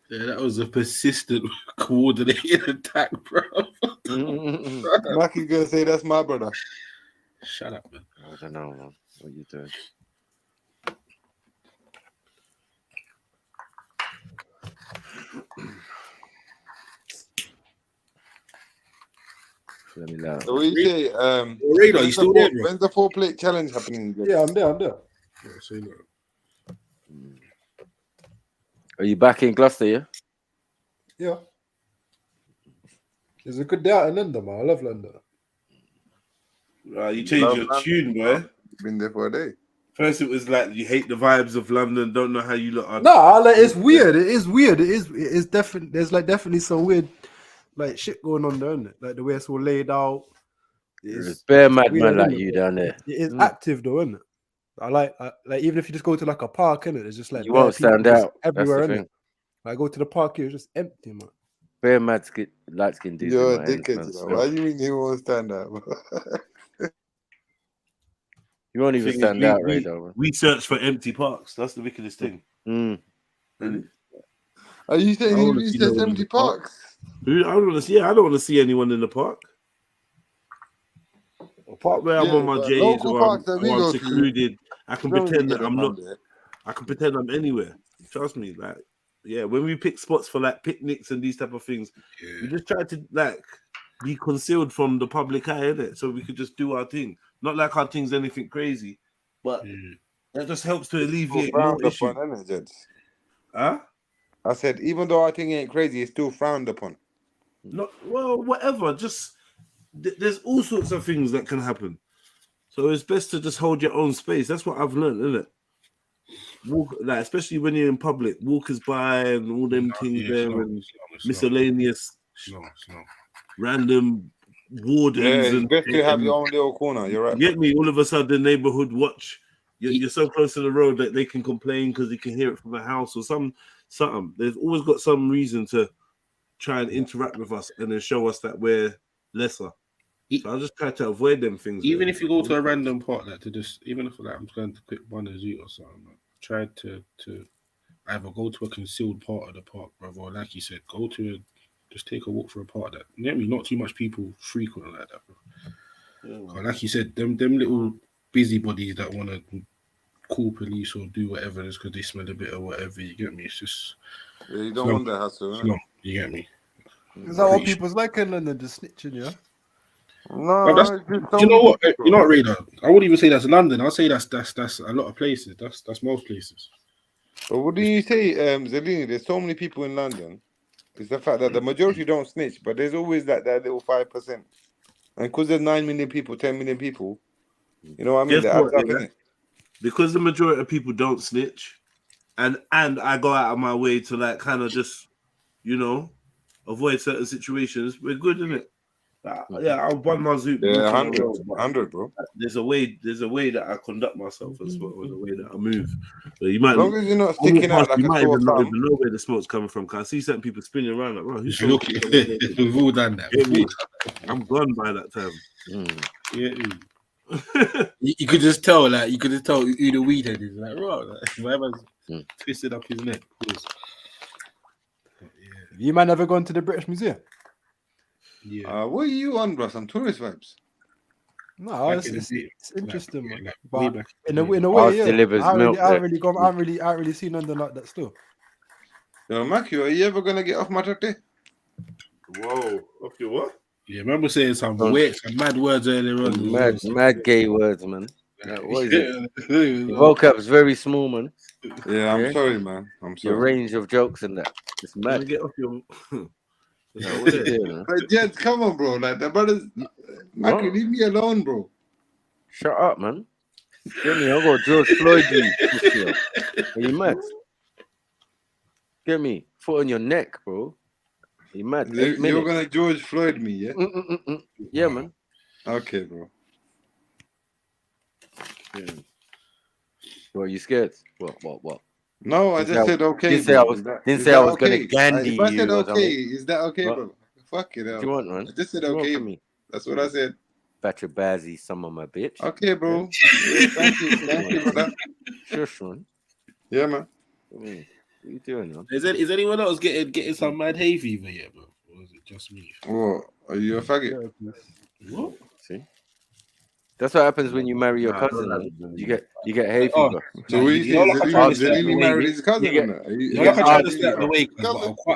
Yeah, that was a persistent, coordinated attack, bro. Mackie's gonna say that's my brother. Shut up, man. I don't know, man. What you doing? Let me know. So what you say? Radar, you still there, bro? When's the 4-plate challenge happening? Yeah, I'm there. Are you back in Gloucester, yeah? Yeah. It's a good day out in London, man. I love London. You changed your tune, boy. Been there for a day. First, it was like you hate the vibes of London, don't know how you look. No, like it's weird. It is weird. It is definitely. There's like definitely some weird, like shit going on there, isn't it? Like the way it's all laid out. There's bare madman like you down there. It is active though, isn't it? I like even if you just go to like a park, innit? It's just like you won't stand out everywhere, innit? I go to the park here, it's just empty, man. Bare mad light skin dudes. You're a dickhead, you know. Why do you mean you won't stand out? You won't even stand out, right? We search for empty parks. That's the wickedest thing. Are you saying you research empty parks? I don't want to see. I don't want to see anyone in the park. A park where I'm on my J's or I'm secluded. I can pretend that I'm not. I can pretend I'm anywhere. Trust me, like. Yeah, when we pick spots for like picnics and these type of things, we just try to like be concealed from the public eye, innit? So we could just do our thing. Not like our thing's anything crazy, but that just helps to alleviate more issues. Huh? I said, even though our thing ain't crazy, it's still frowned upon. Not well, whatever. Just there's all sorts of things that can happen. So it's best to just hold your own space. That's what I've learned, isn't it? Walk, like especially when you're in public, walkers by and all them things there and miscellaneous random wardens. Yeah, it's and best to have your own little corner. You're right. Get me? All of a sudden, the neighborhood watch. You're so close to the road that they can complain because they can hear it from the house or something. They've always got some reason to try and interact with us and then show us that we're lesser. So I just try to avoid them things. Even if you go to a random park, like to just, even if like I'm going to quick one or zoo or something, like, try to either go to a concealed part of the park, brother, or like you said, just take a walk for a park that not too much people frequent like that, bro. Like you said, them little busybodies that want to call police or do whatever just because they smell a bit or whatever. You get me? It's just you don't want that hassle. You get me? Is that what people's like in London, just snitching, yeah? No, you know what? You know what, Radar? I wouldn't even say that's London. I'll say that's a lot of places. That's most places. But what do you say, Zelini? There's so many people in London. It's the fact that the majority don't snitch, but there's always that little 5%. And because there's 9 million people, 10 million people, you know what I mean? Guess what, yeah? Because the majority of people don't snitch, and I go out of my way to like kind of just, avoid certain situations. We're good, isn't it? I'll bun my zoot. Yeah, 100, bro. There's a way that I conduct myself as well, the way that I move. So you might, as long as you're not sticking out like you a might sore even not thumb. even know where the smoke's coming from. Cause I see certain people spinning around like, bro, who's Look, we've all done that. I'm gone by that time. Yeah. You could just tell, who the weed head is. Like, right, whoever's twisted up his neck. You might never gone to the British Museum. Yeah. What are you on, bro? Some tourist vibes? No, it's interesting, man. But in a way, yeah. I haven't really seen nothing like that still. Yo, Matthew, are you ever gonna get off my tate? Whoa, off your what? Yeah, remember saying some mad words earlier on. Mad gay words, man. What is it? Your vocab's very small, man. Yeah, I'm sorry, man. I'm sorry. Your range of jokes and that. It's mad. Get off your. But Jed, come on, bro. Like the brothers, Matthew, leave me alone, bro. Shut up, man. Get me, I'll go George Floyd you. Are you mad? Get me, foot on your neck, bro. Are you mad? You're gonna George Floyd me, yeah? Yeah, man. Okay, bro. Yeah. What, are you scared? What? No, I just said okay. Didn't say I was going to gandy you. If I said you okay, is that okay, bro? Fuck it. What do you want, man? I just said okay. That's what I said. Batrabazi, some of my bitch. Okay, bro. Thank you for that. Shush, man. Yeah, man. What are you doing, man? Is anyone else getting some mad hay fever yet, bro? Or is it just me? What? Are you a faggot? What? See? That's what happens when you marry your cousin. Man. You get hay fever. So what you saying? Zelini married his cousin? You like I tried to stay out the way, but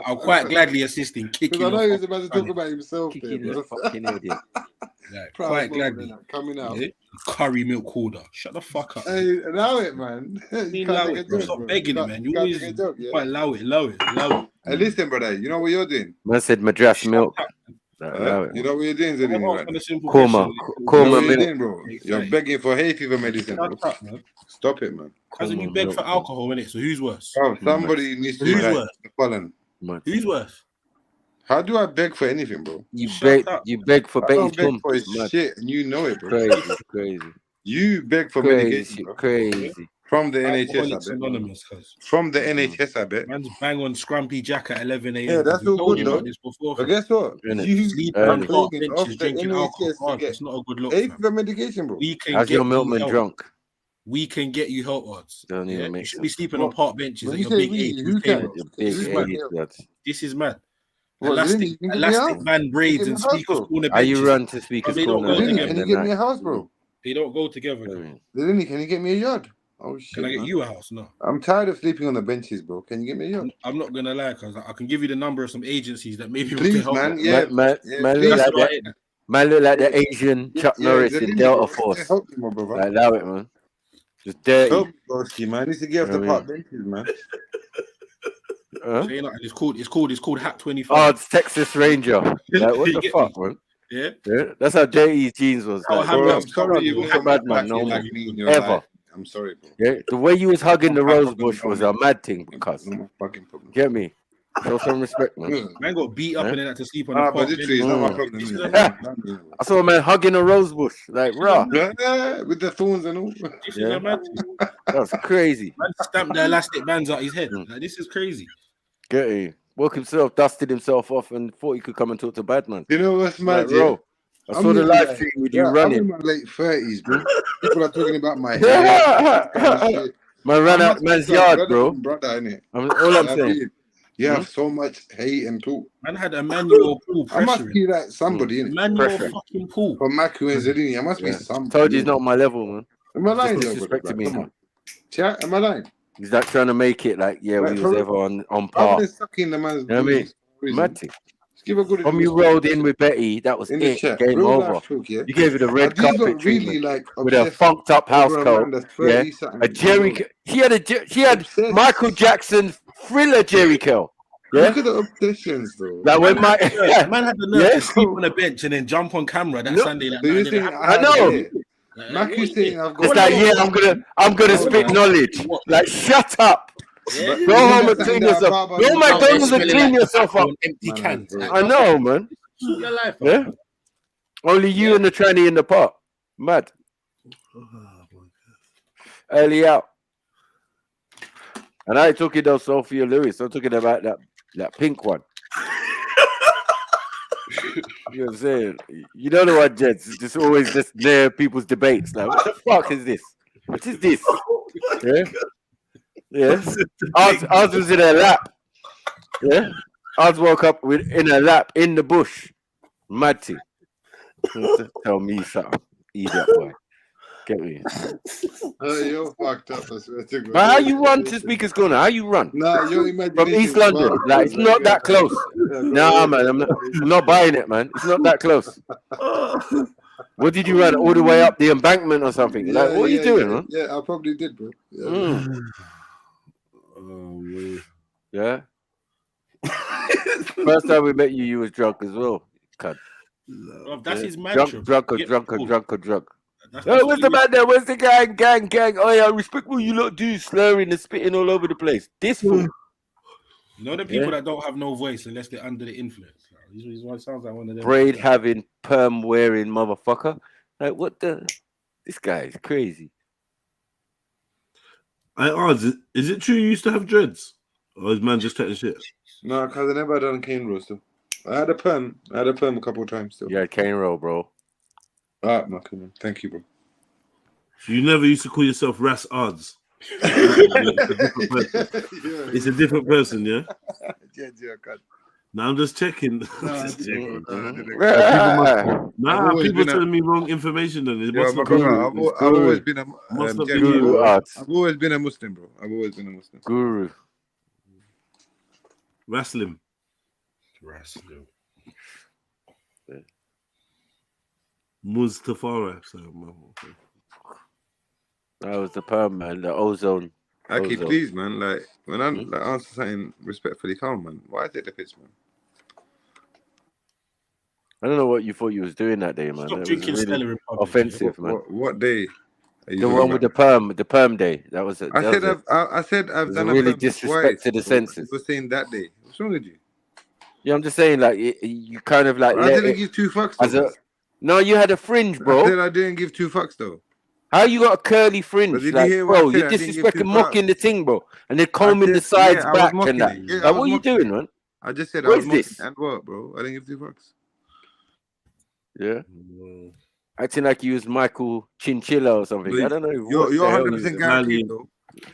I'll quite gladly assist in kicking. Because I know he was about to talk about himself. Fucking idiot. Quite gladly. Coming out. Yeah? Curry milk holder. Shut the fuck up. Hey, allow it, man. Stop begging it, man. You always quite allow it. Hey, listen, brother. You know what you're doing? Man said Madras milk. You know what you're doing, Zelini, right? Korma milk, bro. You're begging for hay fever medicine, bro. Stop it, man. Hasn't you beg for alcohol in it? So who's worse? Oh, somebody needs to. Who's worse? Fallen. Who's worse? How do I beg for anything, bro? You beg for I don't Betty's beg for his shit, and you know it, bro. Crazy. You beg for medication, bro. Crazy. From the NHS, I bet. From the NHS, I bet. Man's bang on Scrumpy Jack at 11 a.m. Yeah, that's all good, though. Before, but guess what? You sleep on park benches drinking alcohol. It's not a good look. Hey, for medication, bro. How's your milkman drunk? We can get you health odds. Don't even make you should be sleeping on park benches at your say big age. Who can? This is mad. What, Elastic band braids and speakers corner benches. Are you run to speakers corner? Can you get me a house, bro? They don't go together. Can you get me a yard? Oh shit! Can I get you a house? No. I'm tired of sleeping on the benches, bro. Can you get me a yard? I'm not gonna lie, cause I can give you the number of some agencies that maybe please, help. Man, yeah, man, look like the Asian Chuck Norris in Delta Force. Help me, my brother. Allow it, man. Just dirty. Help me, broski, man. I need to get off the park benches, man. It's called Hat 25. Oh, it's Texas Ranger. Like, what the fuck, man? Yeah, that's how JE's jeans was. Like, bro, I'm sorry, you a mad man, no like me in your ever. life. I'm sorry, bro. Yeah, the way you was hugging the rose bush was a mad thing, because get me. Show some respect, man. Man got beat up and then had to sleep on the park. It's not my problem. I saw a man hugging a rose bush, like raw. With the thorns and all. This is a mad thing. That's crazy. Man stamped the elastic bands out his head. Like, this is crazy. Get you. Woke himself, dusted himself off, and thought he could come and talk to Badman. You know what's mad, bro? I saw the live stream with you running. I'm in my late 30s, bro. People are talking about my hair. Man ran out man's yard, bro. Brother, innit? All I'm saying. You have so much hate and talk. Man had a manual pool pressure. I must be like somebody, innit? Manual fucking pool. For Maku and Zelini, I must be somebody. Told you he's not my level, man. Am I lying? Disrespecting me, man. Chat, am I lying? He's like trying to make it like, yeah, we was ever on par. I'm sucking the man's. You know what I mean? Mad thing. Give a good. From you rolled in with Betty, that was it. Game over. You gave it a red carpet treatment with a funked up house coat. Yeah, a Jerry. She had Michael Jackson's Thriller Jerry curl. Yeah? Look at the obsessions, though. Like when man had the nerve to sleep on a bench and then jump on camera that Sunday. I know. Maku's saying I've got. It's like, I'm gonna spit knowledge. Like, shut up. Yeah. Go home and clean yourself. Go McDonald's and clean yourself up. Empty cans. I know, man. Your life, yeah. Only you and the tranny in the park. Mad. Early out. And I ain't talking about Sophia Lewis. I'm talking about that pink one. You know what I'm saying? You don't know what, Jets. It's just always just near people's debates. Like, what the fuck is this? What is this? Yeah. Yeah. Ours was in her lap. Yeah. Ours woke up in her lap in the bush. Mad thing. Tell me something. Idiot boy. Get me. You're fucked up. I swear to God. But how you run to Speaker's Corner? How you run? Nah, your imagination. From East London. Like, it's not that close. Nah, man. I'm not buying it, man. It's not that close. What did you run? All the way up the embankment or something? Yeah, like, what are you doing, man? Yeah, I probably did, bro. Yeah. Yeah. First time we met you, you was drunk as well. God. That's his mantra. Drunk. Oh, where's the man there? Where's the gang? Oh yeah, respect what you lot do, slurring and spitting all over the place. This fool. You know the people that don't have no voice unless they're under the influence. He's sounds like one of them. Braid having, perm wearing motherfucker. Like, what the? This guy is crazy. Is it true you used to have dreads? Or is man just taking shit? No, because I never done cane roll still. I had a perm a couple of times still. Yeah, cane roll, bro. All right, Michael. Thank you, bro. So you never used to call yourself Ras Odds. It's a different person. It's a different person, yeah? Yeah, God. Now I'm just checking. People telling me wrong information. Then it must I've not be. always been a Must not be Guru. you, bro. I've always been a Muslim, bro. I've always been a Muslim. Guru. Raslim. Mustafa. That was the perm, man. The ozone. Aki, Ozone. please, man. Like when I like, answer something respectfully, calm, man. Why is it the piss, man? I don't know what you thought you was doing that day, man. Stop That drinking was Stella really Republic. offensive, man. What day? The one with the perm day. That was it. I said I've done a really perm disrespect twice, to the bro. senses. You were saying that day. What's wrong with you? Yeah, I'm just saying, like you kind of like. I didn't give 2 fucks. Though. No, you had a fringe, bro. I said I didn't give 2 fucks though. How you got a curly fringe? Did Like, you hear what bro, I said? you're I didn't give disrespecting, 2 mocking fucks. the thing, bro, and they're combing the sides I was back mocking and that. it. Yeah, I Like, was what are you mocking doing, it. man? I just said What I was is mocking this? and what, bro? I didn't give 2 fucks. Yeah. Acting like you was Michael Chinchilla or something. I don't know. You're 100% guaranteed though.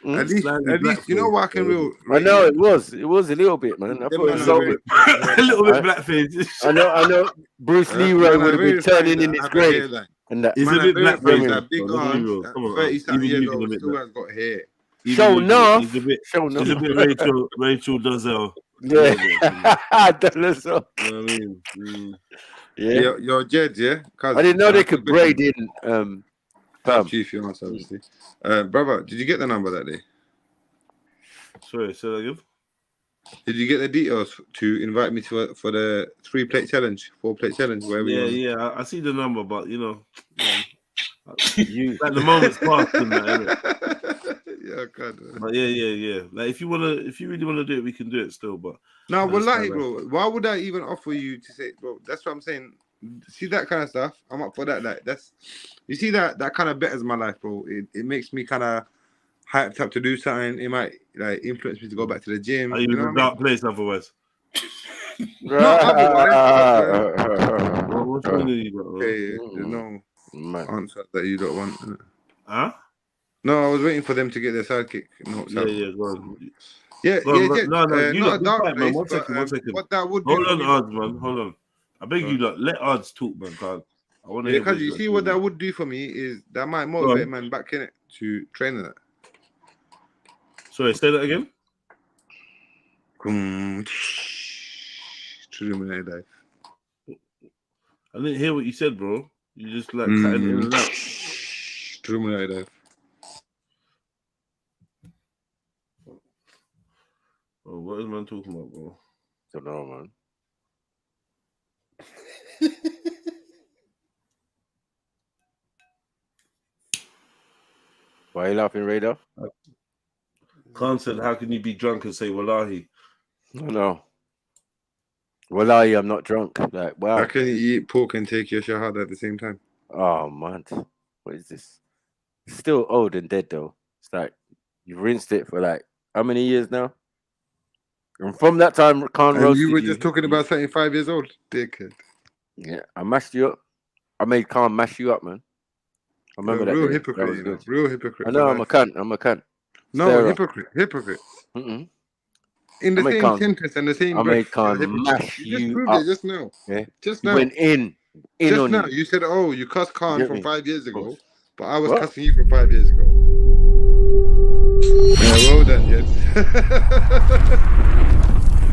At least you know what I can real. I know it was a little bit, man. I thought it was so good. A little bit blackface. I know. Bruce Leroy would have been turning in his grave. And that. It's a bit blackface. That big arms, 30-something years old, still has got hair. Show enough. He's a bit Show Rachel Dozell. Yeah. Dozell. You know what I mean? Yeah. You're Jed, yeah? I didn't know they could braid in Chief, you answer, obviously. Brother, did you get the number that day? Sorry, say that again. Did you get the details to invite me to for the 3-plate challenge, 4-plate challenge? Yeah. I see the number, but you know, like the moment's passed. Yeah, God. But yeah. Like if you really wanna do it, we can do it still. But no, wallahi, bro. Why would I even offer you to say, bro? That's what I'm saying. See that kind of stuff. I'm up for that. Like you see that kind of betters my life, bro. It makes me kind of hyped up to do something. It might like influence me to go back to the gym. Are you in a dark place otherwise? No, otherwise. What's wrong with you? Okay, there's no answer that you don't want. Huh? No, I was waiting for them to get their sidekick. No, Go on. Yeah. No, you not lot, dark man. place, One second. What that would Hold do? on, odds, man. Hold on. I beg you, lot. Let odds talk, man. I want to. Because you see what that would do for me is that might motivate man back in it to train in it. Sorry, say that again. Trilluminati dive. I didn't hear what you said, bro. You just like cutting in and out. Trilluminati dive. Oh, what is man talking about, bro? Don't know, man. Why are you laughing, Radar? Khan said, how can you be drunk and say wallahi? No. Wallahi, I'm not drunk. Like, wow. How can you eat pork and take your shahada at the same time? Oh, man. What is this? It's still old and dead, though. It's like, you've rinsed it for like, how many years now? And from that time, Khan roasted you were just talking about something 5 years old, dickhead. Yeah, I mashed you up. I made Khan mash you up, man. I remember that. Real day. hypocrite, That was you know. good. Real hypocrite. I know, I'm a cunt. No, Stare up. hypocrite. Mm-mm. In the I made same Khan- sentence and the same I breath, made Khan you're a hypocrite. mash You just you proved up. it just now. Yeah. Just You now. went in Just on now. you. You said, oh, you cussed Khan Get from me? 5 years ago, but I was What? cussing you from 5 years ago. Yeah, well done, yes.